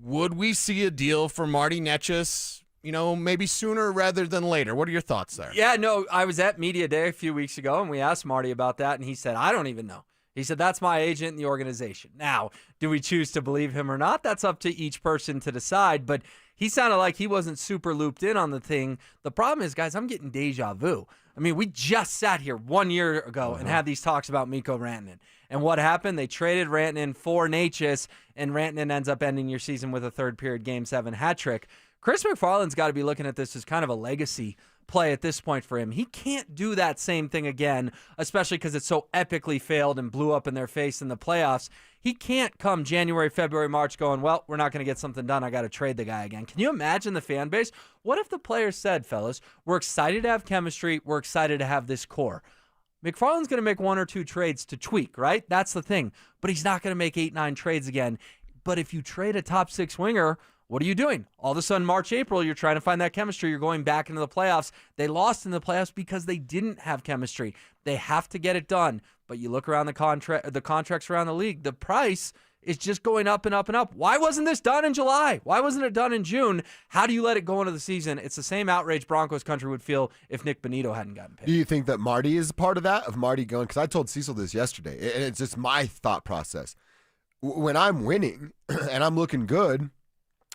Would we see a deal for Marty Necas, maybe sooner rather than later? What are your thoughts there? Yeah, no, I was at Media Day a few weeks ago, and we asked Marty about that, and he said, I don't even know. He said, that's my agent in the organization. Now, do we choose to believe him or not? That's up to each person to decide, but he sounded like he wasn't super looped in on the thing. The problem is, guys, I'm getting deja vu. I mean, we just sat here 1 year ago and had these talks about Mikko Rantanen. And what happened? They traded Rantanen for Necas, and Rantanen ends up ending your season with a third-period Game 7 hat trick. Chris McFarland's got to be looking at this as kind of a legacy play at this point for him. He can't do that same thing again, especially because it's so epically failed and blew up in their face in the playoffs. He can't come January, February, March going, well, we're not going to get something done. I got to trade the guy again. Can you imagine the fan base? What if the players said, fellas, we're excited to have chemistry. We're excited to have this core. McFarland's going to make 1 or 2 trades to tweak, right? That's the thing. But he's not going to make 8-9 trades again. But if you trade a top 6 winger, what are you doing? All of a sudden, March, April, you're trying to find that chemistry. You're going back into the playoffs. They lost in the playoffs because they didn't have chemistry. They have to get it done. But you look around the contracts around the league, the price is just going up and up and up. Why wasn't this done in July? Why wasn't it done in June? How do you let it go into the season? It's the same outrage Broncos country would feel if Nick Bonito hadn't gotten paid. Do you think that Marty is part of that, of Marty going? Because I told Cecil this yesterday, and it's just my thought process. When I'm winning and I'm looking good,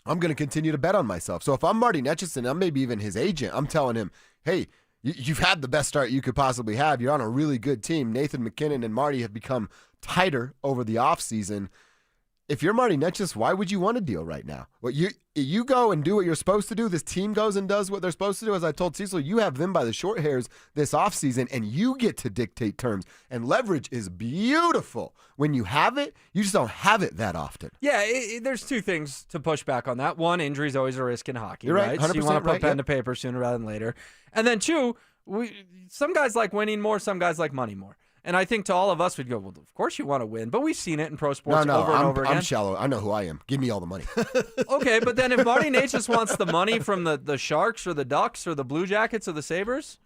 I'm going to continue to bet on myself. So if I'm Marty Necas and I'm maybe even his agent, I'm telling him, hey, you've had the best start you could possibly have. You're on a really good team. Nathan MacKinnon and Marty have become tighter over the offseason. If you're Marty Necas, why would you want a deal right now? Well, you go and do what you're supposed to do. This team goes and does what they're supposed to do. As I told Cecil, you have them by the short hairs this offseason, and you get to dictate terms. And leverage is beautiful. When you have it, you just don't have it that often. Yeah, there's 2 things to push back on that. 1, injury is always a risk in hockey. You're right, 100% so you want to put right, pen to paper sooner rather than later. And then 2, some guys like winning more, some guys like money more. And I think to all of us, we'd go, well, of course you want to win. But we've seen it in pro sports over and over again. I'm shallow. I know who I am. Give me all the money. Okay, but then if Marty Necas wants the money from the Sharks or the Ducks or the Blue Jackets or the Sabres,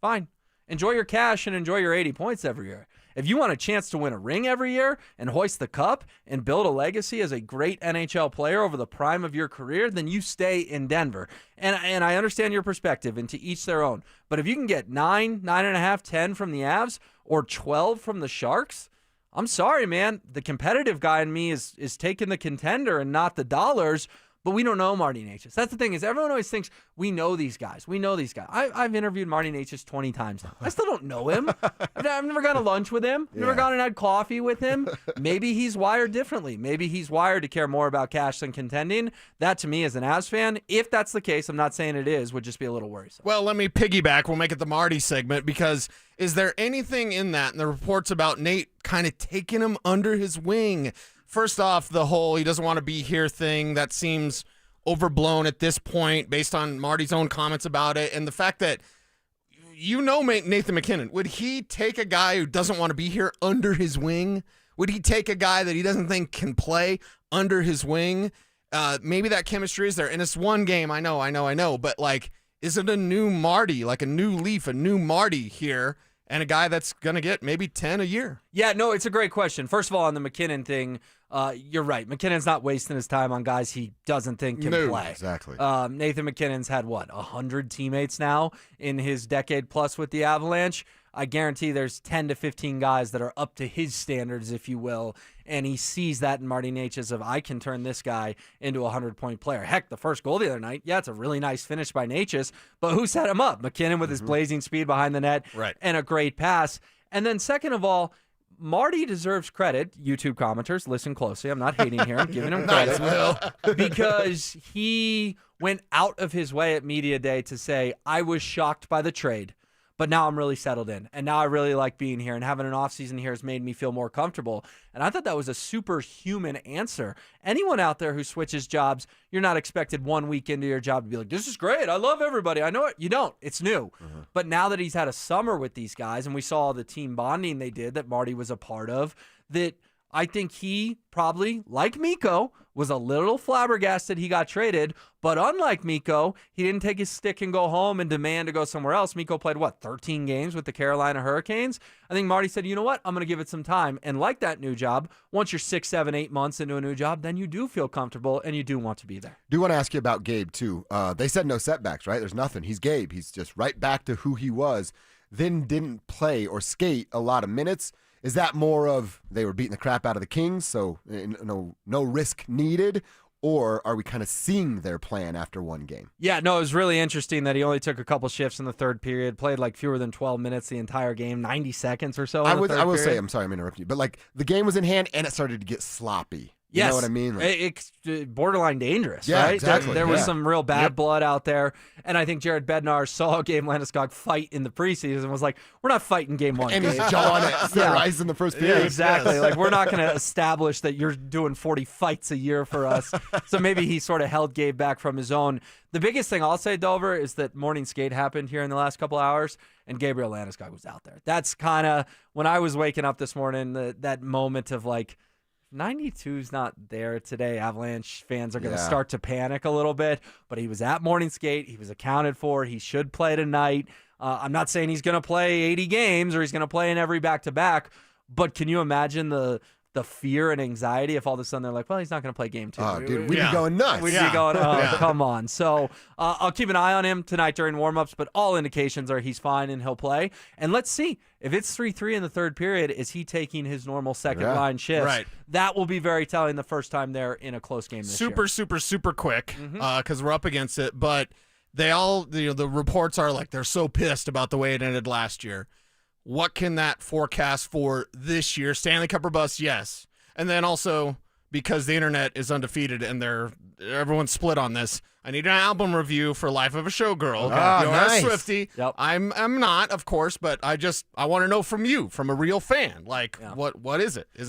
fine. Enjoy your cash and enjoy your 80 points every year. If you want a chance to win a ring every year and hoist the cup and build a legacy as a great NHL player over the prime of your career, then you stay in Denver. And I understand your perspective, and to each their own. But if you can get 9, 9.5, 10 from the Avs or 12 from the Sharks, I'm sorry, man. The competitive guy in me is taking the contender and not the dollars. But we don't know Marty Necas. That's the thing, is everyone always thinks we know these guys. We know these guys. I've interviewed Marty Necas 20 times now. I still don't know him. I've never gone to lunch with him. Never gone and had coffee with him. Maybe he's wired differently. Maybe he's wired to care more about cash than contending. That, to me, as an Avs fan, if that's the case, I'm not saying it is, would just be a little worrisome. Well, let me piggyback. We'll make it the Marty segment, because is there anything in that, and the reports about Nate kind of taking him under his wing? First off, the whole he doesn't want to be here thing, that seems overblown at this point based on Marty's own comments about it. And the fact that, Nathan MacKinnon, would he take a guy who doesn't want to be here under his wing? Would he take a guy that he doesn't think can play under his wing? Maybe that chemistry is there. And it's one game, I know. But, is it a new Marty, like a new leaf, a new Marty here, and a guy that's going to get maybe 10 a year? Yeah, no, it's a great question. First of all, on the MacKinnon thing, you're right. McKinnon's not wasting his time on guys he doesn't think can play. Exactly. Nathan MacKinnon's had, 100 teammates now in his decade plus with the Avalanche. I guarantee there's 10 to 15 guys that are up to his standards, if you will, and he sees that in Marty Necas of, I can turn this guy into a 100-point player. Heck, the first goal the other night, yeah, it's a really nice finish by Necas, but who set him up? McKinnon with his blazing speed behind the net and a great pass. And then second of all, Marty deserves credit. YouTube commenters, listen closely. I'm not hating here. I'm giving him credit. Because he went out of his way at Media Day to say, I was shocked by the trade, but now I'm really settled in. And now I really like being here. And having an offseason here has made me feel more comfortable. And I thought that was a superhuman answer. Anyone out there who switches jobs, you're not expected 1 week into your job to be like, this is great. I love everybody. I know it. You don't. It's new. But now that he's had a summer with these guys, and we saw the team bonding they did that Marty was a part of, that I think he probably, like Mikko, was a little flabbergasted he got traded, but unlike Mikko, he didn't take his stick and go home and demand to go somewhere else. Mikko played, 13 games with the Carolina Hurricanes? I think Marty said, you know what, I'm going to give it some time. And like that new job, once you're 6, 7, 8 months into a new job, then you do feel comfortable and you do want to be there. Do want to ask you about Gabe, too. They said no setbacks, right? There's nothing. He's Gabe. He's just right back to who he was, then didn't play or skate a lot of minutes. Is that more of they were beating the crap out of the Kings, so no risk needed, or are we kind of seeing their plan after one game? Yeah, no, it was really interesting that he only took a couple shifts in the third period, played like fewer than 12 minutes the entire game, 90 seconds or so. I will say, I'm sorry I'm interrupting you, but like the game was in hand and it started to get sloppy. You know what I mean? Like, it's borderline dangerous, yeah, right? Exactly. There was some real bad blood out there. And I think Jared Bednar saw Gabe Landeskog fight in the preseason and was like, we're not fighting game one. And he's jawing at center ice in the first period. Yeah, exactly. Like, we're not going to establish that you're doing 40 fights a year for us. So maybe he sort of held Gabe back from his own. The biggest thing I'll say, Dover, is that morning skate happened here in the last couple hours, and Gabriel Landeskog was out there. That's kind of, when I was waking up this morning, that moment of like, 92's not there today. Avalanche fans are going to start to panic a little bit, but he was at morning skate. He was accounted for. He should play tonight. I'm not saying he's going to play 80 games or he's going to play in every back-to-back, but can you imagine the fear and anxiety if all of a sudden they're like, well, he's not going to play game 2. Oh, dude, we'd be going nuts. We'd be going, come on. So I'll keep an eye on him tonight during warmups, but all indications are he's fine and he'll play. And let's see. If it's 3-3 in the third period, is he taking his normal second-line shifts? Right. That will be very telling the first time they're in a close game this year. Super quick because we're up against it. But they all, the reports are like they're so pissed about the way it ended last year. What can that forecast for this year? Stanley Cup or bust, yes. And then also, because the internet is undefeated and everyone's split on this, I need an album review for Life of a Showgirl. You're nice. a Swiftie. Yep. I'm not, of course, but I want to know from you, from a real fan. Like, what is it? Is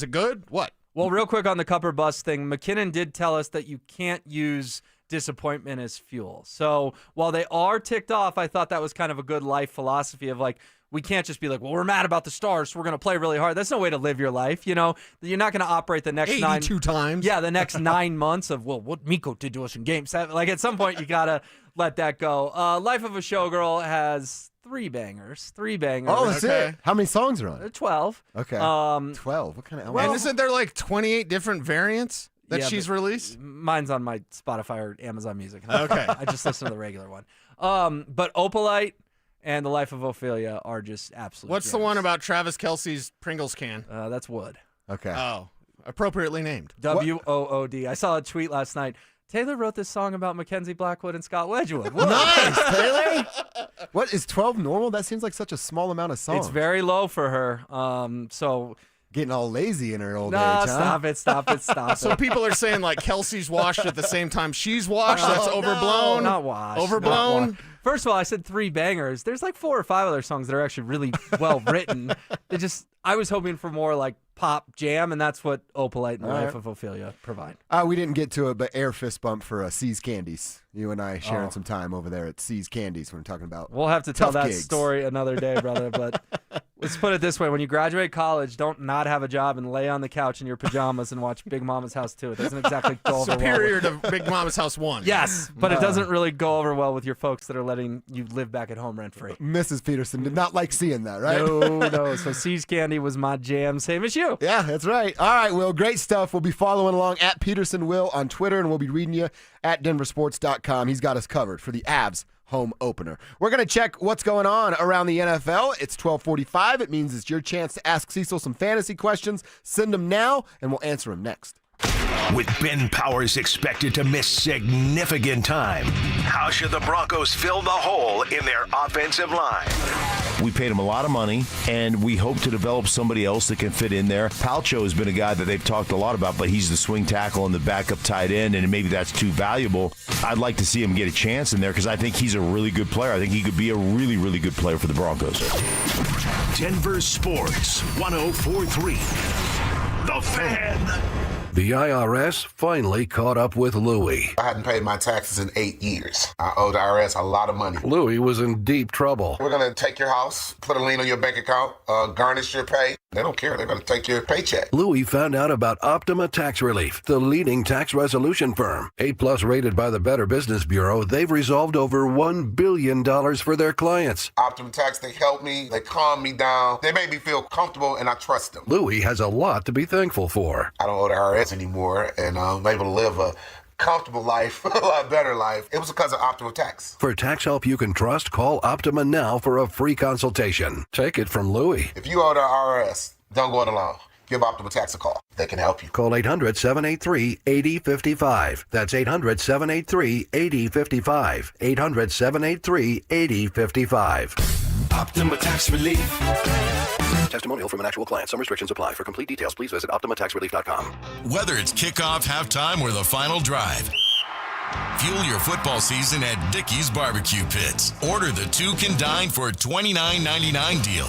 it good? What? Well, real quick on the Cup or bust thing, McKinnon did tell us that you can't use disappointment as fuel. So while they are ticked off, I thought that was kind of a good life philosophy of like, we can't just be like, well, we're mad about the Stars, so we're going to play really hard. That's no way to live your life. You're not going to operate the next 82 times. Yeah, the next 9 months of, well, what Mikko did to us in Game 7. Like, at some point, you got to let that go. Life of a Showgirl has 3 bangers. 3 bangers. Oh, that's it. How many songs are on it? 12. Okay. 12. What kind of album? And isn't there like 28 different variants that she's released? Mine's on my Spotify or Amazon Music. Okay. I just listen to the regular one. But Opalite and The Life of Ophelia are just absolute What's gems. the one about Travis Kelce's Pringles can? That's Wood. Okay. Oh, appropriately named. WOOD. I saw a tweet last night. Taylor wrote this song about Mackenzie Blackwood and Scott Wedgwood. Nice, Taylor. What, is 12 normal? That seems like such a small amount of songs. It's very low for her. So getting all lazy in her old age, huh? Stop it. So people are saying like Kelsey's washed at the same time she's washed. That's overblown. Not washed. Overblown. First of all, I said 3 bangers. There's like 4 or 5 other songs that are actually really well written. I was hoping for more like pop jam, and that's what Opalite and The Life of Ophelia provide. We didn't get to it, but air fist bump for C's Candies. You and I sharing some time over there at C's Candies when we're talking about We'll have to tell that gigs. story another day, brother. But let's put it this way. When you graduate college, don't not have a job and lay on the couch in your pajamas and watch Big Mama's House 2. It doesn't exactly go over Superior well to Big Mama's House 1. Yes, but it doesn't really go over well with your folks that are letting you live back at home rent-free. Mrs. Peterson did not like seeing that, right? No. So C's Candy was my jam, same as you. Yeah, that's right. All right, Will, great stuff. We'll be following along at Peterson Will on Twitter, and we'll be reading you at DenverSports.com. He's got us covered for the Avs home opener. We're going to check what's going on around the NFL. It's 12:45. It means it's your chance to ask Cecil some fantasy questions. Send them now, and we'll answer them next. With Ben Powers expected to miss significant time, how should the Broncos fill the hole in their offensive line? We paid him a lot of money, and we hope to develop somebody else that can fit in there. Palcho has been a guy that they've talked a lot about, but he's the swing tackle and the backup tight end, and maybe that's too valuable. I'd like to see him get a chance in there because I think he's a really good player. I think he could be a really, really good player for the Broncos. Denver Sports 104.3. The Fan. The IRS finally caught up with Louie. I hadn't paid my taxes in 8 years. I owed the IRS a lot of money. Louie was in deep trouble. We're going to take your house, put a lien on your bank account, garnish your pay. They don't care. They're going to take your paycheck. Louie found out about Optima Tax Relief, the leading tax resolution firm. A+ rated by the Better Business Bureau, they've resolved over $1 billion for their clients. Optima Tax, they help me. They calm me down. They make me feel comfortable, and I trust them. Louie has a lot to be thankful for. I don't owe the IRS anymore, and I'm able to live a comfortable life, a lot better life. It was because of Optima Tax. For tax help you can trust, call Optima now for a free consultation. Take it from Louie. If you owe the IRS, don't go it alone. Give Optima Tax a call. They can help you. Call 800-783-8055. That's 800-783-8055. 800-783-8055. Optima Tax Relief. Testimonial from an actual client. Some restrictions apply. For complete details, please visit OptimaTaxRelief.com. Whether it's kickoff, halftime, or the final drive, fuel your football season at Dickey's Barbecue Pits. Order the Two Can Dine for $29.99 deal.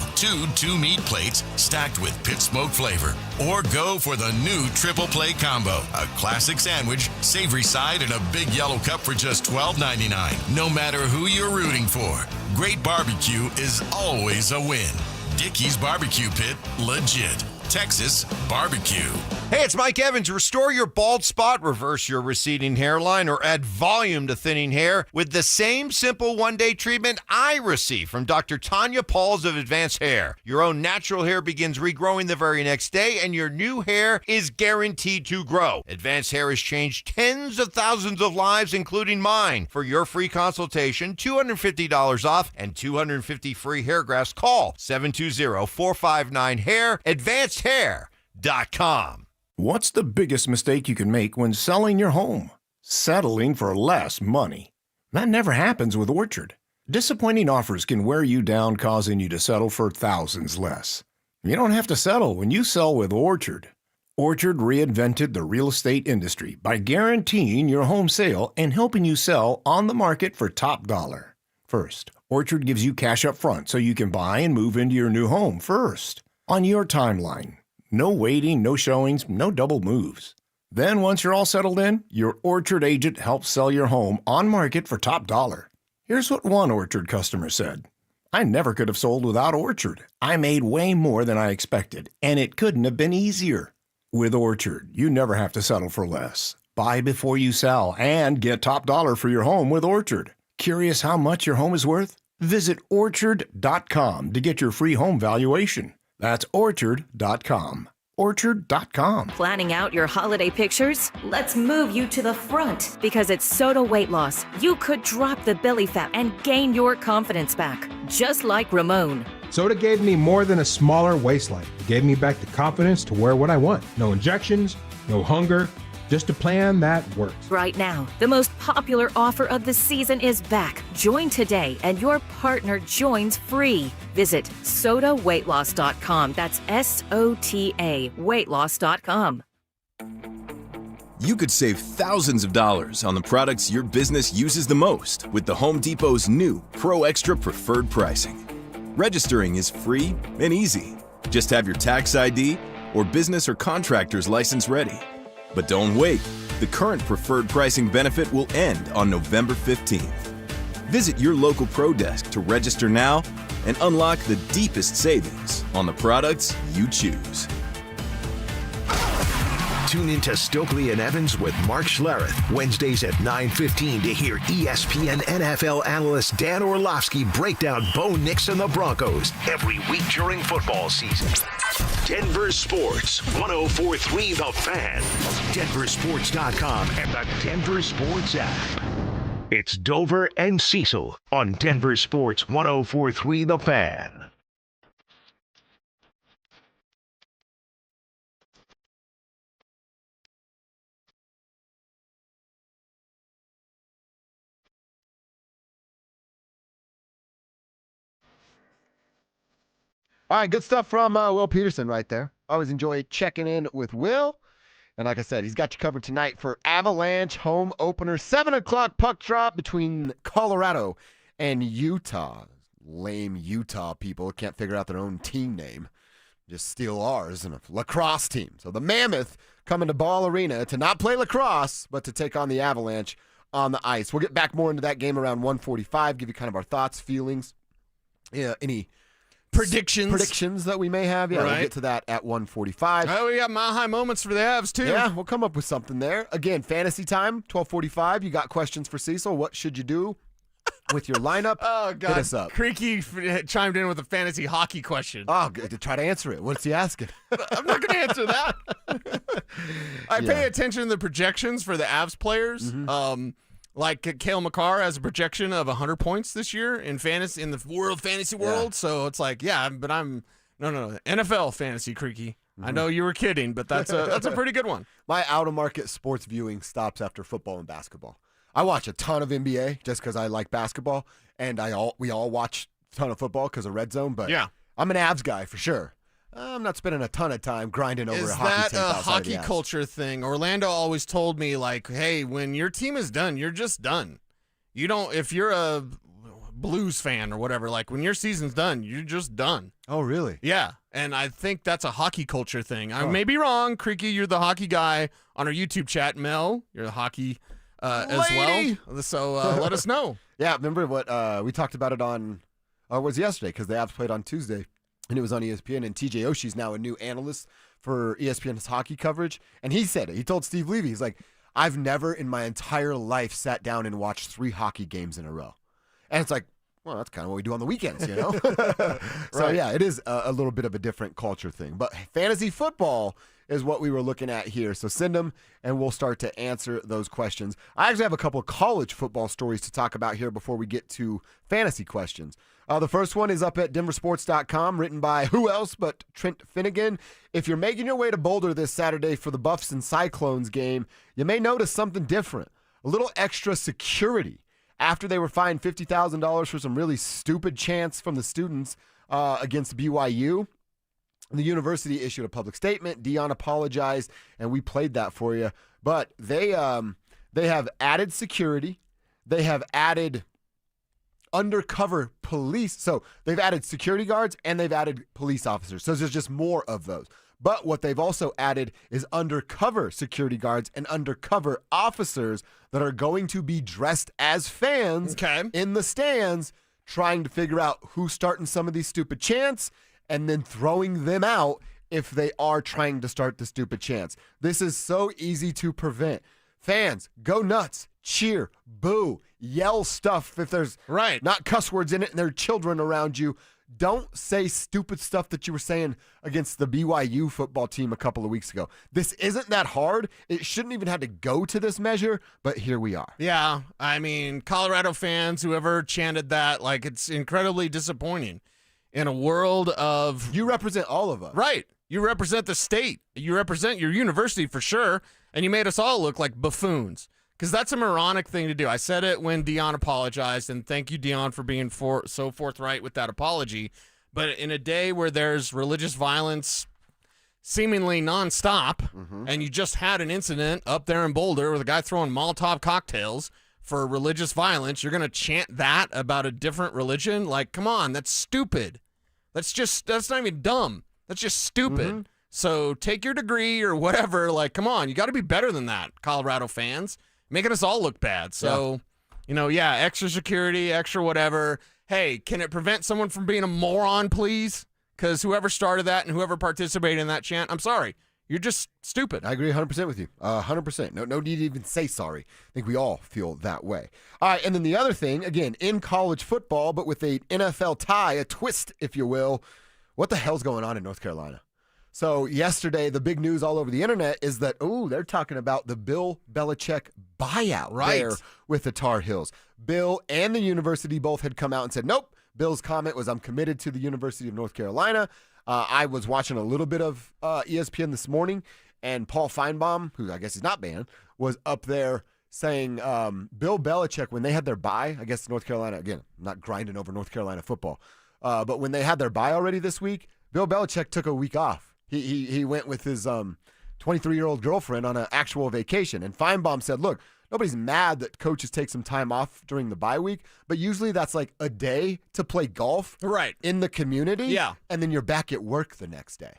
Two meat plates stacked with pit smoke flavor. Or go for the new Triple Play Combo. A classic sandwich, savory side, and a big yellow cup for just $12.99. No matter who you're rooting for, great barbecue is always a win. Dickey's Barbecue Pit, legit. Texas barbecue. Hey, it's Mike Evans. Restore your bald spot, reverse your receding hairline, or add volume to thinning hair with the same simple one-day treatment I receive from Dr. Tanya Pauls of Advanced Hair. Your own natural hair begins regrowing the very next day, and your new hair is guaranteed to grow. Advanced Hair has changed tens of thousands of lives, including mine. For your free consultation, $250 off and 250 free hair grafts. Call 720-459-HAIR. AdvancedHair.com. What's the biggest mistake you can make when selling your home? Settling for less money. That never happens with Orchard. Disappointing offers can wear you down, causing you to settle for thousands less. You don't have to settle when you sell with Orchard. Orchard reinvented the real estate industry by guaranteeing your home sale and helping you sell on the market for top dollar. First, Orchard gives you cash up front so you can buy and move into your new home first, on your timeline. No waiting, no showings, no double moves. Then once you're all settled in, your Orchard agent helps sell your home on market for top dollar. Here's what one Orchard customer said. I never could have sold without Orchard. I made way more than I expected, and it couldn't have been easier. With Orchard, you never have to settle for less. Buy before you sell and get top dollar for your home with Orchard. Curious how much your home is worth? Visit Orchard.com to get your free home valuation. That's Orchard.com. Orchard.com. Planning out your holiday pictures? Let's move you to the front because at Soda Weight Loss, you could drop the belly fat and gain your confidence back, just like Ramon. Soda gave me more than a smaller waistline. It gave me back the confidence to wear what I want. No injections, no hunger, just a plan that works. Right now, the most popular offer of the season is back. Join today and your partner joins free. Visit SodaWeightLoss.com. That's SOTA weightloss.com. You could save thousands of dollars on the products your business uses the most with the Home Depot's new Pro Extra Preferred Pricing. Registering is free and easy. Just have your tax ID or business or contractor's license ready. But don't wait. The current preferred pricing benefit will end on November 15th. Visit your local Pro Desk to register now and unlock the deepest savings on the products you choose. Tune into Stokely and Evans with Mark Schlereth, Wednesdays at 9:15 to hear ESPN NFL analyst Dan Orlovsky break down Bo Nix and the Broncos every week during football season. Denver Sports 104.3 The Fan, DenverSports.com, and the Denver Sports app. It's Dover and Cecil on Denver Sports 104.3 The Fan. All right, good stuff from Will Peterson right there. Always enjoy checking in with Will. And like I said, he's got you covered tonight for Avalanche home opener. 7 o'clock puck drop between Colorado and Utah. Lame Utah people can't figure out their own team name. Just steal ours and a lacrosse team. So the Mammoth coming to Ball Arena to not play lacrosse, but to take on the Avalanche on the ice. We'll get back more into that game around 1:45, give you kind of our thoughts, feelings, any predictions that we may have. Yeah, Right. We'll get to that at 1:45. Oh, we got mile high moments for the Avs, too. Yeah, we'll come up with something there. Again, fantasy time, 12:45. You got questions for Cecil. What should you do with your lineup? Oh, God. Hit us up. Creaky chimed in with a fantasy hockey question. Oh, good. To try to answer it. What's he asking? I'm not going to answer that. I pay attention to the projections for the Avs players. Like Cale Makar has a projection of 100 points this year in fantasy in the fantasy world. So it's like, yeah, but I'm no NFL fantasy, Creaky. I know you were kidding, but that's a pretty good one. My out-of-market sports viewing stops after football and basketball. I watch a ton of NBA just because I like basketball, and we all watch a ton of football because of Red Zone. But yeah, I'm an Avs guy for sure. I'm not spending a ton of time grinding over a hockey tape. Is that a outside hockey the Avs. culture thing? Orlando always told me, like, hey, when your team is done, you're just done. You don't, if you're a Blues fan or whatever, like, when your season's done, you're just done. Oh, really? Yeah, and I think that's a hockey culture thing. I may be wrong. Creaky, you're the hockey guy on our YouTube chat. Mel, you're the hockey as well. So let us know. Yeah, remember what we talked about it on, was yesterday, because the Avs played on Tuesday. And it was on ESPN, and TJ Oshie's now a new analyst for ESPN's hockey coverage. And he said it. He told Steve Levy, he's like, I've never in my entire life sat down and watched 3 hockey games in a row. And it's like, well, that's kind of what we do on the weekends, you know? So, yeah, it is a little bit of a different culture thing. But fantasy football is what we were looking at here. So send them, and we'll start to answer those questions. I actually have a couple of college football stories to talk about here before we get to fantasy questions. The first one is up at DenverSports.com, written by who else but Trent Finnegan. If you're making your way to Boulder this Saturday for the Buffs and Cyclones game, you may notice something different. A little extra security. After they were fined $50,000 for some really stupid chants from the students against BYU, the university issued a public statement. Dion apologized, and we played that for you. But they have added security. They have added undercover police. So they've added security guards and they've added police officers. So there's just more of those. But what they've also added is undercover security guards and undercover officers that are going to be dressed as fans in the stands, trying to figure out who's starting some of these stupid chants and then throwing them out if they are trying to start the stupid chants. This is so easy to prevent. Fans, go nuts, cheer, boo, yell stuff if there's not cuss words in it and there are children around you. Don't say stupid stuff that you were saying against the BYU football team a couple of weeks ago. This isn't that hard. It shouldn't even have to go to this measure, but here we are. Yeah, I mean, Colorado fans, whoever chanted that, like, it's incredibly disappointing. In a world of... You represent all of us. Right. You represent the state. You represent your university for sure, and you made us all look like buffoons. Because that's a moronic thing to do. I said it when Dion apologized, and thank you, Dion, for being so forthright with that apology. But in a day where there's religious violence seemingly nonstop, and you just had an incident up there in Boulder with a guy throwing Molotov cocktails for religious violence, you're going to chant that about a different religion? Like, come on, that's stupid. That's not even dumb. That's just stupid. So take your degree or whatever. Like, come on, you got to be better than that, Colorado fans. Making us all look bad. So, extra security, extra whatever. Hey, can it prevent someone from being a moron, please? Because whoever started that and whoever participated in that chant, I'm sorry. You're just stupid. I agree 100% with you. 100%. No need to even say sorry. I think we all feel that way. All right, and then the other thing, again, in college football, but with a NFL tie, a twist, if you will, what the hell's going on in North Carolina? So yesterday, the big news all over the internet is that, they're talking about the Bill Belichick buyout there with the Tar Heels. Bill and the university both had come out and said, nope. Bill's comment was, I'm committed to the University of North Carolina. I was watching a little bit of ESPN this morning, and Paul Feinbaum, who I guess is not banned, was up there saying Bill Belichick, when they had their bye, I guess North Carolina, again, I'm not grinding over North Carolina football, but when they had their bye already this week, Bill Belichick took a week off. He went with his 23-year-old girlfriend on an actual vacation. And Feinbaum said, look, nobody's mad that coaches take some time off during the bye week, but usually that's like a day to play golf in the community. Yeah. And then you're back at work the next day.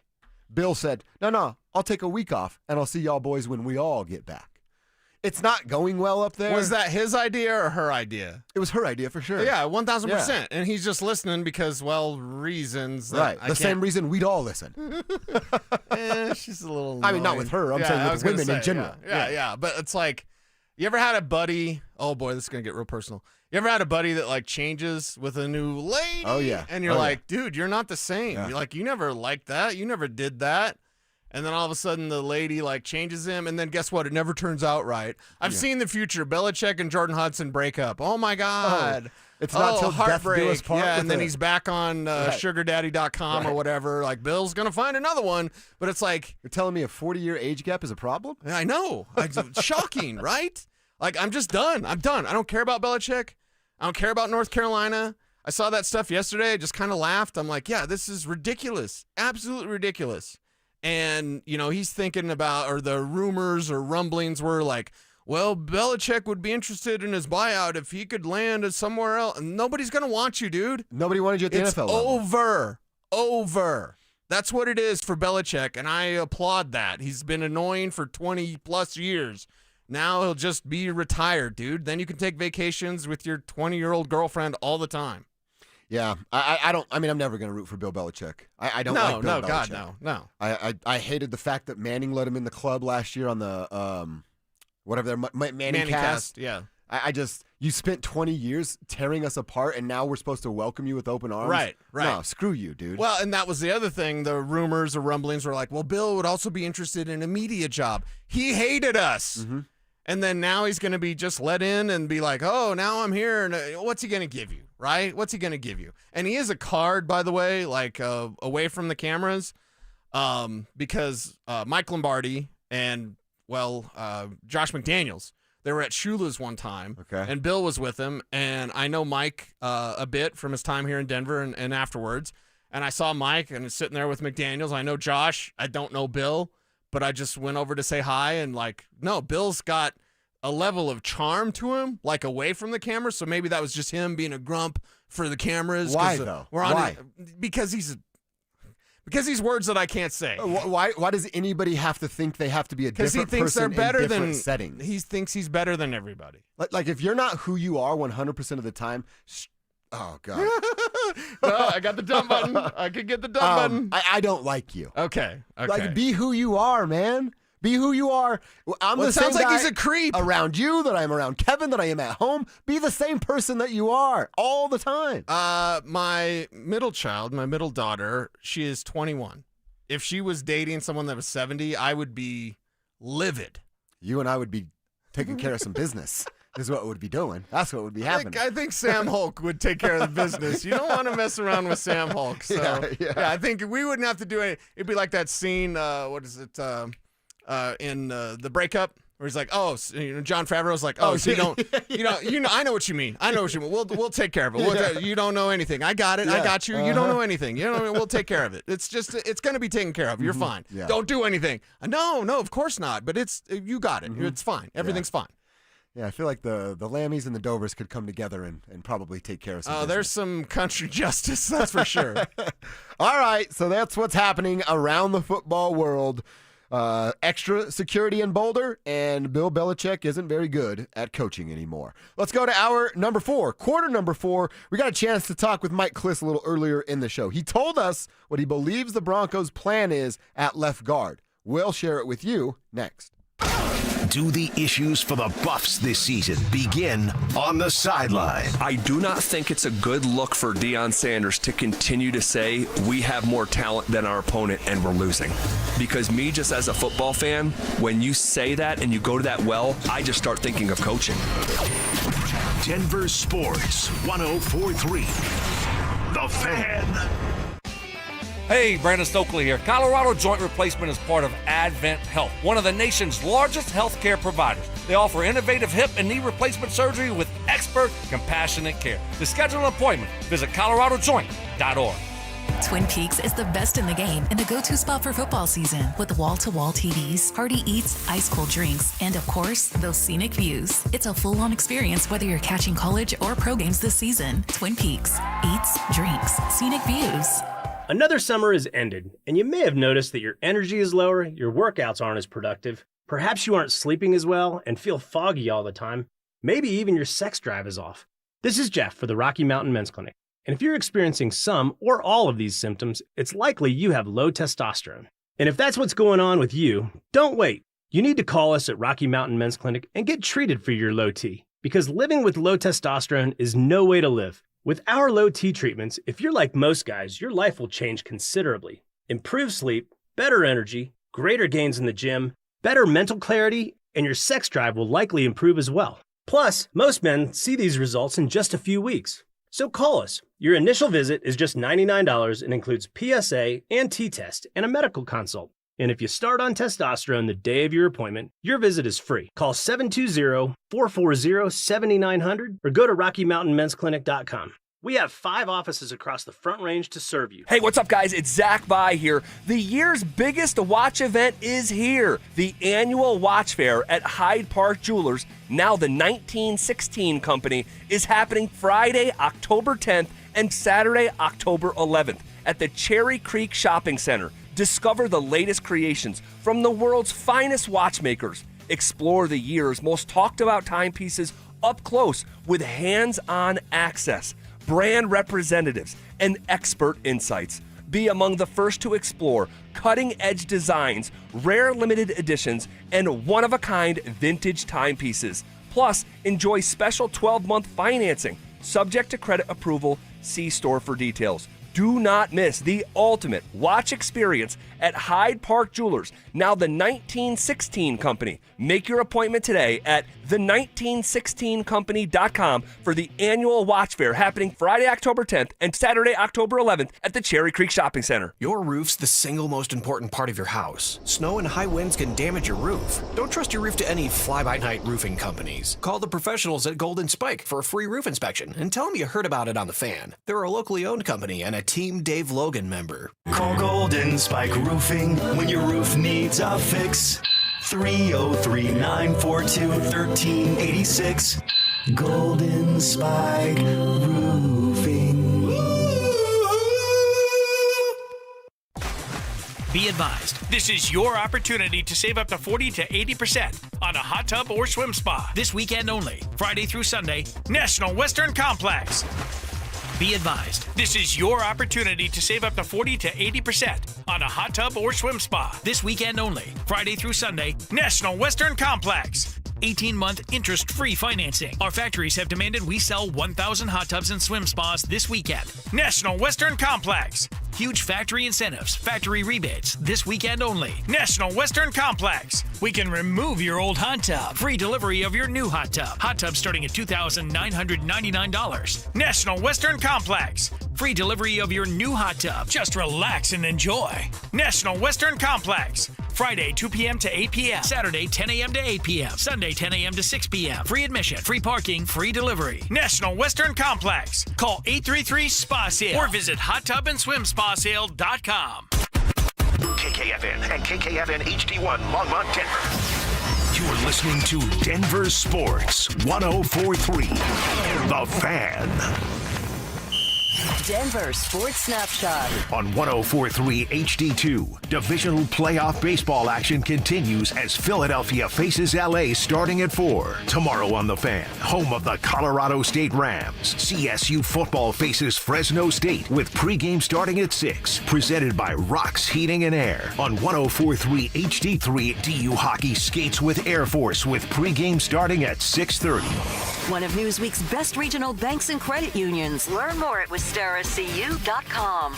Bill said, no, I'll take a week off, and I'll see y'all boys when we all get back. It's not going well up there. Was that his idea or her idea? It was her idea for sure. Yeah, 1,000%. And he's just listening because, reasons. That the same reason we'd all listen. She's a little annoying. I mean, not with her. I'm saying with women in general. Yeah. But it's like, you ever had a buddy? Oh, boy, this is going to get real personal. You ever had a buddy that, like, changes with a new lady? Oh, yeah. And you're like, dude, you're not the same. Yeah. You're like, you never liked that. You never did that. And then all of a sudden the lady like changes him, and then guess what? It never turns out right. I've seen the future. Belichick and Jordan Hudson break up. Oh my God. It's not till death do us part. Yeah, and then he's back on sugardaddy.com or whatever. Like, Bill's going to find another one. But it's like, you're telling me a 40-year age gap is a problem? I know. It's shocking, right? Like, I'm just done. I'm done. I don't care about Belichick. I don't care about North Carolina. I saw that stuff yesterday. I just kind of laughed. I'm like, yeah, this is ridiculous. Absolutely ridiculous. And, he's thinking about, or the rumors or rumblings were like, well, Belichick would be interested in his buyout if he could land somewhere else. And nobody's going to want you, dude. Nobody wanted you at the NFL level. Over. That's what it is for Belichick, and I applaud that. He's been annoying for 20-plus years. Now he'll just be retired, dude. Then you can take vacations with your 20-year-old girlfriend all the time. Yeah, I'm never going to root for Bill Belichick. I don't like Bill Belichick. God, no. I hated the fact that Manning let him in the club last year on the, whatever, Manning cast. Yeah. You spent 20 years tearing us apart, and now we're supposed to welcome you with open arms? Right. No, screw you, dude. Well, and that was the other thing. The rumors or rumblings were like, well, Bill would also be interested in a media job. He hated us. Mm-hmm. And then now he's going to be just let in and be like, oh, now I'm here. And what's he going to give you, right? What's he going to give you? And he is a card, by the way, like away from the cameras, because Mike Lombardi and, Josh McDaniels, they were at Shula's one time. Okay. And Bill was with him. And I know Mike a bit from his time here in Denver and afterwards. And I saw Mike and sitting there with McDaniels. I know Josh. I don't know Bill. But I just went over to say hi, and no, Bill's got a level of charm to him, like away from the camera. So maybe that was just him being a grump for the cameras. Why though? Why? Because he's words that I can't say. Why does anybody have to think they have to be a different person? Because he thinks they're better in different than settings. He thinks he's better than everybody. Like if you're not who you are 100% of the time. Oh, God. No, I got the dump button. I could get the dump button. I don't like you. Okay. Like, be who you are, man. Be who you are. I'm the same sounds like guy he's a creep around you that I am around Kevin, that I am at home. Be the same person that you are all the time. My middle child, my middle daughter, she is 21. If she was dating someone that was 70, I would be livid. You and I would be taking care of some business. Is what would be doing. That's what would be happening. I think Sam Hulk would take care of the business. You don't want to mess around with Sam Hulk. So yeah, I think we wouldn't have to do it. It'd be like that scene. What is it? In The Breakup, where he's like, John Favreau's like, so you don't, I know what you mean. I know what you mean. We'll take care of it. You don't know anything. I got it. Yeah. I got you. You don't know anything. We'll take care of it. It's going to be taken care of. You're fine. Yeah. Don't do anything. No, of course not. But you got it. It's fine. Everything's fine. Yeah, I feel like the Lammies and the Dovers could come together and probably take care of some business. There's some country justice, that's for sure. All right, so that's what's happening around the football world. Extra security in Boulder, and Bill Belichick isn't very good at coaching anymore. Let's go to hour number 4, quarter number 4. We got a chance to talk with Mike Kliss a little earlier in the show. He told us what he believes the Broncos' plan is at left guard. We'll share it with you next. Do the issues for the Buffs this season begin on the sideline? I do not think it's a good look for Deion Sanders to continue to say we have more talent than our opponent and we're losing. Because me, just as a football fan, when you say that and you go to that well, I just start thinking of coaching. Denver Sports 104.3. The Fan. Hey, Brandon Stokely here. Colorado Joint Replacement is part of Advent Health, one of the nation's largest healthcare providers. They offer innovative hip and knee replacement surgery with expert, compassionate care. To schedule an appointment, visit coloradojoint.org. Twin Peaks is the best in the game and the go-to spot for football season with wall-to-wall TVs, hearty eats, ice-cold drinks, and of course, those scenic views. It's a full-on experience whether you're catching college or pro games this season. Twin Peaks. Eats, drinks, scenic views. Another summer has ended, and you may have noticed that your energy is lower, your workouts aren't as productive, perhaps you aren't sleeping as well and feel foggy all the time, maybe even your sex drive is off. This is Jeff for the Rocky Mountain Men's Clinic, and if you're experiencing some or all of these symptoms, it's likely you have low testosterone. And if that's what's going on with you, don't wait. You need to call us at Rocky Mountain Men's Clinic and get treated for your low T, because living with low testosterone is no way to live. With our low T treatments, if you're like most guys, your life will change considerably. Improved sleep, better energy, greater gains in the gym, better mental clarity, and your sex drive will likely improve as well. Plus, most men see these results in just a few weeks. So call us. Your initial visit is just $99 and includes PSA and T-test and a medical consult. And if you start on testosterone the day of your appointment, your visit is free. Call 720-440-7900 or go to RockyMountainMen'sClinic.com. We have 5 offices across the Front Range to serve you. Hey, what's up, guys? It's Zach By here. The year's biggest watch event is here. The annual watch fair at Hyde Park Jewelers, now the 1916 Company, is happening Friday, October 10th and Saturday, October 11th at the Cherry Creek Shopping Center. Discover the latest creations from the world's finest watchmakers. Explore the year's most talked about timepieces up close with hands-on access, brand representatives, and expert insights. Be among the first to explore cutting-edge designs, rare limited editions, and one-of-a-kind vintage timepieces. Plus, enjoy special 12-month financing, subject to credit approval. See store for details. Do not miss the ultimate watch experience at Hyde Park Jewelers, now the 1916 Company. Make your appointment today at the1916company.com for the annual watch fair happening Friday, October 10th and Saturday, October 11th at the Cherry Creek Shopping Center. Your roof's the single most important part of your house. Snow and high winds can damage your roof. Don't trust your roof to any fly-by-night roofing companies. Call the professionals at Golden Spike for a free roof inspection and tell them you heard about it on The Fan. They're a locally owned company and a Team Dave Logan member. Call Golden Spike Roofing when your roof needs a fix. 303-942-1386. Golden Spike Roofing. Be advised, this is your opportunity to save up to 40 to 80% on a hot tub or swim spa. This weekend only, Friday through Sunday, National Western Complex. Be advised, this is your opportunity to save up to 40 to 80% on a hot tub or swim spa. This weekend only, Friday through Sunday, National Western Complex. 18-month interest-free financing. Our factories have demanded we sell 1,000 hot tubs and swim spas this weekend. National Western Complex. Huge factory incentives, factory rebates, this weekend only. National Western Complex. We can remove your old hot tub. Free delivery of your new hot tub. Hot tub starting at $2,999. National Western Complex. Free delivery of your new hot tub. Just relax and enjoy. National Western Complex. Friday, 2 p.m. to 8 p.m. Saturday, 10 a.m. to 8 p.m. Sunday, 10 a.m. to 6 p.m. Free admission, free parking, free delivery. National Western Complex. Call 833-SPA-SALE or visit hottubandswimspasale.com. KKFN and KKFN HD1 Longmont, Denver. You're listening to Denver Sports 104.3. The Fan. Denver Sports Snapshot. On 104.3 HD2, divisional playoff baseball action continues as Philadelphia faces LA starting at 4. Tomorrow on The Fan, home of the Colorado State Rams, CSU football faces Fresno State with pregame starting at 6. Presented by Rocks Heating and Air. On 104.3 HD3, DU Hockey skates with Air Force with pregame starting at 6:30. One of Newsweek's best regional banks and credit unions. Learn more at WistaraCU.com.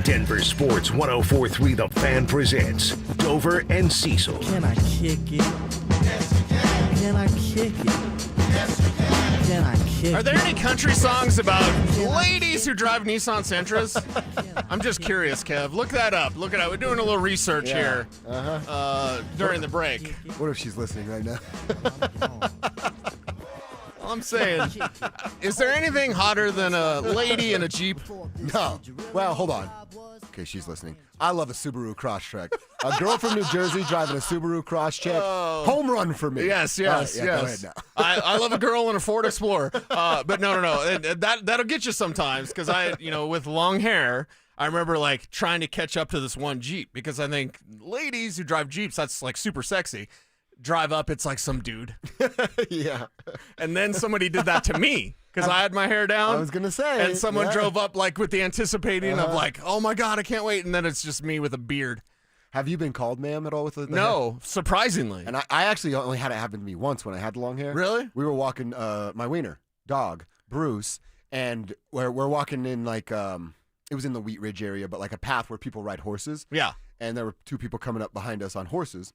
Denver Sports 104.3 The Fan presents Dover and Cecil. Can I kick it? Yes, you can. Can I kick it? Yes, you can. Can I kick it? Are there any country songs about ladies who drive Nissan Sentras? I'm just curious, Kev. Look that up. Look it up. We're doing a little research here during the break. What if she's listening right now? All I'm saying, is there anything hotter than a lady in a Jeep? No. Well, hold on. Okay, she's listening. I love a Subaru Crosstrek. A girl from New Jersey driving a Subaru Crosstrek. Home run for me. Yes. Go ahead now. I love a girl in a Ford Explorer. But no. That'll get you sometimes because with long hair, I remember like trying to catch up to this one Jeep because I think ladies who drive Jeeps, that's like super sexy. Drive up, it's like some dude. Yeah. And then somebody did that to me because I had my hair down. I was going to say. And someone drove up like with the anticipating of like, oh my God, I can't wait. And then it's just me with a beard. Have you been called ma'am at all with the No, hair? surprisingly. And I actually only had it happen to me once when I had the long hair. Really? We were walking my wiener, dog, Bruce, and we're walking in like, it was in the Wheat Ridge area, but like a path where people ride horses. Yeah. And there were two people coming up behind us on horses.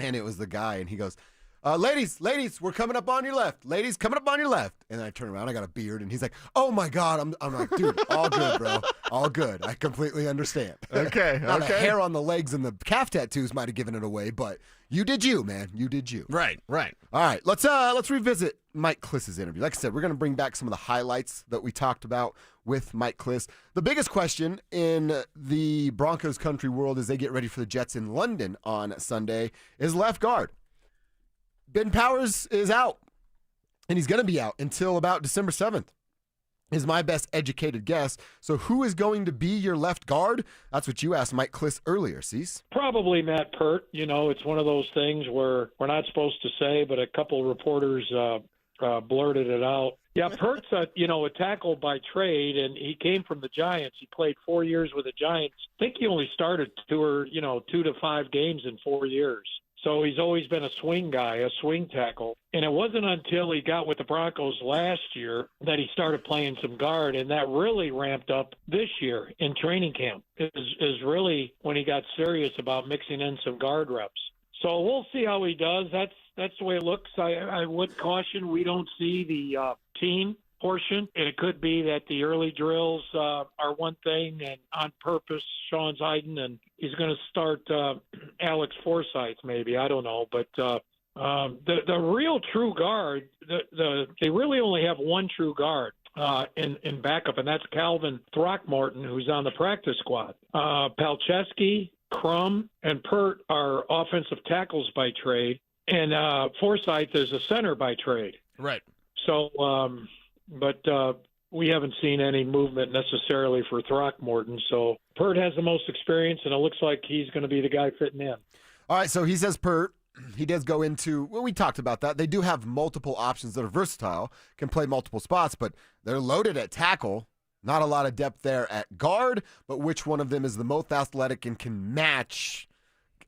And it was the guy, and he goes, ladies, we're coming up on your left. Ladies, coming up on your left. And then I turn around, I got a beard, and he's like, oh, my God. I'm like, dude, all good, bro. All good. I completely understand. Okay, Now, the hair on the legs and the calf tattoos might have given it away, but you did you, man. You did you. Right. All right, let's revisit Mike Kliss's interview. Like I said, we're going to bring back some of the highlights that we talked about with Mike Kliss. The biggest question in the Broncos country world as they get ready for the Jets in London on Sunday is left guard. Ben Powers is out, and he's going to be out until about December 7th. Is my best educated guess. So who is going to be your left guard? That's what you asked Mike Kliss earlier, Cease. Probably Matt Pert. It's one of those things where we're not supposed to say, but a couple of reporters blurted it out. Yeah, Pert's a tackle by trade, and he came from the Giants. He played 4 years with the Giants. I think he only started 2 to 5 games in 4 years. So he's always been a swing guy, a swing tackle. And it wasn't until he got with the Broncos last year that he started playing some guard, and that really ramped up this year in training camp. It is really when he got serious about mixing in some guard reps. So we'll see how he does. That's the way it looks. I would caution we don't see the team portion, and it could be that the early drills are one thing, and on purpose, Sean's hiding, and he's going to start Alex Forsythe maybe. I don't know, but the real true guard, they really only have one true guard in backup, and that's Calvin Throckmorton, who's on the practice squad. Palczewski, Crum, and Pert are offensive tackles by trade, and Forsythe is a center by trade. Right. So, but we haven't seen any movement necessarily for Throckmorton. So Pert has the most experience, and it looks like he's going to be the guy fitting in. All right, so he says Pert. He does go into, well, we talked about that. They do have multiple options that are versatile, can play multiple spots, but they're loaded at tackle. Not a lot of depth there at guard, but which one of them is the most athletic and can match,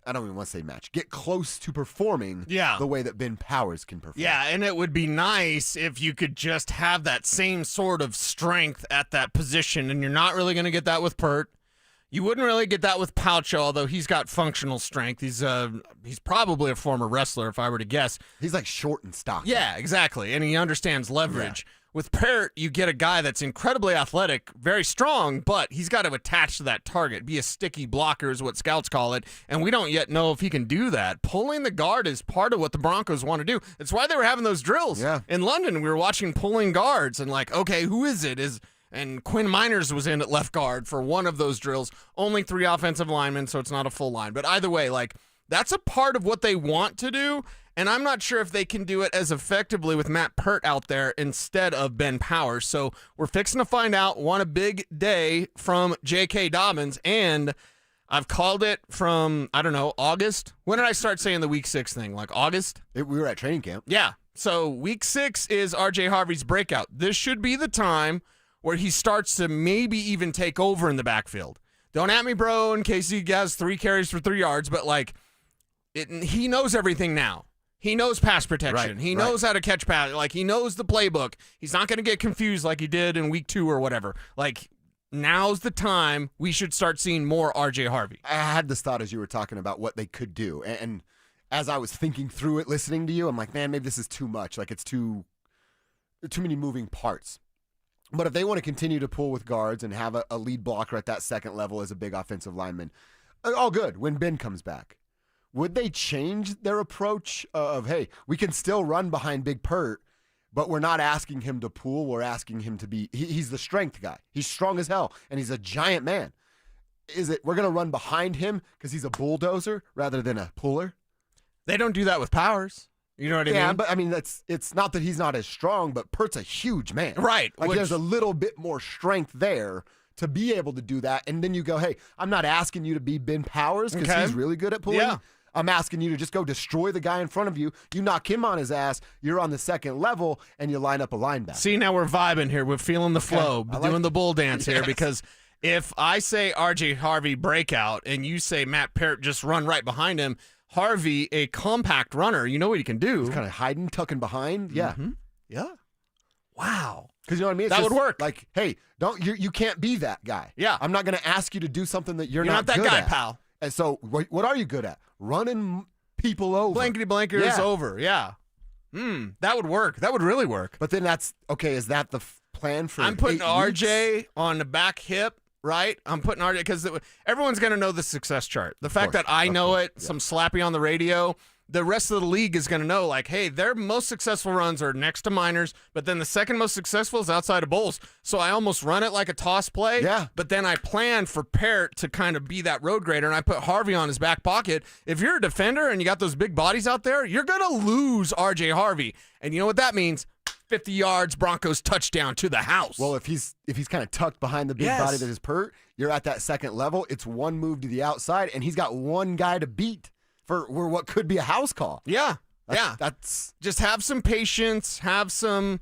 I don't even want to say match, get close to performing the way that Ben Powers can perform. Yeah, and it would be nice if you could just have that same sort of strength at that position, and you're not really going to get that with Pert. You wouldn't really get that with Palcho, although he's got functional strength. He's probably a former wrestler, if I were to guess. He's like short and stocky. Yeah, exactly, and he understands leverage. Yeah. With Pert, you get a guy that's incredibly athletic, very strong, but he's got to attach to that target, be a sticky blocker is what scouts call it, and we don't yet know if he can do that. Pulling the guard is part of what the Broncos want to do. It's why they were having those drills. Yeah. In London, we were watching pulling guards and like, okay, who is it? And Quinn Miners was in at left guard for one of those drills. Only 3 offensive linemen, so it's not a full line. But either way, like, that's a part of what they want to do. And I'm not sure if they can do it as effectively with Matt Pert out there instead of Ben Powers. So we're fixing to find out. Want a big day from J.K. Dobbins. And I've called it from, I don't know, August. When did I start saying the week 6 thing? Like August? We were at training camp. Yeah. So week 6 is R.J. Harvey's breakout. This should be the time where he starts to maybe even take over in the backfield. Don't at me, bro, in case he has 3 carries for 3 yards. But, like, he knows everything now. He knows pass protection. He knows how to catch pass. Like, he knows the playbook. He's not going to get confused like he did in week 2 or whatever. Like, now's the time we should start seeing more R.J. Harvey. I had this thought as you were talking about what they could do. And as I was thinking through it, listening to you, I'm like, man, maybe this is too much. Like, it's too many moving parts. But if they want to continue to pull with guards and have a lead blocker at that second level as a big offensive lineman, all good when Ben comes back. Would they change their approach of, hey, we can still run behind Big Pert, but we're not asking him to pull. We're asking him to be he's the strength guy. He's strong as hell, and he's a giant man. Is it we're going to run behind him because he's a bulldozer rather than a puller? They don't do that with Powers. You know what I mean? Yeah, but I mean, it's not that he's not as strong, but Pert's a huge man. Right. Like there's a little bit more strength there to be able to do that. And then you go, hey, I'm not asking you to be Ben Powers because he's really good at pulling. Yeah. I'm asking you to just go destroy the guy in front of you. You knock him on his ass. You're on the second level, and you line up a linebacker. See, now we're vibing here. We're feeling the flow, doing the bull dance here. Because if I say R.J. Harvey breakout and you say Matt Pert just run right behind him, Harvey, a compact runner, you know what he can do. He's kind of hiding, tucking behind. Yeah. Mm-hmm. Yeah. Wow. Because you know what I mean? That would work. Like, hey, you can't be that guy. Yeah. I'm not going to ask you to do something that you're not that good guy, at. pal. And so what are you good at? Running people over. Blankety blanker is over. Yeah. That would work. That would really work. But then that's, okay, is that the plan for I'm putting 8 RJ weeks? on the back hip, right? I'm putting RJ because everyone's going to know the success chart. The fact that I know it, some slappy on the radio, the rest of the league is going to know, like, hey, their most successful runs are next to Miners, but then the second most successful is outside of Bowles. So I almost run it like a toss play, but then I plan for Parrott to kind of be that road grader, and I put Harvey on his back pocket. If you're a defender and you got those big bodies out there, you're going to lose R.J. Harvey. And you know what that means? 50 yards, Broncos touchdown to the house. Well, if he's kind of tucked behind the big body that is Pert, you're at that second level. It's one move to the outside, and he's got one guy to beat for what could be a house call. Yeah. That's just have some patience, have some,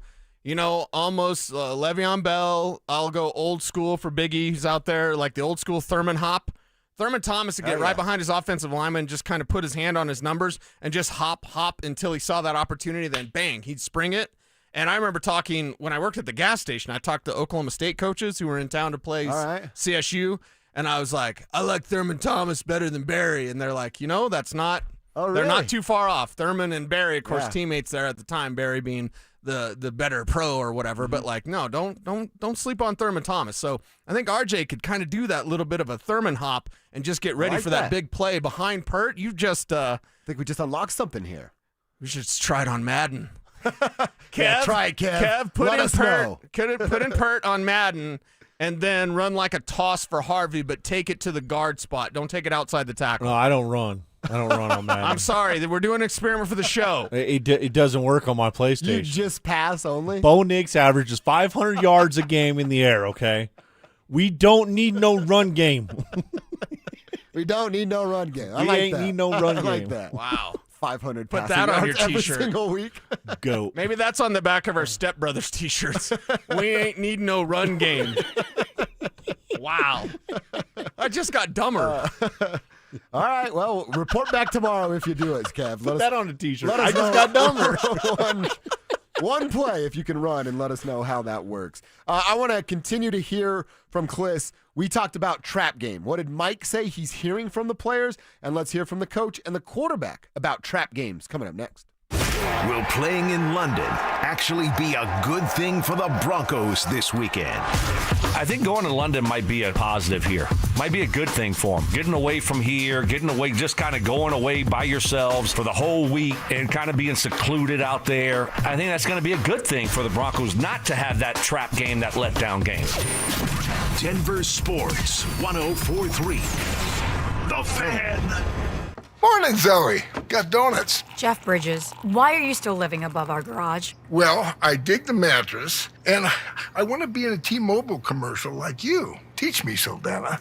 almost Le'Veon Bell. I'll go old school for Biggie. He's out there like the old school Thurman hop. Thurman Thomas would get right behind his offensive lineman, just kind of put his hand on his numbers and just hop until he saw that opportunity. Then bang, he'd spring it. And I remember talking when I worked at the gas station. I talked to Oklahoma State coaches who were in town to play CSU. And I was like, I like Thurman Thomas better than Barry. And they're like, that's not, they're not too far off. Thurman and Barry, of course, teammates there at the time, Barry being the better pro or whatever. Mm-hmm. But like, no, don't sleep on Thurman Thomas. So I think RJ could kind of do that little bit of a Thurman hop and just get ready for that big play behind Pert. You just, I think we just unlocked something here. We should try it on Madden. Kev, try it, Kev. Kev, put Let in us Pert. know. Put in Pert on Madden. And then run like a toss for Harvey, but take it to the guard spot. Don't take it outside the tackle. No, I don't run. On Madden. I'm sorry. We're doing an experiment for the show. It doesn't work on my PlayStation. You just pass only? Bo Nix averages 500 yards a game in the air, okay? We don't need no run game. We don't need no run game. I We like ain't that. need no run I like game. that. Wow. 500 Put passing that on your yards every t-shirt. single week. Go. Maybe that's on the back of our Step Brothers t-shirts. We ain't need no run game. Wow. I just got dumber. All right. Well, report back tomorrow if you do it, Kev. Put that on a t-shirt. Let us I just know got dumber. one play if you can run, and let us know how that works. I want to continue to hear from Kliss. We talked about trap game. What did Mike say he's hearing from the players? And let's hear from the coach and the quarterback about trap games coming up next. Will playing in London actually be a good thing for the Broncos this weekend? I think going to London might be a positive here. Might be a good thing for them. Getting away from here, just kind of going away by yourselves for the whole week and kind of being secluded out there. I think that's going to be a good thing for the Broncos not to have that trap game, that letdown game. Denver Sports 104.3. The Fan. Morning, Zoe. Got donuts. Jeff Bridges, why are you still living above our garage? Well, I dig the mattress, and I want to be in a T-Mobile commercial like you. Teach me, Saldana.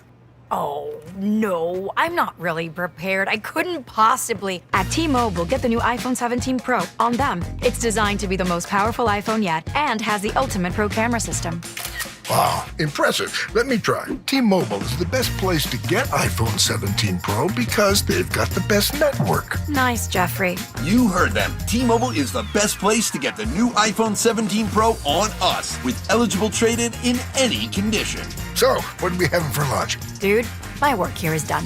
Oh, no, I'm not really prepared. I couldn't possibly. At T-Mobile, get the new iPhone 17 Pro on them. It's designed to be the most powerful iPhone yet and has the ultimate pro camera system. Wow, impressive. Let me try. T-Mobile is the best place to get iPhone 17 Pro because they've got the best network. Nice, Jeffrey. You heard them. T-Mobile is the best place to get the new iPhone 17 Pro on us with eligible trade-in in any condition. So, what are we having for lunch? Dude, my work here is done.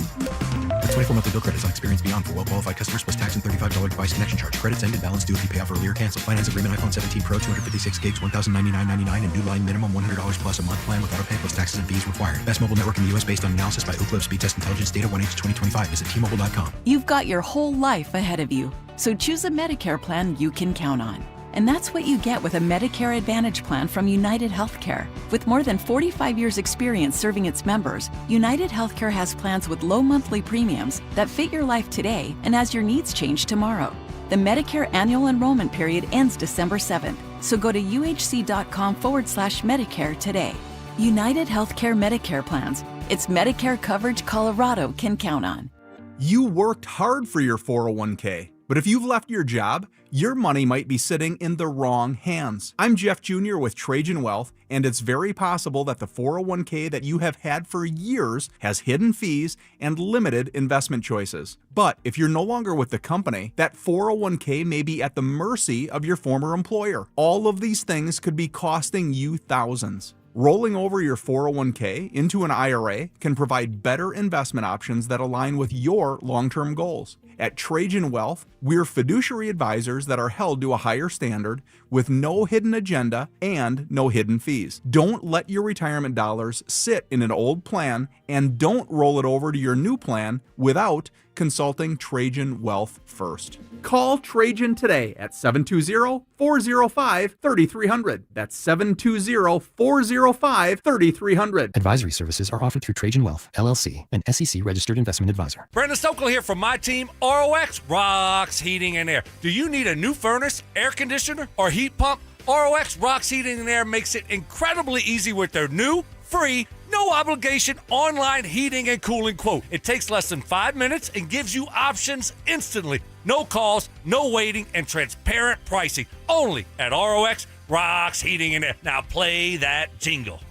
24 monthly bill credits on experience beyond for well-qualified customers plus tax and $35 device connection charge. Credits ended. Balance due if you pay off earlier. Cancel. Finance agreement. iPhone 17 Pro, 256 gigs, $1,099.99 and new line minimum $100 plus a month plan with auto pay plus taxes and fees required. Best mobile network in the U.S. based on analysis by Ookla Speed Test Intelligence data 1H 2025. Visit T-Mobile.com. You've got your whole life ahead of you, so choose a Medicare plan you can count on. And that's what you get with a Medicare Advantage plan from United Healthcare. With more than 45 years' experience serving its members, United Healthcare has plans with low monthly premiums that fit your life today and as your needs change tomorrow. The Medicare annual enrollment period ends December 7th, so go to uhc.com/Medicare today. United Healthcare Medicare plans. It's Medicare coverage Colorado can count on. You worked hard for your 401k, but if you've left your job, your money might be sitting in the wrong hands. I'm Jeff Jr. with Trajan Wealth, and it's very possible that the 401k that you have had for years has hidden fees and limited investment choices. But if you're no longer with the company, that 401k may be at the mercy of your former employer. All of these things could be costing you thousands. Rolling over your 401k into an IRA can provide better investment options that align with your long-term goals. At Trajan Wealth, we're fiduciary advisors that are held to a higher standard with no hidden agenda and no hidden fees. Don't let your retirement dollars sit in an old plan and don't roll it over to your new plan without consulting Trajan Wealth first. Call Trajan today at 720-405-3300. That's 720-405-3300. Advisory services are offered through Trajan Wealth, LLC, an SEC registered investment advisor. Brandon Stokely here from my team, ROX Rocks Heating and Air. Do you need a new furnace, air conditioner, or heat pump? ROX Rocks Heating and Air makes it incredibly easy with their new, free, no obligation online heating and cooling quote. It takes less than 5 minutes and gives you options instantly. No calls, no waiting, and transparent pricing. Only at ROX Rocks Heating and Air. Now play that jingle.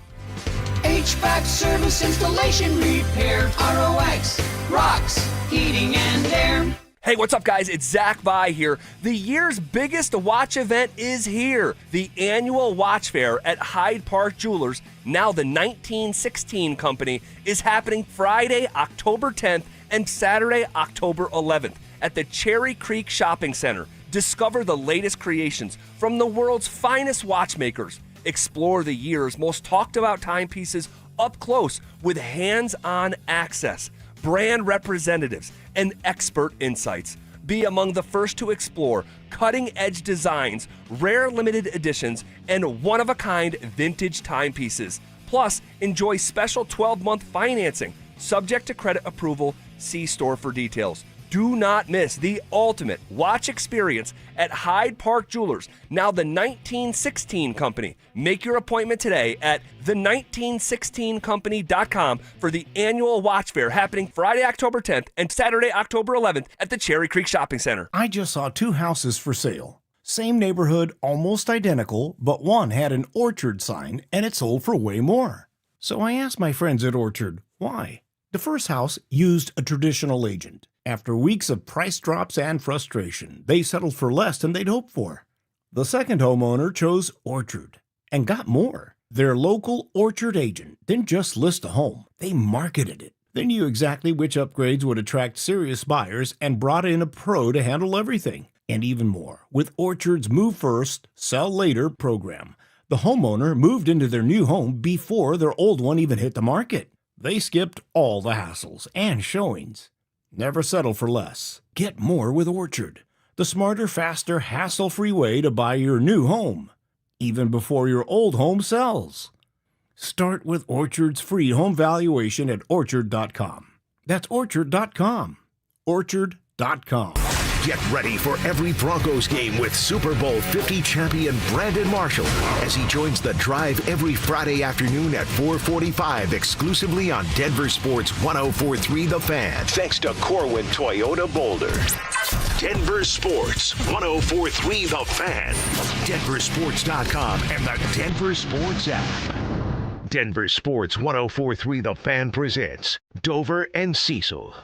HVAC service, installation, repair. ROX Rocks Heating and Air. Hey, what's up, guys? It's Zach Vai here. The year's biggest watch event is here. The annual watch fair at Hyde Park Jewelers, now the 1916 Company, is happening Friday, October 10th and Saturday, October 11th at the Cherry Creek Shopping Center. Discover the latest creations from the world's finest watchmakers. Explore the year's most talked about timepieces up close with hands-on access, brand representatives, and expert insights. Be among the first to explore cutting-edge designs, rare limited editions, and one-of-a-kind vintage timepieces. Plus, enjoy special 12-month financing, subject to credit approval. See store for details. Do not miss the ultimate watch experience at Hyde Park Jewelers, now the 1916 Company. Make your appointment today at the1916company.com for the annual watch fair happening Friday, October 10th and Saturday, October 11th at the Cherry Creek Shopping Center. I just saw 2 houses for sale. Same neighborhood, almost identical, but one had an Orchard sign and it sold for way more. So I asked my friends at Orchard, why? The first house used a traditional agent. After weeks of price drops and frustration, they settled for less than they'd hoped for. The second homeowner chose Orchard and got more. Their local Orchard agent didn't just list a home, they marketed it. They knew exactly which upgrades would attract serious buyers and brought in a pro to handle everything. And even more, with Orchard's Move First, Sell Later program, the homeowner moved into their new home before their old one even hit the market. They skipped all the hassles and showings. Never settle for less. Get more with Orchard, the smarter, faster, hassle-free way to buy your new home, even before your old home sells. Start with Orchard's free home valuation at Orchard.com. That's Orchard.com. Orchard.com. DenverSports.com. Get ready for every Broncos game with Super Bowl 50 champion Brandon Marshall as he joins The Drive every Friday afternoon at 4:45 exclusively on Denver Sports 104.3 The Fan. Thanks to Corwin Toyota Boulder. Denver Sports 104.3 The Fan. DenverSports.com and the Denver Sports app. Denver Sports 104.3 The Fan presents Dover and Cecil.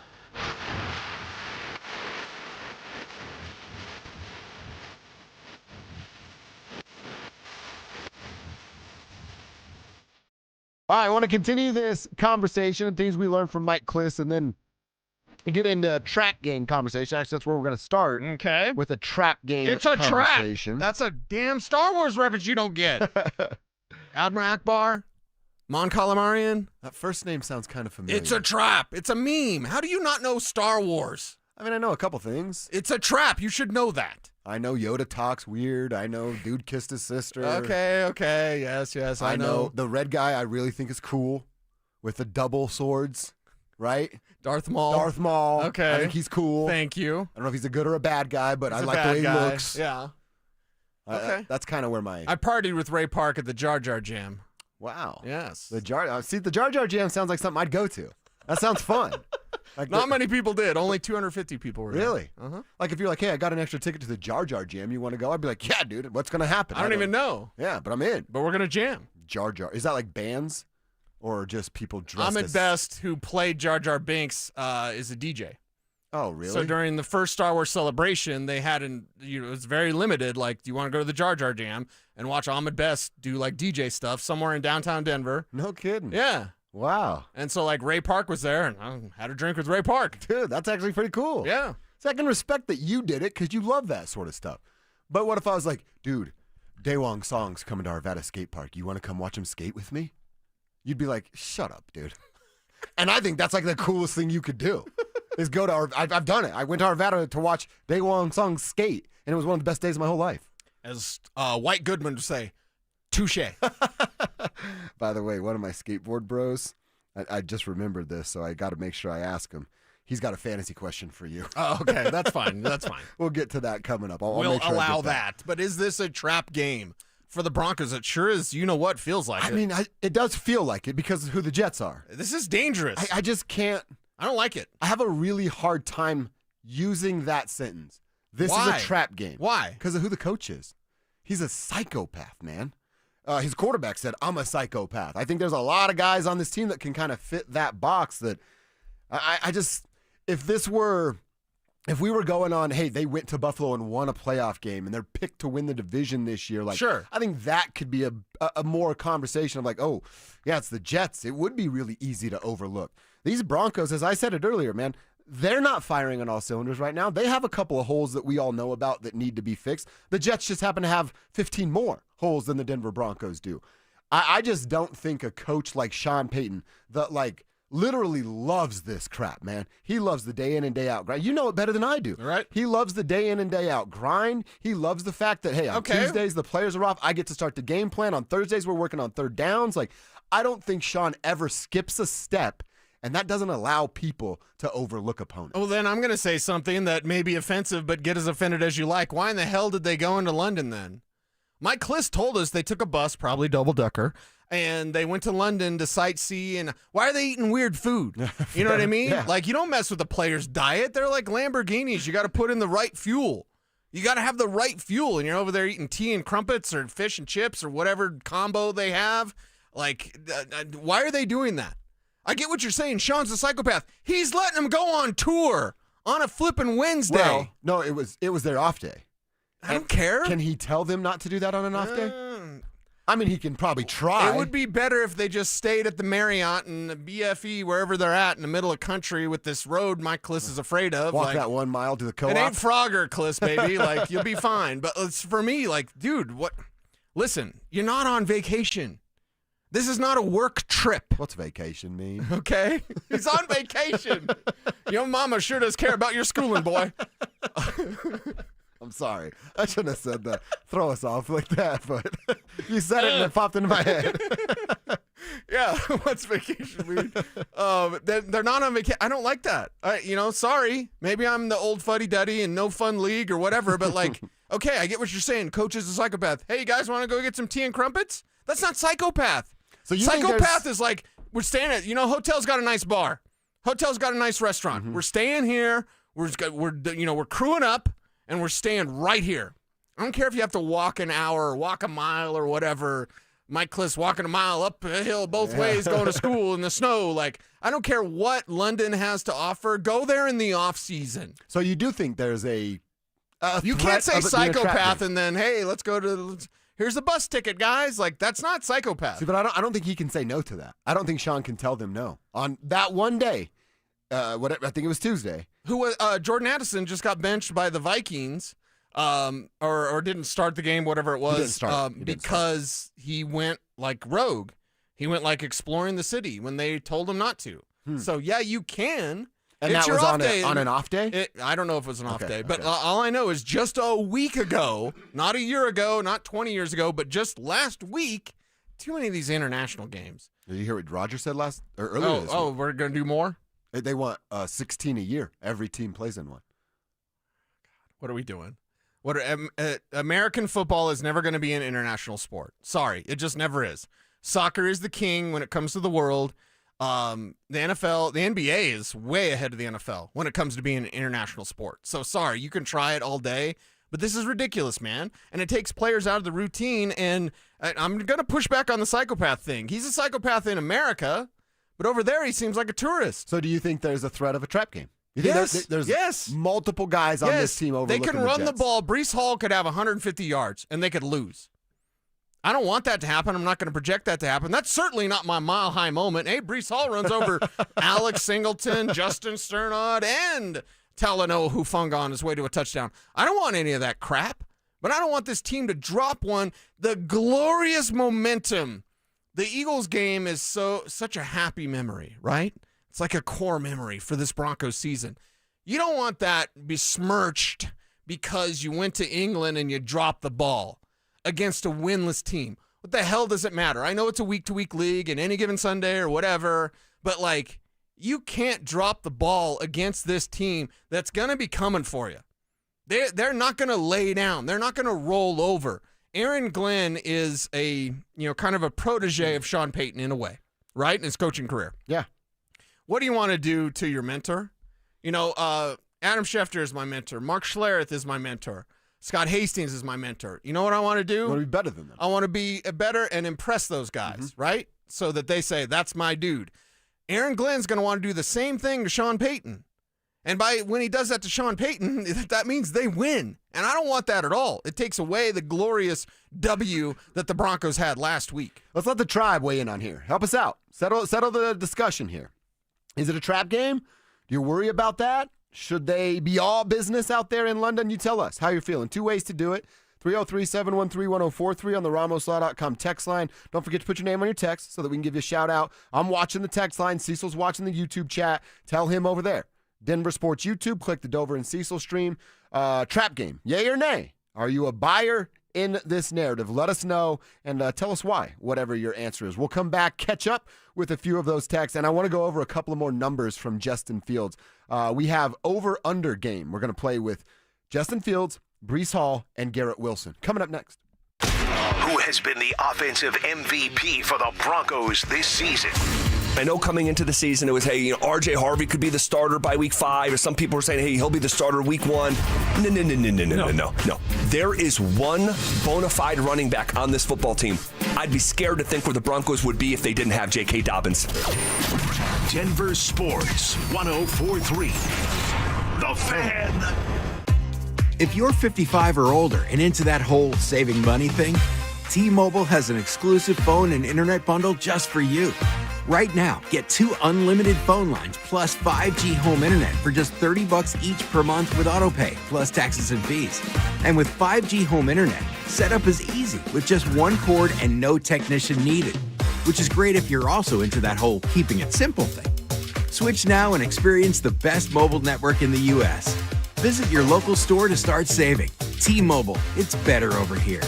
All right, I want to continue this conversation and things we learned from Mike Kliss and then get into trap game conversation. Actually, that's where we're going to start. Okay. With a trap game It's a trap. conversation. That's a damn Star Wars reference you don't get. Admiral Akbar, Mon Calamarian. That first name sounds kind of familiar. It's a trap. It's a meme. How do you not know Star Wars? I mean, I know a couple things. It's a trap. You should know that. I know Yoda talks weird. I know dude kissed his sister. Okay. Yes. I know. The red guy I really think is cool with the double swords, right? Darth Maul. Okay. I think he's cool. Thank you. I don't know if he's a good or a bad guy, but He's I a like the bad way guy. he looks. Yeah. Okay. That's kind of where my... I partied with Ray Park at the Jar Jar Jam. Wow. Yes. The Jar Jar Jam sounds like something I'd go to. That sounds fun. Like Not many people did. Only 250 people were there. Really? Uh-huh. Like if you're like, hey, I got an extra ticket to the Jar Jar Jam. You want to go? I'd be like, yeah, dude. What's going to happen? I don't even know. Yeah, but I'm in. But we're going to jam. Jar Jar. Is that like bands or just people dressed Ahmed as... Best, who played Jar Jar Binks, is a DJ. Oh, really? So during the first Star Wars celebration, they had it was very limited. Like, do you want to go to the Jar Jar Jam and watch Ahmed Best do like DJ stuff somewhere in downtown Denver? No kidding. Yeah. Wow. And so like Ray Park was there, and I had a drink with Ray Park. Dude, that's actually pretty cool. Yeah. So I can respect that you did it because you love that sort of stuff. But what if I was like, dude, Daewon Song's coming to Arvada Skate Park. You want to come watch him skate with me? You'd be like, shut up, dude. And I think that's like the coolest thing you could do is go to I've done it. I went to Arvada to watch Daewon Song skate, and it was one of the best days of my whole life. As White Goodman would say, touche. By the way, one of my skateboard bros, I just remembered this, so I got to make sure I ask him. He's got a fantasy question for you. Oh, okay. That's fine. That's fine. We'll get to that coming up. I'll We'll make sure allow that. But is this a trap game for the Broncos? It sure is. You know what feels like it. I mean, it does feel like it because of who the Jets are. This is dangerous. I just can't. I don't like it. I have a really hard time using that sentence. This is Why? a trap game. Why? Because of who the coach is. He's a psychopath, man. His quarterback said, I'm a psychopath. I think there's a lot of guys on this team that can kind of fit that box that I just, if we were going on, hey, they went to Buffalo and won a playoff game and they're picked to win the division this year. Like, sure. I think that could be a more conversation of like, oh, yeah, it's the Jets. It would be really easy to overlook. These Broncos, as I said it earlier, man, they're not firing on all cylinders right now. They have a couple of holes that we all know about that need to be fixed. The Jets just happen to have 15 more holes than the Denver Broncos do. I just don't think a coach like Sean Payton that like literally loves this crap, man. He loves the day in and day out grind. You know it better than I do. Right. He loves the day in and day out grind. He loves the fact that, hey, on Tuesdays the players are off. I get to start the game plan. On Thursdays we're working on third downs. Like, I don't think Sean ever skips a step. And that doesn't allow people to overlook opponents. Well, then I'm going to say something that may be offensive, but get as offended as you like. Why in the hell did they go into London then? Mike Kliss told us they took a bus, probably double-decker, and they went to London to sightsee. And why are they eating weird food? You know what I mean? Yeah. Like, you don't mess with the players' diet. They're like Lamborghinis. You got to put in the right fuel. You got to have the right fuel, and you're over there eating tea and crumpets or fish and chips or whatever combo they have. Like, why are they doing that? I get what you're saying. Sean's a psychopath. He's letting them go on tour on a flipping Wednesday. Well, no, it was their off day. I don't care. Can he tell them not to do that on an off day? I mean, he can probably try. It would be better if they just stayed at the Marriott and the BFE, wherever they're at in the middle of country with this road Mike Kliss is afraid of. Walk like, that 1 mile to the co-op. It ain't Frogger, Kliss, baby. Like, you'll be fine. But it's for me, like, dude, what? Listen, you're not on vacation. This is not a work trip. What's vacation mean? Okay? He's on vacation. Your mama sure does care about your schooling, boy. I'm sorry. I shouldn't have said that. Throw us off like that, but you said it and it popped into my head. Yeah, what's vacation weed? They're not on vacation. I don't like that. Sorry. Maybe I'm the old fuddy-duddy and no fun league or whatever, but like, okay, I get what you're saying. Coach is a psychopath. Hey, you guys want to go get some tea and crumpets? That's not psychopath. So psychopath is like, we're staying at, hotel's got a nice bar. Hotel's got a nice restaurant. Mm-hmm. We're staying here. We're crewing up and we're staying right here. I don't care if you have to walk an hour or walk a mile or whatever. Mike Cliff's walking a mile up a hill both ways going to school in the snow. Like, I don't care what London has to offer. Go there in the off season. So you do think there's a you can't say psychopath and then, hey, let's go to here's the bus ticket, guys. Like, that's not psychopath. See, but I don't think he can say no to that. I don't think Sean can tell them no on that one day. I think it was Tuesday. Who was Jordan Addison just got benched by the Vikings. Or didn't start the game, whatever it was, because he went like rogue. He went like exploring the city when they told him not to. So yeah, you can. And it's that was on an off day? I don't know if it was an off day, but all I know is just a week ago, not a year ago, not 20 years ago, but just last week, too many of these international games. Did you hear what Roger said earlier this week? We're going to do more? They want 16 a year. Every team plays in one. What are we doing? American football is never going to be an international sport. Sorry, it just never is. Soccer is the king when it comes to the world. The NFL, the NBA is way ahead of the NFL when it comes to being an international sport. So sorry, you can try it all day, but this is ridiculous, man. And it takes players out of the routine, and I'm going to push back on the psychopath thing. He's a psychopath in America, but over there he seems like a tourist. So do you think there's a threat of a trap game? You think there's multiple guys on this team overlooking They can run the Jets. ball. Breece Hall could have 150 yards, and they could lose. I don't want that to happen. I'm not going to project that to happen. That's certainly not my mile-high moment. Hey, Breece Hall runs over Alex Singleton, Justin Sternod, and Talanoa Hufanga on his way to a touchdown. I don't want any of that crap, but I don't want this team to drop one. The glorious momentum. The Eagles game is such a happy memory, right? It's like a core memory for this Broncos season. You don't want that besmirched because you went to England and you dropped the ball against a winless team. What the hell does it matter? I know it's a week-to-week league and any given Sunday or whatever, but like, you can't drop the ball against this team that's going to be coming for you. They're not going to lay down. They're not going to roll over. Aaron Glenn is a, kind of a protege of Sean Payton in a way, right? In his coaching career. Yeah. What do you want to do to your mentor? Adam Schefter is my mentor. Mark Schlereth is my mentor. Scott Hastings is my mentor. You know what I want to do? I want to be better than them. I want to be better and impress those guys, right? So that they say, that's my dude. Aaron Glenn's going to want to do the same thing to Sean Payton. And when he does that to Sean Payton, that means they win. And I don't want that at all. It takes away the glorious W that the Broncos had last week. Let's let the tribe weigh in on here. Help us out. Settle the discussion here. Is it a trap game? Do you worry about that? Should they be all business out there in London? You tell us how you're feeling. 2 ways to do it. 303-713-1043 on the RamosLaw.com text line. Don't forget to put your name on your text so that we can give you a shout out. I'm watching the text line. Cecil's watching the YouTube chat. Tell him over there. Denver Sports YouTube. Click the Dover and Cecil stream. Trap game. Yay or nay? Are you a buyer in this narrative? Let us know and tell us why, whatever your answer is. We'll come back, catch up with a few of those texts, and I want to go over a couple of more numbers from Justin Fields. We have over-under game. We're going to play with Justin Fields, Breece Hall, and Garrett Wilson. Coming up next. Who has been the offensive MVP for the Broncos this season? I know coming into the season it was, hey, RJ Harvey could be the starter by week 5, or some people were saying, hey, he'll be the starter week 1. No. There is one bona fide running back on this football team. I'd be scared to think where the Broncos would be if they didn't have J.K. Dobbins. Denver Sports 104.3. The Fan. If you're 55 or older and into that whole saving money thing, T-Mobile has an exclusive phone and internet bundle just for you. Right now, get 2 unlimited phone lines plus 5G home internet for just $30 each per month with autopay, plus taxes and fees. And with 5G home internet, setup is easy with just one cord and no technician needed, which is great if you're also into that whole keeping it simple thing. Switch now and experience the best mobile network in the U.S. Visit your local store to start saving. T-Mobile, it's better over here.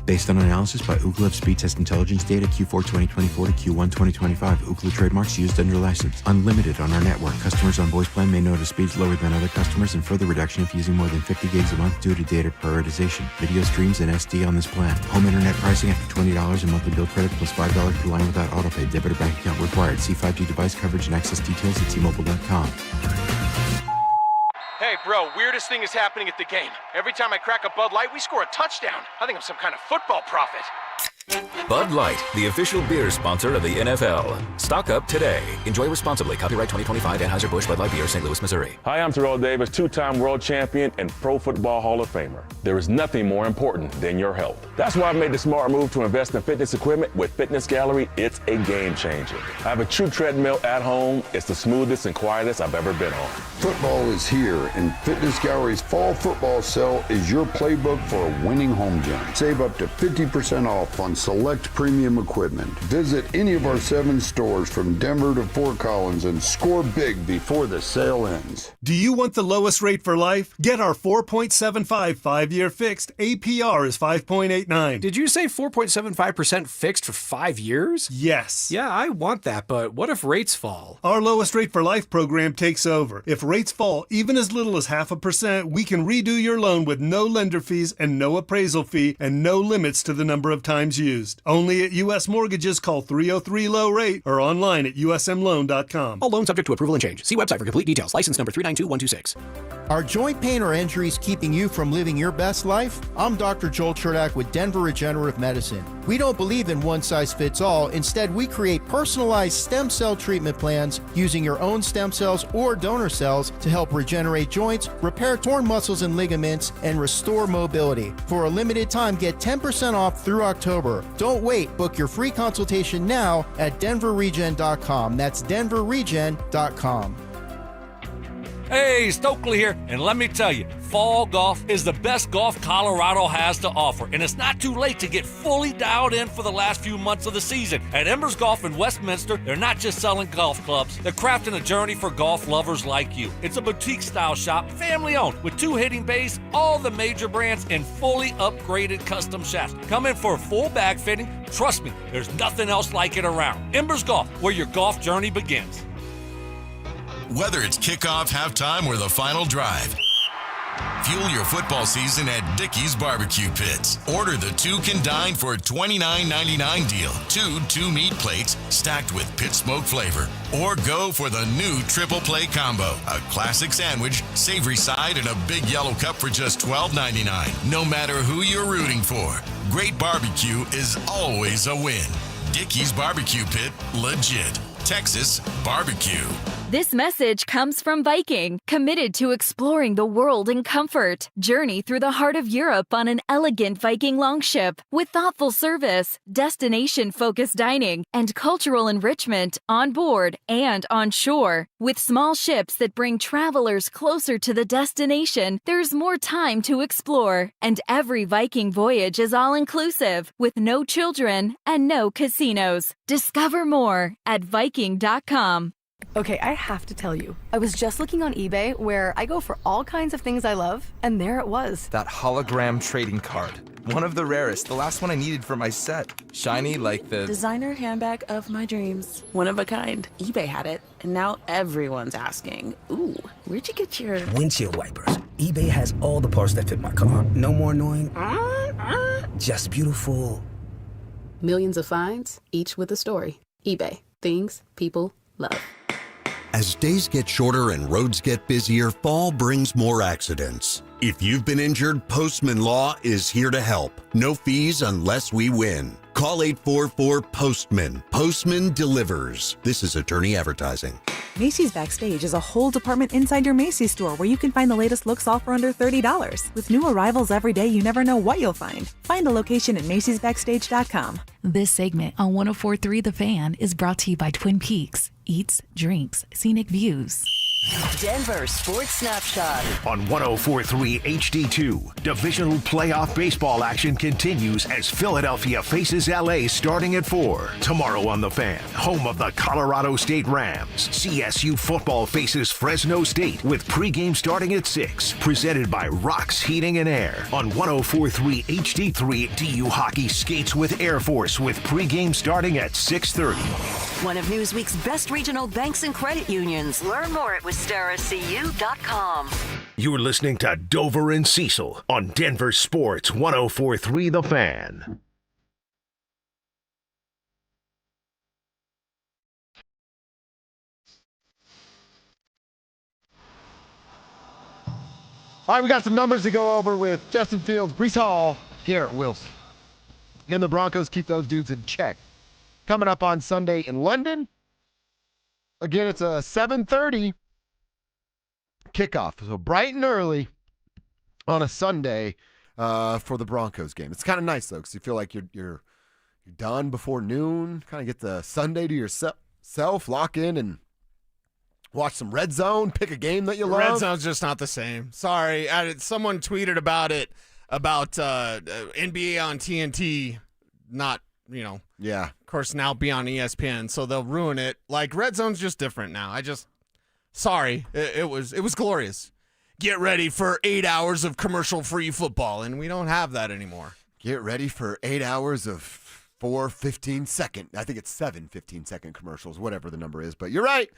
Based on analysis by Ookla of Speed Test Intelligence data Q4 2024 to Q1 2025. Ookla trademarks used under license. Unlimited on our network. Customers on voice plan may notice speeds lower than other customers and further reduction if using more than 50 gigs a month due to data prioritization. Video streams and SD on this plan. Home internet pricing after $20 a monthly bill credit plus $5 per line without autopay. Debit or bank account required. See 5G device coverage and access details at T-Mobile.com. Hey, bro, weirdest thing is happening at the game. Every time I crack a Bud Light, we score a touchdown. I think I'm some kind of football prophet. Bud Light, the official beer sponsor of the NFL. Stock up today. Enjoy responsibly. Copyright 2025 Anheuser-Busch Bud Light Beer, St. Louis, Missouri. Hi, I'm Terrell Davis, two-time world champion and Pro Football Hall of Famer. There is nothing more important than your health. That's why I've made the smart move to invest in fitness equipment with Fitness Gallery. It's a game changer. I have a true treadmill at home. It's the smoothest and quietest I've ever been on. Football is here, and Fitness Gallery's fall football sale is your playbook for a winning home gym. Save up to 50% off on select premium equipment. Visit any of our 7 stores from Denver to Fort Collins and score big before the sale ends. Do you want the lowest rate for life? Get our 4.75 5-year fixed. APR is 5.89. Did you say 4.75% fixed for 5 years? Yes. Yeah, I want that, but what if rates fall? Our lowest rate for life program takes over. If rates fall even as little as 0.5%, we can redo your loan with no lender fees and no appraisal fee and no limits to the number of times used. Only at U.S. Mortgages. Call 303-LOW-RATE or online at usmloan.com. All loans subject to approval and change. See website for complete details. License number 392126. Are joint pain or injuries keeping you from living your best life? I'm Dr. Joel Cherdak with Denver Regenerative Medicine. We don't believe in one size fits all. Instead, we create personalized stem cell treatment plans using your own stem cells or donor cells to help regenerate joints, repair torn muscles and ligaments, and restore mobility. For a limited time, get 10% off through October. Don't wait. Book your free consultation now at denverregen.com. That's denverregen.com. Hey, Stokely here, and let me tell you, fall golf is the best golf Colorado has to offer, and it's not too late to get fully dialed in for the last few months of the season. At Embers Golf in Westminster, they're not just selling golf clubs, they're crafting a journey for golf lovers like you. It's a boutique-style shop, family-owned, with 2 hitting bays, all the major brands, and fully upgraded custom shafts. Come in for a full bag fitting. Trust me, there's nothing else like it around. Embers Golf, where your golf journey begins. Whether it's kickoff, halftime, or the final drive, fuel your football season at Dickey's Barbecue Pits. Order the 2 Can Dine for $29.99 deal. 2 meat plates stacked with pit smoke flavor. Or go for the new Triple Play Combo. A classic sandwich, savory side, and a big yellow cup for just $12.99. No matter who you're rooting for, great barbecue is always a win. Dickey's Barbecue Pit, legit. Texas barbecue. This message comes from Viking, committed to exploring the world in comfort. Journey through the heart of Europe on an elegant Viking longship with thoughtful service, destination-focused dining, and cultural enrichment on board and on shore. With small ships that bring travelers closer to the destination, there's more time to explore. And every Viking voyage is all-inclusive, with no children and no casinos. Discover more at Viking.com. Okay, I have to tell you, I was just looking on eBay where I go for all kinds of things I love, and there it was. That hologram trading card. One of the rarest, the last one I needed for my set. Shiny like the designer handbag of my dreams. One of a kind. eBay had it, and now everyone's asking, ooh, where'd you get your windshield wipers? eBay has all the parts that fit my car. No more annoying, just beautiful. Millions of finds, each with a story. eBay. Things people love. As days get shorter and roads get busier, fall brings more accidents. If you've been injured, Postman Law is here to help. No fees unless we win. Call 844-POSTMAN. Postman delivers. This is attorney advertising. Macy's Backstage is a whole department inside your Macy's store where you can find the latest looks all for under $30. With new arrivals every day, you never know what you'll find. Find a location at macy'sbackstage.com. This segment on 104.3 The Fan is brought to you by Twin Peaks. Eats, drinks, scenic views. Denver Sports Snapshot On 104.3 HD2, divisional playoff baseball action continues as Philadelphia faces LA starting at 4. Tomorrow on The Fan, home of the Colorado State Rams, CSU football faces Fresno State with pregame starting at 6. Presented by Rocks Heating and Air. On 104.3 HD3, DU Hockey skates with Air Force with pregame starting at 6:30. One of Newsweek's best regional banks and credit unions. Learn more at WistaraCU.com. You're listening to Dover and Cecil on Denver Sports 104.3 The Fan. All right, we got some numbers to go over with Justin Fields, Breece Hall, Garrett Wilson. Can the Broncos keep those dudes in check? Coming up on Sunday in London. Again, it's a 7:30 kickoff, so bright and early on a Sunday for the Broncos game. It's kind of nice though, because you feel like you're done before noon. Kind of get the Sunday to yourself, lock in and watch some Red Zone, pick a game that you love. Red Zone's just not the same. Sorry. Someone tweeted about it, about NBA on TNT, not, Yeah. of course, now be on ESPN, so they'll ruin it. Like, Red Zone's just different now. Sorry. It was glorious. Get ready for 8 hours of commercial-free football, and we don't have that anymore. Get ready for 8 hours of 4 15-second, I think it's 7 15-second commercials, whatever the number is. But you're right.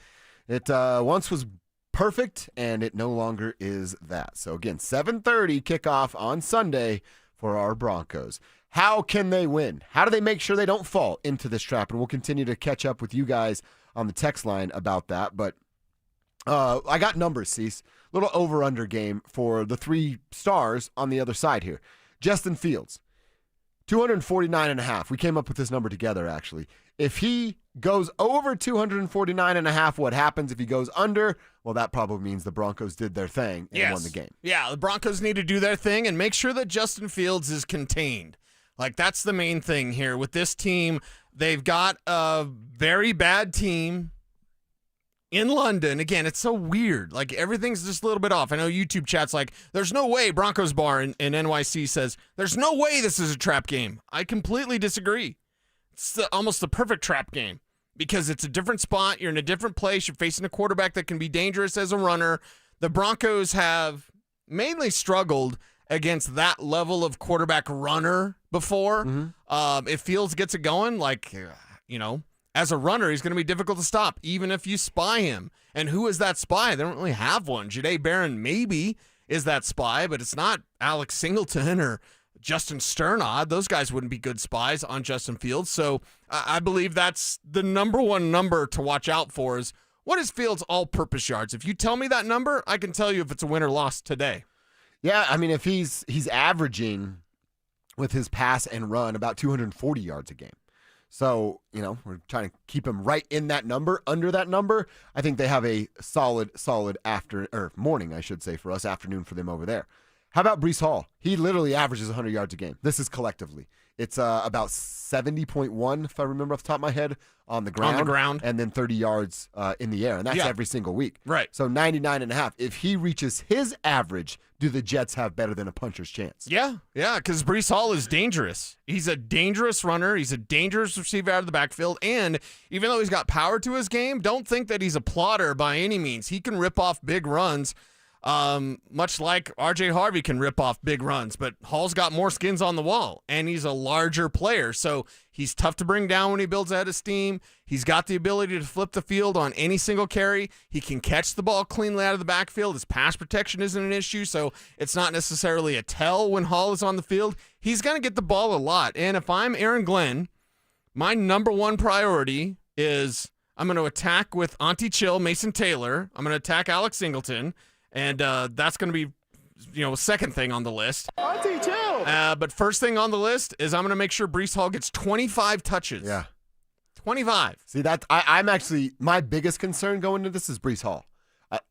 It once was perfect, and it no longer is that. So, again, 7:30 kickoff on Sunday for our Broncos. How can they win? How do they make sure they don't fall into this trap? And we'll continue to catch up with you guys on the text line about that. But I got numbers, Cease. Little over-under game for the 3 stars on the other side here. Justin Fields, 249.5. We came up with this number together, actually. If he goes over 249.5, what happens? If he goes under, well, that probably means the Broncos did their thing and won the game. Yeah, the Broncos need to do their thing and make sure that Justin Fields is contained. Like, that's the main thing here. With this team, they've got a very bad team in London. Again, it's so weird. Like, everything's just a little bit off. I know YouTube chat's like, there's no way. Broncos Bar in NYC says, there's no way this is a trap game. I completely disagree. It's almost the perfect trap game because it's a different spot. You're in a different place. You're facing a quarterback that can be dangerous as a runner. The Broncos have mainly struggled against that level of quarterback runner before. Mm-hmm. If Fields gets it going, as a runner, he's going to be difficult to stop, even if you spy him. And who is that spy? They don't really have one. Jahdae Barron maybe is that spy, but it's not Alex Singleton or Justin Sternod. Those guys wouldn't be good spies on Justin Fields. So I believe that's the number one number to watch out for is what is Fields' all-purpose yards? If you tell me that number, I can tell you if it's a win or loss today. Yeah, I mean, if he's averaging with his pass and run about 240 yards a game. So, we're trying to keep him right in that number, under that number. I think they have a solid morning, I should say, for us, afternoon for them over there. How about Breece Hall? He literally averages 100 yards a game. This is collectively. It's about 70.1, if I remember off the top of my head, on the ground. And then 30 yards in the air. And that's every single week. Right. So 99.5. If he reaches his average, do the Jets have better than a puncher's chance? Yeah, because Breece Hall is dangerous. He's a dangerous runner. He's a dangerous receiver out of the backfield. And even though he's got power to his game, don't think that he's a plotter by any means. He can rip off big runs. Much like RJ Harvey can rip off big runs, but Hall's got more skins on the wall, and he's a larger player, so he's tough to bring down when he builds a head of steam. He's got the ability to flip the field on any single carry. He can catch the ball cleanly out of the backfield. His pass protection isn't an issue, so it's not necessarily a tell when Hall is on the field. He's going to get the ball a lot, and if I'm Aaron Glenn, my number one priority is I'm going to attack with Auntie Chill, Mason Taylor. I'm going to attack Alex Singleton. And that's going to be, second thing on the list. Auntie, chill. But first thing on the list is I'm going to make sure Breece Hall gets 25 touches. Yeah. 25. See, I'm actually, my biggest concern going into this is Breece Hall.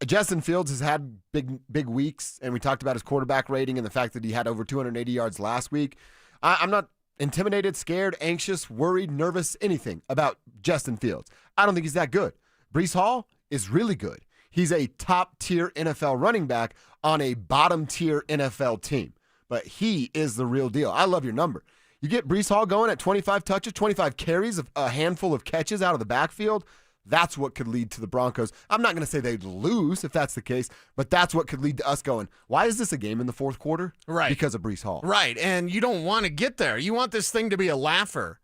Justin Fields has had big weeks, and we talked about his quarterback rating and the fact that he had over 280 yards last week. I'm not intimidated, scared, anxious, worried, nervous, anything about Justin Fields. I don't think he's that good. Breece Hall is really good. He's a top-tier NFL running back on a bottom-tier NFL team. But he is the real deal. I love your number. You get Breece Hall going at 25 touches, 25 carries, a handful of catches out of the backfield. That's what could lead to the Broncos. I'm not going to say they'd lose if that's the case, but that's what could lead to us going, why is this a game in the fourth quarter? Right. Because of Breece Hall. Right, and you don't want to get there. You want this thing to be a laugher.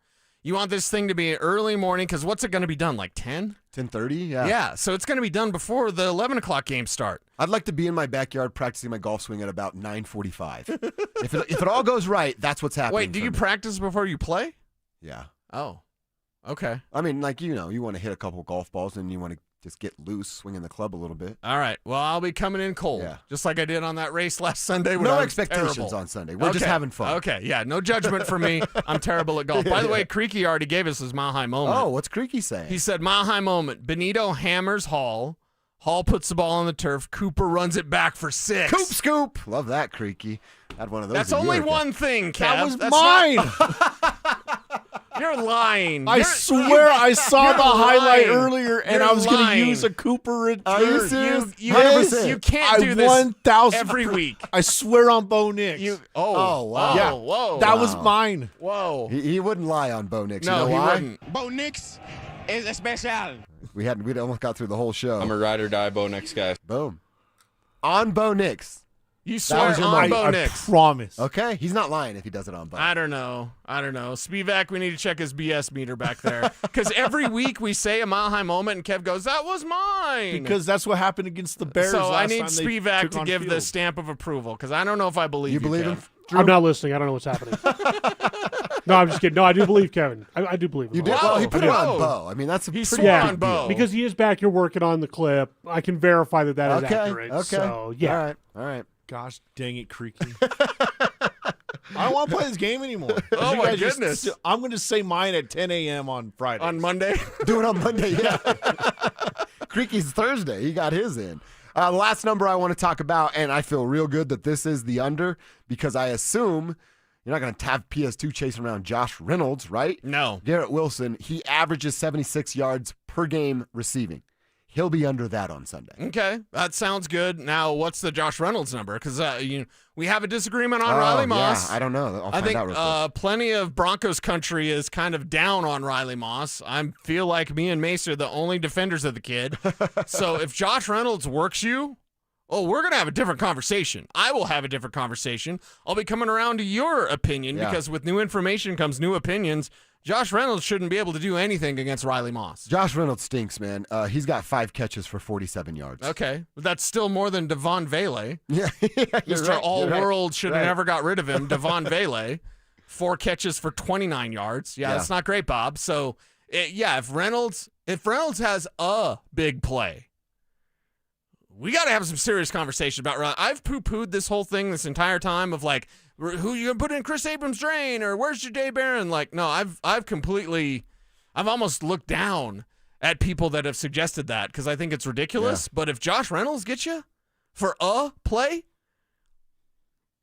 You want this thing to be early morning, because what's it going to be done, like 10? 10:30, yeah. Yeah, so it's going to be done before the 11 o'clock games start. I'd like to be in my backyard practicing my golf swing at about 9:45. If it all goes right, that's what's happening. Wait, do you practice before you play? Yeah. Oh, okay. I mean, like, you want to hit a couple golf balls and you want to just get loose, swinging the club a little bit. All right. Well, I'll be coming in cold, just like I did on that race last Sunday. No expectations on Sunday. We're just having fun. Okay, yeah, no judgment for me. I'm terrible at golf. By the way, Creaky already gave us his Mile High moment. Oh, what's Creaky saying? He said, Mile High moment, Benito hammers Hall. Hall puts the ball on the turf. Cooper runs it back for 6. Coop scoop. Love that, Creaky. Had one of those. That's only one thing, Kev. That was That's mine. You're lying. I swear I saw the highlight earlier, and You're I was going to lying. use a Cooper return. Are you serious? You can't do this 1,000 every week. I swear on Bo Nix. Oh, wow. Yeah, whoa. that was mine. Whoa. He wouldn't lie on Bo Nix. No, you know he why? wouldn't. Bo Nix is special. We almost got through the whole show. I'm a ride or die Bo Nix guy. Boom. On Bo Nix. You swear on Bo Nix. I promise. Okay, he's not lying if he does it on Bo. I don't know. Spivak, we need to check his BS meter back there. Because every week we say a Mile High moment, and Kev goes, that was mine. Because that's what happened against the Bears So last I need time they Spivak took to on give the field. stamp of approval, because I don't know if I believe you. Believe Kev. him? Drew? I'm not listening. I don't know what's happening. No, I'm just kidding. No, I do believe Kevin. I do believe him. You did? Well, he put it on Bo. I mean, that's a He pretty swore big on Bo. deal. Because he is back here working on the clip. I can verify that is Okay, accurate. okay. So, yeah. All right. Gosh dang it, Creaky. I don't want to play this game anymore. Oh, You my guys just- goodness. I'm going to say mine at 10 a.m. on Friday. On Monday? Do it on Monday, yeah. Creaky's Thursday. He got his in. The last number I want to talk about, and I feel real good that this is the under, because I assume you're not going to have PS2 chasing around Josh Reynolds, right? No. Garrett Wilson, he averages 76 yards per game receiving. He'll be under that on Sunday. Okay, that sounds good. Now, what's the Josh Reynolds number? Because we have a disagreement on Riley Moss. Yeah, I don't know. I'll find think out real quick. plenty of Broncos country is kind of down on Riley Moss. I feel like me and Mace are the only defenders of the kid. So if Josh Reynolds works you, we're going to have a different conversation. I will have a different conversation. I'll be coming around to your opinion because with new information comes new opinions. Josh Reynolds shouldn't be able to do anything against Riley Moss. Josh Reynolds stinks, man. He's got 5 catches for 47 yards. Okay, but that's still more than Devon Vele. Yeah, Mr. All-World right. should have never got rid of him. Devon Vele, 4 catches for 29 yards. Yeah, that's not great, Bob. So, if Reynolds has a big play, we got to have some serious conversation about Reynolds. I've poo-pooed this whole thing this entire time of like, who you gonna put in Chris Abrams' drain, or where's Ja'Day Barron? Like, no, I've almost looked down at people that have suggested that because I think it's ridiculous. Yeah. But if Josh Reynolds gets you for a play,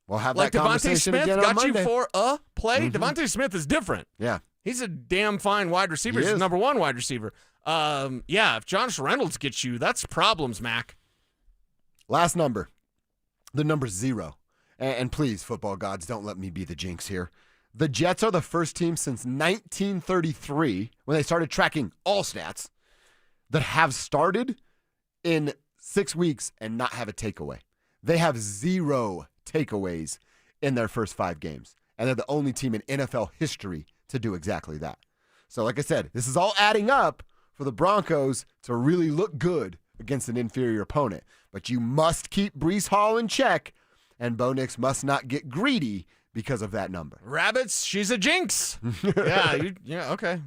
we'll have like that Devontae conversation Smith again on got you Monday. for a play, Mm-hmm. Devontae Smith is different. Yeah, he's a damn fine wide receiver. He He's is. the number 1 wide receiver. If Josh Reynolds gets you, that's problems, Mac. Last number, the number 0. And please, football gods, don't let me be the jinx here. The Jets are the first team since 1933, when they started tracking all stats, that have started in 6 weeks and not have a takeaway. They have 0 takeaways in their first 5 games. And they're the only team in NFL history to do exactly that. So like I said, this is all adding up for the Broncos to really look good against an inferior opponent. But you must keep Breece Hall in check, and Bo Nix must not get greedy because of that number. Rabbits, she's a jinx. Okay.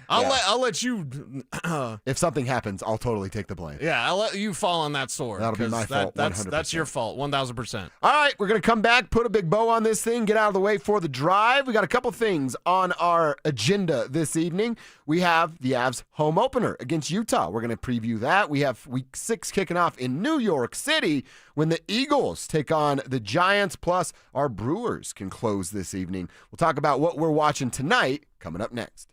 I'll let you. If something happens, I'll totally take the blame. Yeah, I'll let you fall on that sword. That'll be my fault. That's your fault. 1,000%. All right, we're going to come back, put a big bow on this thing, get out of the way for the drive. We got a couple things on our agenda this evening. We have the Avs home opener against Utah. We're going to preview that. We have week 6 kicking off in New York City when the Eagles take on the Giants, plus our Brewers can close this evening. We'll talk about what we're watching tonight coming up next.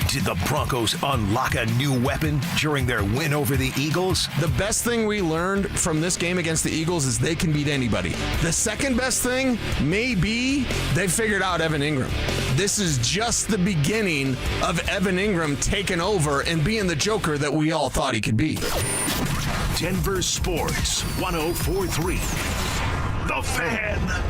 Did the Broncos unlock a new weapon during their win over the Eagles? The best thing we learned from this game against the Eagles is they can beat anybody. The second best thing may be they figured out Evan Ingram. This is just the beginning of Evan Ingram taking over and being the Joker that we all thought he could be. Denver Sports 104.3. The Fan.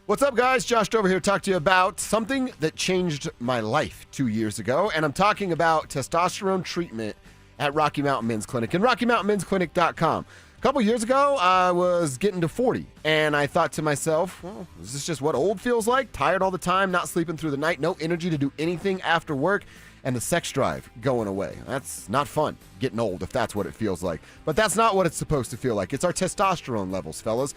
What's up, guys? Josh Dover here to talk to you about something that changed my life 2 years ago, and I'm talking about testosterone treatment at Rocky Mountain Men's Clinic and RockyMountainMen'sClinic.com. A couple years ago, I was getting to 40, and I thought to myself, well, is this just what old feels like? Tired all the time, not sleeping through the night, no energy to do anything after work, and the sex drive going away. That's not fun, getting old, if that's what it feels like. But that's not what it's supposed to feel like. It's our testosterone levels, fellas.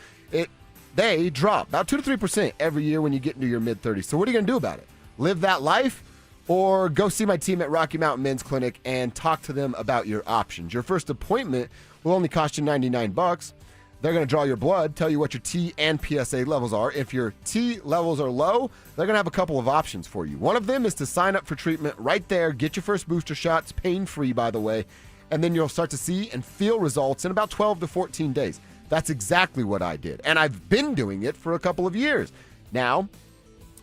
They drop about 2 to 3% every year when you get into your mid-30s. So what are you going to do about it? Live that life or go see my team at Rocky Mountain Men's Clinic and talk to them about your options? Your first appointment will only cost you $99. They're going to draw your blood, tell you what your T and PSA levels are. If your T levels are low, they're going to have a couple of options for you. One of them is to sign up for treatment right there, get your first booster shot. It's pain-free, by the way, and then you'll start to see and feel results in about 12 to 14 days. That's exactly what I did, and I've been doing it for a couple of years. Now,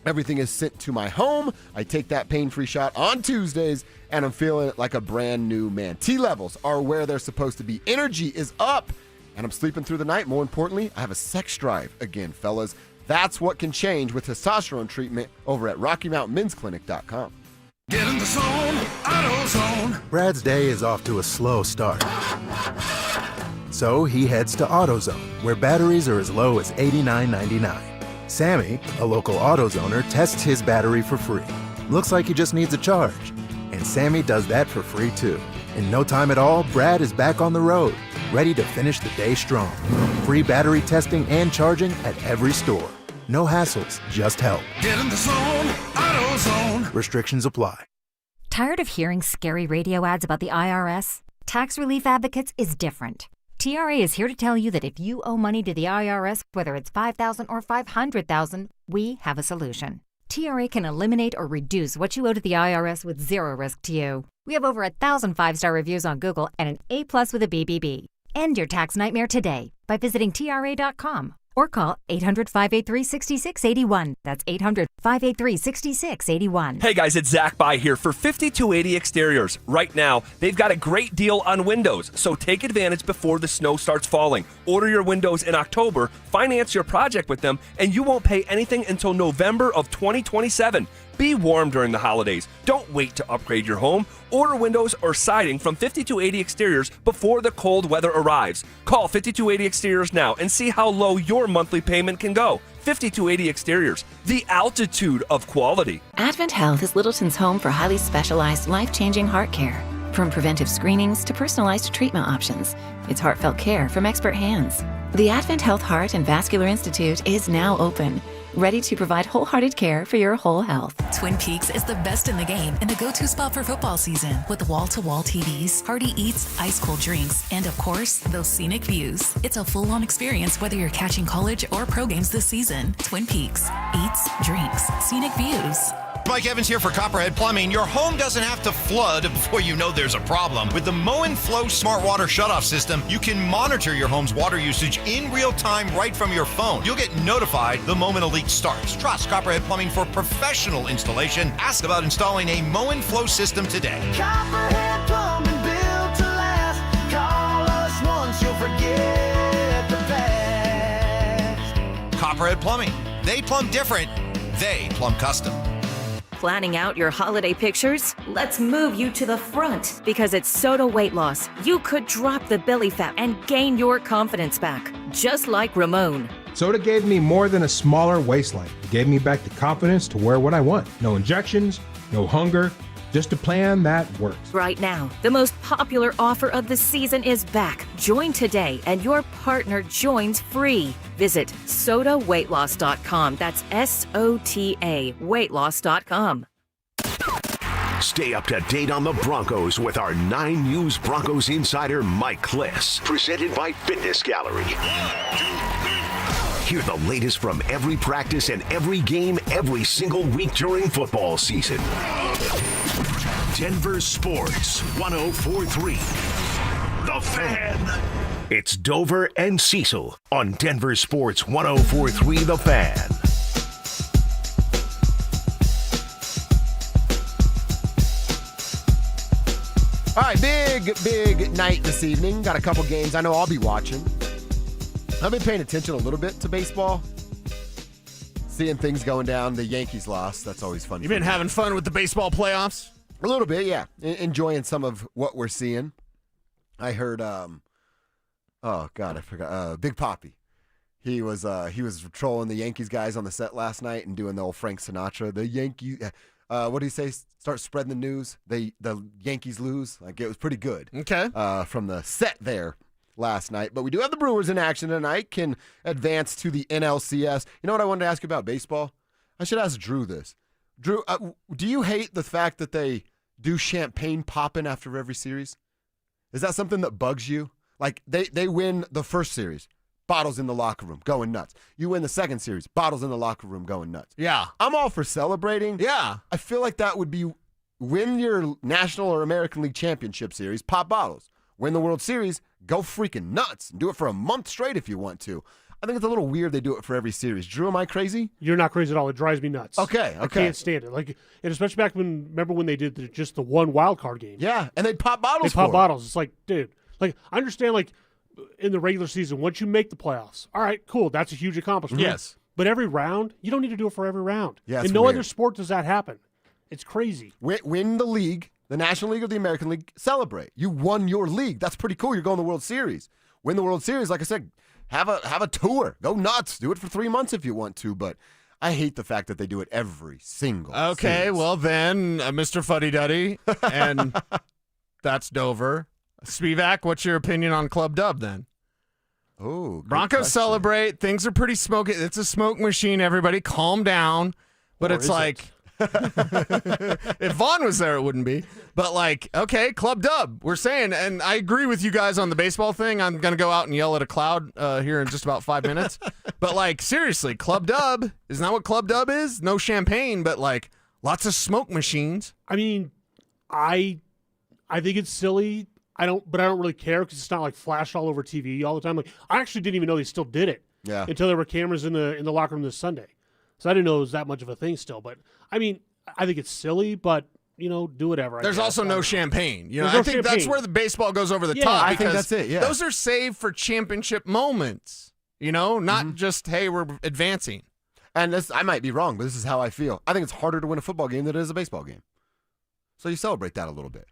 everything is sent to my home. I take that pain-free shot on Tuesdays, and I'm feeling like a brand new man. T levels are where they're supposed to be. Energy is up, and I'm sleeping through the night. More importantly, I have a sex drive again, fellas. That's what can change with testosterone treatment over at RockyMountainMen'sClinic.com. Get in the zone, AutoZone. Brad's day is off to a slow start. So he heads to AutoZone, where batteries are as low as $89.99. Sammy, a local AutoZoner, tests his battery for free. Looks like he just needs a charge. And Sammy does that for free too. In no time at all, Brad is back on the road, ready to finish the day strong. Free battery testing and charging at every store. No hassles, just help. Get in the zone, AutoZone. Restrictions apply. Tired of hearing scary radio ads about the IRS? Tax Relief Advocates is different. TRA is here to tell you that if you owe money to the IRS, whether it's $5,000 or $500,000, we have a solution. TRA can eliminate or reduce what you owe to the IRS with zero risk to you. We have over 1,000 5-star reviews on Google and an A+ with a BBB. End your tax nightmare today by visiting TRA.com or call 800-583-6681. That's 800-583-6681. Hey guys, it's Zach By here for 5280 Exteriors. Right now, they've got a great deal on windows, so take advantage before the snow starts falling. Order your windows in October, finance your project with them, and you won't pay anything until November of 2027. Be warm during the holidays. Don't wait to upgrade your home. Order windows or siding from 5280 Exteriors before the cold weather arrives. Call 5280 Exteriors now and see how low your monthly payment can go. 5280 Exteriors, the altitude of quality. Advent Health is Littleton's home for highly specialized, life-changing heart care. From preventive screenings to personalized treatment options, it's heartfelt care from expert hands. The Advent Health Heart and Vascular Institute is now open, ready to provide wholehearted care for your whole health. Twin Peaks is the best in the game and the go-to spot for football season with wall-to-wall TVs, hearty eats, ice-cold drinks, and of course, those scenic views. It's a full-on experience whether you're catching college or pro games this season. Twin Peaks. Eats, drinks, scenic views. Mike Evans here for Copperhead Plumbing. Your home doesn't have to flood before you know there's a problem. With the Mow and Flow Smart Water Shutoff System, you can monitor your home's water usage in real time right from your phone. You'll get notified the moment a leak starts. Trust Copperhead Plumbing for professional installation. Ask about installing a Mow and Flow system today. Copperhead Plumbing, built to last. Call us once, you'll forget the past. Copperhead Plumbing. They plumb different. They plumb custom. Planning out your holiday pictures? Let's move you to the front because at Soda Weight Loss, you could drop the belly fat and gain your confidence back, just like Ramon. Soda gave me more than a smaller waistline. It gave me back the confidence to wear what I want. No injections, no hunger, just a plan that works. Right now, the most popular offer of the season is back. Join today and your partner joins free. Visit SodaWeightLoss.com. That's SOTA weightloss.com. Stay up to date on the Broncos with our 9 News Broncos insider Mike Kliss. Presented by Fitness Gallery. Hear the latest from every practice and every game every single week during football season. Denver Sports 104.3. The Fan. It's Dover and Cecil on Denver Sports 104.3 The Fan. All right, big night this evening. Got a couple games I know I'll be watching. I've been paying attention a little bit to baseball. Seeing things going down. The Yankees lost. That's always fun. You've been having fun with the baseball playoffs? A little bit, yeah. Enjoying some of what we're seeing. I heard, oh, God, I forgot. Big Papi. He was trolling the Yankees guys on the set last night and doing the old Frank Sinatra. The Yankees... what do you say? Start spreading the news. The Yankees lose. Like, it was pretty good. Okay. From the set there last night. But we do have the Brewers in action tonight. Can advance to the NLCS. You know what I wanted to ask you about baseball? I should ask Drew this. Drew, do you hate the fact that they do champagne popping after every series? Is that something that bugs you? Like, they win the first series. Bottles in the locker room, going nuts. You win the second series, bottles in the locker room, going nuts. Yeah. I'm all for celebrating. Yeah. I feel like that would be win your National or American League Championship Series, pop bottles. Win the World Series, go freaking nuts. Do it for a month straight if you want to. I think it's a little weird they do it for every series. Drew, am I crazy? You're not crazy at all. It drives me nuts. Okay. I can't stand it. Like, and especially back when, remember when they did just the one wild card game? Yeah, and they'd pop bottles They pop bottles. It's like, dude, like, I understand, like, in the regular season, once you make the playoffs, all right, cool, that's a huge accomplishment. Yes. But every round, you don't need to do it for every round. Yeah, in no other sport does that happen. It's crazy. Win the league, the National League or the American League, celebrate. You won your league. That's pretty cool. You're going to the World Series. Win the World Series, like I said, have a tour. Go nuts. Do it for 3 months if you want to, but I hate the fact that they do it every single Okay, series. well then, Mr. Fuddy Duddy, and that's Dover. Spivak, what's your opinion on Club Dub then? Oh, Broncos celebrate. Things are pretty smoky. It's a smoke machine, everybody. Calm down. But Or it's is like, if Vaughn was there, it wouldn't be. But like, okay, Club Dub. We're saying, and I agree with you guys on the baseball thing. I'm going to go out and yell at a cloud here in just about 5 minutes. But like, seriously, Club Dub. Isn't that what Club Dub is? No champagne, but like lots of smoke machines. I mean, I think it's silly. I don't really care because it's not like flashed all over TV all the time. Like, I actually didn't even know they still did it until there were cameras in the locker room this Sunday. So I didn't know it was that much of a thing still. But I mean, I think it's silly, but do whatever. There's also no champagne. There's I no think champagne. that's where the baseball goes over the Yeah, top. I think that's it, yeah. Those are saved for championship moments. Not just, hey, we're advancing. And this, I might be wrong, but this is how I feel. I think it's harder to win a football game than it is a baseball game. So you celebrate that a little bit,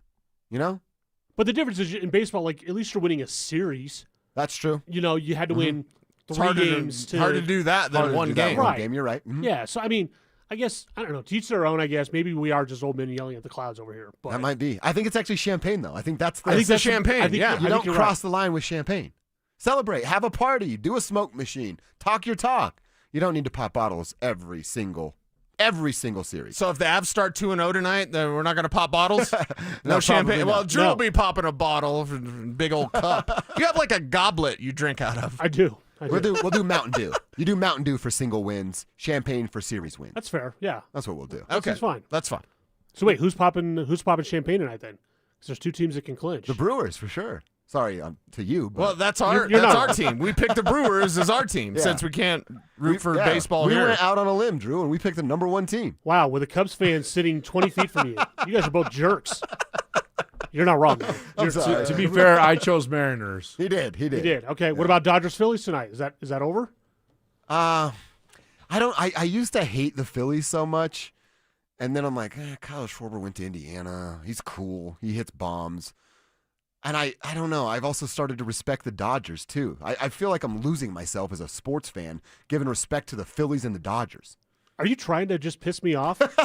But the difference is in baseball, like, at least you're winning a series. That's true. You had to win It's 3 harder games. to do that than one game. One game, you're right. Mhm. Yeah, so I mean, I guess, I don't know, to each their own, I guess. Maybe we are just old men yelling at the clouds over here. But That might be. I think it's actually champagne, though. I think that's the... I think that's champagne, yeah. You don't cross the line with champagne. Celebrate. Have a party. Do a smoke machine. Talk your talk. You don't need to pop bottles every single series. So if the Avs start 2-0 tonight, then we're not going to pop bottles? No champagne? probably Well, not. Drew No. will be popping a bottle, big old cup. You have like a goblet you drink out of. I do. We'll do Mountain Dew. You do Mountain Dew for single wins, champagne for series wins. That's fair, yeah. That's what we'll do. Okay, That's fine. That's fine. So wait, who's popping champagne tonight then? Because there's 2 teams that can clinch. The Brewers, for sure. Sorry to you. But Well, that's our You're that's not. our team. We picked the Brewers as our team Yeah. since we can't root for baseball we here. went out on a limb, Drew, and we picked the number 1 team. Wow, with a Cubs fan sitting 20 feet from you. You guys are both jerks. You're not wrong, man. I'm sorry. To be fair, I chose Mariners. He did. You did. Okay, what about Dodgers Phillies tonight? Is that over? I used to hate the Phillies so much, and then I'm like, Kyle Schwarber went to Indiana. He's cool. He hits bombs. And I don't know. I've also started to respect the Dodgers, too. I feel like I'm losing myself as a sports fan, giving respect to the Phillies and the Dodgers. Are you trying to just piss me off? Because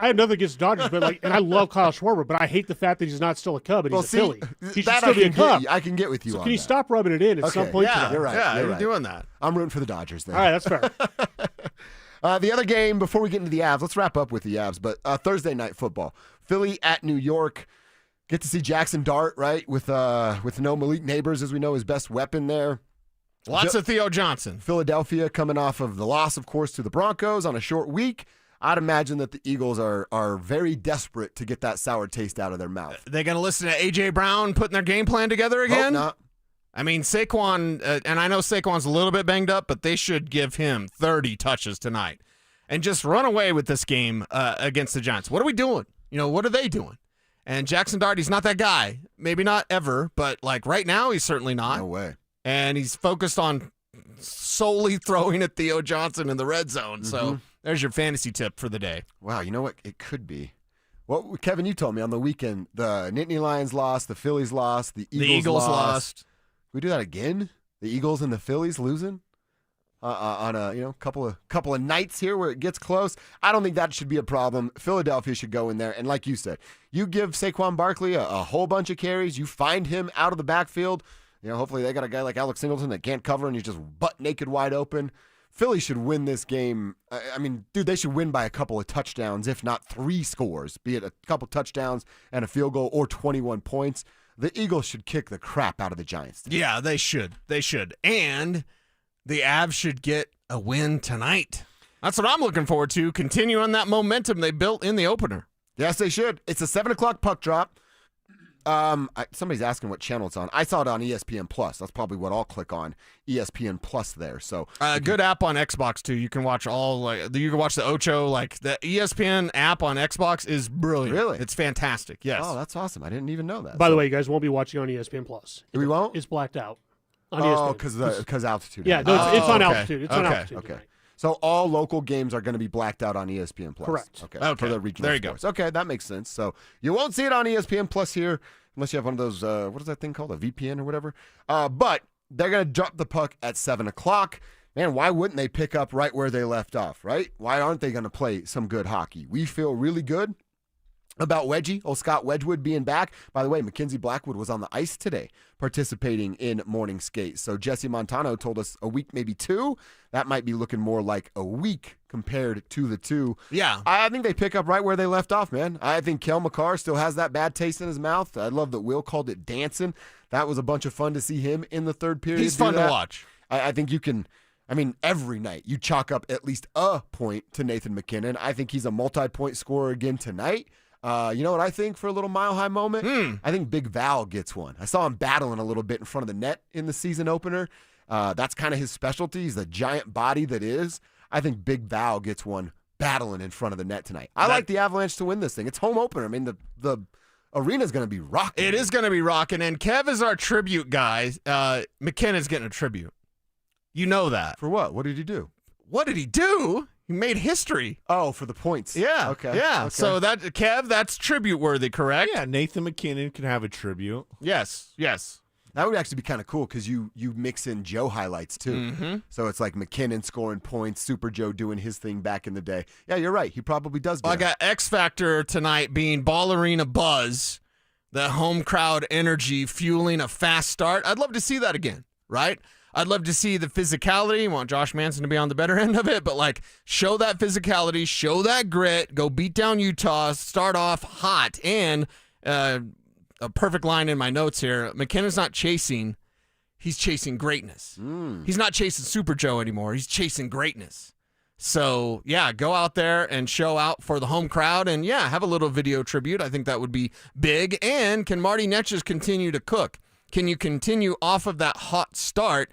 I have nothing against Dodgers, but and I love Kyle Schwarber, but I hate the fact that he's not still a Cub and he's a Philly. He should still be a Cub. I can get with you So on can you that. stop rubbing it in at some point? Yeah, tonight? You're right. Yeah, you're you're right. doing that. I'm rooting for the Dodgers then. All right, that's fair. The other game, before we get into the Avs, let's wrap up with the Avs, but Thursday night football. Philly at New York. Get to see Jackson Dart, right, with no Malik Neighbors, as we know, his best weapon there. Lots of Theo Johnson. Philadelphia coming off of the loss, of course, to the Broncos on a short week. I'd imagine that the Eagles are very desperate to get that sour taste out of their mouth. They going to listen to A.J. Brown putting their game plan together again? Hope not. I mean, Saquon, and I know Saquon's a little bit banged up, but they should give him 30 touches tonight and just run away with this game against the Giants. What are we doing? What are they doing? And Jackson Daugherty's not that guy. Maybe not ever, but like right now, he's certainly not. No way. And he's focused on solely throwing at Theo Johnson in the red zone. So there's your fantasy tip for the day. Wow, you know what? It could be. Well, Kevin, you told me on the weekend the Nittany Lions lost, the Phillies lost, the Eagles lost. We do that again? The Eagles and the Phillies losing on a couple of nights here where it gets close. I don't think that should be a problem. Philadelphia should go in there, and like you said, you give Saquon Barkley a whole bunch of carries. You find him out of the backfield. Hopefully they got a guy like Alex Singleton that can't cover and he's just butt naked wide open. Philly should win this game. I mean, dude, they should win by a couple of touchdowns, if not 3 scores, be it a couple touchdowns and a field goal or 21 points. The Eagles should kick the crap out of the Giants. Yeah, they should. They should. And the Avs should get a win tonight. That's what I'm looking forward to. Continue on that momentum they built in the opener. Yes, they should. It's a 7 o'clock puck drop. Somebody's asking what channel it's on. I saw it on ESPN Plus. That's probably what I'll click on. ESPN Plus there. So good app on Xbox too. You can watch you can watch the Ocho. Like the ESPN app on Xbox is brilliant. Really? It's fantastic. Yes. Oh, that's awesome. I didn't even know that. By the way, you guys won't be watching on ESPN Plus. We won't? It's blacked out. On ESPN. Because altitude. Yeah, no, it's on altitude. It's on altitude. Okay. So all local games are going to be blacked out on ESPN Plus. Correct. Okay. For the regional sports. Okay, that makes sense. So you won't see it on ESPN Plus here unless you have one of those, what is that thing called? A VPN or whatever. But they're going to drop the puck at 7 o'clock. Man, why wouldn't they pick up right where they left off, right? Why aren't they going to play some good hockey? We feel really good about old Scott Wedgwood being back. By the way, Mackenzie Blackwood was on the ice today participating in morning skate. So Jesse Montano told us a week, maybe 2. That might be looking more like a week compared to the 2. Yeah. I think they pick up right where they left off, man. I think Kel McCarr still has that bad taste in his mouth. I love that Will called it dancing. That was a bunch of fun to see him in the third period. He's fun to watch. I think you can... every night you chalk up at least a point to Nathan McKinnon. I think he's a multi-point scorer again tonight. You know what I think for a little mile-high moment? I think Big Val gets one. I saw him battling a little bit in front of the net in the season opener. That's kind of his specialty. He's the giant body that is. I think Big Val gets one battling in front of the net tonight. I like the Avalanche to win this thing. It's home opener. I mean, the arena's going to be rocking. It is going to be rocking. And Kev is our tribute guy. McKinnon's getting a tribute. You know that. For what? What did he do? What did he do? He made history. Oh, for the points. Yeah. Okay. Yeah. Okay. So Kev, that's tribute worthy, correct? Yeah, Nathan McKinnon can have a tribute. Yes. That would actually be kind of cool because you mix in Joe highlights too. Mm-hmm. So it's like McKinnon scoring points, Super Joe doing his thing back in the day. Yeah, you're right. He probably does. I got X Factor tonight being Ball Arena buzz, the home crowd energy fueling a fast start. I'd love to see that again, right? I'd love to see the physicality. I want Josh Manson to be on the better end of it, but show that physicality, show that grit, go beat down Utah, start off hot. And a perfect line in my notes here, McKinnon's not chasing, he's chasing greatness. He's not chasing Super Joe anymore. He's chasing greatness. So, yeah, go out there and show out for the home crowd and, yeah, have a little video tribute. I think that would be big. And can Marty Netches continue to cook? Can you continue off of that hot start?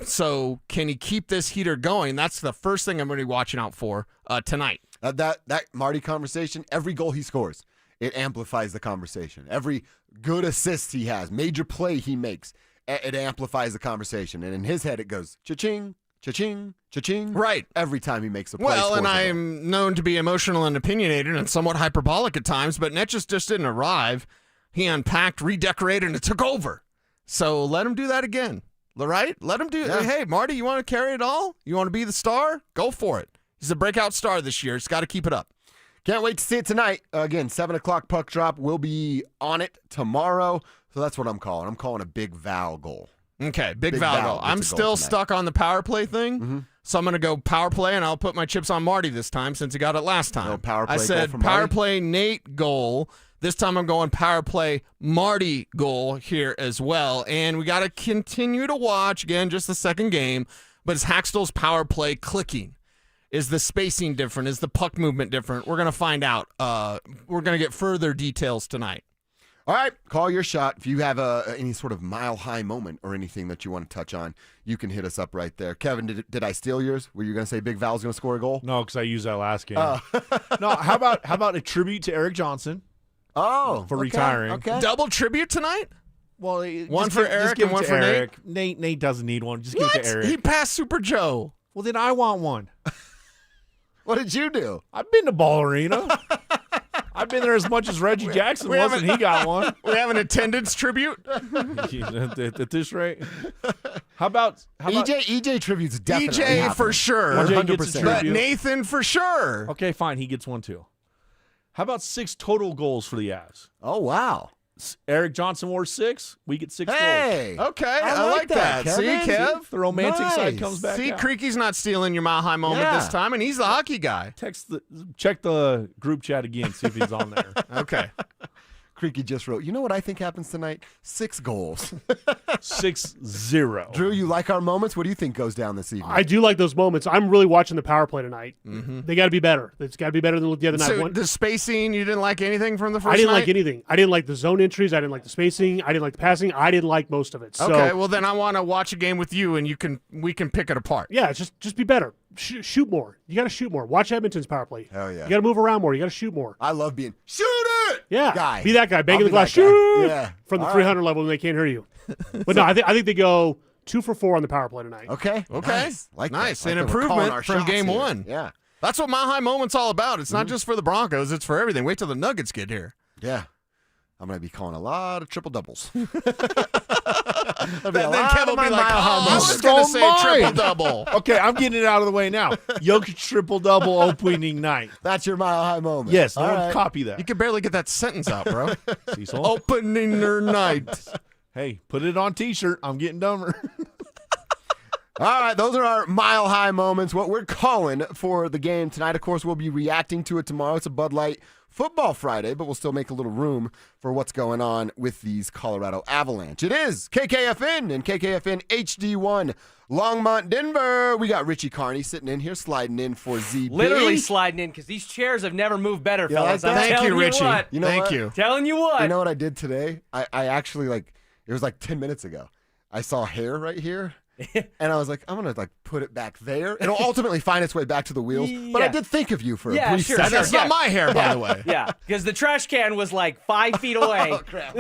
So can he keep this heater going? That's the first thing I'm going to be watching out for tonight. That Marty conversation, every goal he scores, it amplifies the conversation. Every good assist he has, major play he makes, it amplifies the conversation. And in his head, it goes cha-ching, cha-ching, cha-ching. Right. Every time he makes a play. Well, and I'm known to be emotional and opinionated and somewhat hyperbolic at times, but Netches just didn't arrive. He unpacked, redecorated, and it took over. So let him do that again. Right? Let him do it. Yeah. Hey, Marty, you want to carry it all? You want to be the star? Go for it. He's a breakout star this year. He's got to keep it up. Can't wait to see it tonight. Again, 7 o'clock puck drop. We'll be on it tomorrow. So that's what I'm calling. I'm calling a Big Val goal. Okay, Big Val goal. I'm still stuck on the power play thing. Mm-hmm. So I'm going to go power play, and I'll put my chips on Marty this time since he got it last time. No power play I said goal for power Marty? play Nate goal. This time I'm going power play Marty goal here as well. And we got to continue to watch, again, just the second game, but is Haxtell's power play clicking? Is the spacing different? Is the puck movement different? We're going to find out. We're going to get further details tonight. All right, call your shot. If you have any sort of mile-high moment or anything that you want to touch on, you can hit us up right there. Kevin, did I steal yours? Were you going to say Big Val's going to score a goal? No, because I used that last game. No, how about a tribute to Eric Johnson? For retiring. Okay. Double tribute tonight? Well, one for Eric and one for Eric. Nate doesn't need one. Just give it to Eric. He passed Super Joe. Well, then I want one. What did you do? I've been to Ball Arena. I've been there as much as Reggie Jackson was, and he got one. We have an attendance tribute at this rate. How about EJ tribute's definitely EJ happening. for sure, 100%. But Nathan for sure. Okay, fine, he gets one too. How about 6 total goals for the Avs? Oh wow. Eric Johnson wore 6. We get 6 Hey, goals. Okay, I like that. See, Kev? The romantic side comes back. See, out. Creaky's not stealing your mile high moment this time, and he's the hockey guy. Check the group chat again, see if he's on there. Okay. Creaky just wrote, you know what I think happens tonight? 6 goals. 6-0. Drew, you like our moments? What do you think goes down this evening? I do like those moments. I'm really watching the power play tonight. Mm-hmm. They got to be better. It's got to be better than the other night. So the spacing, you didn't like anything from the first night? I didn't like anything. I didn't like the zone entries. I didn't like the spacing. I didn't like the passing. I didn't like most of it. So, okay, well then I want to watch a game with you, and we can pick it apart. Yeah, just be better. Shoot more. You got to shoot more. Watch Edmonton's power play. Hell yeah. You got to move around more. You got to shoot more. I love being shoot it. Yeah, guy. Be that guy. Banging I'll the glass. be that guy. Shoot. Yeah. From the All 300 level, and they can't hear you. But no, I think they go 2 for 4 on the power play tonight. Okay. Nice. Like nice. that. An Like that. We're calling our improvement from shots game here. 1. Yeah. That's what Mile High Moment's all about. It's not just for the Broncos. It's for everything. Wait till the Nuggets get here. Yeah. I'm going to be calling a lot of triple doubles. Then Kevin will be like, I was going to say triple-double. Okay, I'm getting it out of the way now. Jokic triple-double opening night. That's your mile high moment. Yes, All right. copy that. You can barely get that sentence out, bro. Cecil. Opening night. Hey, put it on T-shirt. I'm getting dumber. All right, those are our mile high moments. What we're calling for the game tonight. Of course, we'll be reacting to it tomorrow. It's a Bud Light Football Friday, but we'll still make a little room for what's going on with these Colorado Avalanche. It is KKFN and KKFN HD1 Longmont, Denver. We got Richie Carney sitting in here, sliding in for ZB. Literally sliding in because these chairs have never moved better, fellas. Like I'm Thank you, telling Richie. What. You know Thank what? you. Telling you what. You know what I did today? I actually, it was 10 minutes ago. I saw hair right here. And I was like, I'm going to put it back there. It'll ultimately find its way back to the wheels. But I did think of you for a brief second. That's not my hair, by the way. Yeah, because the trash can was 5 feet away. Oh, crap.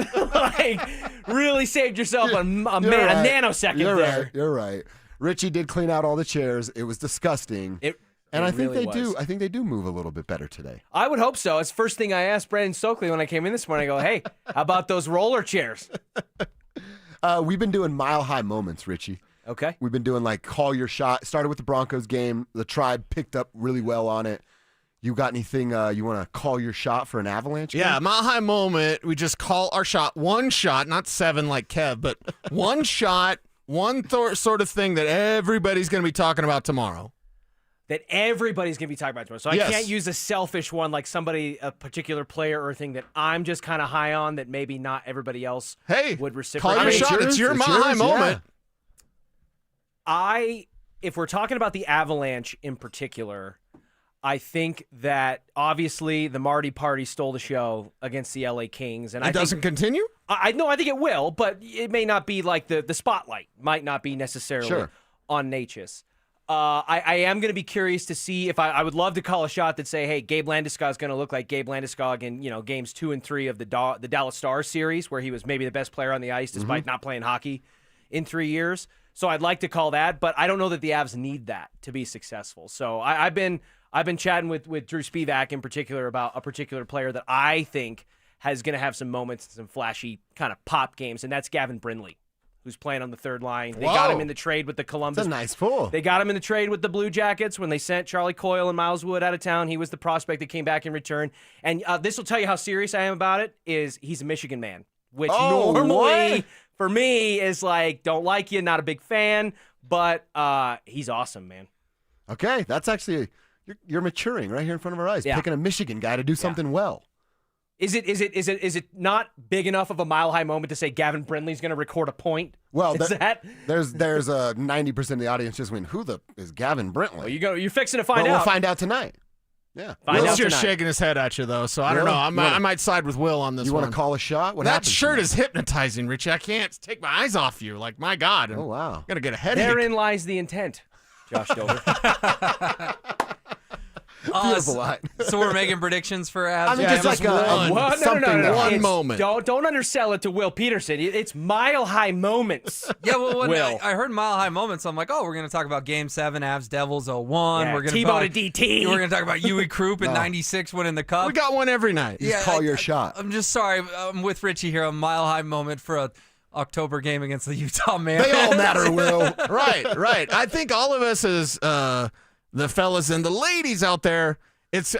Really saved yourself a nanosecond there. You're right. Richie did clean out all the chairs. It was disgusting. I think really they was. do. I think they do move a little bit better today. I would hope so. It's the first thing I asked Brandon Stokely when I came in this morning. I go, hey, how about those roller chairs? We've been doing mile high moments, Richie. Okay. We've been doing call your shot. Started with the Broncos game. The Tribe picked up really well on it. You got anything you want to call your shot for an Avalanche game? Yeah, Mile High Moment. We just call our shot. One shot, not 7 like Kev, but one shot, one sort of thing that everybody's going to be talking about tomorrow. That everybody's going to be talking about tomorrow. So Yes. I can't use a selfish one like a particular player or thing that I'm just kind of high on that maybe not everybody else would reciprocate. Call your shot. It's your Mile High Moment. If we're talking about the Avalanche in particular, I think that obviously the Marty Party stole the show against the LA Kings. And It doesn't continue? I think it will, but it may not be the spotlight might not be necessarily on Natchez. I am going to be curious to see if I would love to call a shot that say, hey, Gabe Landeskog is going to look like Gabe Landeskog in games 2 and 3 of the Dallas Stars series, where he was maybe the best player on the ice despite not playing hockey in 3 years. So I'd like to call that, but I don't know that the Avs need that to be successful. So I've been chatting with Drew Spivak in particular about a particular player that I think is going to have some moments, some flashy kind of pop games, and that's Gavin Brindley, who's playing on the third line. They got him in the trade with the Columbus. That's a nice pull. They got him in the trade with the Blue Jackets when they sent Charlie Coyle and Miles Wood out of town. He was the prospect that came back in return. And this will tell you how serious I am about it, is he's a Michigan man, which normally for me is don't like you, not a big fan, but he's awesome, man. Okay, that's actually, you're maturing right here in front of our eyes, picking a Michigan guy to do something well. Is it not big enough of a mile-high moment to say Gavin Brindley's going to record a point? Well, is there's a 90% of the audience just went, who is Gavin Brindley? Well, you're fixing to find out. We'll find out tonight. Yeah. Will's just shaking his head at you, though, so I don't know. I might side with Will on this one. You want to call a shot? What that happens shirt is hypnotizing, Richie. I can't take my eyes off you. Like, my God. Oh, wow. I'm going to get a headache. Therein lies the intent, Josh Dover. Beautiful line. So we're making predictions for Avs. I mean, just like one moment. Don't undersell it to Will Peterson. It's mile-high moments. Yeah, well, when Will. I heard mile-high moments, I'm like, oh, we're going to talk about Game 7, Avs Devils 0-1. Yeah, we're going T-bone to DT. We're going to talk about Huey Krupp in 96 winning the Cup. We got one every night. Just call your shot. I'm just sorry. I'm with Richie here. A mile-high moment for a October game against the Utah Man. They all matter, Will. Right. I think all of us as the fellas and the ladies out there,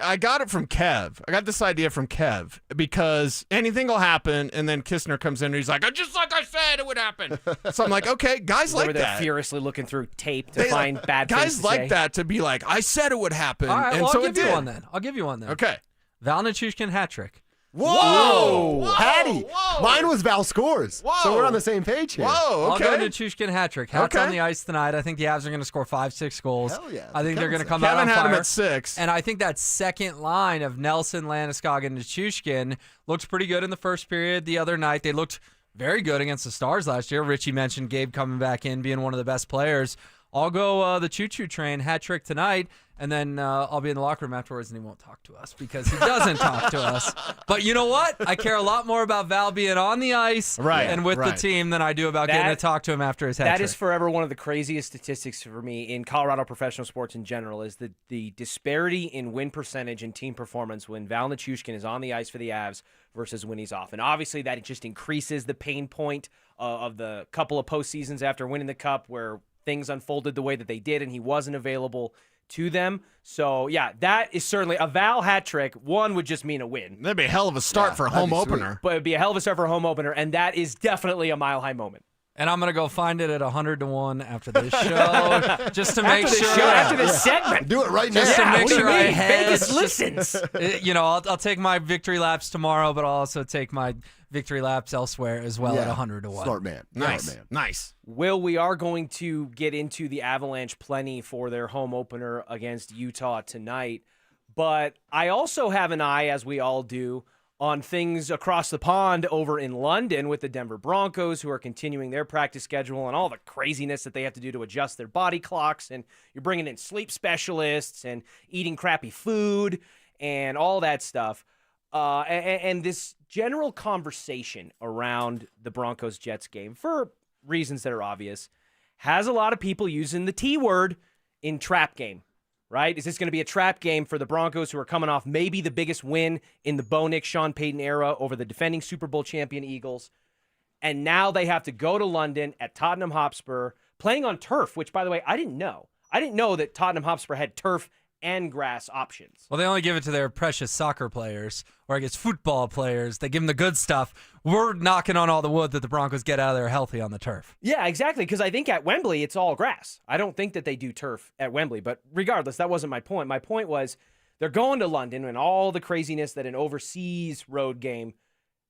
I got it from Kev. I got this idea from Kev because anything will happen, and then Kistner comes in and he's like, just like I said it would happen. So I'm like, okay, guys like that. Furiously looking through tape to find bad things guys to like say. that to be like, I said it would happen. All right, and well, so I'll give it you did. one then. I'll give you one then. Okay. Val Nichushkin hat trick. Whoa! Hattie. Whoa. Mine was Val scores. Whoa. So we're on the same page here. Whoa, okay. I'll go Nichushkin hat trick. Hat's on the ice tonight. I think the Avs are going to score 5-6 goals. Hell yeah. I think they're going to come Kevin out on had fire. him at 6. And I think that second line of Nelson, Landeskog, and Nichushkin looked pretty good in the first period the other night. They looked very good against the Stars last year. Richie mentioned Gabe coming back in, being one of the best players. I'll go the choo-choo train hat trick tonight, and then I'll be in the locker room afterwards, and he won't talk to us because he doesn't talk to us. But you know what? I care a lot more about Val being on the ice and with the team than I do about getting to talk to him after his hat trick. That is forever one of the craziest statistics for me in Colorado professional sports in general is the disparity in win percentage and team performance when Val Nichushkin is on the ice for the Avs versus when he's off. And obviously that just increases the pain point of the couple of postseasons after winning the Cup where things unfolded the way that they did and he wasn't available to them. So, yeah, that is certainly a Val hat trick. One would just mean a win. That'd be a hell of a start for a home opener. But it'd be a hell of a start for a home opener, and that is definitely a mile-high moment. And I'm going to go find it at 100-1 after this show, just to make sure. After this segment. Do it right now. Just to make sure I Vegas listens. I'll take my victory laps tomorrow, but I'll also take my victory laps elsewhere as well at 100-1. Smart man. Nice. Will, we are going to get into the Avalanche plenty for their home opener against Utah tonight. But I also have an eye, as we all do, on things across the pond over in London with the Denver Broncos, who are continuing their practice schedule and all the craziness that they have to do to adjust their body clocks. And you're bringing in sleep specialists and eating crappy food and all that stuff. And this general conversation around the Broncos-Jets game, for reasons that are obvious, has a lot of people using the T word in trap game. Right? Is this going to be a trap game for the Broncos, who are coming off maybe the biggest win in the Bo Nix, Sean Payton era over the defending Super Bowl champion Eagles? And now they have to go to London at Tottenham Hotspur, playing on turf, which, by the way, I didn't know. I didn't know that Tottenham Hotspur had turf and grass options. Well, they only give it to their precious soccer players, or I guess football players. They give them the good stuff. We're knocking on all the wood that the Broncos get out of there healthy on the turf. Yeah, exactly, because I think at Wembley it's all grass. I don't think that they do turf at Wembley, but regardless, that wasn't my point. My point was they're going to London and all the craziness that an overseas road game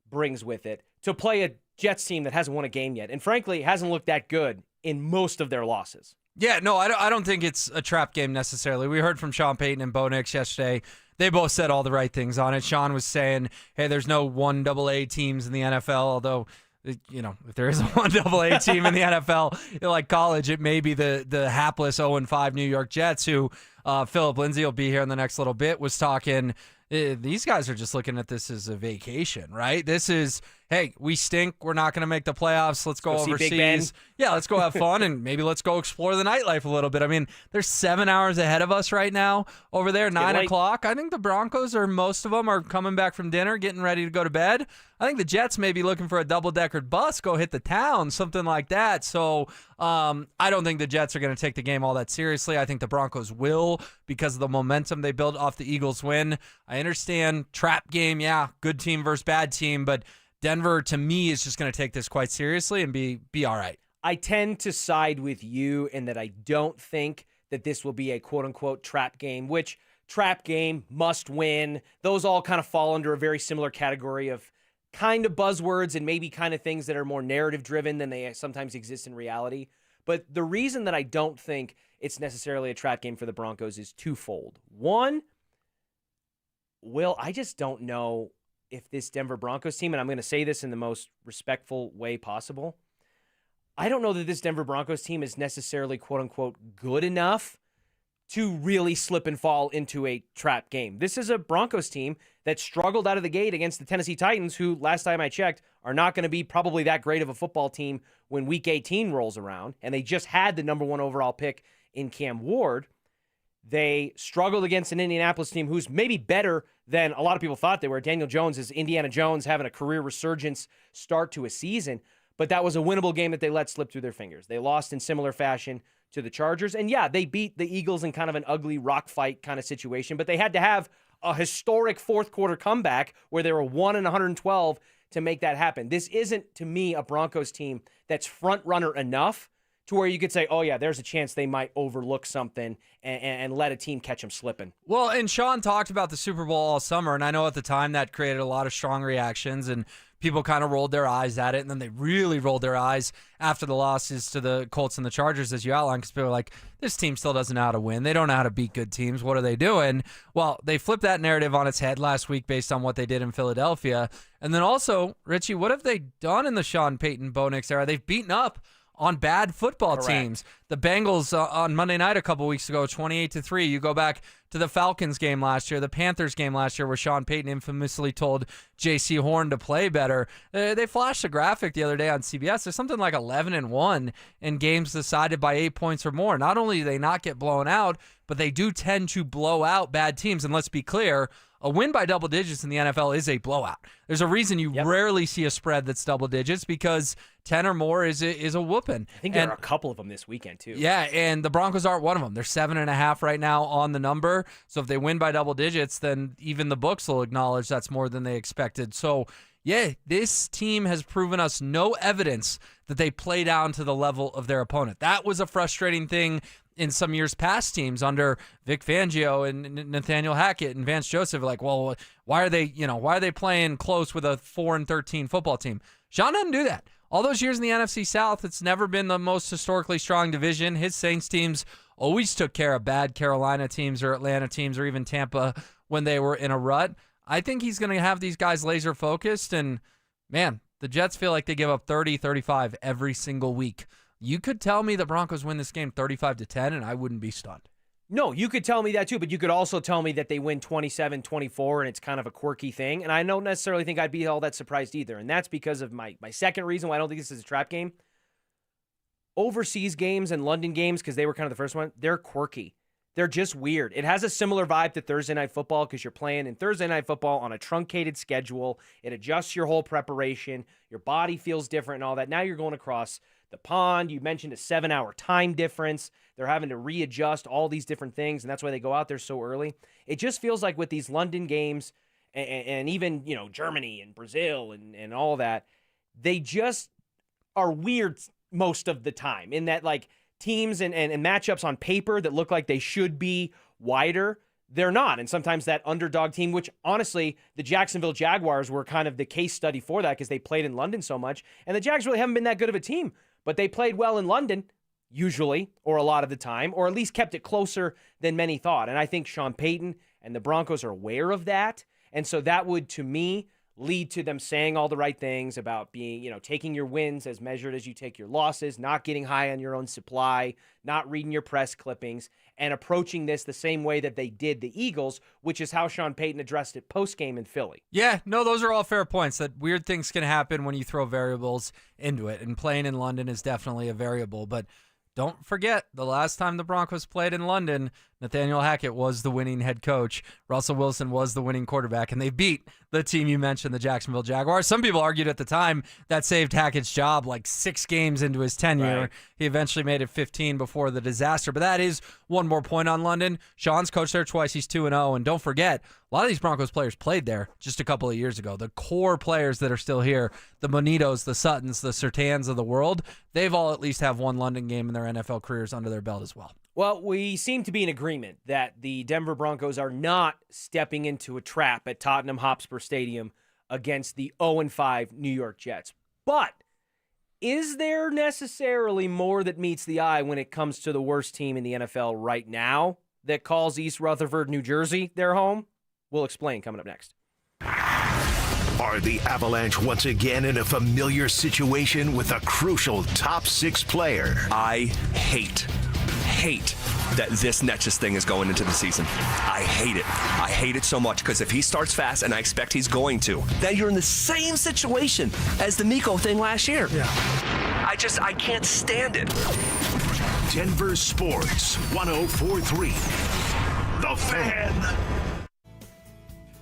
brings with it to play a Jets team that hasn't won a game yet, and frankly hasn't looked that good in most of their losses. Yeah, no, I don't think it's a trap game necessarily. We heard from Sean Payton and Bo Nix yesterday. They both said all the right things on it. Sean was saying, hey, there's no 1AA teams in the NFL, although, you know, if there is a 1AA team in the NFL, like college, it may be the hapless 0-5 New York Jets, who Philip Lindsay will be here in the next little bit, was talking. These guys are just looking at this as a vacation, right? This is, hey, we stink. We're not going to make the playoffs. Let's go overseas. Yeah, let's go have fun, and maybe let's go explore the nightlife a little bit. I mean, there's 7 hours ahead of us right now over there, 9 o'clock. I think the Broncos, or most of them, are coming back from dinner, getting ready to go to bed. I think the Jets may be looking for a double-decker bus, go hit the town, something like that. So I don't think the Jets are going to take the game all that seriously. I think the Broncos will, because of the momentum they built off the Eagles win. I understand trap game, yeah, good team versus bad team, but Denver, to me, is just going to take this quite seriously and be all right. I tend to side with you in that I don't think that this will be a quote-unquote trap game, which trap game, must win. Those all kind of fall under a very similar category of kind of buzzwords and maybe kind of things that are more narrative driven than they sometimes exist in reality. But the reason that I don't think it's necessarily a trap game for the Broncos is twofold. One, Will, I just don't know if this Denver Broncos team, and I'm going to say this in the most respectful way possible, I don't know that this Denver Broncos team is necessarily, quote unquote, good enough to really slip and fall into a trap game. This is a Broncos team that struggled out of the gate against the Tennessee Titans, who, last time I checked, are not going to be probably that great of a football team when Week 18 rolls around, and they just had the number 1 overall pick in Cam Ward. They struggled against an Indianapolis team who's maybe better than a lot of people thought they were. Daniel Jones is Indiana Jones having a career resurgence start to a season, but that was a winnable game that they let slip through their fingers. They lost in similar fashion to the Chargers. And yeah, they beat the Eagles in kind of an ugly rock fight kind of situation, but they had to have a historic fourth quarter comeback where they were 1-112 to make that happen. This isn't, to me, a Broncos team that's front runner enough to where you could say, oh yeah, there's a chance they might overlook something and let a team catch them slipping. Well, and Sean talked about the Super Bowl all summer, and I know at the time that created a lot of strong reactions, and people kind of rolled their eyes at it, and then they really rolled their eyes after the losses to the Colts and the Chargers, as you outlined, because people were like, this team still doesn't know how to win. They don't know how to beat good teams. What are they doing? Well, they flipped that narrative on its head last week based on what they did in Philadelphia. And then also, Richie, what have they done in the Sean Payton, Bo Nix era? They've beaten up on bad football teams. The Bengals on Monday night a couple weeks ago, 28-3. You go back to the Falcons game last year, the Panthers game last year, where Sean Payton infamously told J.C. Horn to play better. They flashed a graphic the other day on CBS. There's something like 11-1 in games decided by 8 points or more. Not only do they not get blown out, but they do tend to blow out bad teams. And let's be clear, a win by double digits in the NFL is a blowout. There's a reason you rarely see a spread that's double digits, because 10 or more is a whooping. I think there are a couple of them this weekend, too. Yeah, and the Broncos aren't one of them. They're 7.5 right now on the number. So if they win by double digits, then even the books will acknowledge that's more than they expected. So, yeah, this team has proven us no evidence that they play down to the level of their opponent. That was a frustrating thing in some years past teams under Vic Fangio and Nathaniel Hackett and Vance Joseph. Like, well, why are they playing close with a 4-13 football team? Sean doesn't do that. All those years in the NFC South, it's never been the most historically strong division. His Saints teams always took care of bad Carolina teams or Atlanta teams or even Tampa when they were in a rut. I think he's going to have these guys laser focused, and man, the Jets feel like they give up 30, 35 every single week. You could tell me the Broncos win this game 35-10, and I wouldn't be stunned. No, you could tell me that too, but you could also tell me that they win 27-24 and it's kind of a quirky thing. And I don't necessarily think I'd be all that surprised either. And that's because of my second reason why I don't think this is a trap game. Overseas games and London games, because they were kind of the first one, they're quirky. They're just weird. It has a similar vibe to Thursday Night Football because you're playing in Thursday Night Football on a truncated schedule. It adjusts your whole preparation. Your body feels different and all that. Now you're going across the pond. You mentioned a 7-hour time difference. They're having to readjust all these different things, and that's why they go out there so early. It just feels like with these London games and even, Germany and Brazil and all that, they just are weird most of the time in that, like, teams and matchups on paper that look like they should be wider, they're not. And sometimes that underdog team, which honestly, the Jacksonville Jaguars were kind of the case study for that because they played in London so much. And the Jags really haven't been that good of a team, but they played well in London, usually, or a lot of the time, or at least kept it closer than many thought. And I think Sean Payton and the Broncos are aware of that. And so that would, to me, lead to them saying all the right things about being, taking your wins as measured as you take your losses, not getting high on your own supply, not reading your press clippings, and approaching this the same way that they did the Eagles, which is how Sean Payton addressed it post-game in Philly. Yeah, no, those are all fair points, that weird things can happen when you throw variables into it, and playing in London is definitely a variable, but don't forget, the last time the Broncos played in London, Nathaniel Hackett was the winning head coach. Russell Wilson was the winning quarterback, and they beat the team you mentioned, the Jacksonville Jaguars. Some people argued at the time that saved Hackett's job like 6 games into his tenure. Right. He eventually made it 15 before the disaster. But that is one more point on London. Sean's coached there twice. He's 2-0. And don't forget, a lot of these Broncos players played there just a couple of years ago. The core players that are still here, the Bonitos, the Suttons, the Surtans of the world, they've all at least have one London game in their NFL careers under their belt as well. Well, we seem to be in agreement that the Denver Broncos are not stepping into a trap at Tottenham Hotspur Stadium against the 0-5 New York Jets. But is there necessarily more that meets the eye when it comes to the worst team in the NFL right now that calls East Rutherford, New Jersey, their home? We'll explain coming up next. Are the Avalanche once again in a familiar situation with a crucial top 6 player? I hate that this Netches thing is going into the season. I hate it. I hate it so much because if he starts fast, and I expect he's going to, then you're in the same situation as the Miko thing last year. Yeah. I can't stand it. Denver Sports 104.3. The Fan.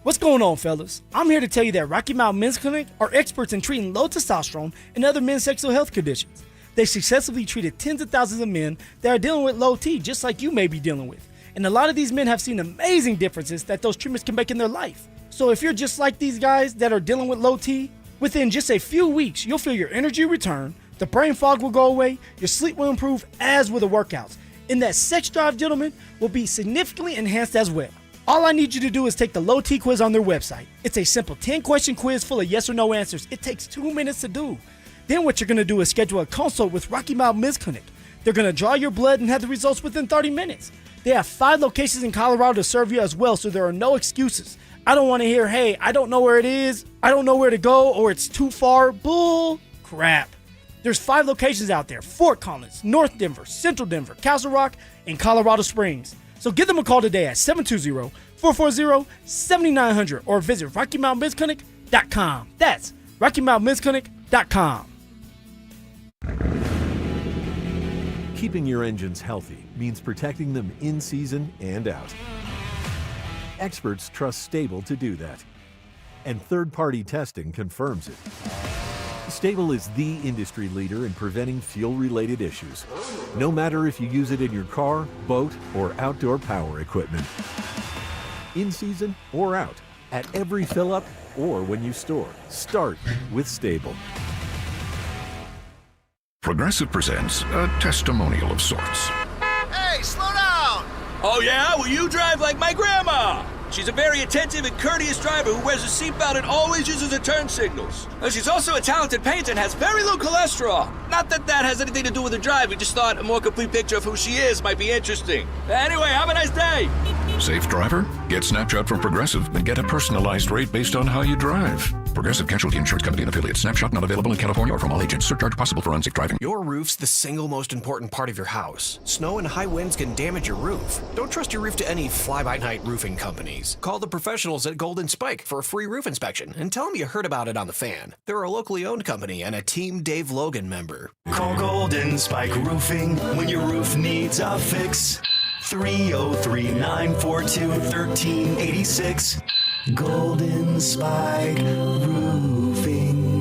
What's going on, fellas? I'm here to tell you that Rocky Mountain Men's Clinic are experts in treating low testosterone and other men's sexual health conditions. They successfully treated tens of thousands of men that are dealing with low T, just like you may be dealing with. And a lot of these men have seen amazing differences that those treatments can make in their life. So if you're just like these guys that are dealing with low T, within just a few weeks, you'll feel your energy return, the brain fog will go away, your sleep will improve, as will the workouts. And that sex drive, gentlemen, will be significantly enhanced as well. All I need you to do is take the low T quiz on their website. It's a simple 10-question quiz full of yes or no answers. It takes 2 minutes to do. Then what you're going to do is schedule a consult with Rocky Mountain Men's Clinic. They're going to draw your blood and have the results within 30 minutes. They have 5 locations in Colorado to serve you as well, so there are no excuses. I don't want to hear, hey, I don't know where it is, I don't know where to go, or it's too far. Bull crap. There's 5 locations out there: Fort Collins, North Denver, Central Denver, Castle Rock, and Colorado Springs. So give them a call today at 720-440-7900 or visit RockyMountainMen'sClinic.com. That's RockyMountainMen'sClinic.com. Keeping your engines healthy means protecting them in season and out. Experts trust Stable to do that, and third-party testing confirms it. Stable is the industry leader in preventing fuel-related issues, no matter if you use it in your car, boat, or outdoor power equipment. In season or out, at every fill-up or when you store, start with Stable. Progressive presents a testimonial of sorts. Hey, slow down! Oh yeah? Well, you drive like my grandma. She's a very attentive and courteous driver who wears a seatbelt and always uses her turn signals. She's also a talented painter and has very low cholesterol. Not that that has anything to do with her drive. We just thought a more complete picture of who she is might be interesting. Anyway, have a nice day. Safe driver? Get Snapshot from Progressive and get a personalized rate based on how you drive. Progressive Casualty Insurance Company and affiliates. Snapshot not available in California or from all agents. Surcharge possible for unsafe driving. Your roof's the single most important part of your house. Snow and high winds can damage your roof. Don't trust your roof to any fly-by-night roofing companies. Call the professionals at Golden Spike for a free roof inspection and tell them you heard about it on The Fan. They're a locally owned company and a Team Dave Logan member. Call Golden Spike Roofing when your roof needs a fix. 303-942-1386. Golden Spike Roofing.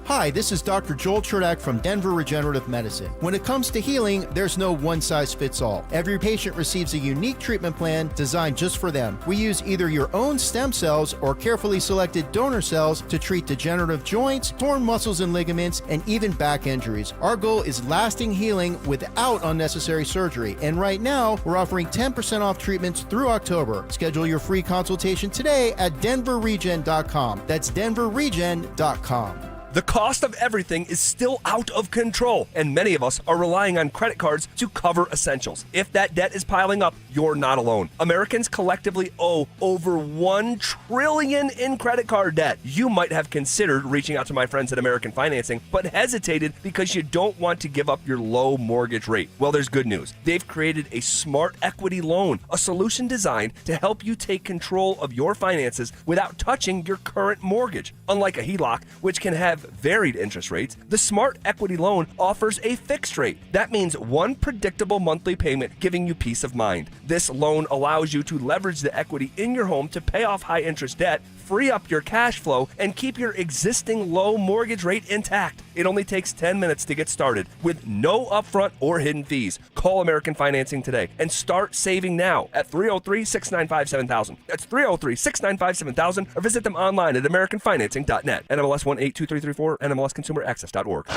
Hi, this is Dr. Joel Cherdak from Denver Regenerative Medicine. When it comes to healing, there's no one-size-fits-all. Every patient receives a unique treatment plan designed just for them. We use either your own stem cells or carefully selected donor cells to treat degenerative joints, torn muscles and ligaments, and even back injuries. Our goal is lasting healing without unnecessary surgery. And right now, we're offering 10% off treatments through October. Schedule your free consultation today at DenverRegen.com. That's DenverRegen.com. The cost of everything is still out of control, and many of us are relying on credit cards to cover essentials. If that debt is piling up, you're not alone. Americans collectively owe over $1 trillion in credit card debt. You might have considered reaching out to my friends at American Financing, but hesitated because you don't want to give up your low mortgage rate. Well, there's good news. They've created a smart equity loan, a solution designed to help you take control of your finances without touching your current mortgage. Unlike a HELOC, which can have varied interest rates, the Smart Equity Loan offers a fixed rate. That means one predictable monthly payment, giving you peace of mind. This loan allows you to leverage the equity in your home to pay off high interest debt free up your cash flow, and keep your existing low mortgage rate intact. It only takes 10 minutes to get started with no upfront or hidden fees. Call American Financing today and start saving now at 303-695-7000. That's 303-695-7000, or visit them online at americanfinancing.net. NMLS 182334, NMLSConsumerAccess.org.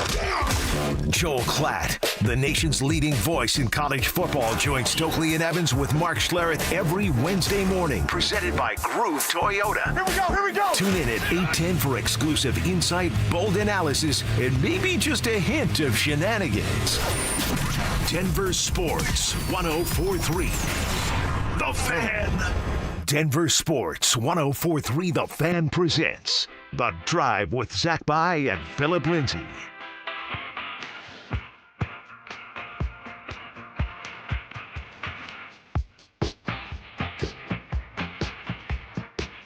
Joel Klatt, the nation's leading voice in college football, joins Stokely and Evans with Mark Schlereth every Wednesday morning. Presented by Groove Toyota. Here we go. Tune in at 8:10 for exclusive insight, bold analysis, and maybe just a hint of shenanigans. Denver Sports 104.3. The Fan. Denver Sports 104.3 The Fan presents The Drive with Zach By and Philip Lindsay.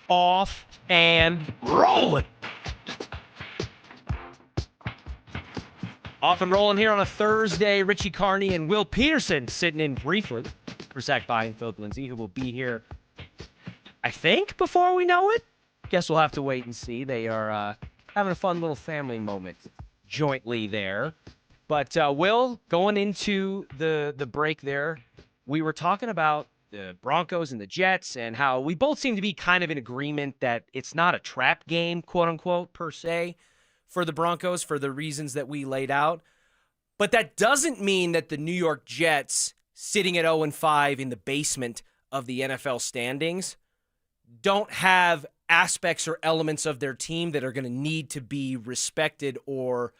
Off and rolling. Off and rolling here on a Thursday. Richie Carney and Will Peterson sitting in briefly for Zach By and Philip Lindsay, who will be here, I think, before we know it. Guess we'll have to wait and see. They are having a fun little family moment jointly there. But Will, going into the break there, we were talking about the Broncos and the Jets and how we both seem to be kind of in agreement that it's not a trap game, quote unquote, per se, for the Broncos for the reasons that we laid out. But that doesn't mean that the New York Jets, sitting at 0-5 in the basement of the NFL standings, don't have aspects or elements of their team that are going to need to be respected or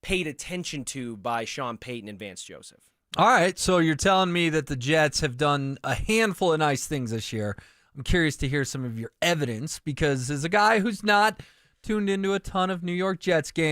paid attention to by Sean Payton and Vance Joseph. All right, so you're telling me that the Jets have done a handful of nice things this year. I'm curious to hear some of your evidence, because as a guy who's not tuned into a ton of New York Jets games,